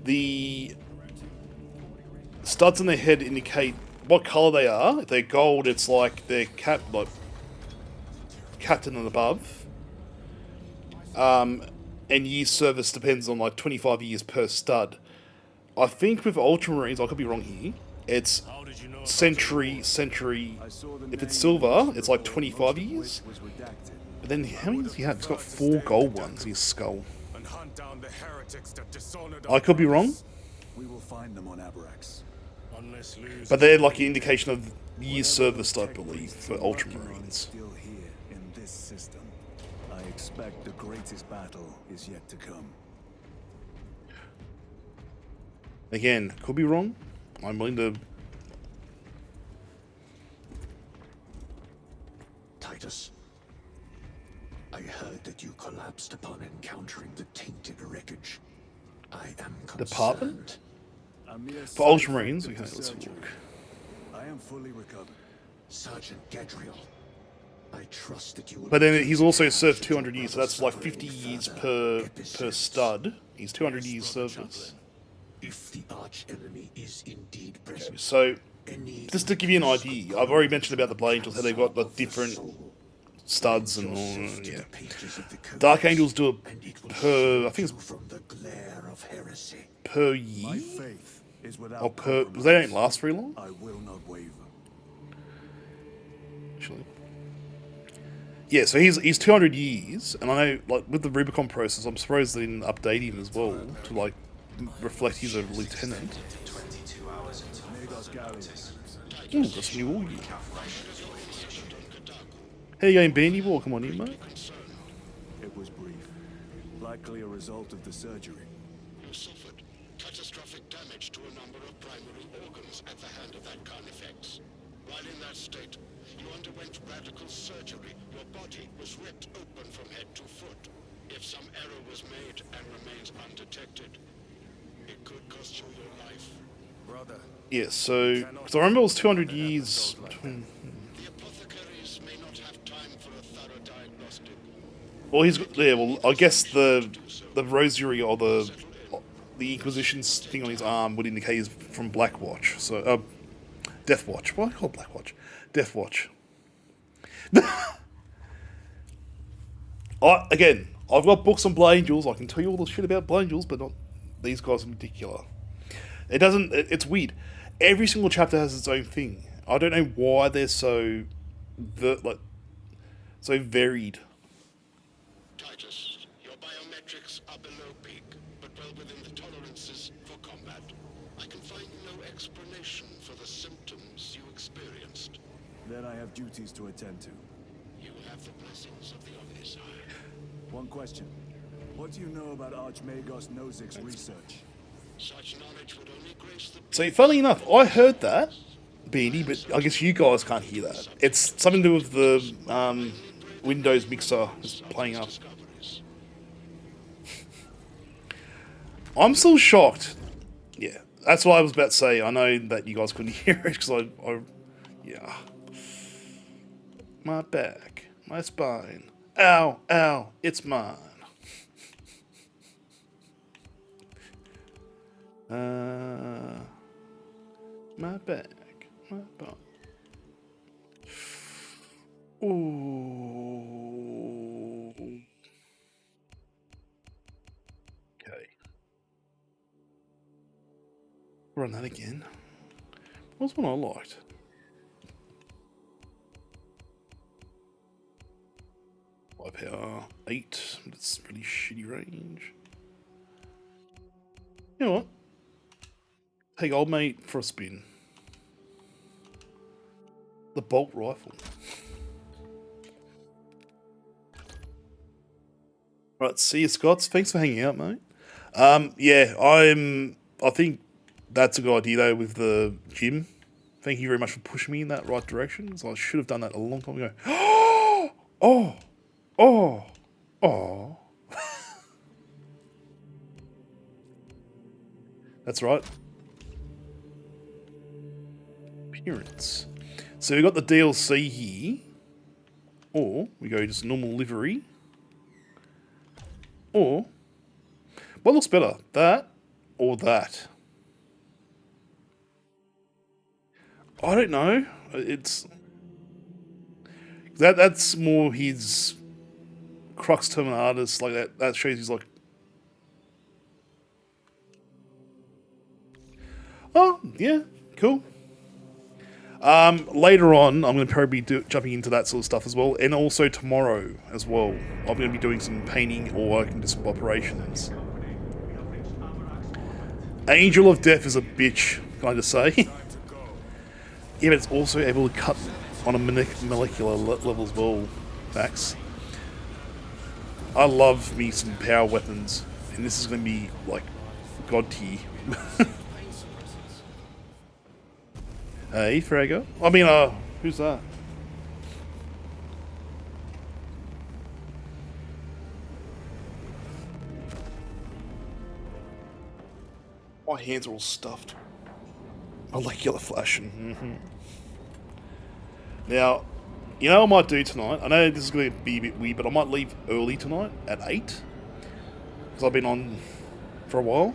the studs in their head indicate what color they are. If they're gold, it's like they're captain and above. And years service depends on like 25 years per stud. I think with Ultramarines, I could be wrong here, it's century. If it's silver, it's like 25 years. But then how many does he have? He's got 4 gold ones in his skull. I could be wrong. We will find them on Avarax. But they're like an indication of years service, I believe, for Ultramarines. Still here in this system. I expect the greatest battle is yet to come. Again, could be wrong. I'm willing to... Titus, I heard that you collapsed upon encountering the tainted wreckage. I am concerned. Department? For Ultramarines, okay, let's look. I am fully recovered. Sergeant Gadriel, I trust that you will... But then he's also served 200 years, so that's like 50 years per stud. He's 200 years service. If the arch enemy is indeed present. So, just to give you an idea, I've already mentioned about the Blade Angels, how they've got the different studs and all, yeah. Dark Angels do it per, I think it's per year? Or per, because they don't last very long. I will not waver. Actually. Yeah, so he's 200 years, and I know, like, with the Rubicon process, I'm surprised they didn't update him as well, to, like, reflect he's a lieutenant. Ooh, got some new war gear. How you going, Bandy War? Come on in, mate. It was brief. Likely a result of the surgery. You suffered catastrophic damage to a number of primary organs at the hand of that carnifex. While in that state, you underwent radical surgery. Your body was ripped open from head to foot. If some error was made and remains undetected, it could cost you your life. Brother. Yeah, so, because I remember it was 200 years. The apothecaries may not have time for a thorough diagnostic. Well, well, I guess the rosary or the Inquisition's thing on his arm would indicate he's from Blackwatch. So, Deathwatch. Why do I call it Blackwatch? Deathwatch. Again, I've got books on Blade Angels. I can tell you all the shit about Blade Angels, but not these guys in particular. It doesn't. It's weird. Every single chapter has its own thing. I don't know why they're so varied. Titus, your biometrics are below peak, but well within the tolerances for combat. I can find no explanation for the symptoms you experienced. Then I have duties to attend to. You have the blessings of the Omnisci. One question. What do you know about Archmagos Nozik's research? Such knowledge would only grace the... So, funnily enough, I heard that, Beanie, but I guess you guys can't hear that. It's something to do with the Windows mixer just playing up. I'm still shocked. Yeah, that's what I was about to say. I know that you guys couldn't hear it because yeah. My back, my spine. Ow, ow, it's mine. My back, my butt. Ooh. Okay. Run that again. What's one I liked? High power 8. That's really shitty range. You know what? Take old mate for a spin. The bolt rifle. Right, see you, Scots. Thanks for hanging out, mate. Yeah, I think that's a good idea though with the gym. Thank you very much for pushing me in that right direction. So I should have done that a long time ago. Oh! Oh! Oh! That's right. Appearance. So we got the DLC here. Or we go just normal livery. Or what looks better? That or that? I don't know. It's that's more his crux terminatus, like that. That shows he's like, oh yeah, cool. Later on, I'm going to probably be jumping into that sort of stuff as well, and also tomorrow as well. I'm going to be doing some painting or working just operations. Angel of Death is a bitch, can I just say? Yeah, but it's also able to cut on a molecular level as well, Max. I love me some power weapons, and this is going to be like god tier. Hey, Frago. I mean, who's that? My hands are all stuffed. Molecular flashing. Now, you know what I might do tonight? I know this is going to be a bit weird, but I might leave early tonight at 8. Because I've been on for a while.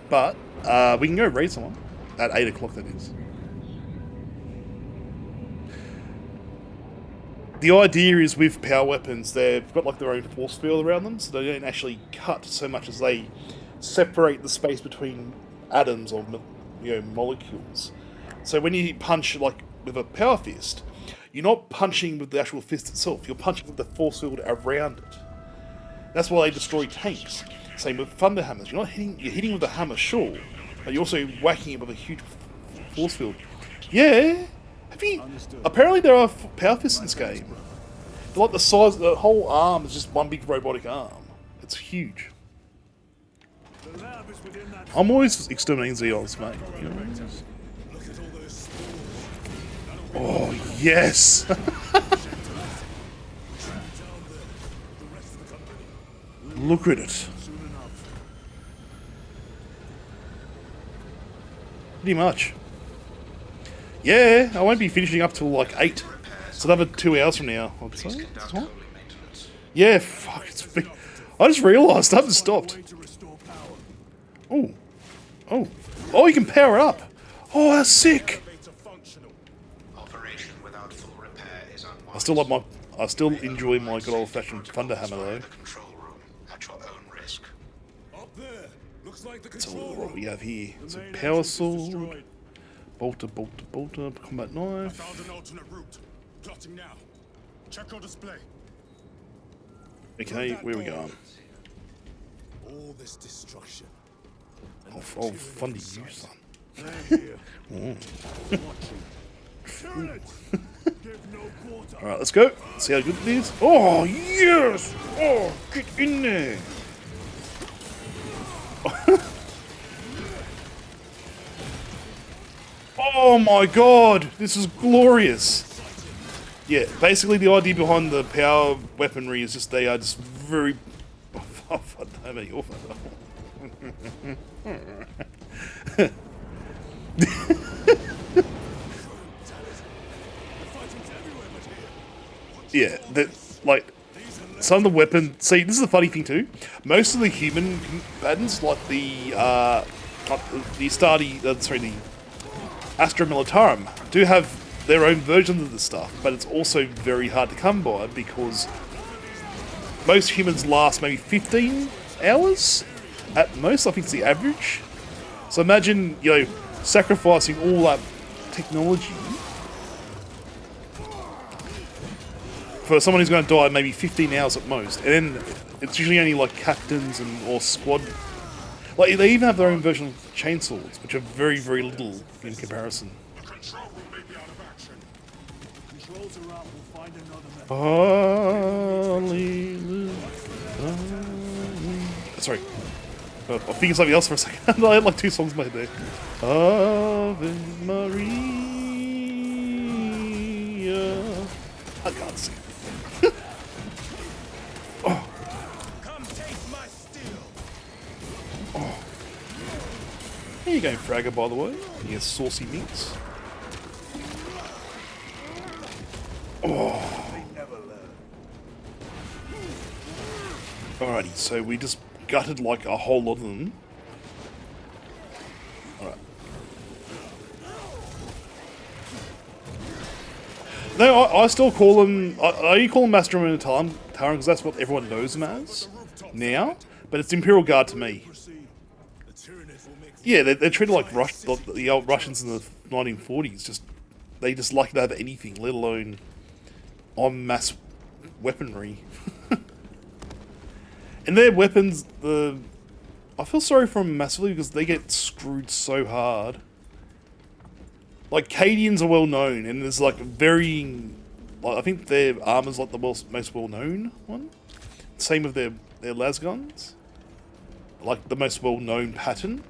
But, we can go raid someone. At 8 o'clock, that is. The idea is with power weapons, they've got like their own force field around them, so they don't actually cut so much as they separate the space between atoms or molecules. So when you punch like with a power fist, you're not punching with the actual fist itself, you're punching with the force field around it. That's why they destroy tanks. Same with thunder hammers. You're hitting with a hammer, sure, but you're also whacking it with a huge force field. Yeah. Have you? Apparently there are power fists in this game. They're like the size. The whole arm is just one big robotic arm. It's huge. I'm always exterminating Zeons, mate. You know? Oh yes. Look at it. Pretty much. Yeah, I won't be finishing up till like 8. It's another 2 hours from now. Yeah, fuck, it's big. I just realised I haven't stopped. Oh. Oh. Oh, you can power it up. Oh, that's sick. I still enjoy my good old fashioned thunder hammer though. So what we have here? It's a power sword. Bolter, combat knife. Found an alternate route. Plotting now. Check your display. Okay, where we going? All this destruction. Oh, fun to use, son. Alright, let's go. See how good it is. Oh, yes! Oh, get in there! Oh my god, this is glorious. Yeah, basically the idea behind the power weaponry is just they are just very... Oh, I mean, your yeah, that, like, some of the weapons... See, this is the funny thing too. Most of the human combatants, like the the Astra Militarum, do have their own versions of this stuff, but it's also very hard to come by because most humans last maybe 15 hours at most. I think it's the average. So imagine, you know, sacrificing all that technology for someone who's going to die maybe 15 hours at most, and then it's usually only like captains or squad. Like, they even have their own version of chainswords, which are very, very little in comparison. Sorry. I was thinking something else for a second. I had like 2 songs in my head there. Ave Maria. I can't sing. Come taste my steel. There you go, Fragger, by the way. You saucy minx. Alrighty, so we just gutted like a whole lot of them. Alright. No, I still call them... I call them Master and Taran because that's what everyone knows them as now. But it's Imperial Guard to me. Yeah, they're treated like the old Russians in the 1940s. They just like to have anything, let alone en masse weaponry. And their weapons, I feel sorry for them massively because they get screwed so hard. Like, Cadians are well known, and there's like varying... Like, I think their armor's like the most well known one. Same with their las guns. Like, the most well known pattern.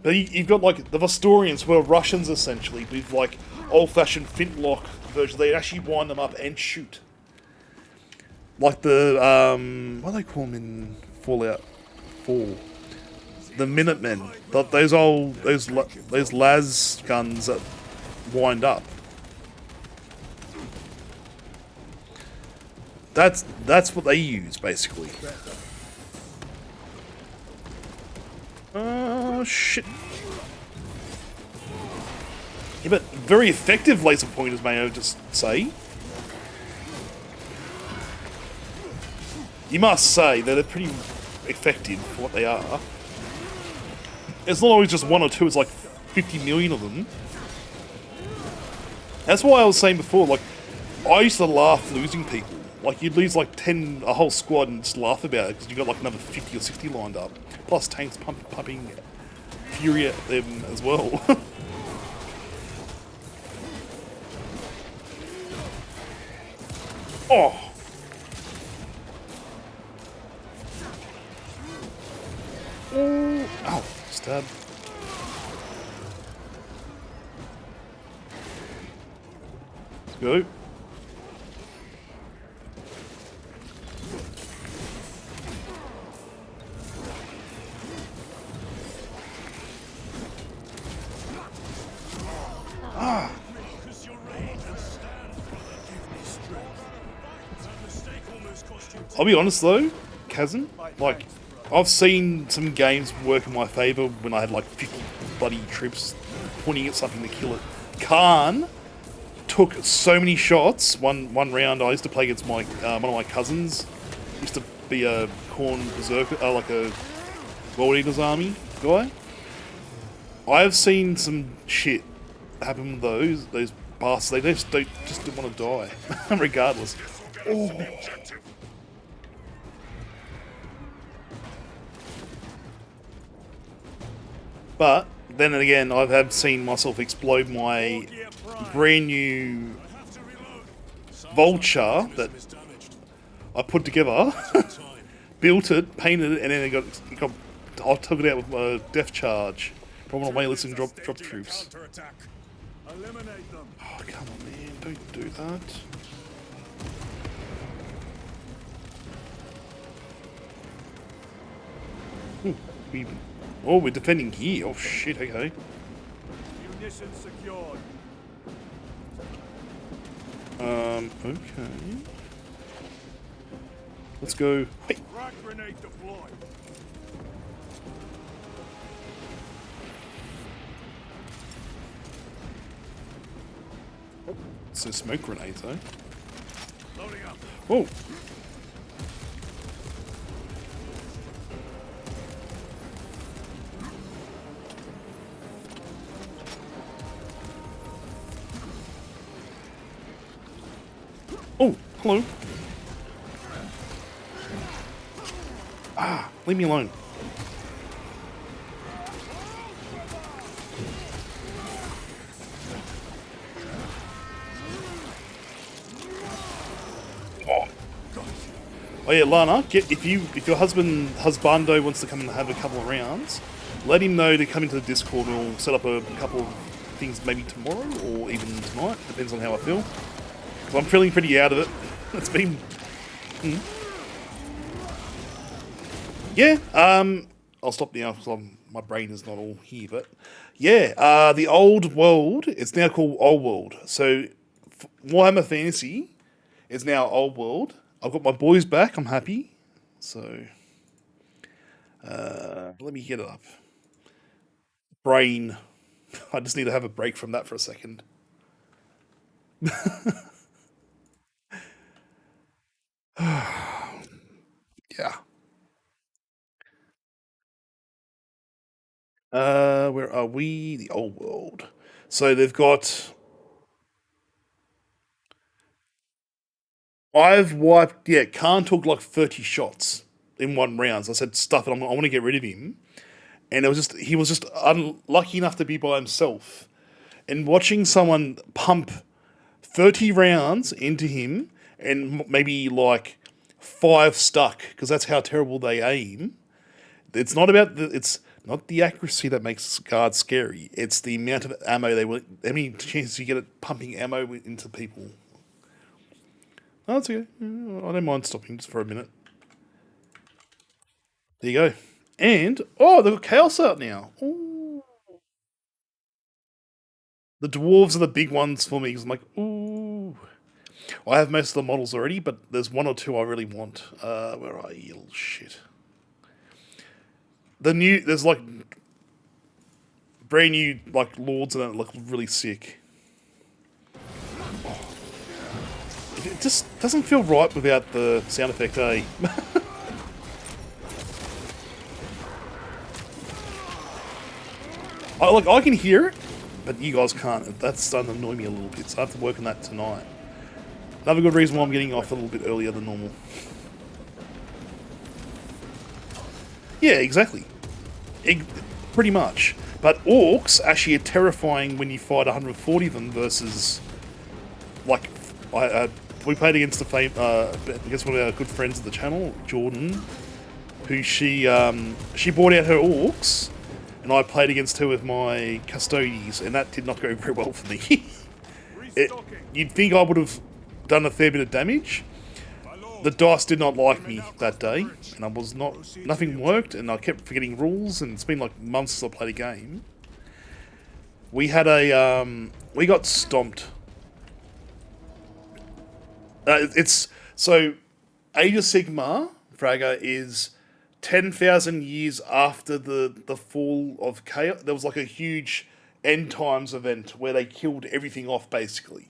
But you've got like the Vostorians, who are Russians essentially, with like old-fashioned flintlock versions. They actually wind them up and shoot. Like the what do they call them in Fallout 4? The Minutemen. Those las guns that wind up. That's what they use basically. Oh shit. Yeah, but very effective laser pointers, may I just say. You must say that they're pretty effective for what they are. It's not always just one or two, it's like 50 million of them. That's why I was saying before, like, I used to laugh losing people. Like, you'd lose like a whole squad and just laugh about it because you got like another 50 or 60 lined up. Plus tanks pumping fury at them as well. Oh! Oh! Ow! Stab. Let's go. Ah! I'll be honest though, Kazan, like, I've seen some games work in my favour when I had like 50 bloody troops pointing at something to kill it. Khan took so many shots. One round I used to play against my one of my cousins. Used to be a Khorne berserker, like a World Eaters Army guy. I've seen some shit happen with those bastards. They just didn't want to die, regardless. Oh. But then again, I have seen myself explode my brand new vulture that I put together, built it, painted it, and then I took it out with a death charge. Probably on wayless and drop troops. Oh, come on, man! Don't do that. Ooh, we're defending here. Oh shit! Okay. Munitions secured. Okay. Let's go. Hey. Rock grenade deployed. So smoke grenades, eh? Loading up. Oh. Oh, hello. Ah, leave me alone. Oh yeah, Lana, if your husbando wants to come and have a couple of rounds, let him know to come into the Discord and we'll set up a couple of things maybe tomorrow or even tonight, depends on how I feel. So I'm feeling pretty out of it. It's been... Yeah, I'll stop now because my brain is not all here, but... Yeah, the old world, it's now called Old World. So, Warhammer Fantasy is now Old World. I've got my boys back, I'm happy. So, let me get it up. Brain. I just need to have a break from that for a second. Yeah. Where are we? The Old World. So they've got... I've wiped... Yeah, Khan took like 30 shots in one round. So I said, stuff it, I want to get rid of him. And it was just... He was just unlucky enough to be by himself. And watching someone pump 30 rounds into him and maybe like 5 stuck, because that's how terrible they aim. It's not about it's not the accuracy that makes guards scary. It's the amount of ammo they will. How many chances you get at pumping ammo into people? Oh, that's okay. I don't mind stopping just for a minute. There you go. And they've got Chaos out now. Ooh. The dwarves are the big ones for me. Because I'm like, ooh. I have most of the models already, but there's one or two I really want. Where are you, little shit? There's like brand new like lords and that look really sick. Oh. It just doesn't feel right without the sound effect, eh? I can hear it, but you guys can't. That's starting to annoy me a little bit, so I have to work on that tonight. Another good reason why I'm getting off a little bit earlier than normal. Yeah, exactly. Pretty much. But orcs actually are terrifying when you fight 140 of them versus... Like, we played against against one of our good friends of the channel, Jordan, who she brought out her orcs, and I played against her with my custodies, and that did not go very well for me. You'd think I would have done a fair bit of damage. The dice did not like me that day, and I was nothing worked, and I kept forgetting rules, and it's been like months since I played a game. We had we got stomped. So Age of Sigmar, Fragger, is 10,000 years after the fall of Chaos. There was like a huge end times event where they killed everything off, basically.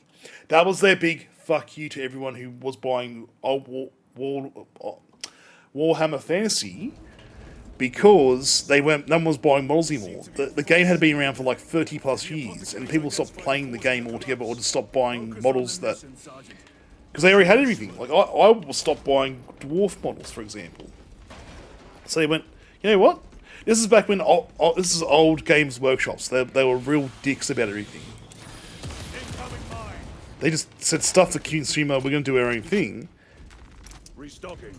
That was their big fuck you to everyone who was buying old Warhammer Fantasy, because no one was buying models anymore. The game had been around for like 30 plus years, and people stopped playing the game altogether or just stopped buying models that... Because they already had everything. Like, I stopped buying dwarf models, for example. So they went, you know what? This is back when... this is old Games Workshops. They were real dicks about everything. They just said, stuff the consumer, we're going to do our own thing. Restocking.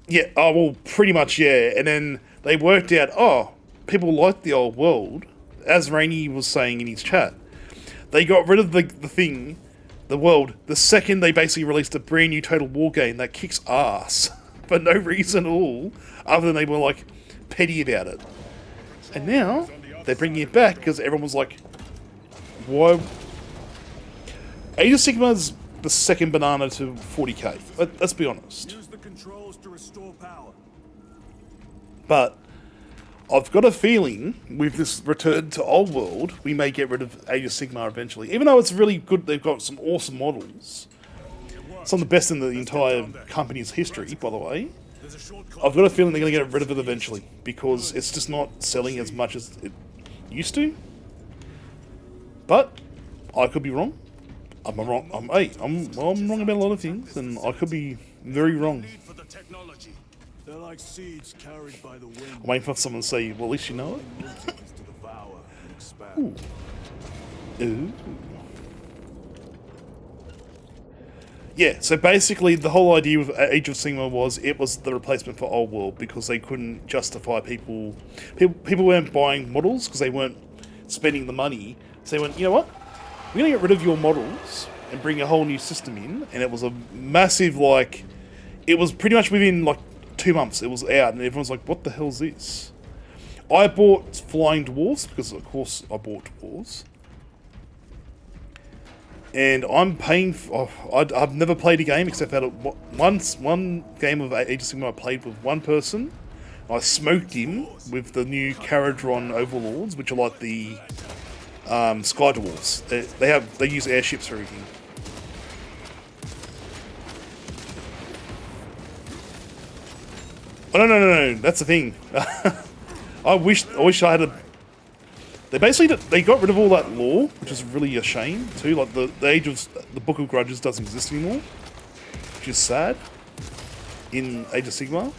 Yeah, well, pretty much, yeah. And then they worked out, people like the old world. As Rainey was saying in his chat, they got rid of the world, the second they basically released a brand new Total War game that kicks ass for no reason at all, other than they were, like, petty about it. And now, they're bringing it back because everyone was like, why... Age of Sigmar's the second banana to 40k. Let's be honest. Use the controls to restore power. But I've got a feeling with this return to Old World, we may get rid of Age of Sigmar eventually. Even though it's really good, they've got some awesome models. Some of the best in the entire company's history, by the way. I've got a feeling they're going to get rid of it eventually, because it's just not selling as much as it used to. But I could be wrong. I'm wrong. I'm wrong about a lot of things, and I could be very wrong. They're like seeds carried by the wind. I'm waiting for someone to say, well, at least you know it. Ooh. Ooh. Yeah, so basically the whole idea with Age of Sigmar was it was the replacement for Old World, because they couldn't justify people weren't buying models because they weren't spending the money. So they went, you know what? We're going to get rid of your models, and bring a whole new system in, and it was a massive, like, it was pretty much within like 2 months it was out, and everyone's like, what the hell's this? I bought Flying Dwarfs because of course I bought Dwarves, and I'm paying for, I've never played a game except that one game of Age of Sigmar I played with one person. I smoked him with the new Caradron Overlords, which are like the Sky Dwarfs. They use airships for everything. Oh no! That's the thing. I wish I had a. They got rid of all that lore, which is really a shame too. Like the Book of Grudges doesn't exist anymore, which is sad. In Age of Sigmar.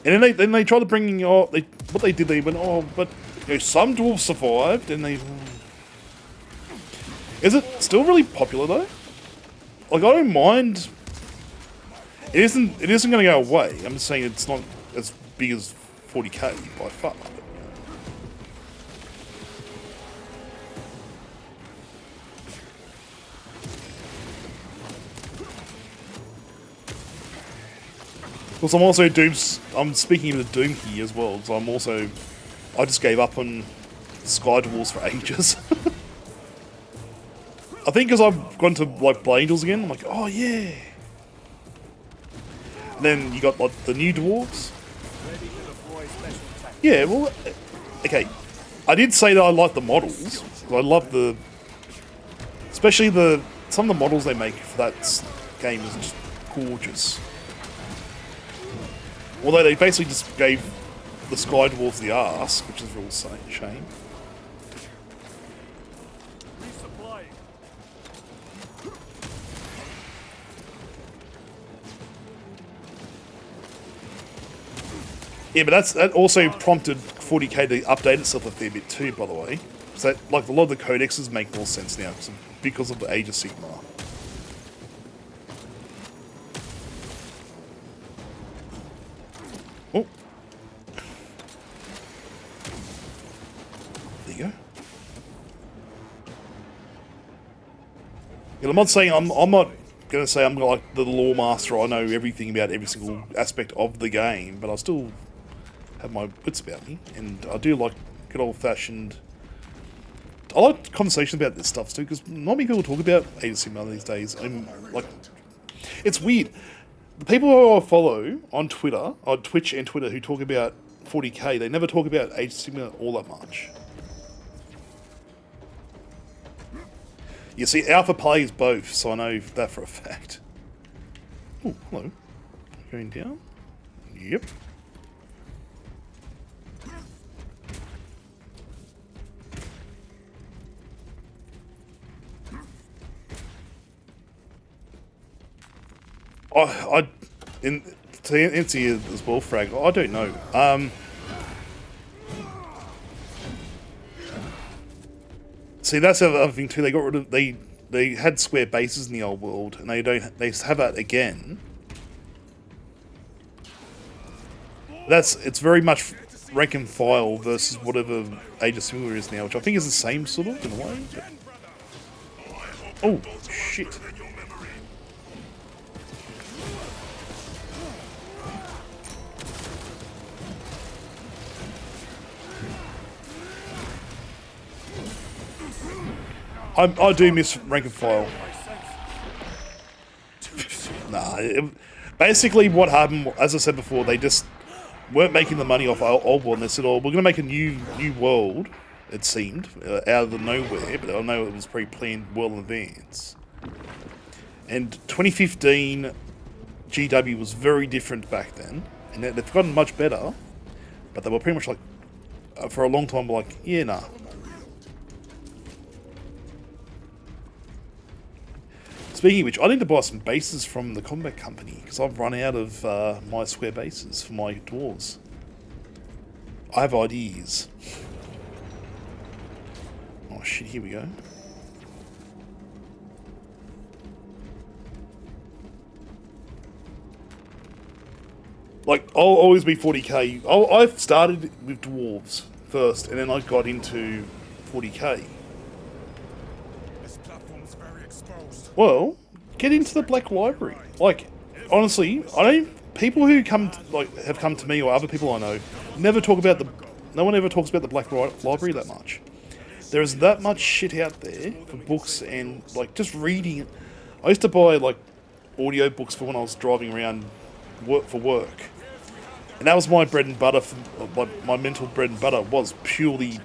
And then they tried to bring in what they did. They went, oh, but some dwarves survived, and they. Is it still really popular though? Like, I don't mind. It isn't going to go away. I'm just saying it's not as big as 40k by far. Because I'm also I'm speaking of the Doom here as well, so I just gave up on Sky Dwarfs for ages. I think because I've gone to like Blade Angels again, I'm like, oh yeah. And then you got like the new dwarves. Yeah, well, okay. I did say that I like the models. I love especially some of the models they make for that game is just gorgeous. Although they basically just gave the Sky Dwarves the arse, which is a real shame. Yeah, but that also prompted 40k to update itself a fair bit too, by the way. So, like, a lot of the codexes make more sense now because of the Age of Sigmar. Oh. There you go. Yeah, I'm not saying I'm not going to say I'm like the lore master. I know everything about every single aspect of the game, but I still have my wits about me, and I do like good old-fashioned. I like conversations about this stuff too, because not many people talk about Age of Sigmar these days. I'm like, it's weird. The people who I follow on Twitter, on Twitch and Twitter, who talk about 40k, they never talk about Age of Sigmar all that much. You see, Alpha plays both, so I know that for a fact. Oh, hello. Going down. Yep. To answer you as well, Frag, I don't know. See, that's the other thing too. They got rid of they had square bases in the old world, and they have that again. It's very much rank and file versus whatever Age of Sigmar is now, which I think is the same sort of in a way. But... Oh shit. I do miss rank and file. Basically what happened, as I said before, they just weren't making the money off old world, and they said, oh, we're going to make a new world, it seemed, out of the nowhere, but I know it was pre-planned well in advance. And 2015 GW was very different back then, and they've gotten much better, but they were pretty much like, for a long time, like, yeah, nah. Speaking of which, I need to buy some bases from the combat company, because I've run out of my square bases for my dwarves. I have ideas. Oh shit, here we go. Like, I'll always be 40k. I've started with dwarves first, and then I got into 40k. platform's very exposed. Well, get into the Black Library. Like, honestly, I don't. People who have come to me or other people I know never talk about the. No one ever talks about the Black Library that much. There is that much shit out there for books and like just reading. I used to buy like audio books for when I was driving around for work, and that was my bread and butter. My mental bread and butter was purely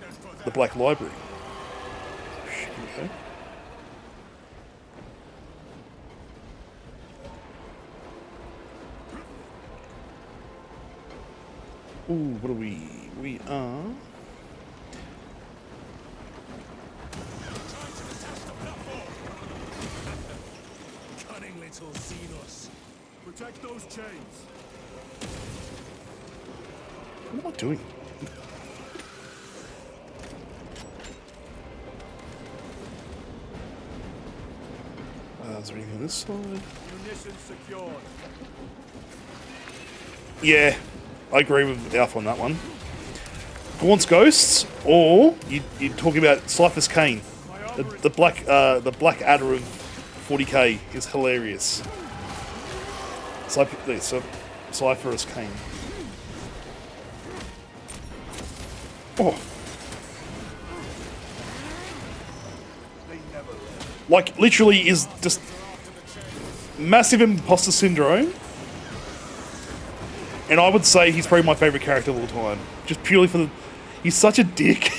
the Black Library. Okay. Ooh, what are we? We are. Cunning little Xenos. Protect those chains. What am I doing? Is there anything on this side? Munitions secured. Yeah, I agree with Alpha on that one. Gaunt's Ghosts, or you're talking about Cypher's Cane. The black adder of 40k is hilarious. Cypher's Cane. Oh. Like, literally is just massive imposter syndrome. And I would say he's probably my favourite character of all time. Just purely for the... He's such a dick.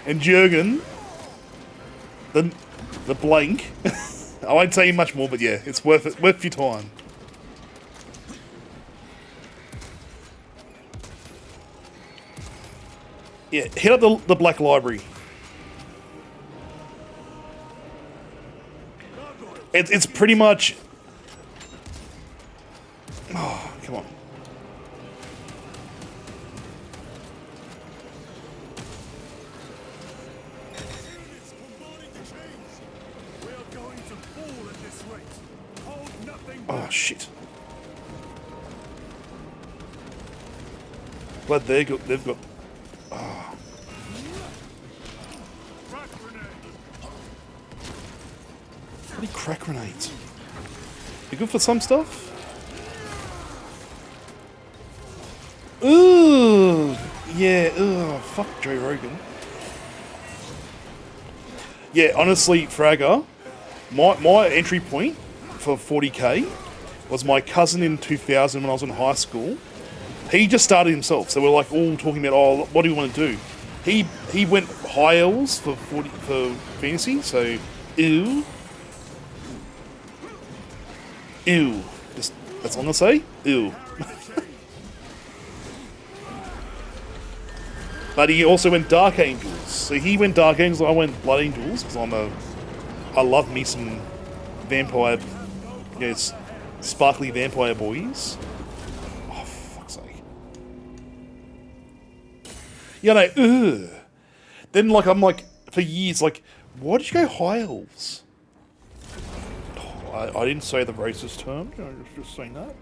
And Jurgen, the blank. I won't tell you much more, but yeah, it's worth it. Worth your time. Yeah, hit up the Black Library. It's pretty much... Oh, come on. Oh, shit. Glad they've got... Oh. Bloody crack grenades. They're good for some stuff? Ooh, yeah, fuck Joe Rogan. Yeah, honestly, Fragger, my entry point for 40k was my cousin in 2000 when I was in high school. He just started himself, so we're like all talking about, oh, what do you want to do? He went high L's for fantasy, so ew. Just that's all I'm gonna say. Ew. But he also went Dark Angels. So he went Dark Angels, I went Blood Angels, because I love me some vampire, sparkly vampire boys. Oh, fuck's sake. Yeah, no, ugh. Then, like, I'm like, for years, like, why did you go High Elves? Oh, I didn't say the racist term, I was just saying that.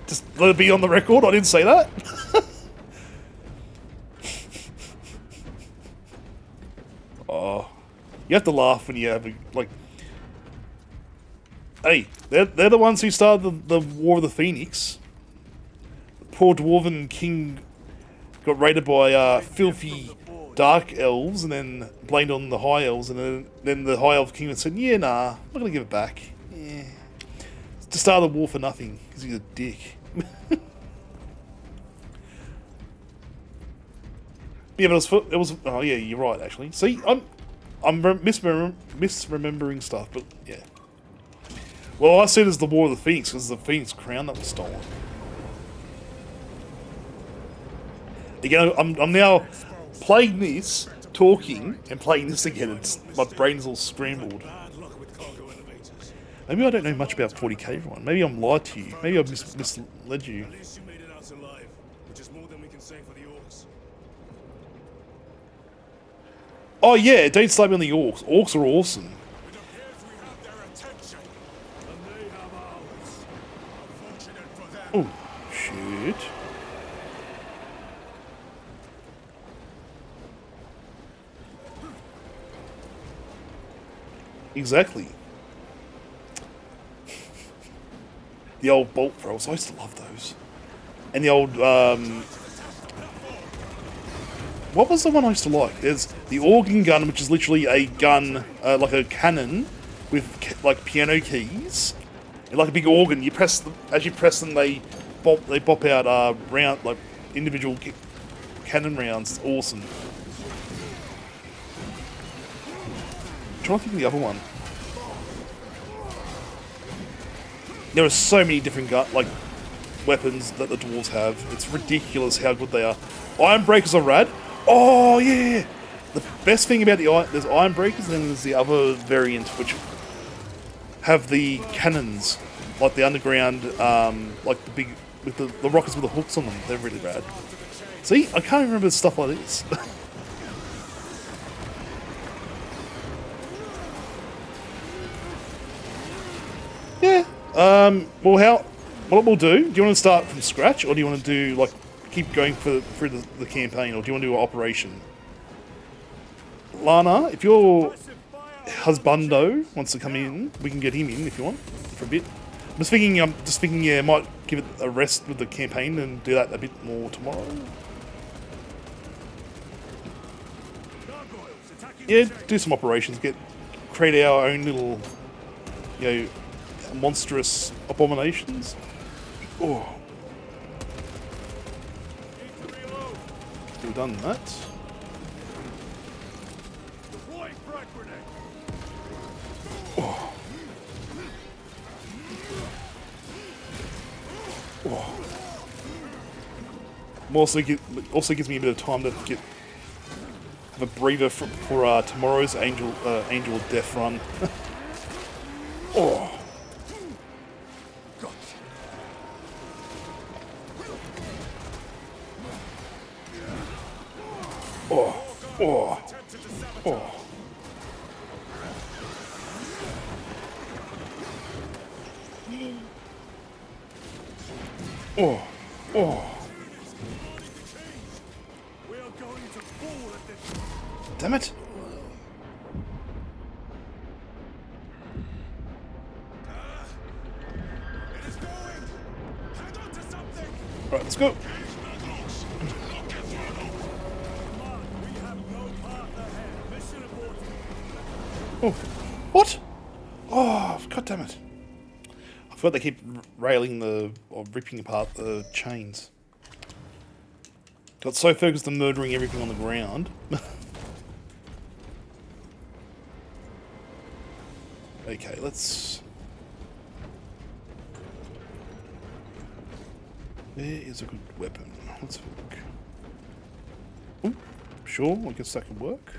Just let it be on the record, I didn't say that. Oh, you have to laugh when you have like. Hey, they're the ones who started the War of the Phoenix. Poor dwarven king got raided by filthy dark elves, and then blamed on the high elves, and then the high elf king said, "Yeah, nah, I'm not gonna give it back." Yeah, to start the war for nothing because he's a dick. Yeah, but it was. Oh yeah, you're right. Actually, see, I'm misremembering stuff, but yeah. Well, I see it as the War of the Phoenix because the Phoenix crown that was stolen. Again, I'm now playing this, talking, and playing this again. My brain's all scrambled. Maybe I don't know much about 40k, everyone. Maybe I'm lied to you. Maybe I've misled you. At least you made it out alive, which is more than we can say for the orcs. Oh yeah, don't slap me on the orcs. Orcs are awesome. It appears we have their attention, and they have ours. Unfortunate for them. Oh, shit. Exactly. The old bolt throws. I used to love those. And the old, what was the one I used to like? There's the organ gun, which is literally a gun, like a cannon, with like piano keys, and like a big organ. You press them, as you press them, they pop out round like individual cannon rounds. It's awesome. I'm trying to think of the other one. There are so many different weapons that the dwarves have. It's ridiculous how good they are. Iron breakers are rad. Oh yeah. The best thing about there's iron breakers, and then there's the other variant which have the cannons, like the underground, like the big with the rockets with the hooks on them. They're really rad. See, I can't remember stuff like this. Yeah. Well, what we'll do? Do you want to start from scratch, or do you want to do like keep going through the campaign, or do you want to do an operation? Lana, if your husbando wants to come in, we can get him in if you want for a bit. I'm just thinking, yeah, might give it a rest with the campaign and do that a bit more tomorrow. Yeah, do some operations, create our own little, monstrous abominations. Oh, we've done that. Oh. Oh. Also gives me a bit of time to have a breather for tomorrow's Angel of Death run. Oh. Oh. Oh. Oh. Oh. Oh. Damn it. Right, let's go. Oh, what? Oh, god damn it. I forgot they keep ripping apart the chains. Got so focused on murdering everything on the ground. Okay, let's... There is a good weapon. Let's look. Ooh, sure, I guess that could work.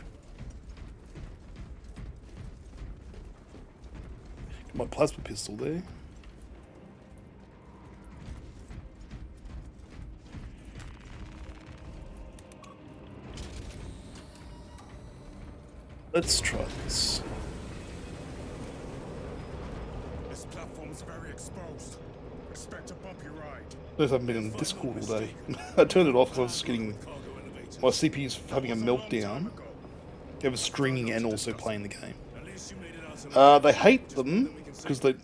Got my plasma pistol there. Let's try this. This platform's very exposed. Expect a bumpy ride. I haven't been in Discord all day. I turned it off because I was getting... My CPU's having a meltdown. It was streaming and also playing the game. They hate them because they're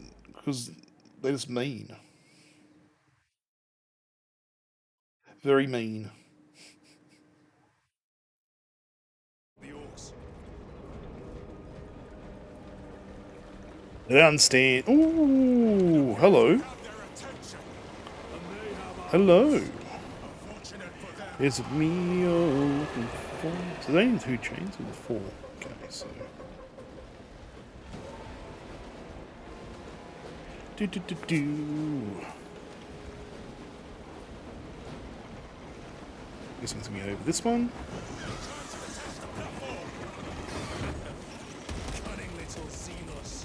just mean. Very mean. They don't understand. Ooh, hello. Hello. It's me. So they need 2 chains or 4. Okay, so. Guess I'm gonna go over this one.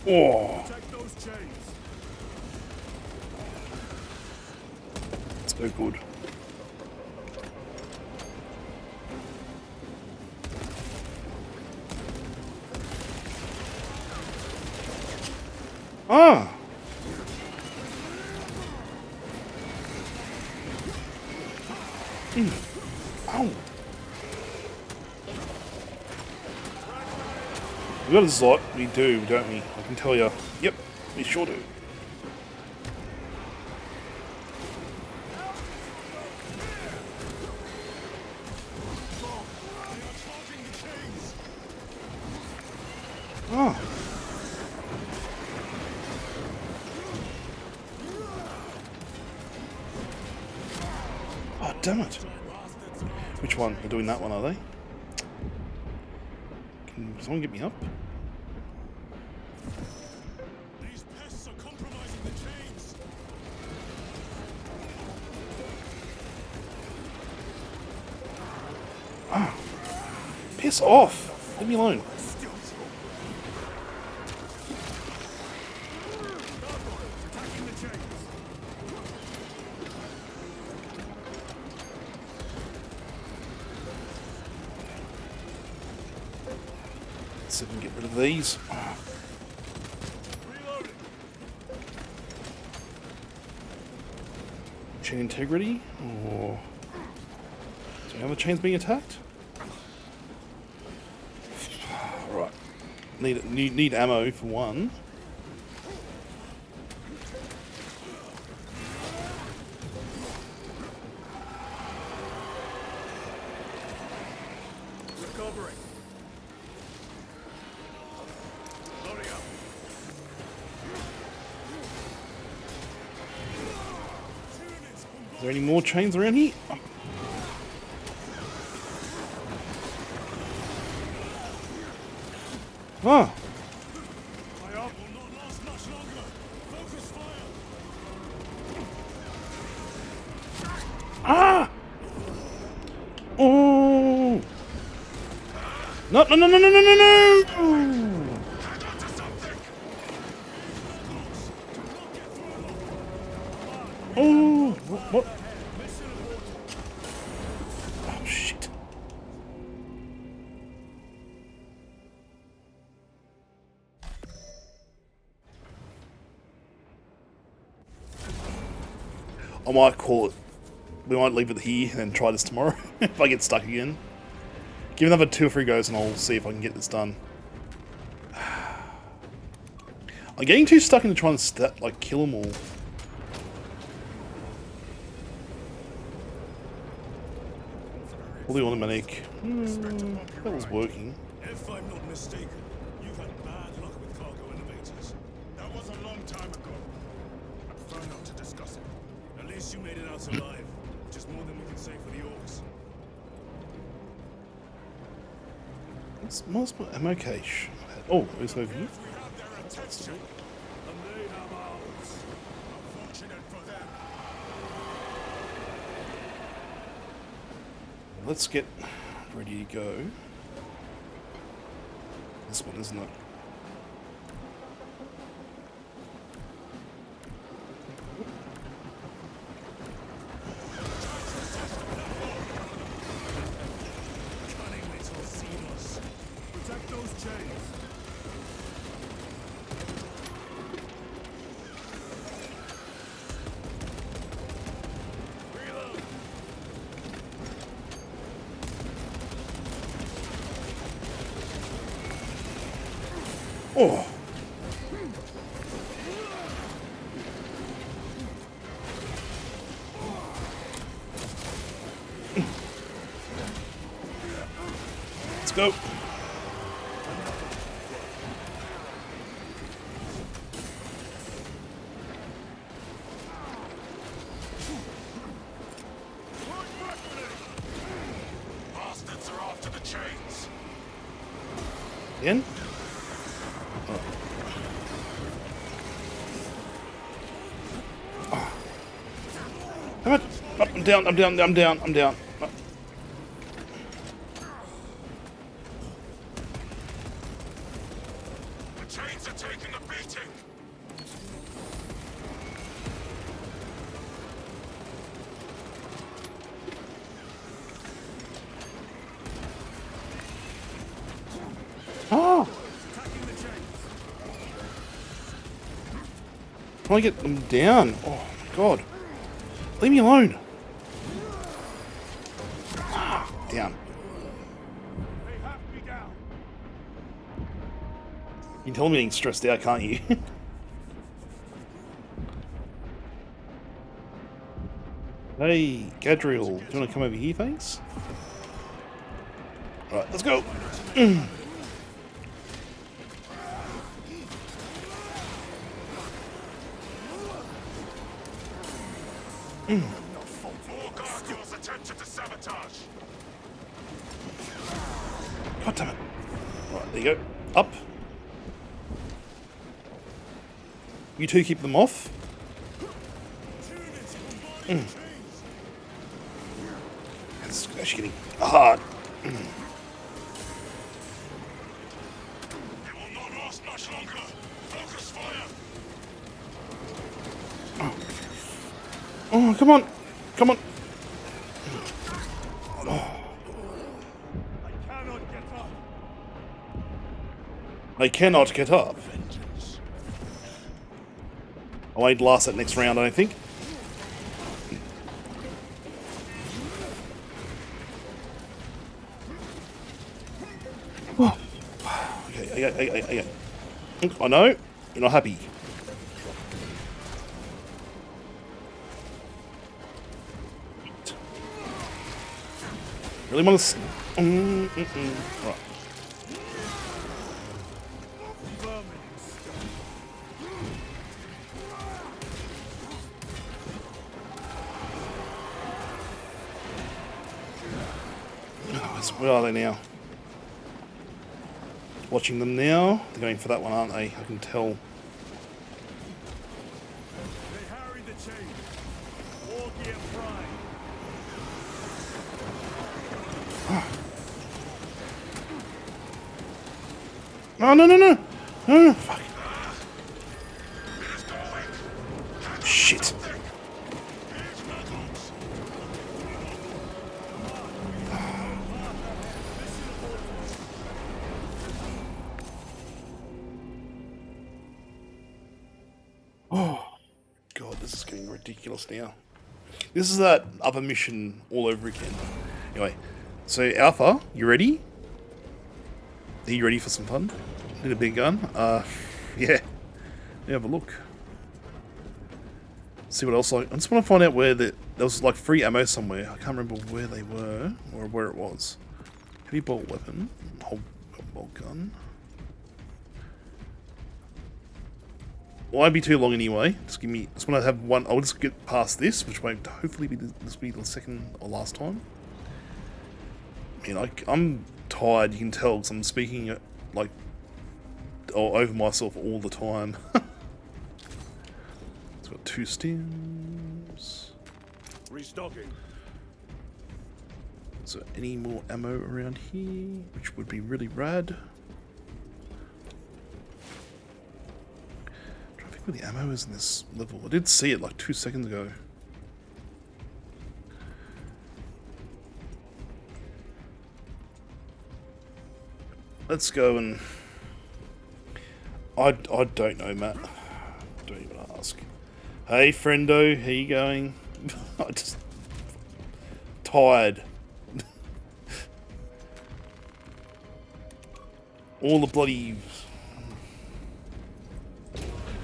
Oh. So good. Ah. Ow. We got a Zot. We do, don't we? I can tell you. Yep, we sure do. Oh. Oh, damn it. Which one? They're doing that one, are they? Can someone get me up? These pests are compromising the chains. Ah. Piss off. Leave me alone. See if we can get rid of these. Chain integrity, or do any other chains being attacked? Right, need ammo for one. Recovering. Loading up. Is there any more chains around here? Ah! My arm will not last much longer. Focus fire. Ah! Oh! No! No! No! No! No! No! No! No! Oh! What? Oh shit! I might call it. We might leave it here and then try this tomorrow if I get stuck again. Give another 2 or 3 goes and I'll see if I can get this done. I'm getting too stuck into trying to kill them all. All the automatic. That was working. If I'm not mistaken, you've had bad luck with cargo elevators. That was a long time ago. I prefer not to discuss it. At least you made it out alive, which is more than we can say for the orcs. What's my ammo cache? Oh, it's over here. If we have their attention, and they have ours. Unfortunate for them. Let's get ready to go. This one, isn't it? Cunning little seamers. Protect those chains. Reload. Oh! Let's go. Bastards are after the chains. In? Damn it! Oh, I'm down, I'm down, I'm down, I'm down. Oh. The chains are taking a beating. Oh! Attacking the chains. How do I get them down? Oh my god. Leave me alone. Ah, down. They have me down. can tell me being stressed out, can't you? Hey, Gadriel, do you want to come over here, thanks? Alright, let's go. God damn it. Right, there you go. Up. You two keep them off. It's actually getting hard. It will not last much longer. Focus fire. Oh, come on. Come on. I cannot get up. I won't last that next round, I don't think. Oh. Okay. I know. You're not happy. Really want to... Right. Where are they now? Watching them now. They're going for that one, aren't they? I can tell. They harry the chain. War gear prime. No. Oh, fuck. Shit. Oh, God, this is getting ridiculous now. This is that other mission all over again. Anyway, so Alpha, you ready? Are you ready for some fun? Need a big gun? Yeah. Have a look. See what else I just want to find out where there was like free ammo somewhere. I can't remember where they were or where it was. Heavy bolt weapon, whole bolt gun. Won't be too long anyway. Just give me. Just want to have one. I'll just get past this, which won't hopefully be this be the second or last time. I mean, I'm tired. You can tell because I'm speaking like over myself all the time. It's got 2 stems. Restocking. Is there any more ammo around here, which would be really rad? Where the ammo is in this level. I did see it like 2 seconds ago. Let's go and... I don't know, Matt. Don't even ask. Hey, friendo, how you going? I just... tired. All the bloody...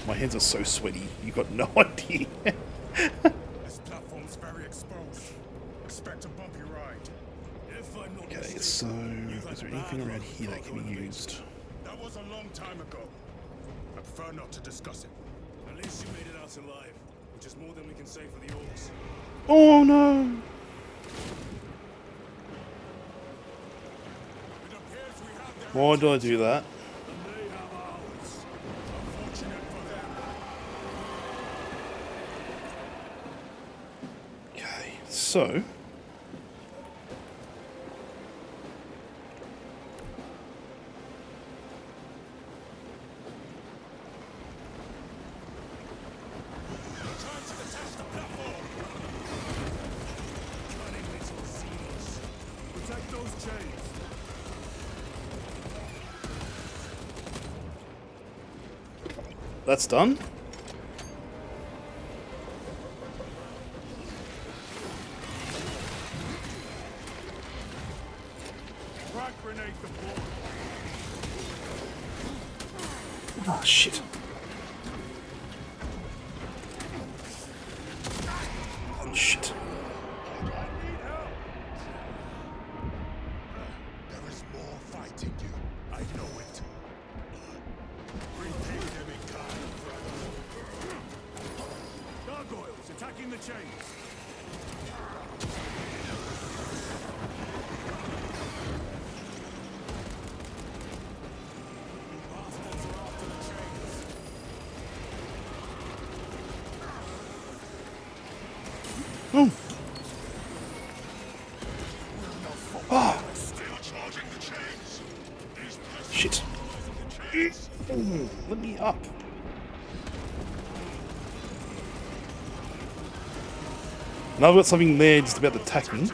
My hands are so sweaty, you got no idea. This platform's very exposed. Expect a bumpy ride. If I'm not Okay, mistaken, so is there anything around here that can be used? that was a long time ago. I prefer not to discuss it. At least you made it out alive, which is more than we can say for the orcs. Oh no! Why did I do that? Okay, so Protect those chains. that's done. Crack grenade the floor. Oh, shit. Oh, shit. There is more fighting you. I know it. Repay them in kind, brother. Gargoyles attacking the chains. Oh. Shit. Let me up. Now I've got something there just about attacking.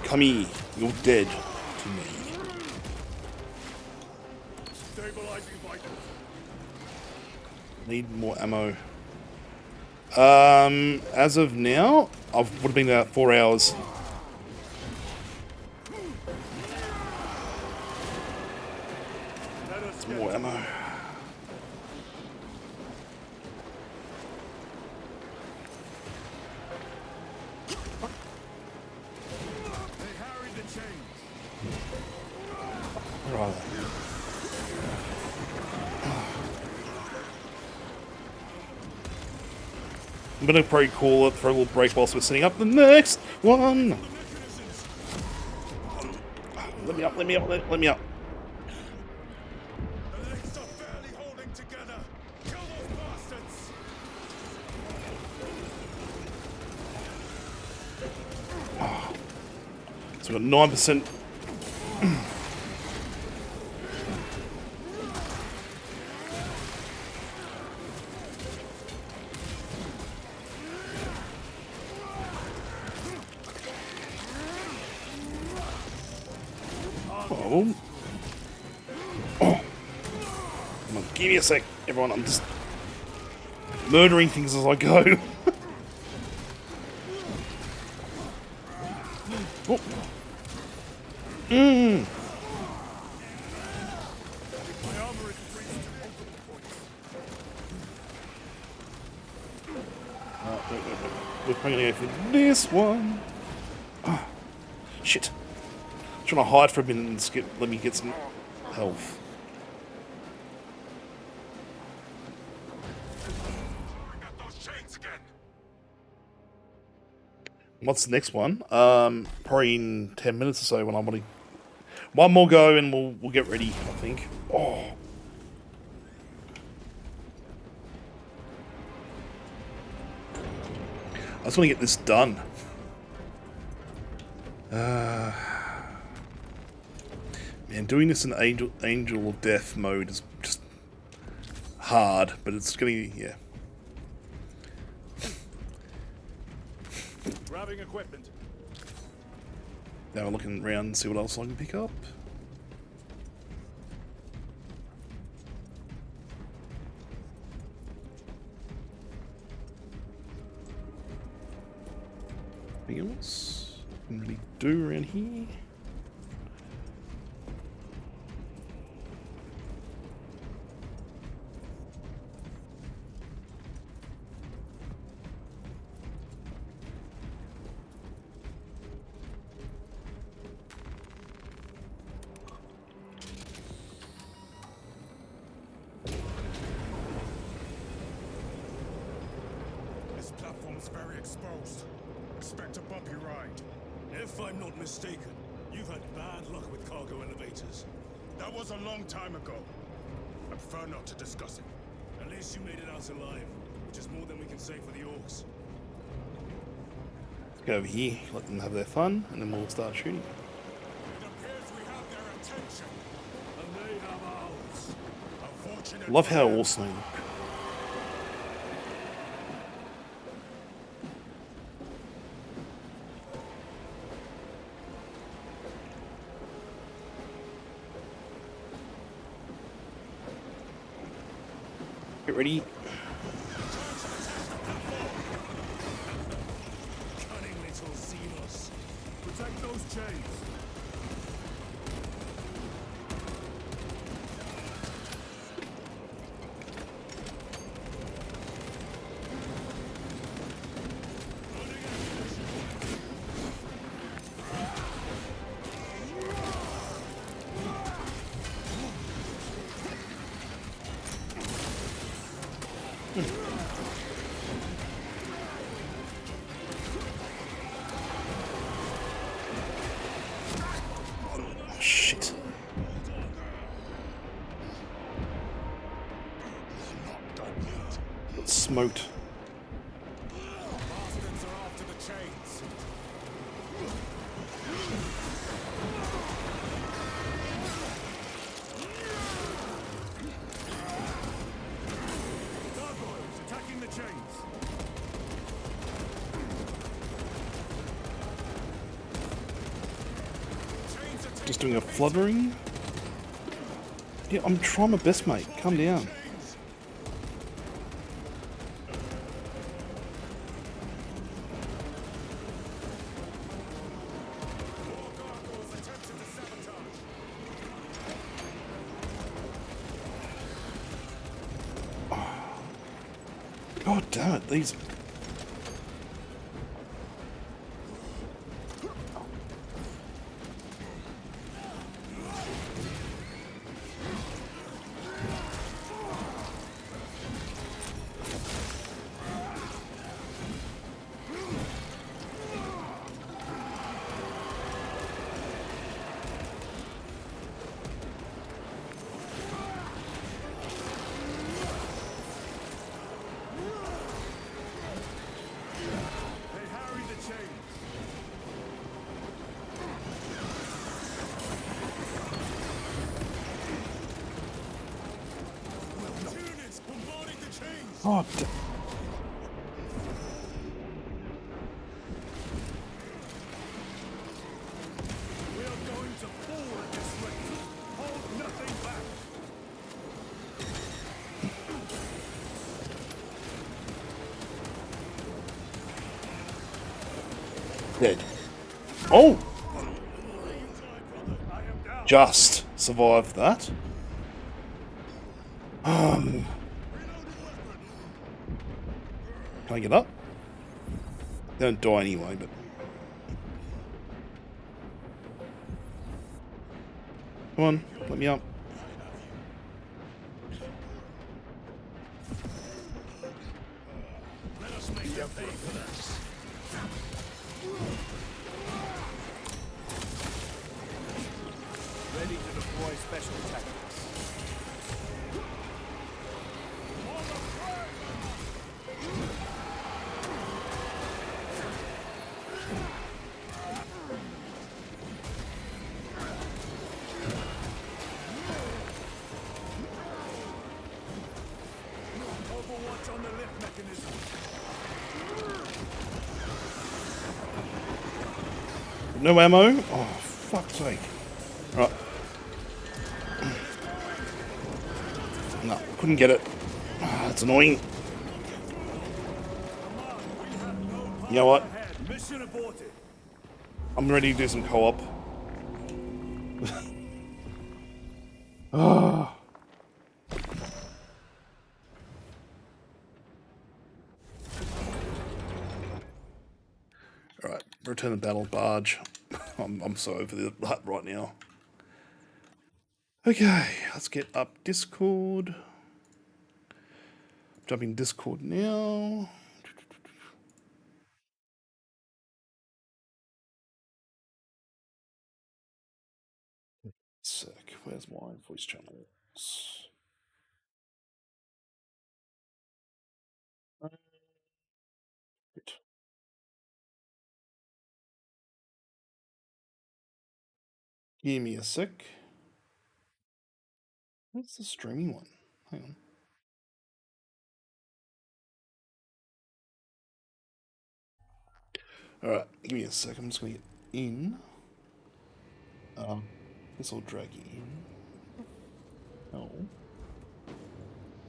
Come here, you're dead to me. Stabilizing vitals. Need more ammo. As of now, I would have been about 4 hours. Some more ammo. Where are they? I'm gonna probably call it for a little break whilst we're setting up the next one. Let me up, let me up, let me up. The legs are barely holding together. Kill those bastards. So we've got 9%. Oh. Oh. Come on, give me a sec, everyone. I'm just murdering things as I go. Oh. Mm. We're probably gonna go for this one. Oh. Shit. I'm trying to hide for a minute and let me get some health. What's the next one? Probably in 10 minutes or so when I want to. One more go and we'll get ready, I think. Oh. I just want to get this done. Man, doing this in Angel of Death mode is just hard, but it's gonna, yeah. Grabbing equipment. Now we're looking around and see what else I can pick up. Anything else I can really do around here? This platform's very exposed. Expect a bumpy ride. If I'm not mistaken, you've had bad luck with cargo elevators. That was a long time ago. I prefer not to discuss it. At least you made it out alive, which is more than we can say for the orcs. Let's go over here, let them have their fun, and then we'll start shooting. It appears we have their attention. And they have ours. Unfortunate. Love how awesome they look. Get ready. Cunning little Xenos. Protect those chains. Shit. Got smoked. Bastards are after the chains. Gargoyles attacking the chains. Just doing a fluttering. Yeah, I'm trying my best, mate. Calm down. God damn it, these... They harry the chains. Units bombarding the chains. Oh, We are going to fall at this rate. Hold nothing back. dead. Oh! I am down. Just survived that. Can I get up? They don't die anyway, but... Come on, let me up. Let us make them pay for this. Ready to deploy special tactics. Overwatch on the lift mechanism. No ammo? Oh, fuck's sake. Right. No, couldn't get it. Ah, that's annoying. You know what? Ahead. Mission aborted. I'm ready to do some co-op. Ah. Alright, return the battle barge. I'm so over that right now. Okay, let's get up Discord. Jumping Discord now. Sick. Where's my voice channels? Give me a sec. What's the streaming one? Hang on. Alright, give me a sec. I'm just going to get in. This will drag you in. Oh.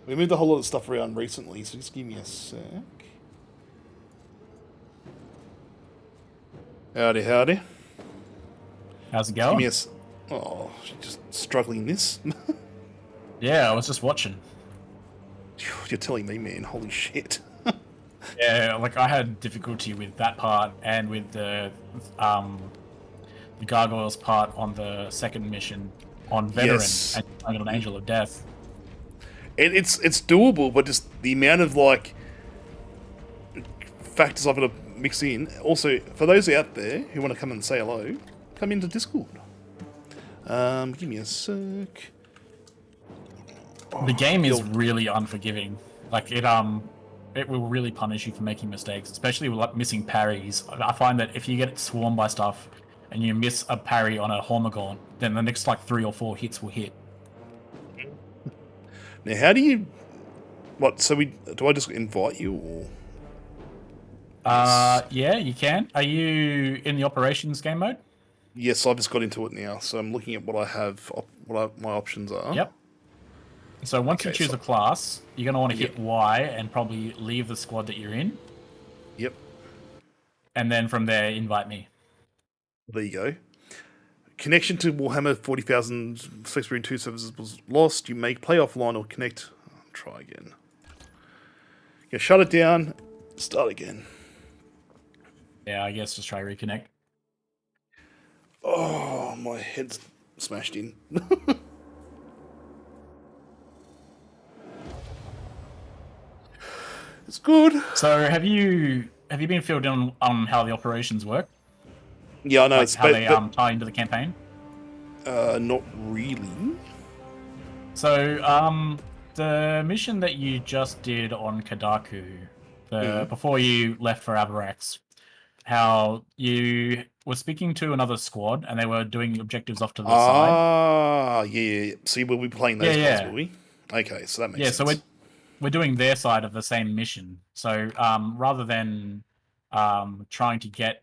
We moved a whole lot of stuff around recently, so just give me a sec. Howdy, howdy. How's it Just give going? me a... Oh, just struggling this. Yeah, I was just watching. You're telling me, man. Holy shit. Yeah, like I had difficulty with that part and with the gargoyles part on the second mission on veteran, Yes. and I got an angel of death. It's doable, but just the amount of like factors I've got to mix in. Also, for those out there who want to come and say hello, come into Discord. Give me a sec. The game is really unforgiving. Like it will really punish you for making mistakes, especially with like missing parries. I find that if you get swarmed by stuff and you miss a parry on a Hormigaunt, then the next like 3 or 4 hits will hit. Now, how do you... What, so do I just invite you, or... Yeah, you can. Are you in the operations game mode? Yes, I've just got into it now, so I'm looking at what I have, my options are. Yep. So once you choose a class, you're going to want to hit Y and probably leave the squad that you're in. Yep. And then from there, invite me. There you go. Connection to Warhammer 40,000 Space Marine 2 services was lost. You may play offline or connect. Try again. Yeah, shut it down. Start again. Yeah, I guess just try reconnect. Oh, my head's smashed in. It's good. So have you been filled in on how the operations work? Yeah, I know. Like It's how they tie into the campaign? Not really. So the mission that you just did on Kadaku, before you left for Avarax, how you were speaking to another squad and they were doing objectives off to the side. Ah, yeah. See, we'll be playing those guys, will we? Okay, so that makes sense. Yeah, so we're doing their side of the same mission. So rather than trying to get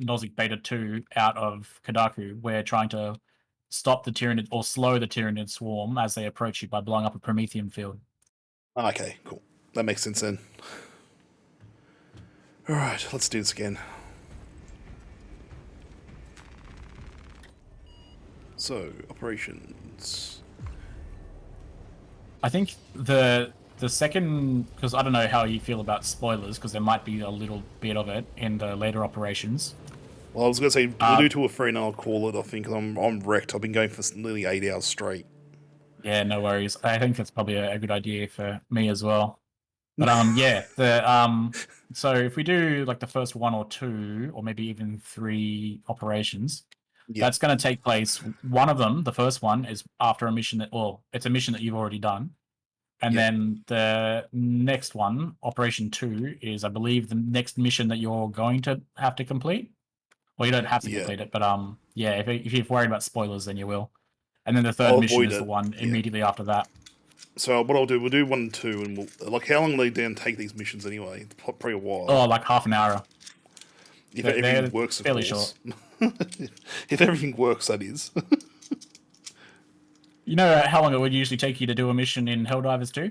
Nozick Beta 2 out of Kadaku, we're trying to stop the Tyranid or slow the Tyranid swarm as they approach you by blowing up a Prometheum field. Okay, cool. That makes sense then. Alright, let's do this again. So, operations. I think the second, because I don't know how you feel about spoilers, because there might be a little bit of it in the later operations. Well, I was going to say, we'll do 2 or 3 and I'll call it, I think, because I'm wrecked. I've been going for nearly 8 hours straight. Yeah, no worries. I think that's probably a good idea for me as well. But yeah, so if we do like the first 1 or 2, or maybe even 3 operations, that's going to take place. One of them, the first one, is after a mission it's a mission that you've already done. And then the next one, Operation 2, is, I believe, the next mission that you're going to have to complete. Well, you don't have to complete it, but yeah, if you're worried about spoilers, then you will. And then the third mission is the one immediately after that. So what I'll do, we'll do 1 and 2, and we'll... Like, how long do they then take these missions anyway? It's probably a while. Oh, like half an hour. If everything works, of fairly course. Short. If everything works, that is. You know how long it would usually take you to do a mission in Helldivers 2?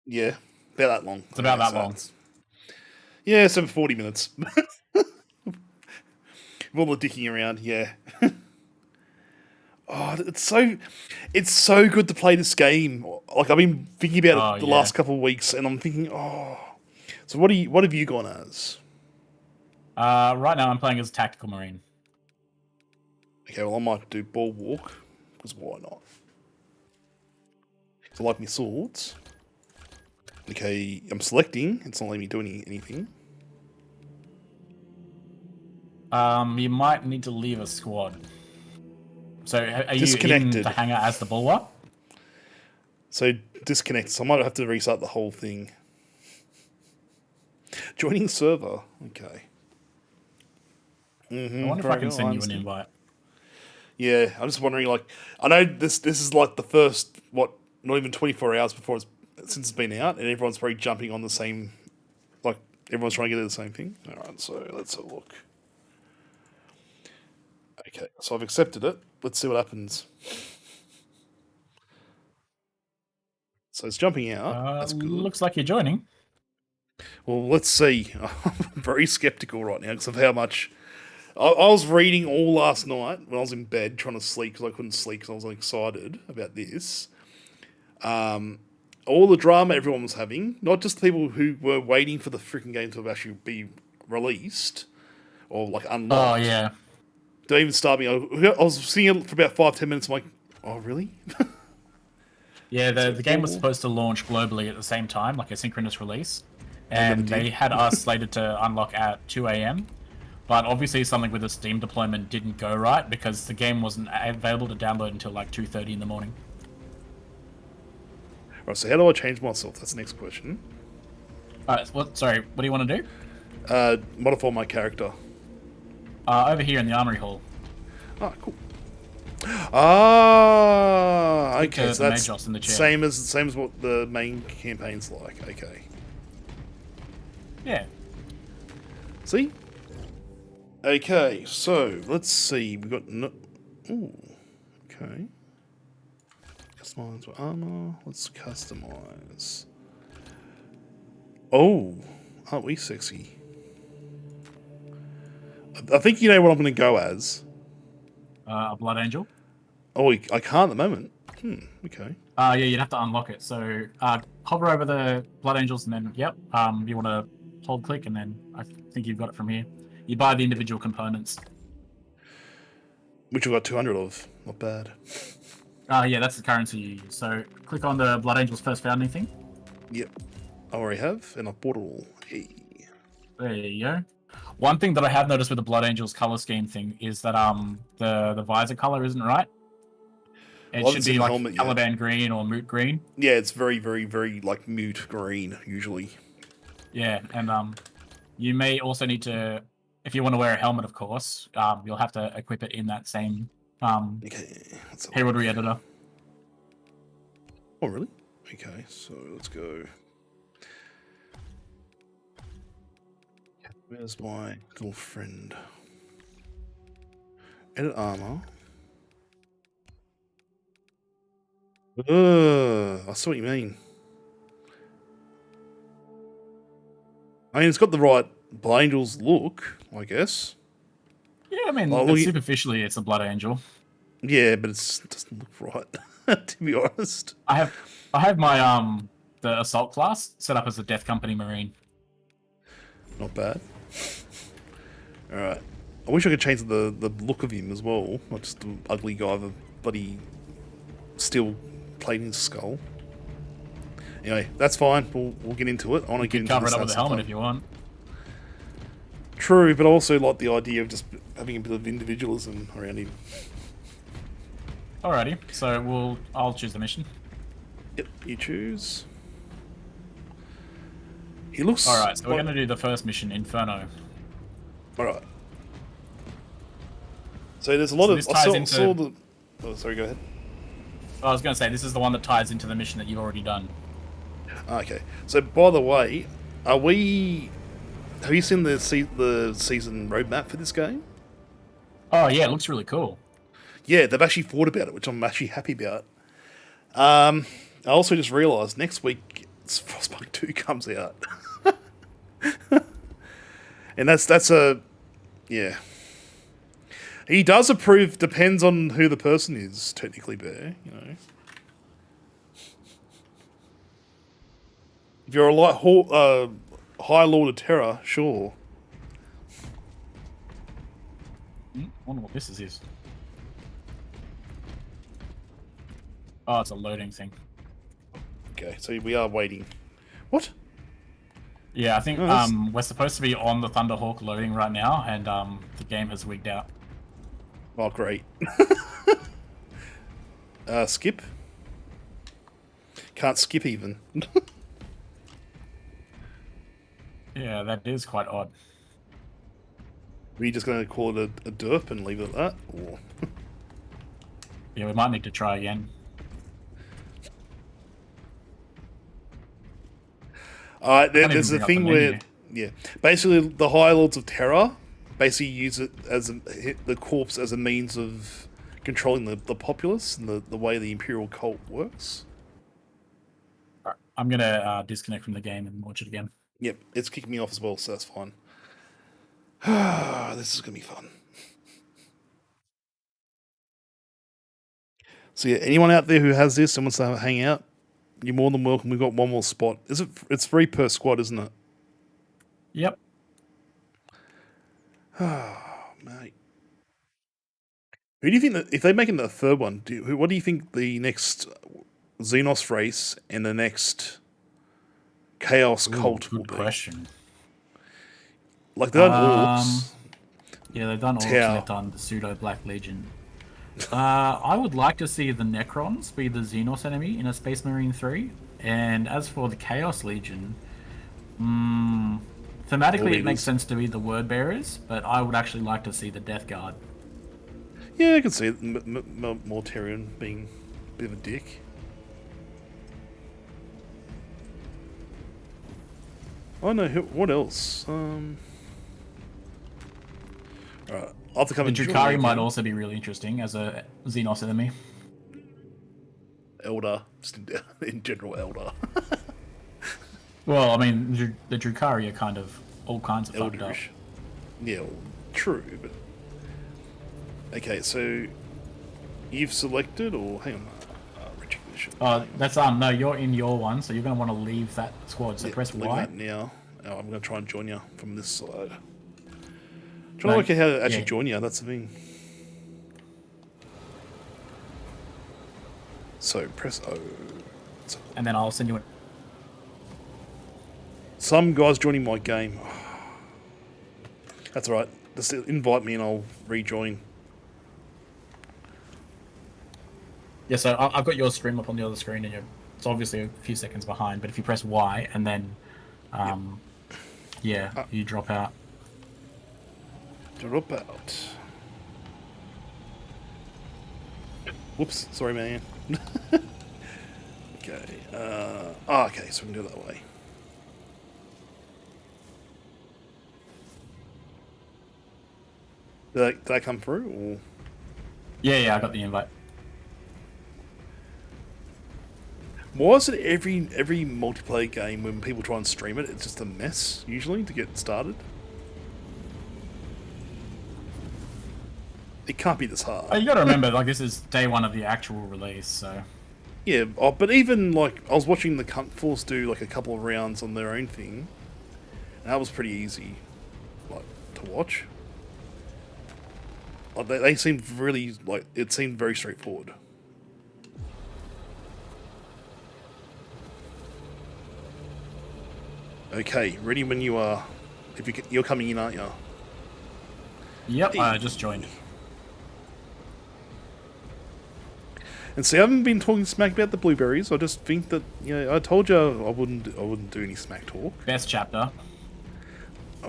Yeah, about that long. It's about that long. Yeah, so 40 minutes. With all the dicking around, yeah. Oh, it's so good to play this game. Like, I've been thinking about it the last couple of weeks, and I'm thinking, So what have you gone as? Right now I'm playing as a tactical marine. Okay, well I might do bulwark, because why not? So I like my swords. Okay, I'm selecting. It's not letting me do anything. You might need to leave a squad. So are you Disconnected. in the hangar as the bulwark? So disconnect. So I might have to restart the whole thing. Joining server. Okay. I wonder if I can send you an invite. Yeah, I'm just wondering. Like, I know this is like the first not even 24 hours since it's been out, and everyone's probably jumping on the same. Like, everyone's trying to get to the same thing. All right, so let's have a look. Okay, so I've accepted it. Let's see what happens. So it's jumping out. That's good. Looks like you're joining. Well, let's see. I'm very skeptical right now because of how much... I was reading all last night when I was in bed trying to sleep because I couldn't sleep because I was excited about this. All the drama everyone was having, not just the people who were waiting for the freaking game to actually be released or like unlocked. Oh, yeah. Don't even start me. I was seeing it for about 5-10 minutes. I'm like, oh, really? Yeah, the game was supposed to launch globally at the same time, like a synchronous release. And they had us slated to unlock at 2 a.m. But obviously something with the Steam deployment didn't go right because the game wasn't available to download until like 2:30 in the morning. Right, so how do I change myself? That's the next question. Sorry, what do you want to do? Modify my character. Over here in the armory hall. Ah, cool. Ah, okay. So that's in the chair. same as what the main campaign's like. Okay. Yeah. See? Okay, so let's see. We've got ooh. Okay. Customize with armor. Let's customize. Oh, aren't we sexy? I think you know what I'm going to go as. A Blood Angel? Oh, I can't at the moment. Okay. Yeah, you'd have to unlock it. So hover over the Blood Angels and then, yep, you want to hold click and then I think you've got it from here. You buy the individual components. Which we've got 200 of. Not bad. Yeah, that's the currency you use. So click on the Blood Angels first found anything. Yep. I already have, and I bought it all. Hey. There you go. One thing that I have noticed with the Blood Angels color scheme thing is that the visor color isn't right. It should be like Caliban green or moot green. Yeah, it's very, very, very like moot green usually. Yeah, and you may also need to, if you want to wear a helmet, of course, you'll have to equip it in that same heraldry editor. Oh, really? Okay, so let's go. Where's my little friend? Edit armor. I see what you mean. I mean, it's got the right Blood Angel's look, I guess. Yeah, I mean, superficially, it's a Blood Angel. Yeah, but it doesn't look right, to be honest. I have my the assault class set up as a Death Company Marine. Not bad. All right. I wish I could change the look of him as well, not just the ugly guy with a bloody steel plate in his skull. Anyway, that's fine. We'll get into it. I want to get into cover it up with a helmet if you want. True, but I also like the idea of just having a bit of individualism around him. Alrighty, so I'll choose the mission. Yep, you choose. He looks. Alright, so we're going to do the first mission, Inferno. Alright. So there's a lot of. I saw the. Oh, sorry, go ahead. I was going to say, this is the one that ties into the mission that you've already done. Okay. So, by the way, have you seen the season roadmap for this game? Oh, yeah, it looks really cool. Yeah, they've actually thought about it, which I'm actually happy about. I also just realised next week Frostpunk 2 comes out. And that's a... Yeah. He does approve, depends on who the person is, technically, Bear, you know. If you're a High Lord of Terror, sure. I wonder what this is. Oh, it's a loading thing. Okay, so we are waiting. What? Yeah, I think we're supposed to be on the Thunderhawk loading right now, and the game has wigged out. Oh, great. Skip? Can't skip even. Yeah, that is quite odd. Are you just going to call it a derp and leave it at that? Or... Yeah, we might need to try again. Alright, there's a thing where... Yeah. Basically, the High Lords of Terror basically use it as the corpse as a means of controlling the populace and the way the Imperial cult works. I'm gonna disconnect from the game and watch it again. Yep, it's kicking me off as well, so that's fine. This is gonna be fun. So yeah, anyone out there who has this and wants to hang out, you're more than welcome. We've got one more spot. Is it? It's free per squad, isn't it? Yep. Mate. Who do you think that if they make it the third one? What do you think the next Xenos race and the next Chaos Cult will be? Good question. Like they've done Orcs. Yeah, they've done Orcs and they've done the Pseudo Black Legion. I would like to see the Necrons be the Xenos enemy in a Space Marine 3. And as for the Chaos Legion, thematically it makes sense to be the Word Bearers, but I would actually like to see the Death Guard. Yeah, I can see it. Mortarion being a bit of a dick. Oh no, what else? Alright, I'll have to come The and Drukhari might also be really interesting as a Xenos enemy. Elder, just in general, Elder. Well, I mean, the Drukhari are kind of all kinds of fucked up. Yeah, well, true, but... Okay, so... You've selected, or... Hang on. Recognition. That's, no, you're in your one, so you're going to want to leave that squad, so press Y. That now. Oh, I'm going to try and join you from this side. Trying to work out how to actually join you, that's the thing. So, press O. And then I'll send you Some guy's joining my game. That's alright. Just invite me and I'll rejoin. Yeah, so I've got your stream up on the other screen, and it's obviously a few seconds behind, but if you press Y and then, you drop out. Drop out. Whoops, sorry man. Okay, okay, so we can do it that way. Did that come through, or? Yeah, I got the invite. Why is it every multiplayer game when people try and stream it, it's just a mess, usually, to get started? It can't be this hard. You gotta remember, like, this is day one of the actual release, so... Yeah, but even, like, I was watching the Cunt Force do, like, a couple of rounds on their own thing, and that was pretty easy, like, to watch. Like, they seemed really, like, it seemed very straightforward. Okay, ready when you are. If you're coming in, aren't you? Yep, I just joined. And see, I haven't been talking smack about the blueberries. I just think that, you know, I told you I wouldn't do any smack talk. Best chapter. I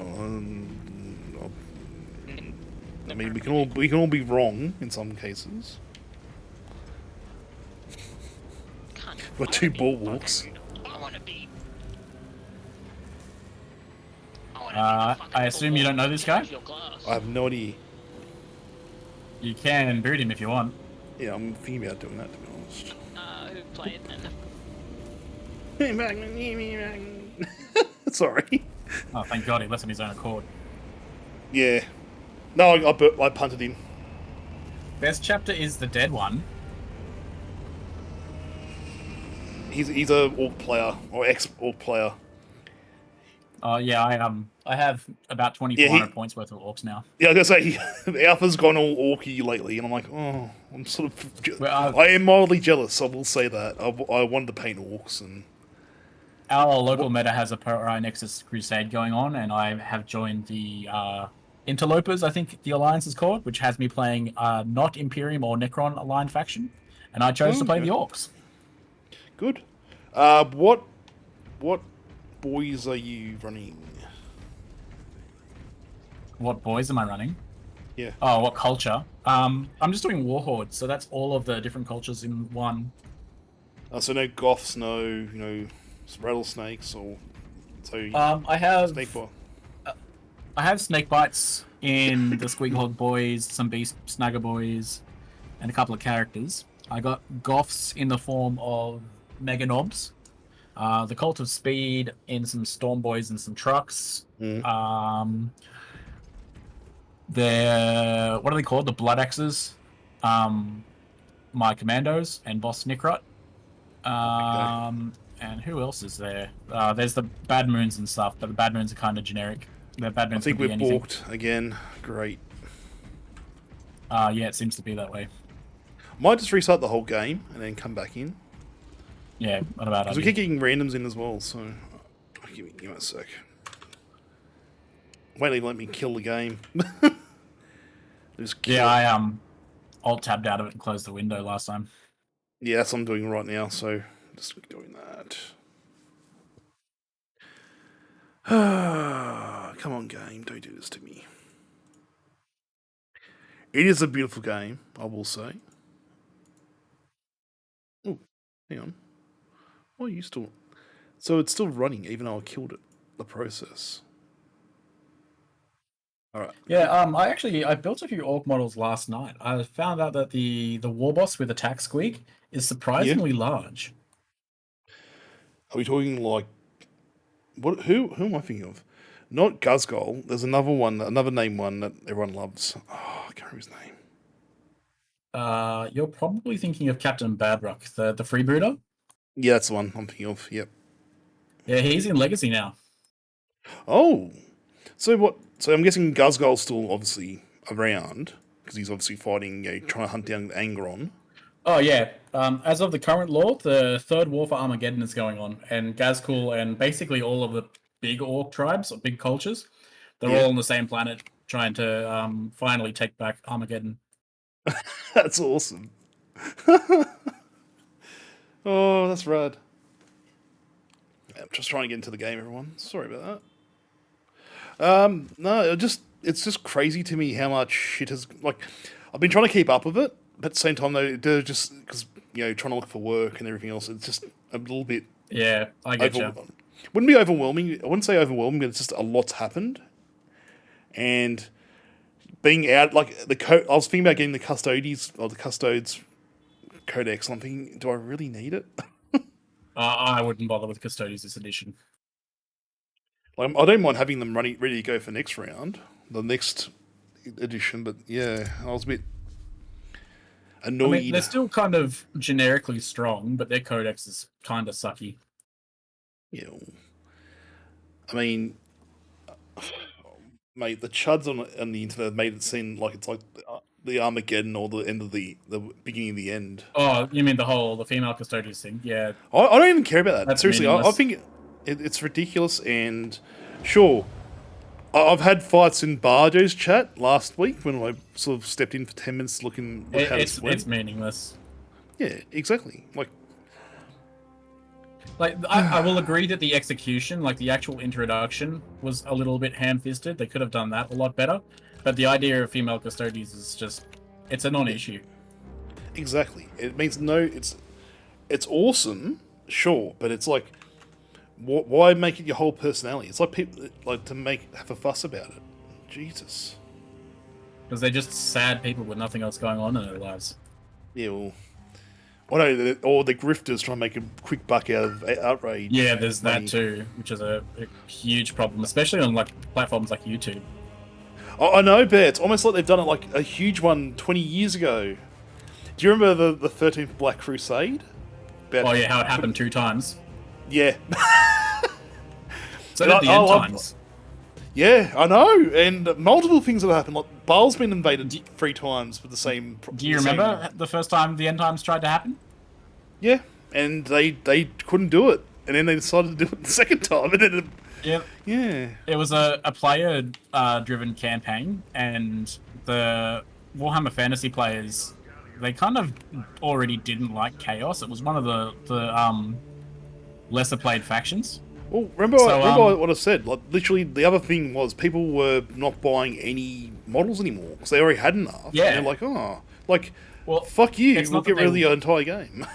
mean, we can all be wrong in some cases. Got two bulwarks. I assume you don't know this guy? I have no idea. You can boot him if you want. Yeah, I'm thinking about doing that, to be honest. Who played it? Sorry. Oh, thank God he left on his own accord. Yeah. No, I punted him. Best chapter is the dead one. He's a orc player, or ex-orc player. Yeah, I have about 2,400 points worth of orcs now. Yeah, I was gonna say, Alpha's gone all orky lately, and I'm like, oh, I'm sort of... I am mildly jealous, I will say that. I wanted to paint orcs, and... Our local meta has a Pro Nexus Crusade going on, and I have joined the Interlopers, I think the alliance is called, which has me playing not Imperium or Necron aligned faction, and I chose to play the orcs. Good. What boys are you running? What boys am I running? Yeah. Oh, what culture? I'm just doing Warhordes, so that's all of the different cultures in one. So no Goths, no, you know, rattlesnakes, or... So I have... Snakebite. I have Snakebites in the Squeakhog boys, some Beast Snagger boys, and a couple of characters. I got Goths in the form of Mega Knobs. The Cult of Speed in some Storm Boys and some trucks. The what are they called? The Blood Axes. My Commandos and Boss Nikrot. And who else is there? There's the Bad Moons and stuff, but the Bad Moons are kind of generic. The Bad Moons I think could we're be anything. balked again. Great. Yeah, it seems to be that way. Might just restart the whole game and then come back in. Yeah, what about Because we keep getting randoms in as well, so... Give me a sec. Wait till you let me kill the game. Yeah, I alt-tabbed out of it and closed the window last time. Yeah, that's what I'm doing right now, so just doing that. Come on, game, don't do this to me. It is a beautiful game, I will say. Oh, hang on. Why are you still... So it's still running, even though I killed it. The process. Alright. Yeah, I built a few orc models last night. I found out that the war boss with attack squeak is surprisingly large. Are we talking like... What? Who am I thinking of? Not Guzgol. There's another one, another name one that everyone loves. Oh, I can't remember his name. You're probably thinking of Captain Badrock, the freebooter. Yeah, that's the one I'm thinking of. Yep. Yeah, he's in Legacy now. Oh, so what? So I'm guessing Guzgol's still obviously around because he's obviously fighting, trying to hunt down Angron. Oh yeah. As of the current lore, the third war for Armageddon is going on, and Gazkul and basically all of the big orc tribes or big cultures, they're all on the same planet trying to finally take back Armageddon. That's awesome. Oh, that's rad. I'm just trying to get into the game, everyone. Sorry about that. No, it's just crazy to me how much shit has... Like, I've been trying to keep up with it, but at the same time, though, they're just... Because, trying to look for work and everything else, it's just a little bit... Yeah, I get you. Wouldn't be overwhelming. I wouldn't say overwhelming, but it's just a lot's happened. And being out... Like, I was thinking about getting the Custodes Codex, and I'm thinking, do I really need it? I wouldn't bother with Custodes this edition. Like, I don't mind having them ready to go for next round, the next edition, but yeah, I was a bit annoyed. I mean, they're still kind of generically strong, but their Codex is kind of sucky. Yeah. I mean, mate, the chuds on the internet made it seem like it's like the Armageddon or the end of the beginning of the end. Oh, you mean the female Custodes thing? Yeah. I don't even care about that. That's seriously. I think it's ridiculous, and sure, I've had fights in Barjo's chat last week when I sort of stepped in for 10 minutes to look how this went. It's meaningless. Yeah, exactly. Like I will agree that the execution, like the actual introduction, was a little bit ham-fisted. They could have done that a lot better. But the idea of female Custodes is just, it's a non-issue. Exactly. It means it's awesome, sure, but it's like, why make it your whole personality? It's like people like to have a fuss about it. Jesus. Because they're just sad people with nothing else going on in their lives. Yeah, well, or the grifters trying to make a quick buck out of outrage. Yeah, there's that too, which is a huge problem, especially on like platforms like YouTube. I know, but it's almost like they've done it like a huge one 20 years ago. Do you remember the 13th Black Crusade? Oh yeah, how it happened 2 times. Yeah. So did the end times. Yeah, I know, and multiple things have happened. Like Baal's been invaded 3 times with the same. Do you remember the first time the end times tried to happen? Yeah, and they couldn't do it, and then they decided to do it the second time, and then. Yeah. It was a player driven campaign, and the Warhammer Fantasy players, they kind of already didn't like chaos. It was one of the lesser played factions. Well, remember what I said. Like, literally, the other thing was people were not buying any models anymore because they already had enough. Yeah. And they're like, well, fuck you. We'll get rid of the entire game.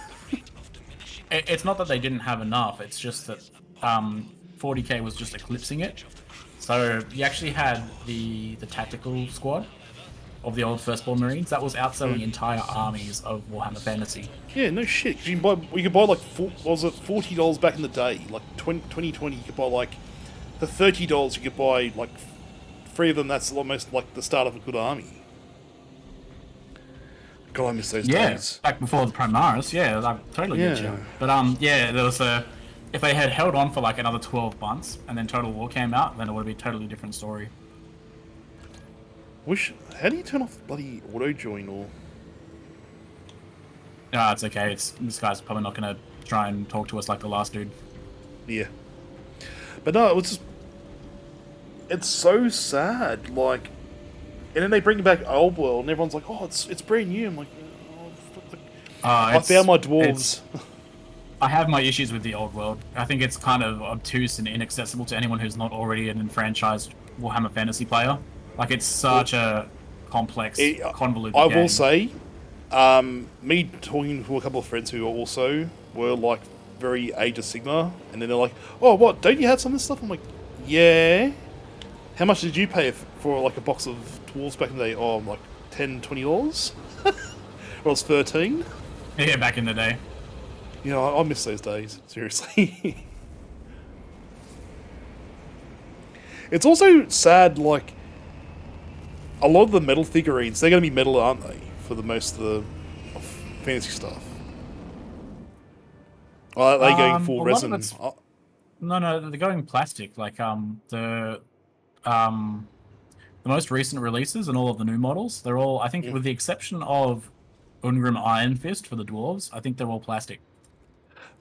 It's not that they didn't have enough. It's just that 40k was just eclipsing it. So you actually had the tactical squad of the old Firstborn Marines, that was outselling entire armies of Warhammer Fantasy. Yeah, no shit. 'Cause you could buy like what was it, $40 back in the day? Like 2020, you could buy like for $30 you could buy like 3 of them. That's almost like the start of a good army. God, I miss those days. Back before the Primaris, I totally get you. But there was if they had held on for like another 12 months and then Total War came out, then it would be a totally different story. How do you turn off bloody auto join or? No, it's okay. This guy's probably not going to try and talk to us like the last dude. Yeah. But no, it's so sad. Like, and then they bring back Old World, and everyone's like, "Oh, it's brand new." I'm like, I found my dwarves. I have my issues with the Old World. I think it's kind of obtuse and inaccessible to anyone who's not already an enfranchised Warhammer Fantasy player. Like, it's such a complex, convoluted game. I will say, me talking to a couple of friends who also were like very Age of Sigmar, and then they're like, "Oh, what? Don't you have some of this stuff?" I'm like, "Yeah." How much did you pay for like a box of dwarves back in the day? Oh, like $10, $20? Or it was 13? Yeah, back in the day. You know, I miss those days, seriously. It's also sad, like, a lot of the metal figurines, they're going to be metal, aren't they? For the most of the fantasy stuff. Are they going full resin? No, they're going plastic. Like, the most recent releases and all of the new models, they're all, I think, with the exception of Ungrim Iron Fist for the dwarves, I think they're all plastic.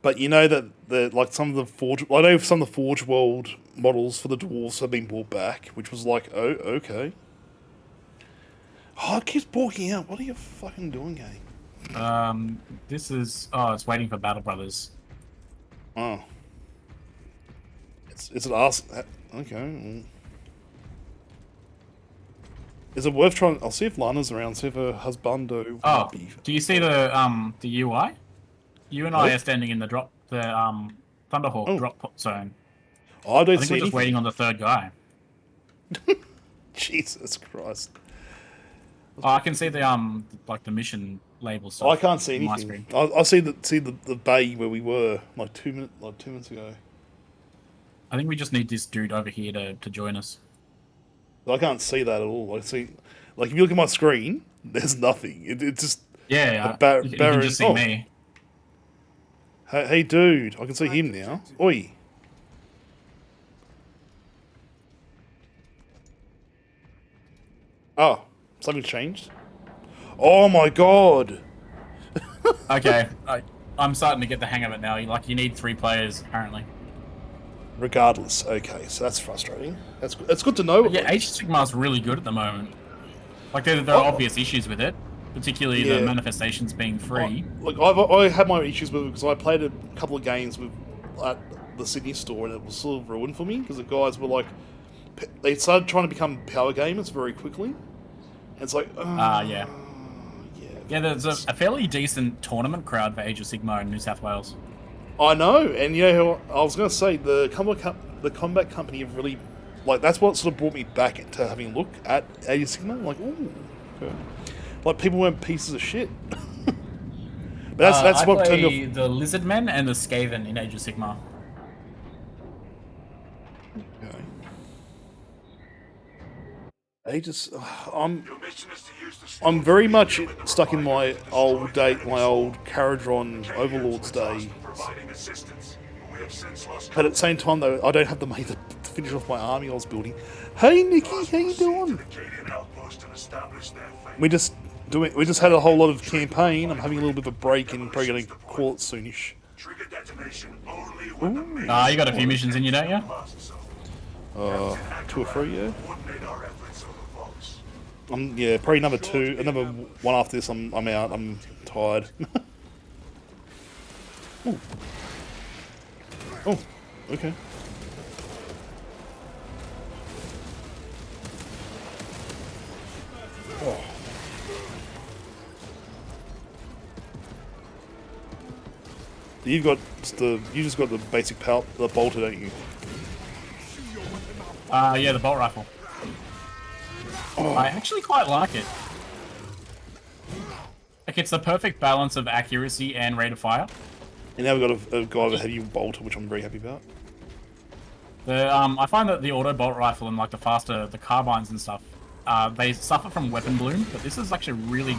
But you know that like some of the Forge, I know some of the Forge World models for the dwarves have been brought back, which was like, oh, okay. Oh, it keeps balking out. What are you fucking doing, game? This is, it's waiting for Battle Brothers. Oh. Is it ask? Okay. Is it worth trying? I'll see if Lana's around. See if her husbando. Oh, do you see the UI? You and I are standing in the Thunderhawk drop zone. I don't I think see we're just anything. waiting on the third guy. Jesus Christ! Oh, I can see the like the mission label stuff. I can't see on my anything. screen. I see the bay where we were like 2 minutes ago. I think we just need this dude over here to join us. I can't see that at all. I see, like, if you look at my screen, there's nothing. It's just You can just see me. Hey, dude, I can see him now. Oi. Oh, something's changed. Oh my god. Okay, I'm starting to get the hang of it now. You need 3 players apparently. Regardless, okay, so that's frustrating. That's good to know. Yeah, Age of Sigmar's really good at the moment. Like there are obvious issues with it, particularly the manifestations being free. Look, I had my issues with it because I played a couple of games at the Sydney store and it was sort of ruined for me because the guys were like, they started trying to become power gamers very quickly. And it's like, yeah, there's a fairly decent tournament crowd for Age of Sigmar in New South Wales. I know, and you know, I was going to say the combat company have really, like, that's what sort of brought me back into having a look at Age of Sigmar. I'm like, ooh, okay. Like, people weren't pieces of shit. But that's what turned me off. The Lizardmen and the Skaven in Age of Sigmar. Okay. I'm very much stuck in my old Caradron Overlord's day. But at the same time, though, I don't have the money to finish off my army I was building. Hey, Nikki, how you doing? We just had a whole lot of campaign. I'm having a little bit of a break and probably going to call it soonish. You got a few missions in you, don't you? 2 or 3, yeah. Probably another 2, another 1 after this. I'm out. I'm tired. Ooh. Oh, okay. Oh. You just got the basic the bolter, don't you? Yeah, the bolt rifle. Oh. I actually quite like it. Like, it's the perfect balance of accuracy and rate of fire. And now we've got a guy with a heavy bolter, which I'm very happy about. I find that the auto bolt rifle and like the carbines and stuff, they suffer from weapon bloom, but this is actually really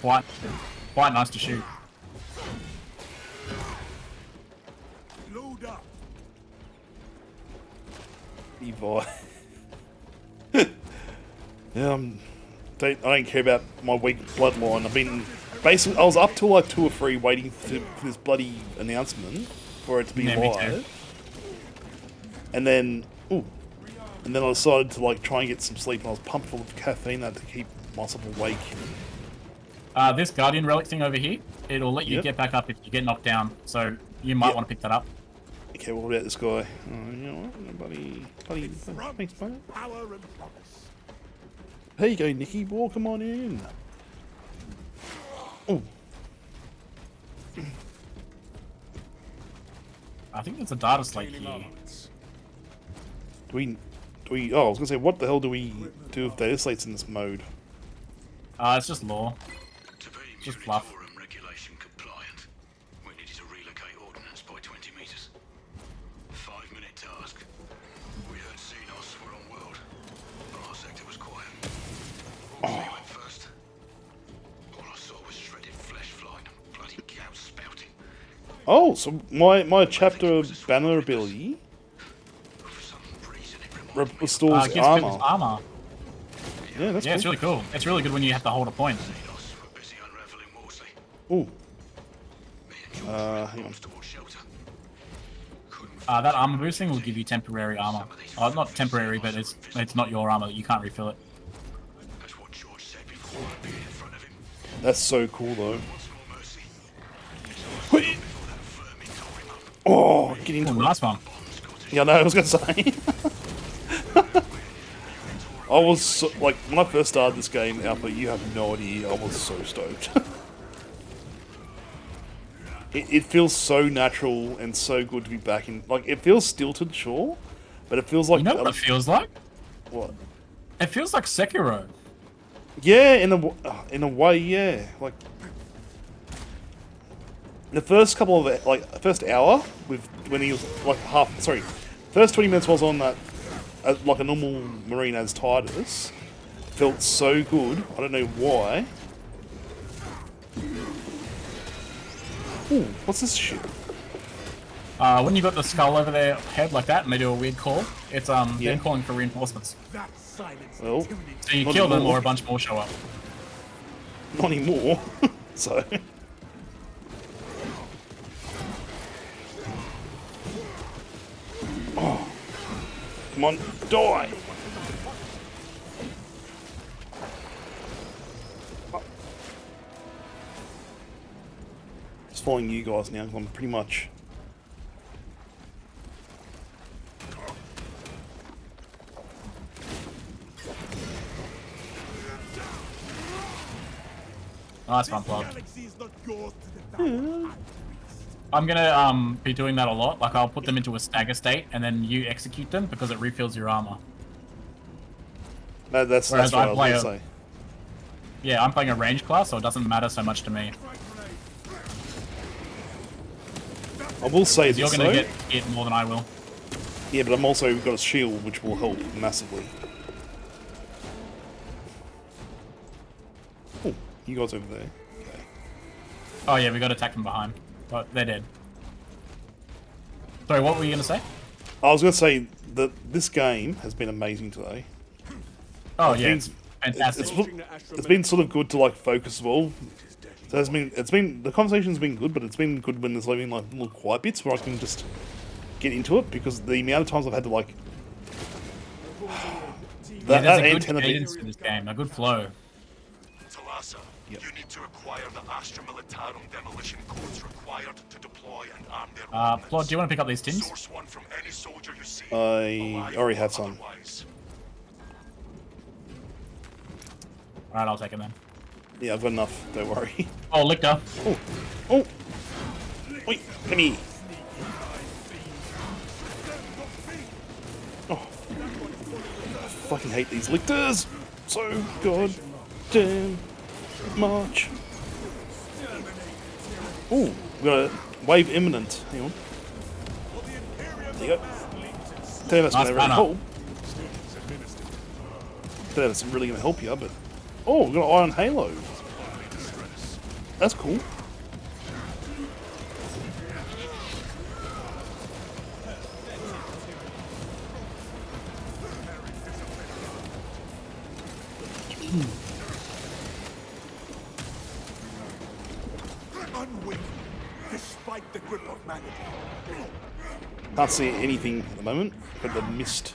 quite nice to shoot. Load up. EVO. Yeah, I don't care about my weak bloodline. I've been basically, I was up till like 2 or 3 waiting for this bloody announcement for it to be live, and then I decided to like try and get some sleep, and I was pumped full of caffeine to keep myself awake. This Guardian relic thing over here, it'll let you get back up if you get knocked down, so you might want to pick that up. Okay, what about this guy? Oh, you know what? Bloody, thanks, mate. Power and promise. There you go, Nicky. Come on in. Oh. I think there's a data slate here. Do we? Oh, I was gonna say, what the hell do we do with data slates in this mode? It's just lore. Just fluff. Regulation compliant. We needed to relocate ordnance by 20 meters. 5-minute task. We heard Xenos were on world, but our sector was quiet. Wolseley went first. All I saw was shredded flesh flying and bloody cows spouting. Oh, so my chapter banner ability restores gives armor. people's armor. Yeah, that's cool. It's really cool. It's really good when you have to hold a point. Ooh. Hang on. That armor boosting will give you temporary armor. Not temporary, but it's not your armor. You can't refill it. That's so cool, though. Oh, get into it. Nice one. Yeah, no, I was gonna say. I was so, like, when I first started this game, Alpha, you have no idea. I was so stoked. It feels so natural and so good to be back in. Like, it feels stilted, sure, but it feels like. You know what it feels like? What? It feels like Sekiro. Yeah, in a way, yeah. Like the first couple of first hour with when he was like first 20 minutes was on that like a normal marine as Titus, felt so good. I don't know why. Ooh, what's this shit? When you got the skull over their head like that and they do a weird call, it's they're calling for reinforcements. Well, so you kill them or a bunch more show up. Not anymore. So. Oh. Come on, die! Just following you guys now, because I'm pretty much... Nice one, Plug. I'm gonna be doing that a lot. Like, I'll put them into a stagger state, and then you execute them because it refills your armor. No, that's what I was gonna say. Yeah, I'm playing a range class, so it doesn't matter so much to me. I will say this, you're gonna get hit more than I will. Yeah, but I'm also got a shield, which will help massively. Oh, you guys over there. Okay. Oh yeah, we got to attack from behind, but they're dead. Sorry, what were you gonna say? I was gonna say that this game has been amazing today. Oh yeah, it's fantastic. It's been sort of good to like focus as well. So it's been the conversation's been good, but it's been good when there's been like little quiet bits where I can just get into it, because the amount of times I've had to like there's a good cadence to this game, a good flow. Talassa, you need to acquire the Astra Militarum demolition codes required to deploy and arm their Plod, do you want to pick up these tins? Source one from any soldier you see. I already have some. Alright, I'll take it then. Yeah, I've got enough, don't worry. Oh, Lictor. Oh, oh! Wait, come here! Oh. I fucking hate these lictors! So god damn much. Ooh, we got a wave imminent. Hang on. There you go. Tell you that's Nice going to really banner. help. Tell you that's really going to help you, but oh, we got an Iron Halo. That's cool. Unweak, despite the grip of malady. Can't see anything at the moment, but the mist.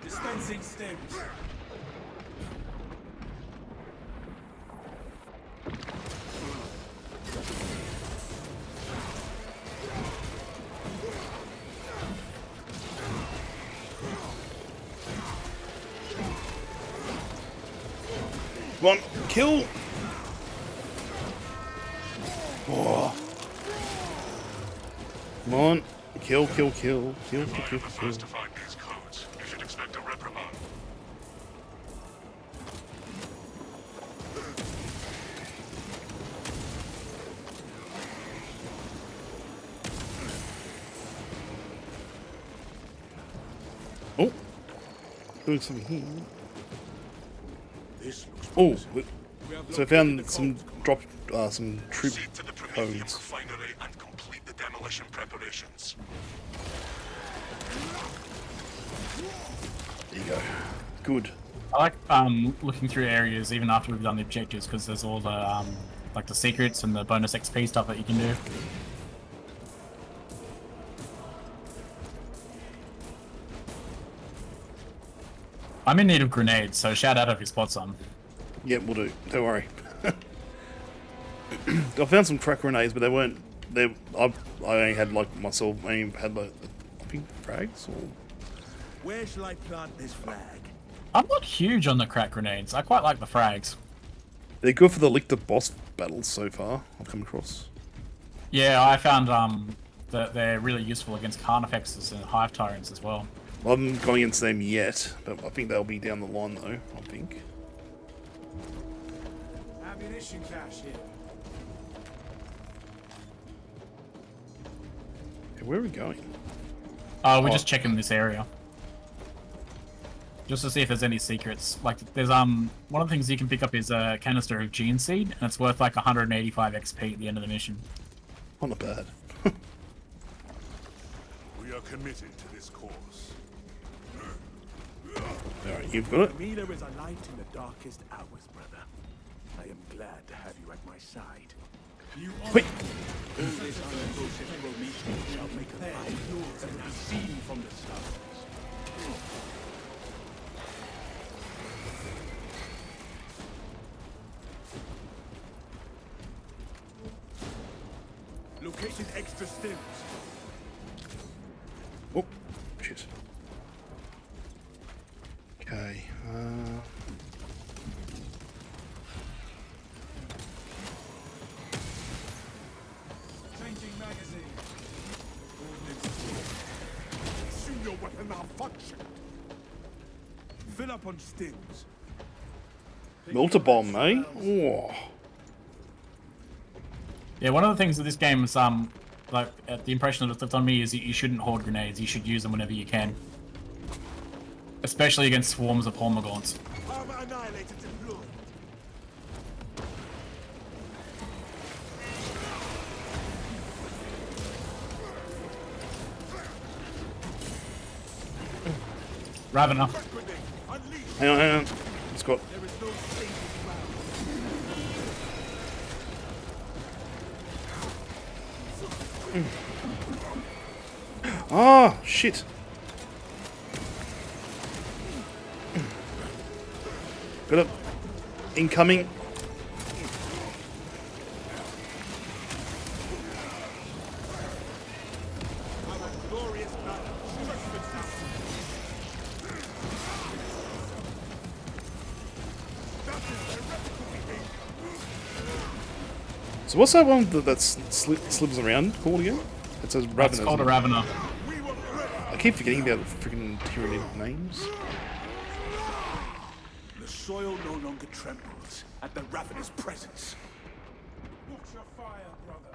Dispensing stems. Come on, kill! Oh. Come on, kill, kill, kill, kill, kill, kill, kill. To find these codes, you should expect a reprimand. Oh, doing something here. This looks Oh, so I found some some troop codes. Refinery and complete the demolition preparations. There you go. Good. I like looking through areas even after we've done the objectives because there's all the like the secrets and the bonus XP stuff that you can do. I'm in need of grenades, so shout out if you spot some. Yeah, we'll do. Don't worry. I found some crack grenades, but they weren't. I only had like myself. I only had like I think frags or. Where shall I plant this flag? I'm not huge on the crack grenades. I quite like the frags. They're good for the Lictor boss battles so far. I've come across. Yeah, I found that they're really useful against Carnifexes and Hive Tyrants as well. I haven't gone against them yet, but I think they'll be down the line though. I think. Ammunition cache here. Hey, where are we going? We're just checking this area. Just to see if there's any secrets. Like, there's one of the things you can pick up is a canister of Gene Seed, and it's worth like 185 XP at the end of the mission. Oh, not bad. We are committed to this course. Alright, you've got it. For me, there is a light in the darkest hours, brother. I am glad to have you at my side. You are Wait. all this unnegotiable meeting shall make a light and be seen from the stars. Located extra stems. Oh, shit. Okay. Changing magazine. Assume your weapon malfunctioned. Fill up on stims. Melter bomb, eh? Oh. Yeah, one of the things that this game is, like, the impression that it's left on me is that you shouldn't hoard grenades. You should use them whenever you can. Especially against swarms of Hormagaunts. Armor annihilated deployed. Ravener. Hang on, hang on. It's got. There is no safe Ah, shit. Got it. Incoming. glorious battle. So what's that one that slips around called again? It says Ravener. It's called a Ravener. I keep forgetting about the freaking tyranid names. soil no longer trembles at the ravenous presence. Watch your fire, brother.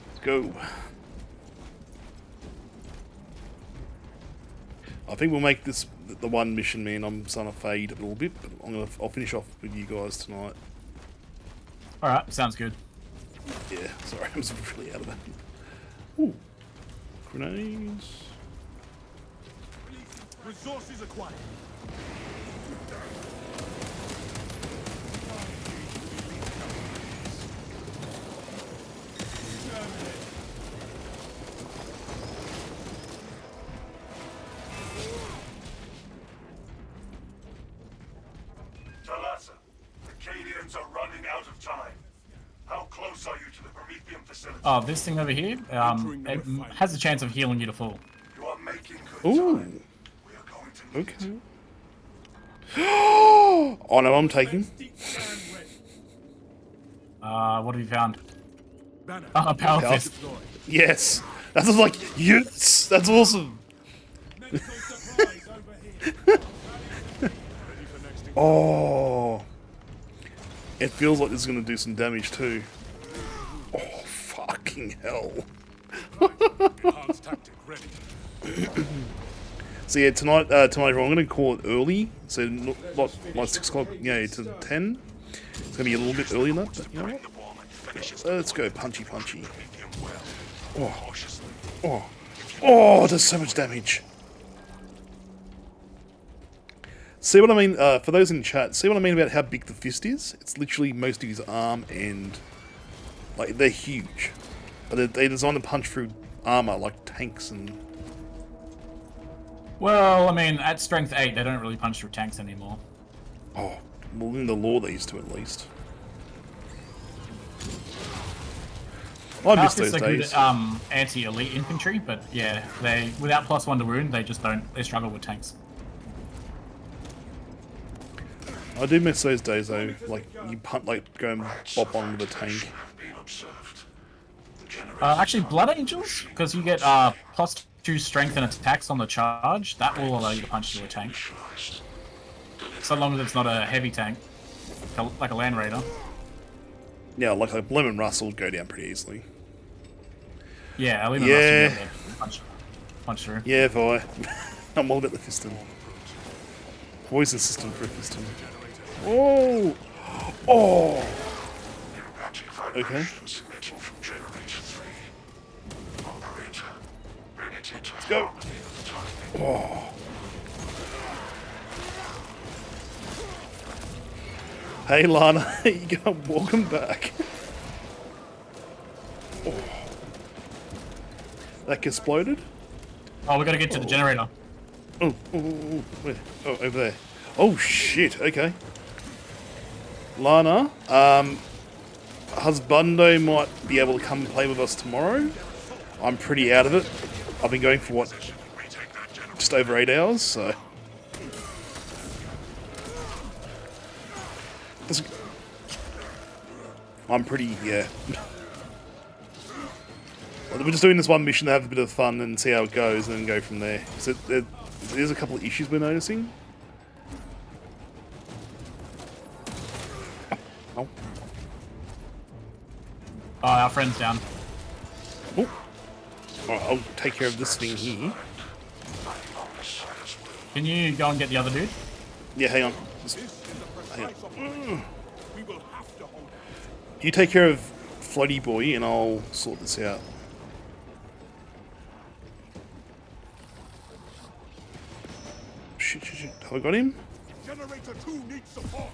Let's go. I think we'll make this the one mission, man. I'm starting to fade a little bit, but I'll finish off with you guys tonight. All right, sounds good. Yeah, sorry, I'm really out of it. Ooh, grenades. Resources acquired. Talassa, the Cadians are running out of time. How close are you to the Promethean facility? Oh, this thing over here, it has a chance of healing you to full. You are making good Ooh. time. We are going to need Okay. Oh no, I'm taking. What have you found? Banner. Oh, power fist. Yes, that was like yes, that's awesome. Medical supplies over here. Oh, it feels like this is going to do some damage too. Oh, fucking hell. Enhanced tactic ready. So yeah, tonight everyone, I'm going to call it early. So not like 6 o'clock, yeah, to 10. It's going to be a little bit earlier than that, but you know what? Let's go punchy punchy. Oh, oh, oh, does so much damage. See what I mean, for those in chat, see what I mean about how big the fist is? It's literally most of his arm, and like they're huge. But they're designed to punch through armor like tanks and... Well, I mean, at strength 8, they don't really punch through tanks anymore. Oh, well in the lore they used to at least. I miss those days. Good, anti-elite infantry, but yeah, they without +1 to wound, they just don't. They struggle with tanks. I do miss those days though. Like you punt, like go and bop on with a tank. Actually, Blood Angels, because you get +2 strength and attacks on the charge, that will allow you to punch through a tank. So long as it's not a heavy tank, like a Land Raider. Yeah, like a Lemon Russell would go down pretty easily. Yeah, Lemon Russell would punch through. Yeah, Vi. I'm all about the piston. Poison system for a piston. Oh! Oh! Okay. Let's go. Oh. Hey Lana, you go. Welcome back. Oh. That exploded? Oh, we gotta get to the generator. Oh, where? Oh, over there. Oh shit, okay. Lana, Husbando might be able to come and play with us tomorrow. I'm pretty out of it. I've been going for what? Just over 8 hours, so... I'm pretty, yeah. We're just doing this one mission to have a bit of fun and see how it goes and then go from there. So there's a couple of issues we're noticing. Oh. Oh, our friend's down. Oh. Alright, I'll take care of this thing here. Can you go and get the other dude? Yeah, hang on. Hang on. You take care of Floaty Boy and I'll sort this out. Shit. Have I got him? Generator 2 needs support.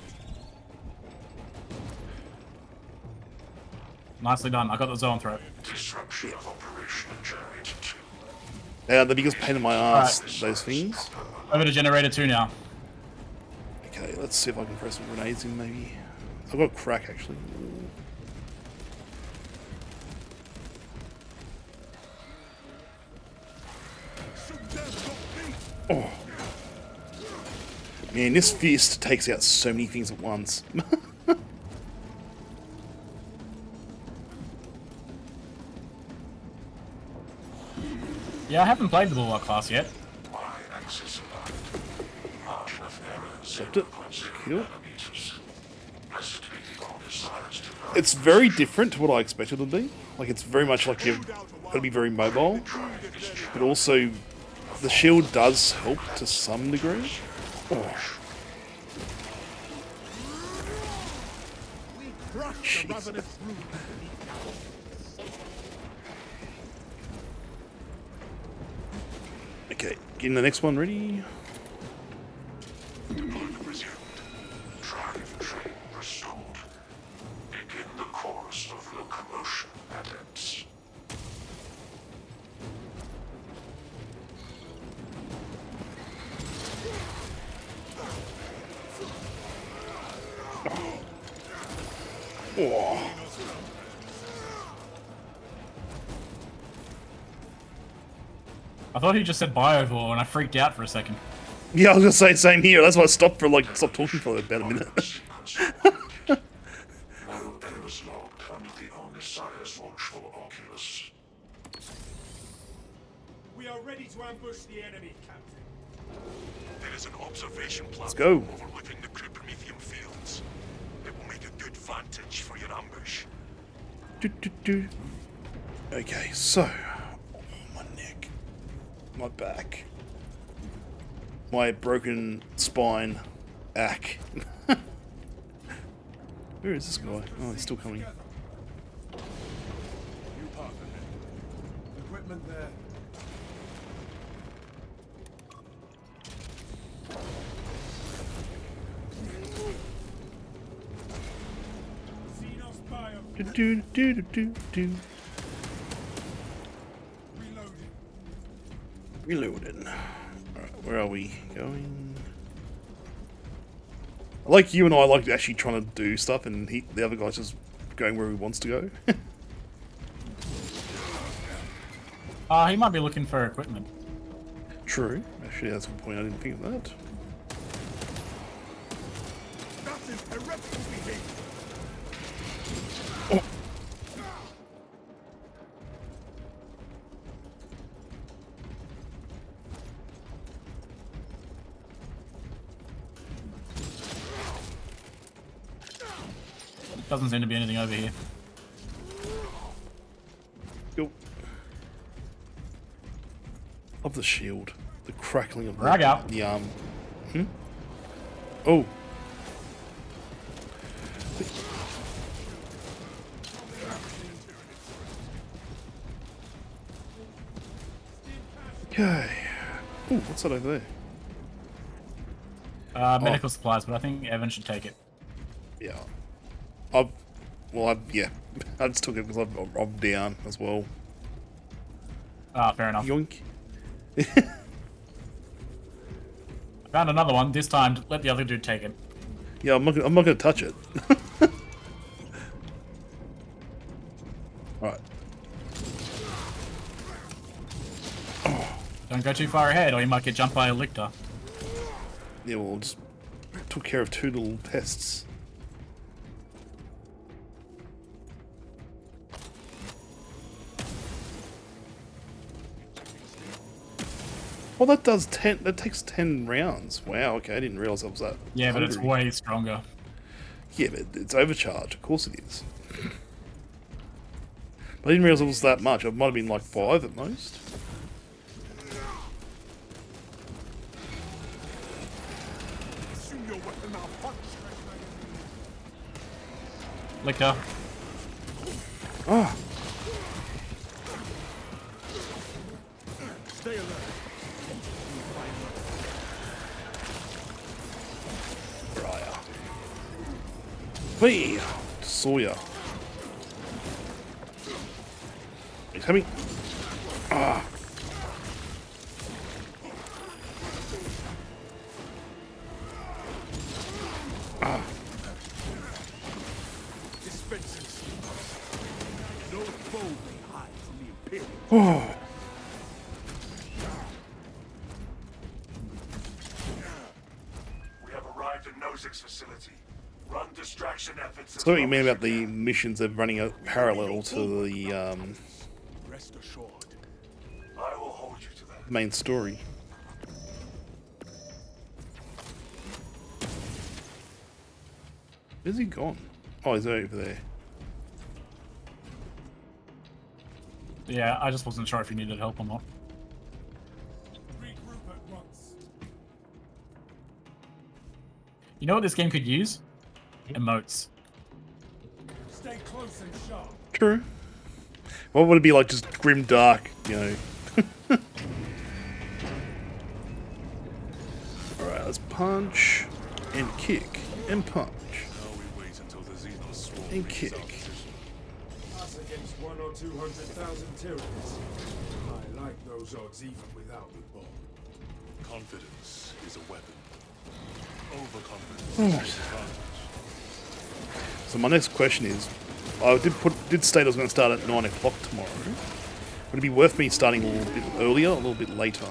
Nicely done. I got the zone throw. Disruption of operation in generator 2. The biggest pain in my ass, those things. Over to generator 2 now. Okay, let's see if I can throw some grenades in maybe. I've got crack actually. Oh. Man, this fist takes out so many things at once. Yeah, I haven't played the Bulwark class yet. Stopped it. Kill. It's very different to what I expected it to be. Like, it's very much like you've got to be very mobile, but also the shield does help to some degree. Oh. Jeez. Okay, getting the next one ready. Resumed. Drive train restored. Begin the course of locomotion, adepts. Oh. I thought he just said Biovore and I freaked out for a second. Yeah, I was gonna say same here. That's why I stopped talking for about a minute. We are ready to ambush the enemy, Captain. There is an observation platform Let's go. overlooking the Cryptomethium fields. It will make a good vantage for your ambush. Okay, so my neck, my back, my broken spine, ack. Where is this guy? Oh, he's still coming. Equipment there. Reloading. Alright, where are we going? Like you and I like actually trying to do stuff, and the other guy's just going where he wants to go. He might be looking for equipment. True. Actually, that's a good point. I didn't think of that. That is heretical behavior. Oh. Doesn't seem to be anything over here. Go. Of the shield. The crackling of Rag out. the arm. Oh. Okay. Ooh, what's that over there? Medical supplies, but I think Evan should take it. Yeah. Yeah. I just took it because I'm down as well. Ah, fair enough. Yoink. I found another one. This time, let the other dude take it. Yeah, I'm not gonna touch it. Alright. Don't go too far ahead, or you might get jumped by a lictor. Yeah, well, just took care of two little pests. Well, that does 10. That takes 10 rounds. Wow. Okay, I didn't realize that was that. Yeah, but it's hungry. way stronger. Yeah, but it's overcharged. Of course it is. But I didn't realize it was that much. It might have been like 5 at most. Lictor. Ah. Stay alert. Briar. Whee! Sawyer. He's coming. Ah. Ah. No foe may hide from the Imperial. Oh. We have arrived at Nozick's facility. Run distraction efforts. So what you mean about the missions of running a parallel to the Rest assured, I will hold main story. Where's he gone? Oh, he's over there. Yeah, I just wasn't sure if you needed help or not. Regroup at once. You know what this game could use? Emotes. Stay close and sharp. True. What would it be like? Just grim dark, you know? Alright, let's punch and kick and punch and kick. Us against 100,000 or 200,000 Tyranids. I like those odds even without the bomb. Confidence is a weapon. Overconfidence Alright. is an advantage. So my next question is, I did state I was going to start at 9 o'clock tomorrow. Would it be worth me starting a little bit earlier, a little bit later?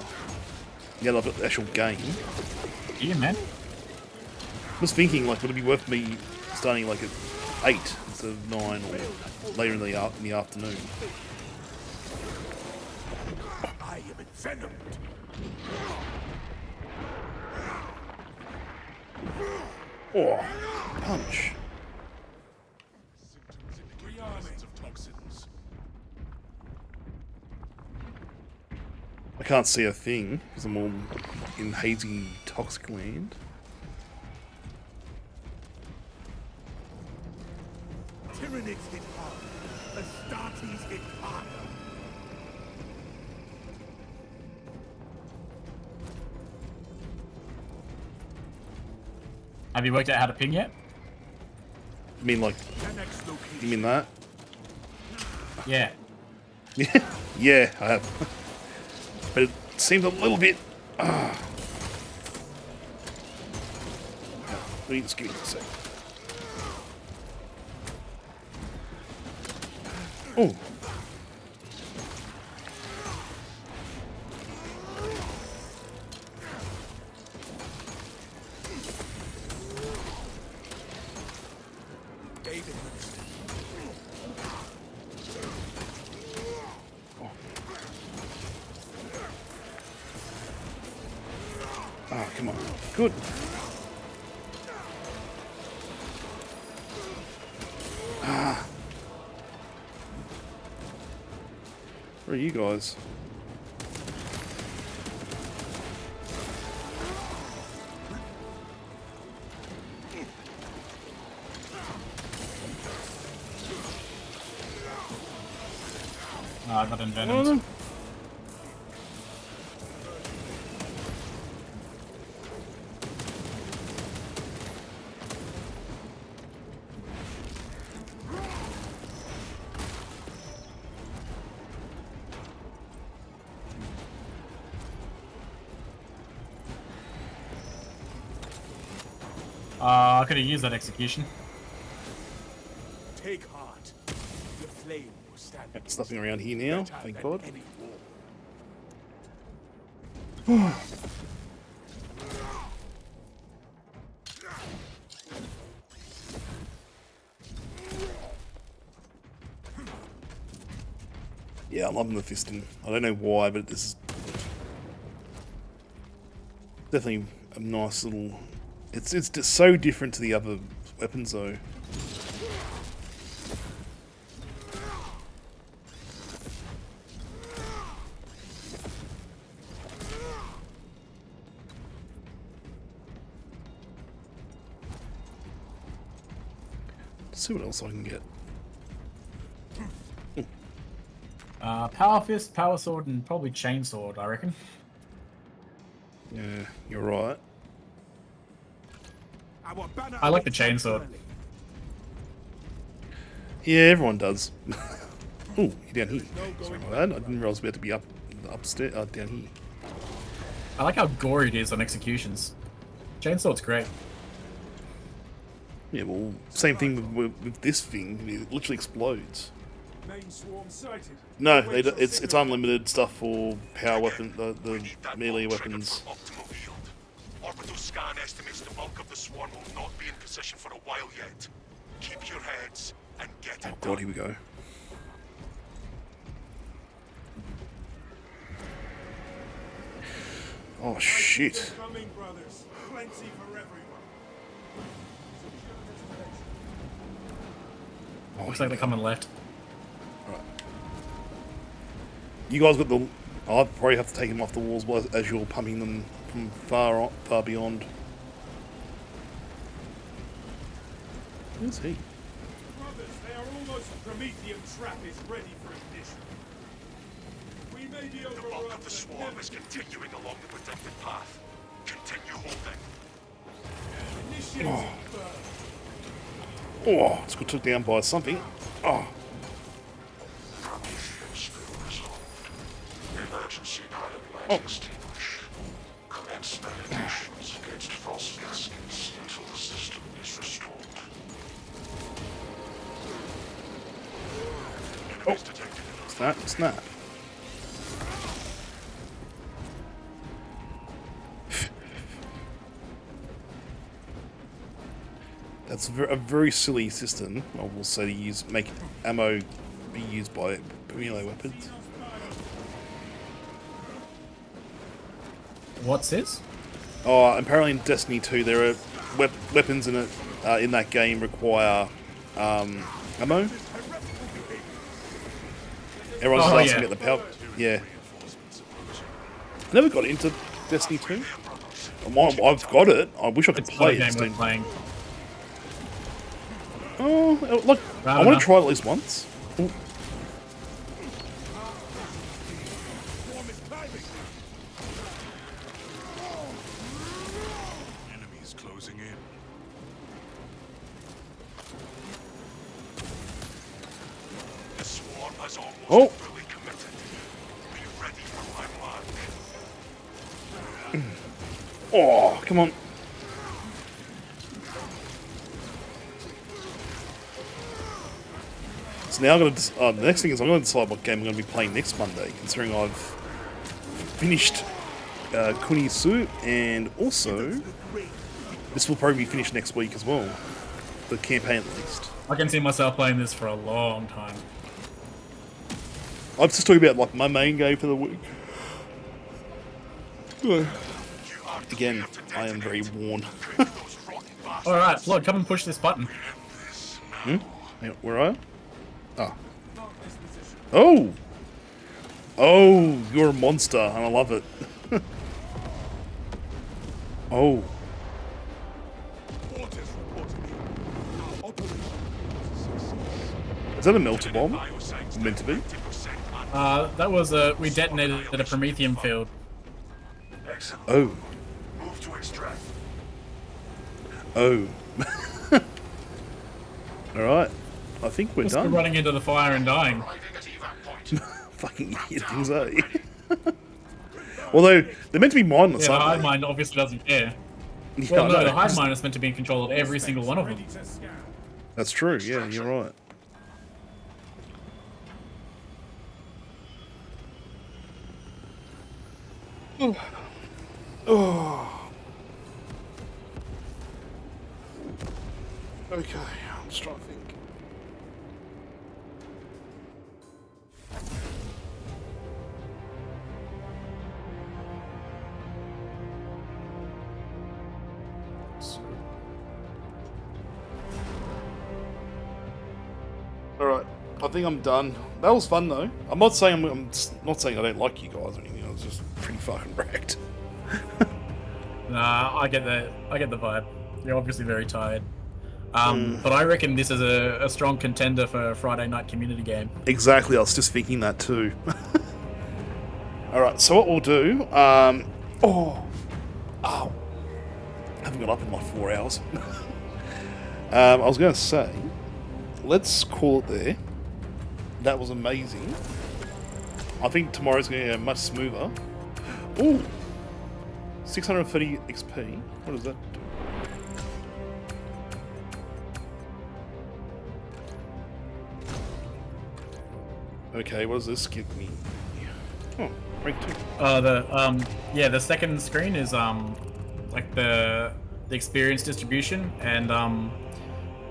Yeah, like the actual game. Yeah, man. I was thinking, like, would it be worth me starting like at 8 instead of 9 or later in the afternoon? I am envenomed. Oh, punch. I can't see a thing because I'm all in hazy toxic land. Tyranids hit hard. Astartes hit harder. Have you worked out how to ping yet? You mean like, you mean that? Yeah. Yeah, I have. But it seems a little bit... Let me just give me a sec. Oh. Ah, come on. Good. Ah. Where are you guys? I got envenomed. I could have used that execution. Take heart. The flame will stand. There's nothing around here now, thank God. Yeah, I'm loving the fisting. I don't know why, but this is definitely a nice little... It's just so different to the other weapons, though. Let's see what else I can get. Power fist, power sword, and probably chainsword, I reckon. Yeah, you're right. I like the chainsword. Yeah, everyone does. Oh, you're down here. Sorry about that. I didn't realize I was about to be upstairs, down here. I like how gory it is on executions. Chainsword's great. Yeah, well, same thing with this thing. It literally explodes. Main swarm sighted. No, it's unlimited stuff for power weapon, the melee weapons. Orbital scan estimates the bulk of the swarm will not be in position for a while yet. Keep your heads and get it Oh God, here we go. Oh shit. Coming, brothers. Plenty for everyone. Looks like they're coming left. You guys got the... I'll probably have to take him off the walls as you're pumping them from far beyond. Who's he? Brothers, they are almost... Promethean trap is ready for ignition. We may be The bulk of the swarm is continuing along the protected path. Continue holding. Initiating burn. Oh, it's got took down by something. Oh. Emergency pilot light extinguished. Commence meditations against false gaskets until the system is restored. Enemies detected. Snap. That's a very silly system, I will say, to make ammo be used by melee weapons. What's this? Oh, apparently in Destiny 2 there are weapons in it in that game require ammo. Everyone's just asking about the power. Yeah. I never got into Destiny 2. I've got it. I wish I could play it. Oh, look! I want to try it at least once. Ooh. Enemies closing in. The swarm has almost fully committed. Be ready for my mark. Oh, come on. So now I'm going to... the next thing is I'm going to decide what game I'm going to be playing next Monday, considering I've finished Kunisu, and also this will probably be finished next week as well. The campaign, at least. I can see myself playing this for a long time. I'm just talking about like my main game for the week. Again, I am very worn. Alright, look, come and push this button. Hang on, where are you? Ah. Oh! Oh, you're a monster, and I love it. Oh. Is that a melter bomb? Meant to be? That was we detonated at a Promethean field. Oh. Move to extract. Oh. Alright. I think we're done. Running into the fire and dying. Fucking idiot things, eh? Although, they're meant to be mindless, yeah, the aren't hive they? mind obviously doesn't care. Yeah, Well, I no, know. the hive mind is meant to be in control of every single one of them. That's true, yeah, you're right. Oh. Okay, I'm just trying to think. Alright, I think I'm done. That was fun though. I'm not saying I'm not saying I don't like you guys or anything. I was just pretty fucking wrecked. Nah, I get the vibe. You're obviously very tired. But I reckon this is a strong contender for a Friday night community game. Exactly, I was just thinking that too. Alright, so what we'll do, I haven't got up in like 4 hours. I was going to say, let's call it there. That was amazing. I think tomorrow's going to get much smoother. Ooh! 630 XP. What does that do? Okay, what does this give me? Oh, rank 2. The second screen is like the experience distribution, and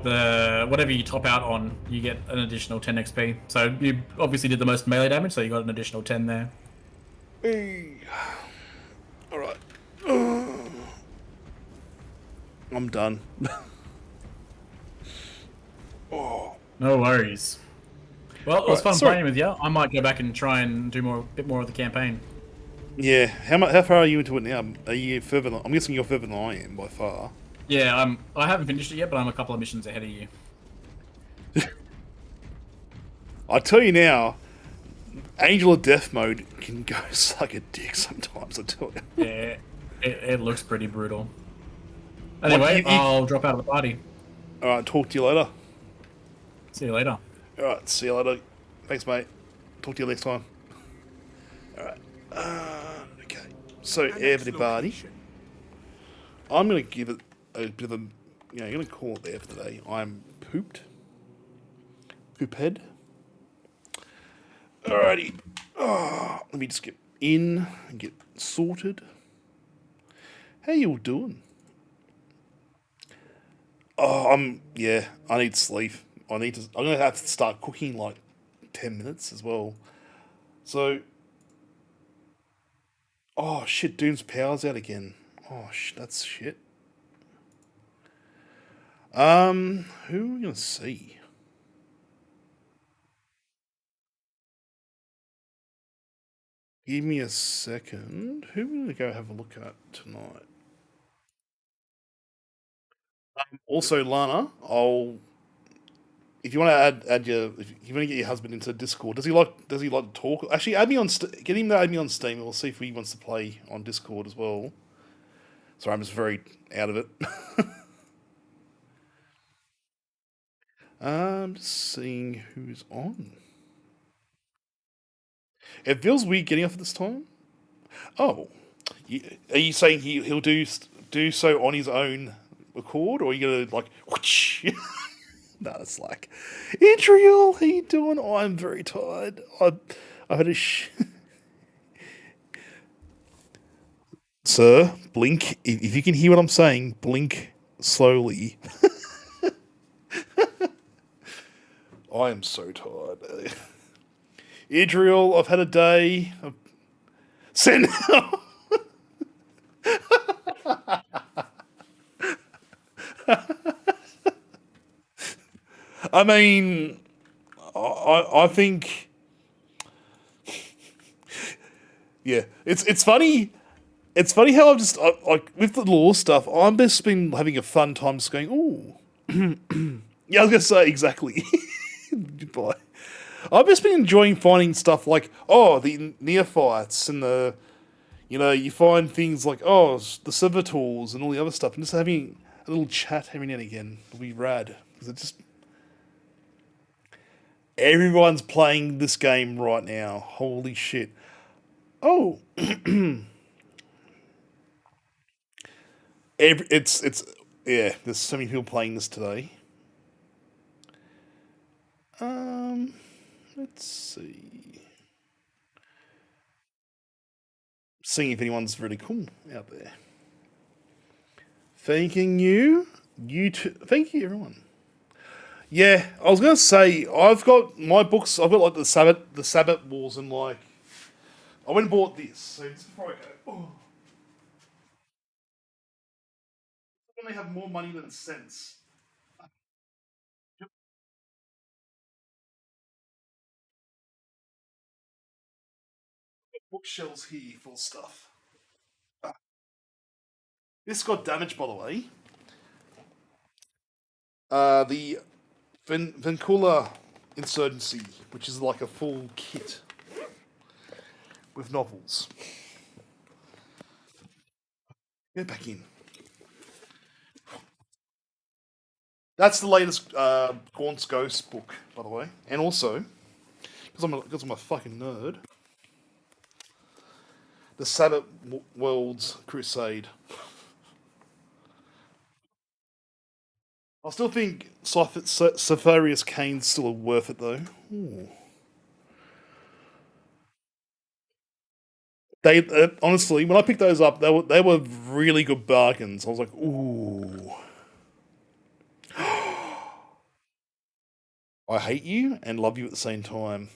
the whatever you top out on, you get an additional 10 XP. So you obviously did the most melee damage, so you got an additional 10 there. Hey. Alright. I'm done. No worries. Well, it was Right, fun sorry. playing with you. I might go back and try and do a bit more of the campaign. Yeah, how far are you into it now? Are you further than, I'm guessing you're further than I am by far. Yeah, I haven't finished it yet, but I'm a couple of missions ahead of you. I tell you now, Angel of Death mode can go like a dick sometimes, I tell you. Yeah, it looks pretty brutal. Anyway, I'll drop out of the party. Alright, talk to you later. See you later. Alright, see you later. Thanks, mate. Talk to you next time. Alright. Okay. So, everybody, I'm going to give it a bit of a, I'm going to call it there for today. I'm pooped. Poophead. Alrighty. Let me just get in and get sorted. How you all doing? Yeah, I need sleep. I'm going to have to start cooking in like 10 minutes as well. So, oh shit, Doom's power's out again. Oh, that's shit. Who are we going to see? Give me a second. Who are we going to go have a look at tonight? Also, Lana, if you want to if you want to get your husband into Discord, does he like to talk? Actually, add me on get him to add me on Steam, and we'll see if he wants to play on Discord as well. Sorry, I'm just very out of it. I'm just seeing who's on. It feels weird getting off at this time. Oh, are you saying he'll do so on his own accord, or are you gonna like? Whoosh? No, it's like, Adriel, how you doing? Oh, I'm very tired. I had a Sir, blink. If you can hear what I'm saying, blink slowly. I am so tired. Adriel, I've had a day. Send. I mean, I think, yeah, it's funny. It's funny how I've just like with the law stuff. I've just been having a fun time, just going, ooh, yeah. I was gonna say exactly. Goodbye. I've just been enjoying finding stuff like the neophytes and you find things like the servitors and all the other stuff, and just having a little chat every now and again will be rad because it just. Everyone's playing this game right now. Holy shit. Oh. It's yeah, there's so many people playing this today. Let's see. Seeing if anyone's really cool out there. Thanking you. You too. Thank you, everyone. Yeah, I was gonna say I've got my books. I've got like the Sabbath Wars, and like I went and bought this. So just before I go, I only have more money than sense. Bookshelves here full of stuff. This got damaged, by the way. The Vincula Insurgency, which is like a full kit with novels. Get back in. That's the latest Gaunt's Ghost book, by the way, and also because I'm a fucking nerd. The Sabbath World's Crusade. I still think Safarius Kane's still worth it though. Ooh. They honestly, when I picked those up, they were really good bargains. I was like, ooh. I hate you and love you at the same time.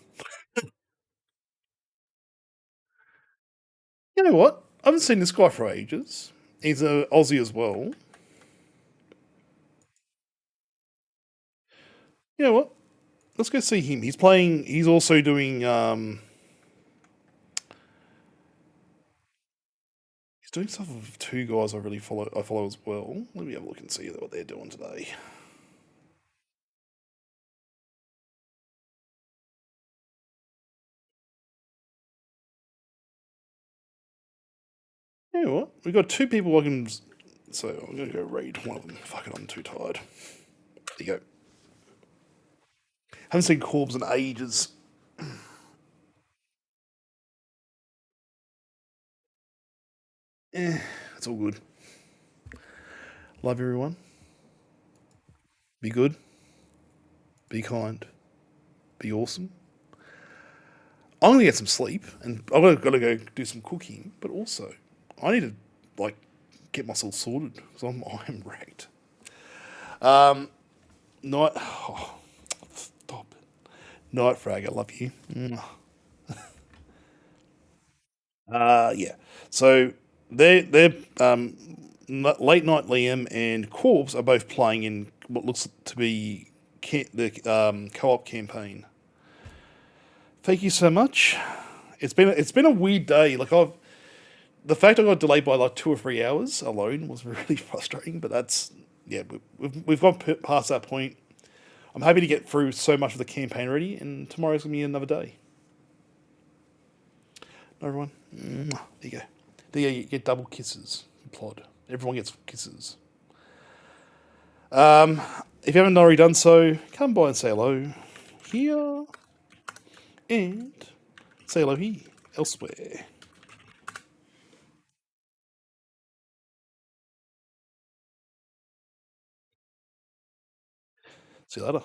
You know what? I haven't seen this guy for ages. He's an Aussie as well. You know what? Let's go see him. He's playing. He's also doing. He's doing stuff with two guys I really follow. I follow as well. Let me have a look and see what they're doing today. You know what? We've got two people I can. So I'm gonna go raid one of them. Fuck it, I'm too tired. There you go. Haven't seen Corbs in ages. It's all good. Love everyone. Be good. Be kind. Be awesome. I'm gonna get some sleep, and I've got to go do some cooking. But also, I need to like get myself sorted because I'm wrecked. Night. Oh, stop it. Night Frag. I love you. Yeah. So they're late night Liam and Corpse are both playing in what looks to be the co-op campaign. Thank you so much. It's been a weird day. The fact I got delayed by like 2 or 3 hours alone was really frustrating. But that's we've gone past that point. I'm happy to get through so much of the campaign already, and tomorrow's gonna be another day. Everyone, there you go. There you get double kisses. Plod. Everyone gets kisses. If you haven't already done so, come by and say hello here, and say hello here elsewhere. See you later.